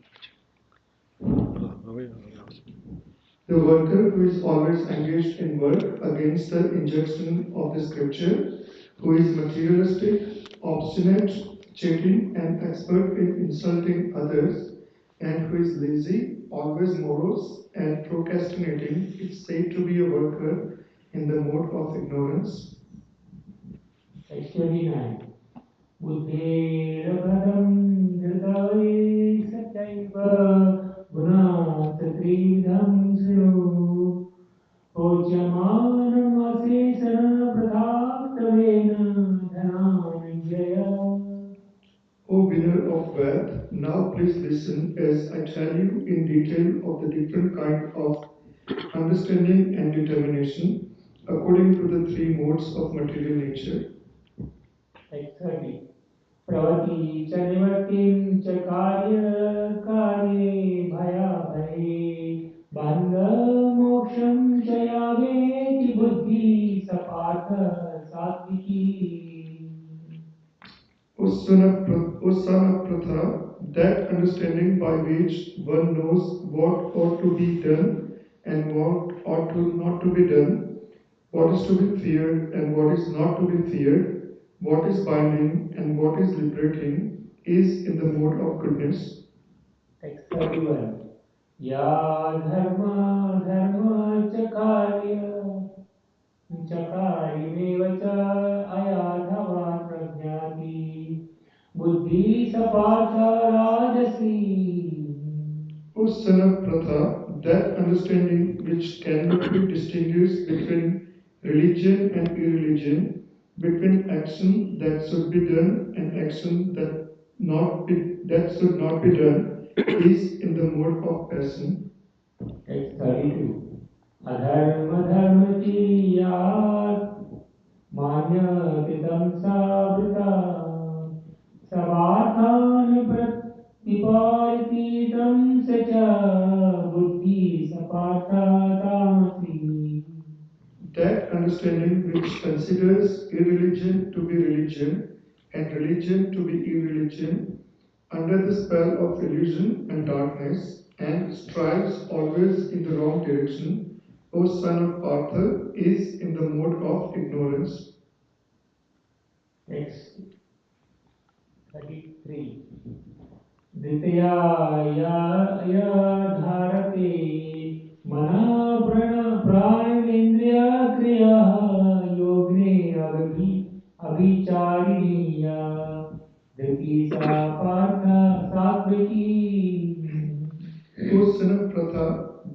The worker who is always engaged in work against the injunction of the scripture, who is materialistic, obstinate, cheating, and expert in insulting others, and who is lazy, always morose, and procrastinating, is said to be a worker in the mode of ignorance. बुद्धेरभदं धृतये सत्यैव गुणात् त्रिविधं शृणु प्रोच्यमानमशेषणप्रधाक्तवेन धनाञ्जय. O winner of wealth, now please listen as I tell you in detail of the different kind of understanding and determination according to the three modes of material nature. Exactly. प्रवति च निवर्तिं च कार्ये भयाभये बन्धमोक्षं च यावेति बुद्धि सपार्थ सात्विकी. O son of Pratha, that understanding by which one knows what ought to be done and what ought to not to be done, what is to be feared and what is not to be feared, what is binding and what is liberating, is in the mode of goodness. Text 31. Ya dharma च कार्यमेव च अयाधवा प्रज्ञाति बुद्धि सपार्थ राजसी. O son of Pratha, that understanding which cannot be distinguished between religion and irreligion, between action that should be done and action that should not be done, is in the mode of passion. Text 32. Adharma dharmaciyat manyatitam savrita savarthan pratipayatitam sacha buddhi sapartha tamasi. That understanding which considers irreligion to be religion and religion to be irreligion under the spell of illusion and darkness and strives always in the wrong direction, O son of Partha, is in the mode of ignorance. Text 33. Ditya ya dharate mana pranendriya kriya yogne अभिचारिणीया धृति सा पार्थ सात्विकी. O son of Pratha,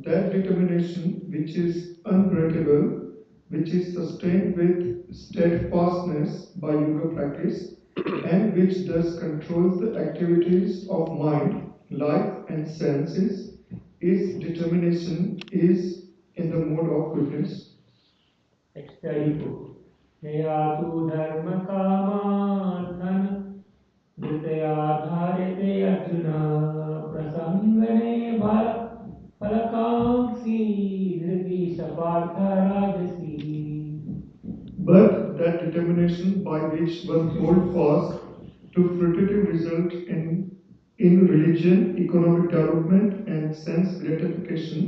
that determination which is unbreakable, which is sustained with steadfastness by yoga practice, and which thus controls the activities of mind, life, and senses, its determination is in the mode of goodness. Text 34. Yaya tu dharma kamarthan dritaya dharete arjuna prasangane phalakaksi dhriti sapartha rajasi. But that determination by which one holds fast to fruitive result in religion, economic development, and sense gratification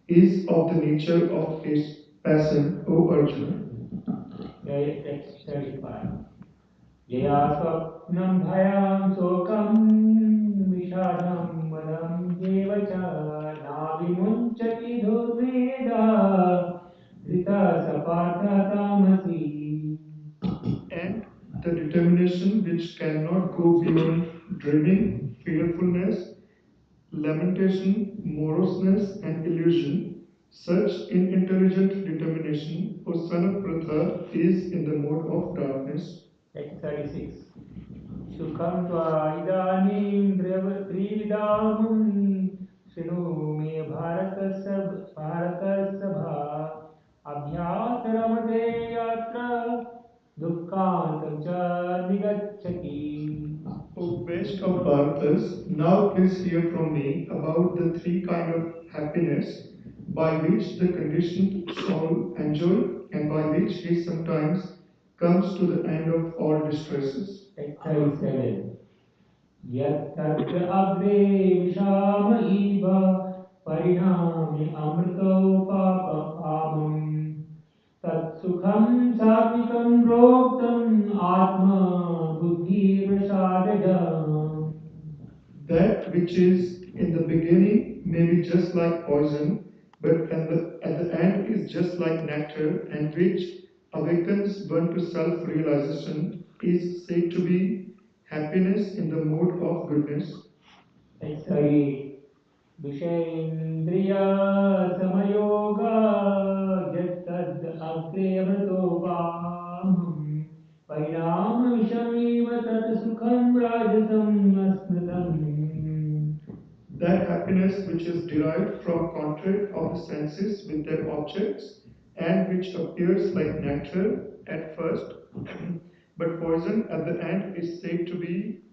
is of the nature of its passion, O Arjuna. Text 35. Yaya swapnam bhayam sokam vishadam madam devacha navimunchati dhurveda drita sapartha tamasi. And the determination which cannot go beyond dreaming, fearfulness, lamentation, moroseness, and illusion, such inintelligent determination, O son of Pratha, is in the mode of darkness. Text 36. Sukham tva idanim trividamam shinu me bharatasabha abhyataramate yatra dukkhantam cha nigacchati. O best of Bharatas, now please hear from me about the three kinds of happiness by which the conditioned soul enjoy and by which he sometimes comes to the end of all distresses. Text 37. Yattatra agre vishama iva parinami amrito papamam tat sukham satvikam roktam atma buddhi prasadajam. That which is in the beginning may be just like poison, but at the end is just like nectar, and which awakens one to self-realization is said to be happiness in the mode of goodness. Text 38. Vishendriya samayoga jattad agre amrito vamam parinama vishamiva tat sukham rajasam asmritam. That happiness which is derived from contact of the senses with their objects and which appears like nectar at first, but poison at the end is said to be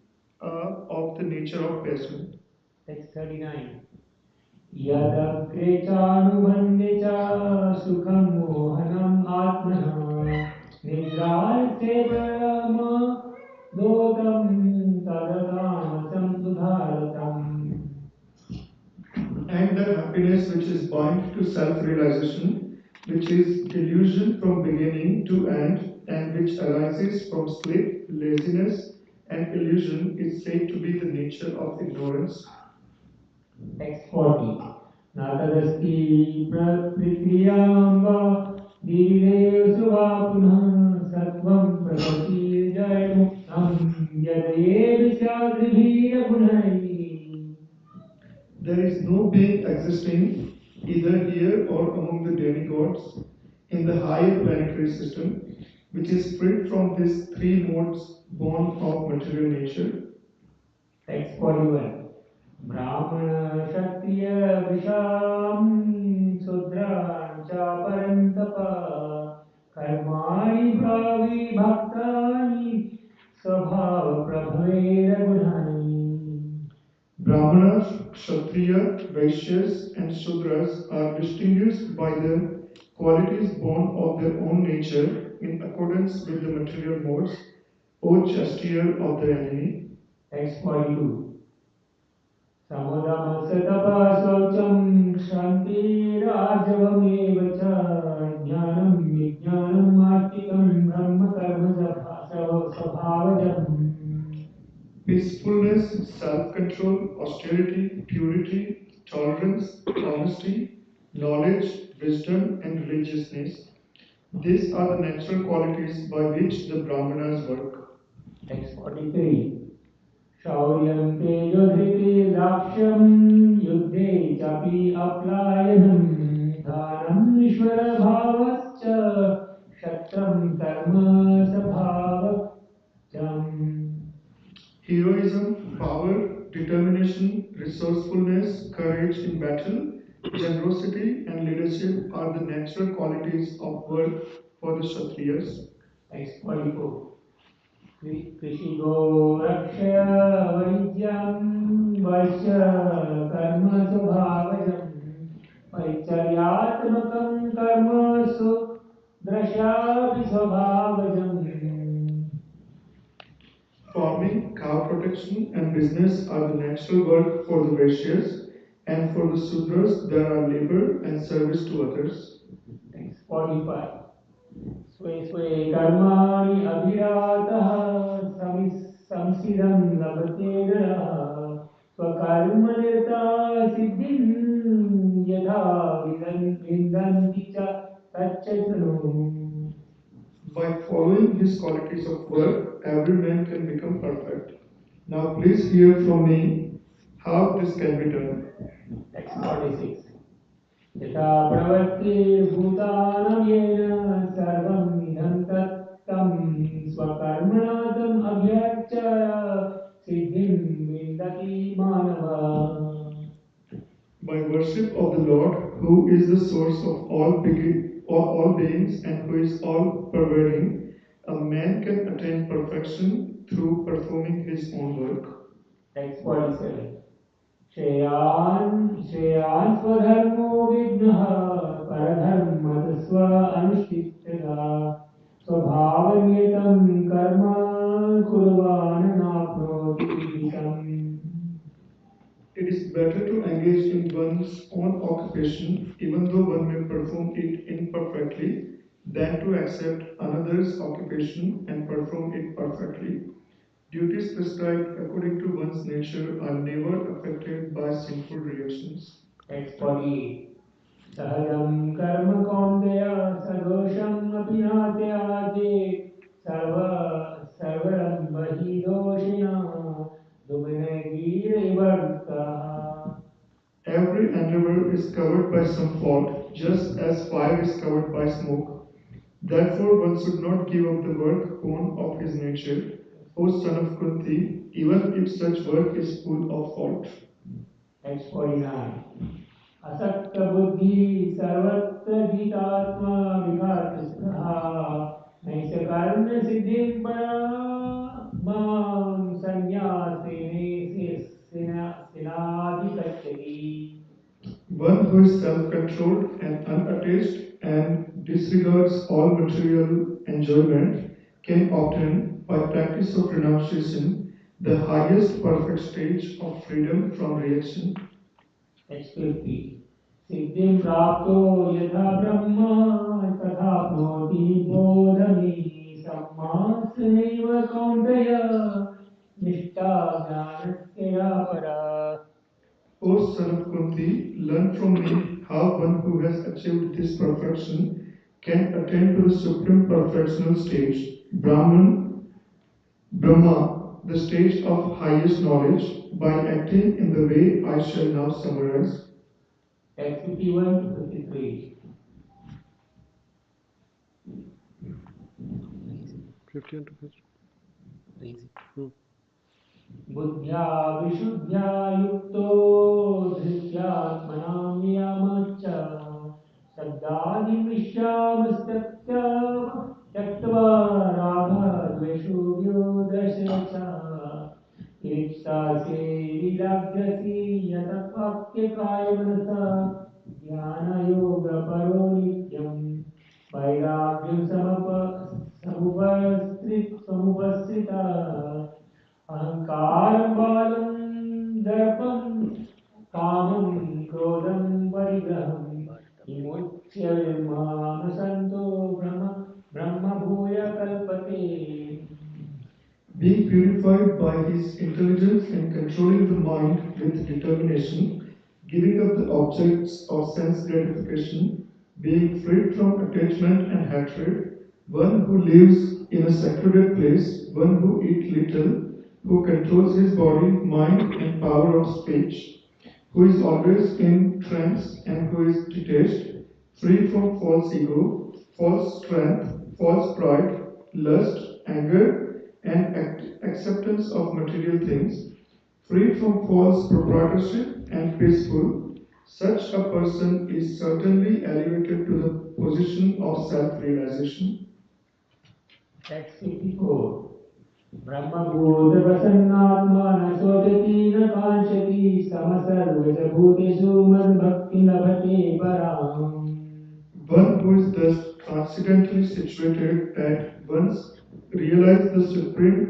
of the nature of passion. Text 39. Yadagre chanubhande cha sukham mohanam atmana nidrar sevarama dodam tadatanasam sudharatam. And that happiness which is bound to self-realization, which is delusion from beginning to end, and which arises from sleep, laziness, and illusion, is said to be the nature of ignorance. Text 40. Natadasti prakriyam va dividesu va punah sattvam prakriti jayamuktam yadaye visyadribhira gunai. There is no being existing either here or among the demigods in the higher planetary system, which is freed from these three modes born of material nature. Text 41. Brahmana Kshatriya Visham Sudra Cha Parantapa Karmani Bhavi Bhaktani Swabhava Prabhaveda Gunani. Brahmanas, Kshatriya, Vaishyas, and Sudras are distinguished by the qualities born of their own nature in accordance with the material modes, O chastier of the enemy. Text 42. Samudama Saucham Shanti Rajavamev Cha Jnanam Vijnanam Artikam Brahma Karma Sabhavajam. Peacefulness, self-control, austerity, purity, tolerance, honesty, knowledge, wisdom, and religiousness. These are the natural qualities by which the Brahmanas work. Text 43. Shauriyam tejodhriti laksham yuddhe chapi aplayanam dhanam ishvara bhavascha shatram karma sabhavacham. Heroism, power, determination, resourcefulness, courage in battle, generosity, and leadership are the natural qualities of work for the Kshatriyas. Text 44. कृषिगो रक्षय वैद्यं वैश्य कर्म स्वभावजं परिचर्यात्मकं कर्म सुदृशापि स्वभावजम्. Farming, cow protection, and business are the natural work for the Vaishyas, and for the Sudras there are labor and service to others. Thanks. 45. स्वे स्वे कर्माणि अभिरातः संसिदं लभते नरः स्वकर्मनिरता सिद्धिं यथा विन्दन्ति च तच्च शृणु. By following his qualities of work, every man can become perfect. Now please hear from me how this can be done. Text 46. यथा प्रवृत्तिर्भूतानां येन सर्वं इदं तत्तं स्वकर्मणा तम् अभ्यर्च्य सिद्धिं विन्दति मानवः. By worship of the Lord, who is the source of all beings and who is all pervading, a man can attain perfection through performing his own work. Text 47. श्रेयान् स्वधर्मो विघ्नः परधर्मतः स्व अनुष्ठितः स्वभावनियतं कर्म कुर्वान् नाप्नोति किल्बिषम्. It is better to engage in one's own occupation, even though one may perform it imperfectly, than to accept another's occupation and perform it perfectly. Duties prescribed according to one's nature are never affected by sinful reactions. Text 48. सहजं कर्म कौन्तेय सदोषम् अपि नात्याजे सर्वरं बहि दोषिण दुर्गीरवर्तः. Every endeavor is covered by some fault, just as fire is covered by smoke. Therefore, one should not give up the work born of his nature, O son of Kunti, even if such work is full of fault. Text 49. असक्त बुद्धि सर्वत्र जितात्मा विघातस्पृहा नैष कर्म सिद्धिं परमां संन्यासेनाधिगच्छति. One who is self-controlled and unattached and disregards all material enjoyment can obtain, by practice of renunciation, the highest perfect stage of freedom from reaction. Text 50. सिद्धिं प्राप्तो यथा ब्रह्म तथाप्नोति बोधमि सम्मासनैव कौन्तेय निष्ठा ज्ञानस्य या परा. O son of Kunti, learn from me how one who has achieved this perfection can attain to the supreme perfectional stage, Brahma, the stage of highest knowledge, by acting in the way I shall now summarize. Text 51 to 53. 51 to 53. बुद्ध्या विशुद्ध्या युक्तो धृत्यात्मनां नियमच्च शब्दादिमिष्यामस्तत्य त्यक्त्वा रागद्वेषोऽयोदश च इप्सासे विलभ्यसि यतवाक्यकायमनसा ध्यानयोगपरो नित्यं वैराग्यं समुपस्थिता अहंकारं बालं दर्पं कामं क्रोधं परिग्रहं विमुच्य विमानसन्तो ब्रह्मभूय कल्पते. Being purified by his intelligence and controlling the mind with determination, giving up the objects of sense gratification, being freed from attachment and hatred, one who lives in a secluded place, one who eats little, who controls his body, mind, and power of speech, who is always in trance and who is detached, free from false ego, false strength, false pride, lust, anger, and acceptance of material things, free from false proprietorship and peaceful, such a person is certainly elevated to the position of self-realization. Text 54. ब्रह्मभूतप्रसन्नात्मा न शोचति न काङ्क्षति समसर्वस्य भूतेषु मद्भक्ति लभते पराम्. One who is thus transcendently situated at once realizes the Supreme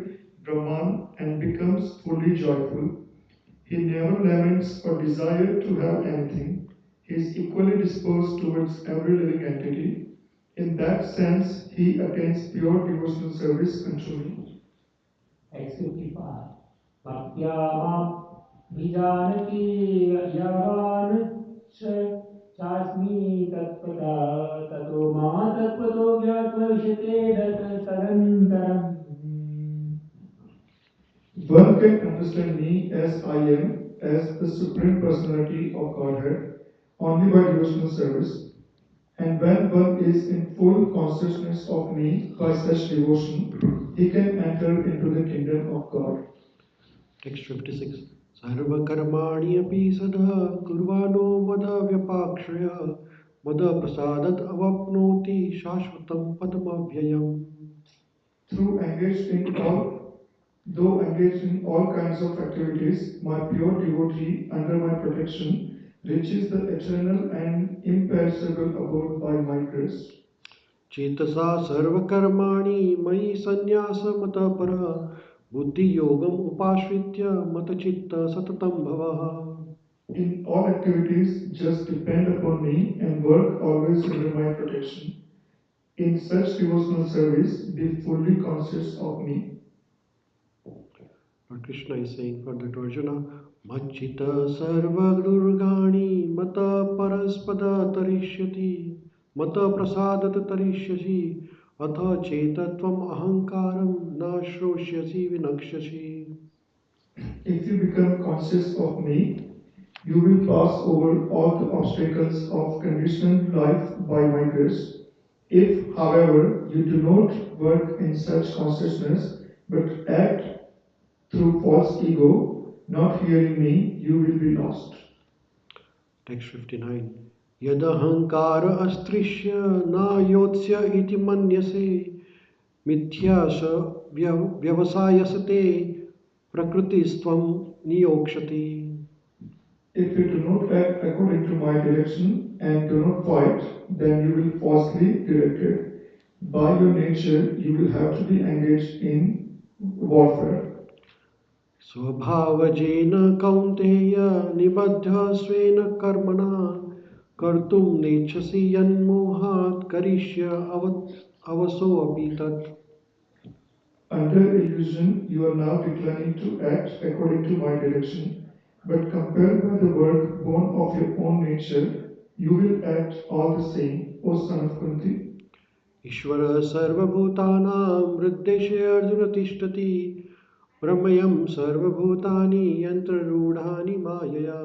Brahman and becomes fully joyful. He never laments or desires to have anything. He is equally disposed towards every living entity. In that sense, he attains pure devotional service unto me. X55. Bhaktya mam vijanati yavan chasmi tatpata tato ma tatpato gyatva vishate tadantaram. One can understand me as I am, as the Supreme Personality of Godhead, only by devotional service. And when one is in full consciousness of me by such devotion, he can enter into the kingdom of God. Text 56. Sarva karmani api sada kurvano mada vyapakshaya mada prasadat avapnoti shashvatam padamavyayam. Though engaged in all kinds of activities, my pure devotee under my protection reaches the eternal and imperishable abode by my grace. चेतसा सर्वकर्माणि मयि सन्न्यासमतपरः बुद्धियोगम् उपाश्रित्य मतचित्त सततं भवः. In all activities, just depend upon me and work always under my protection. In such devotional service, be fully conscious of me. Lord Krishna is saying further to Arjuna, Machita sarva durgani mata paraspada tarishyati mata prasadat tarishyasi atha chetatvam ahankaram na shroshyasi vinakshasi. If you become conscious of me, you will pass over all the obstacles of conditioned life by my grace. If, however, you do not work in such consciousness, but act through false ego, not hearing me, you will be lost. Text 59. Yadahankara astrishya na yotsya iti manyase मिथ्यास व्यवसायसते प्रकृतिस्त्वं नियोक्ष्यति. If you do not act according to my direction and do not fight, then you will falsely directed. By your nature, you will have to be engaged in warfare. स्वभावजेन कौन्तेय निबद्धः स्वेन कर्मणा कर्तुं नेच्छसि यन्मोहात् करिष्य अवसोऽपि तत्. Under illusion, you are now declining to act according to my direction, but compelled by the work born of your own nature, you will act all the same, O son of Kunti. ईश्वर सर्वभूतानां हृद्देशे अर्जुन तिष्ठति प्रमयं सर्वभूतानि यन्त्ररूढानि मायया.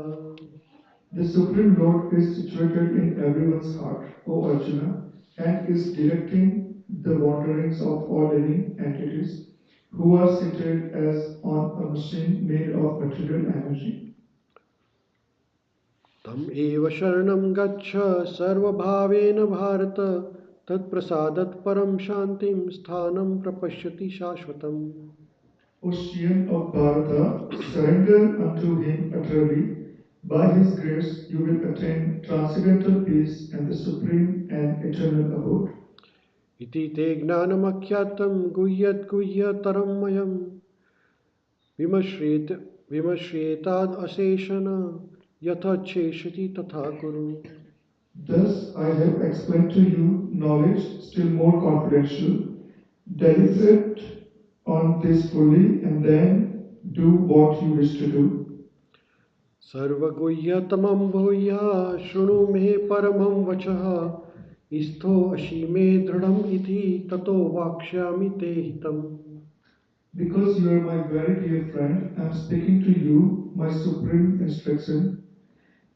The Supreme Lord is situated in everyone's heart, O Arjuna, and is directing the wanderings of all living entities who are seated as on a machine made of material energy. तम एव शरणं गच्छ सर्वभावेन भारत तत्प्रसादत् परं शान्तिं स्थानं प्रपश्यति शाश्वतम्. Ocean of Bharata, surrender unto him utterly. By his grace, you will attain transcendental peace and the supreme and eternal abode. इति ते ज्ञानमख्यातं गुह्यत् गुह्यतरं मयं विमश्रेताद् अशेषेण यथाच्छेषति तथा कुरु. Thus I have explained to you knowledge still more confidential. Deliberate on this fully and then do what you wish to do. सर्वगुह्यतमं भूयः शृणु मे परमं वचः इस्थो अशी मे दृढम् इति ततो वाक्ष्यामि ते हितम्. Because you are my very dear friend, I am speaking to you my supreme instruction,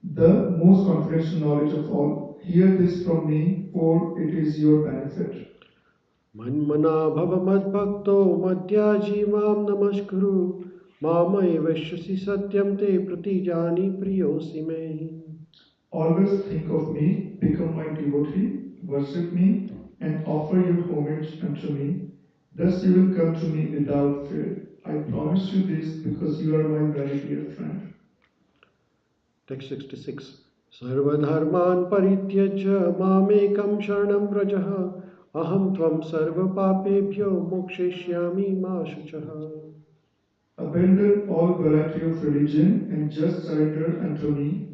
the most confidential knowledge of all. Hear this from me, for it is your benefit. मन्मना भव मद्भक्तो मद्याजी मां नमस्कुरु मामैवश्यसि सत्यं ते प्रतिजानि प्रियोऽसि मे. Always think of me, become my devotee, worship me, and offer your homage unto me. Thus you will come to me without fear. I promise you this because you are my very dear friend. Text 66. सर्वधर्मान् परित्यज्य मामेकं शरणं व्रजः अहं त्वं सर्वपापेभ्यो मोक्षयिष्यामि मा शुचः. Abandon all variety of religion and just surrender unto me.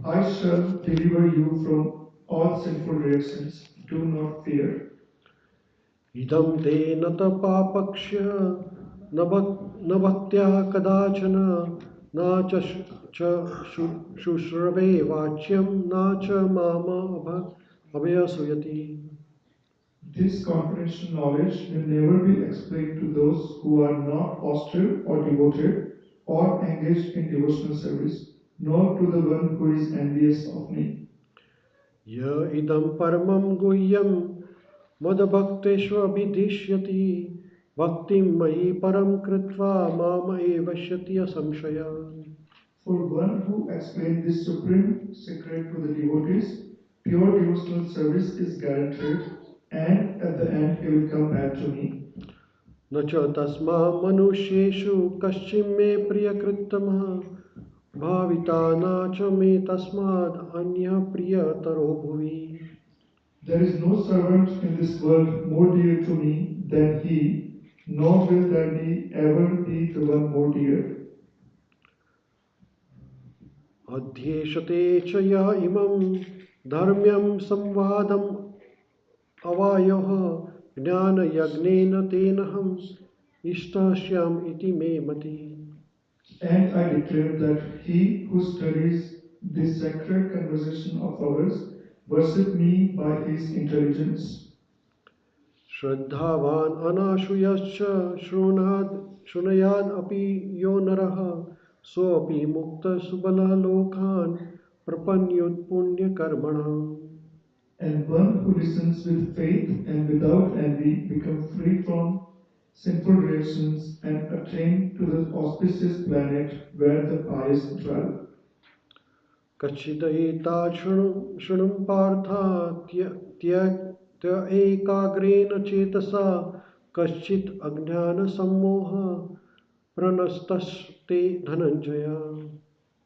I shall deliver you from all sinful reactions. Do not fear. इदं ते न पापक्ष्य न भक्त्या कदाचन न च शुश्रवे वाच्यं न च माम अभयसूयति. This confidential knowledge will never be explained to those who are not austere or devoted or engaged in devotional service, nor to the one who is envious of me. य इदं परमं गुह्यं मदभक्तेष्वभिदिश्यति भक्तिं मयि परं कृत्वा माम एवश्यति असंशया. For one who explains this supreme secret to the devotees, pure devotional service is guaranteed, and at the end he will come back to me. न च तस्मा मनुष्येषु कश्चिन्मे प्रियकृत्तमः भाविता न च मे तस्माद् अन्यः प्रियतरो भुवि. There is no servant in this world more dear to me than he, nor will there be ever be the one more dear. अध्येषते च य इमं धर्म्यं संवादम् अवायोः ज्ञानयज्ञेन तेनहम् इष्टस्याम् इति मे मति. And I declare that he who studies this sacred conversation of ours worship me by his intelligence. श्रद्धावान् अनाशूयश्च शृणुयाद् अपि यो नरः सोऽपि मुक्तः सुबलः लोकान् प्रपन्युत् पुण्यकर्मणाम्. And one who listens with faith and without envy become free from sinful reactions and attain to the auspicious planet where the pious dwell. कच्चित् एतात् शृणुं Partha त्य एकाग्रेण चेतसा कश्चित् अज्ञानसम्मोह प्रनस्तस्ते Dhananjay.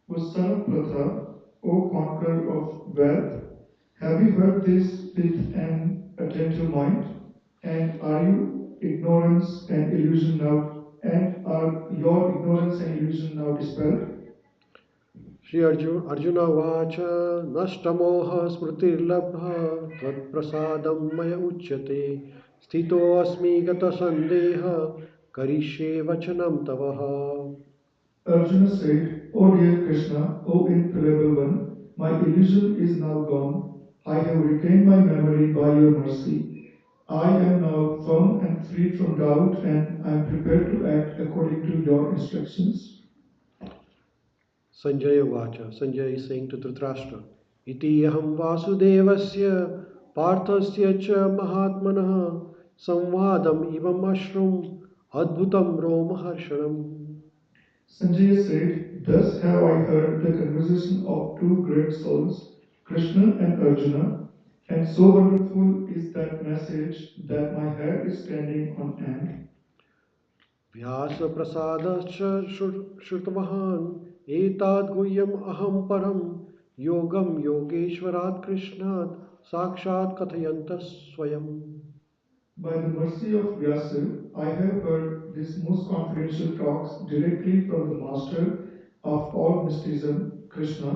O son of Pratha, O conqueror of wealth, have you heard this with an attentive mind? And are you ignorance and illusion now? And are your ignorance and illusion now dispelled? Shri Arjun उवाच नष्टमोह स्मृतिर्लब्धः त्वत्प्रसादं मय उच्यते स्थितोऽस्मि गतसन्देहः करिष्ये वचनं तव. Arjuna said, O dear Krishna, O infallible one, my illusion is now gone. I have regained my memory by your mercy. I am now firm and free from doubt, and I am prepared to act according to your instructions. Sanjaya Vacha. Sanjay is saying to Dhritarashtra, Iti aham vasudevasya parthasya cha mahatmanah samvadam ivam ashrum adbhutam romaharshanam. Sanjaya said, Thus have I heard the conversation of two great souls, Krishna and Arjuna, and so wonderful is that message that my hair is standing on end. Vyasa prasadascha shrutvahan etad guhyam aham param yogam yogeshwarat krishnat sakshat kathayantas swayam. By the mercy of Vyasa, I have heard these most confidential talks directly from the master of all mysticism, Krishna,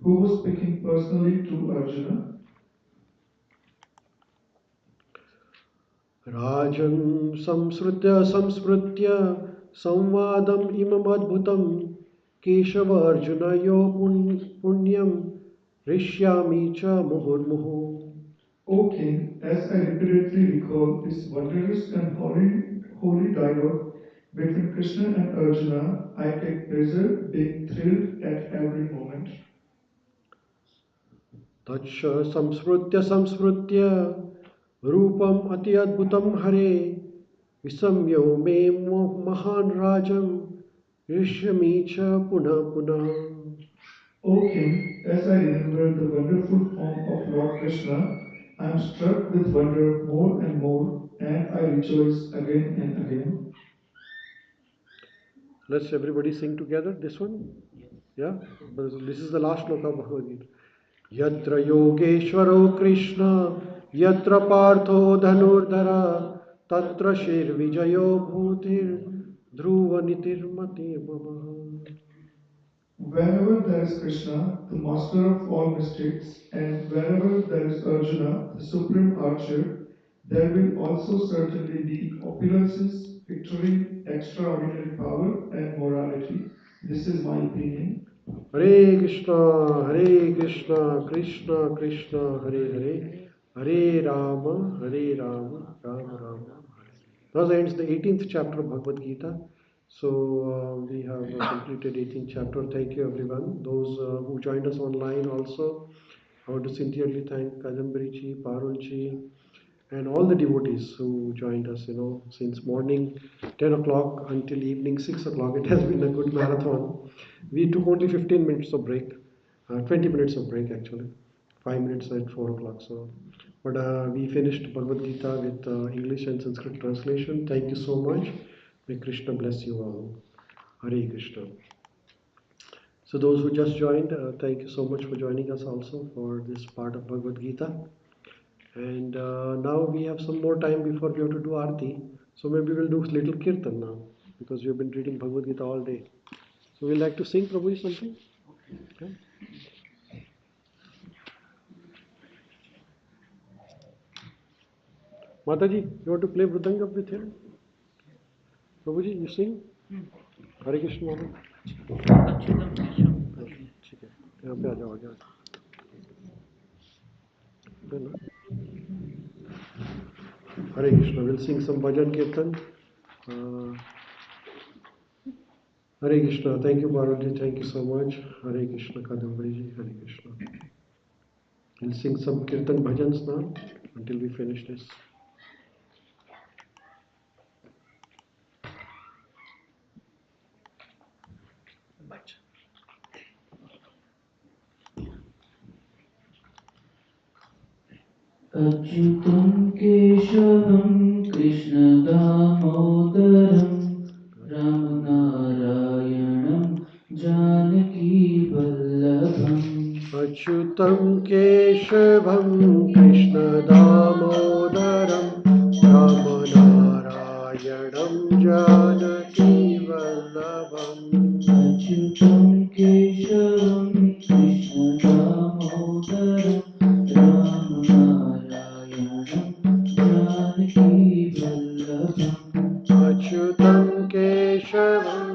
who was speaking personally to Arjuna. Rajan samsmritya samvadam imam adbhutam Keshava Arjuna yo punyam rishyami cha muhurmuhu. O king, as I repeatedly recall this wondrous and holy dialogue between Krishna and Arjuna, I take pleasure being thrilled at every moment. Tatsha samsmrutya samsmrutya rupam ati adbhutam hare visamyo me mahan rajam rishyami cha puna puna. O king, as I remember the wonderful form of Lord Krishna, I am struck with wonder more and more, and I rejoice again and again. Let's everybody sing together this one. Yeah? This is the last sloka of Bhagavad Gita. Yatra Yogeshwaro Krishna, Yatra Partho Dhanurdhara, Tatra Shir Vijayo Bhutir, Dhruva Nitirmati Mama. Wherever there is Krishna, the master of all mystics, and wherever there is Arjuna, the supreme archer, there will also certainly be opulences, victory, extraordinary power, and morality. This is my opinion. Hare Krishna, Krishna Krishna, Hare Hare, Hare Rama, Rama Rama. Thus ends the 18th chapter of Bhagavad Gita. So we have completed 18th chapter. Thank you everyone. Those who joined us online also. I want to sincerely thank Kadambari ji, Parul ji, and all the devotees who joined us, since morning 10 o'clock until evening 6 o'clock. It has been a good marathon. We took only 15 minutes of break, 20 minutes of break actually, 5 minutes at 4 o'clock. But we finished Bhagavad Gita with English and Sanskrit translation. Thank you so much. May Krishna bless you all. Hare Krishna. So those who just joined, thank you so much for joining us also for this part of Bhagavad Gita. And now we have some more time before we have to do Aarti. So maybe we'll do little Kirtan now, because we've been reading Bhagavad Gita all day. So we'd like to sing Prabhuji something? Okay. Mataji, you want to play Mridangam with him? Prabhuji, you sing? Hare Krishna Mama. ठीक है, यहाँ पे आ जाओ आगे है ना? Hare Krishna. We'll sing some bhajan kirtan. Hare Krishna. Thank you, Bharati. Thank you so much. Hare Krishna, Kadambari ji. Hare Krishna. We'll sing some kirtan bhajans now until we finish this. Achyutam Keshavam Krishna Damodaram Ramanarayanam Janaki Vallabham. Achyutam Keshavam Krishna Damodaram Ramanarayanam Janaki Vallabham. Achyutam Keshavam Krishna Damodaram Ramanarayanam Janaki Vallabham. Achyutam Keshavam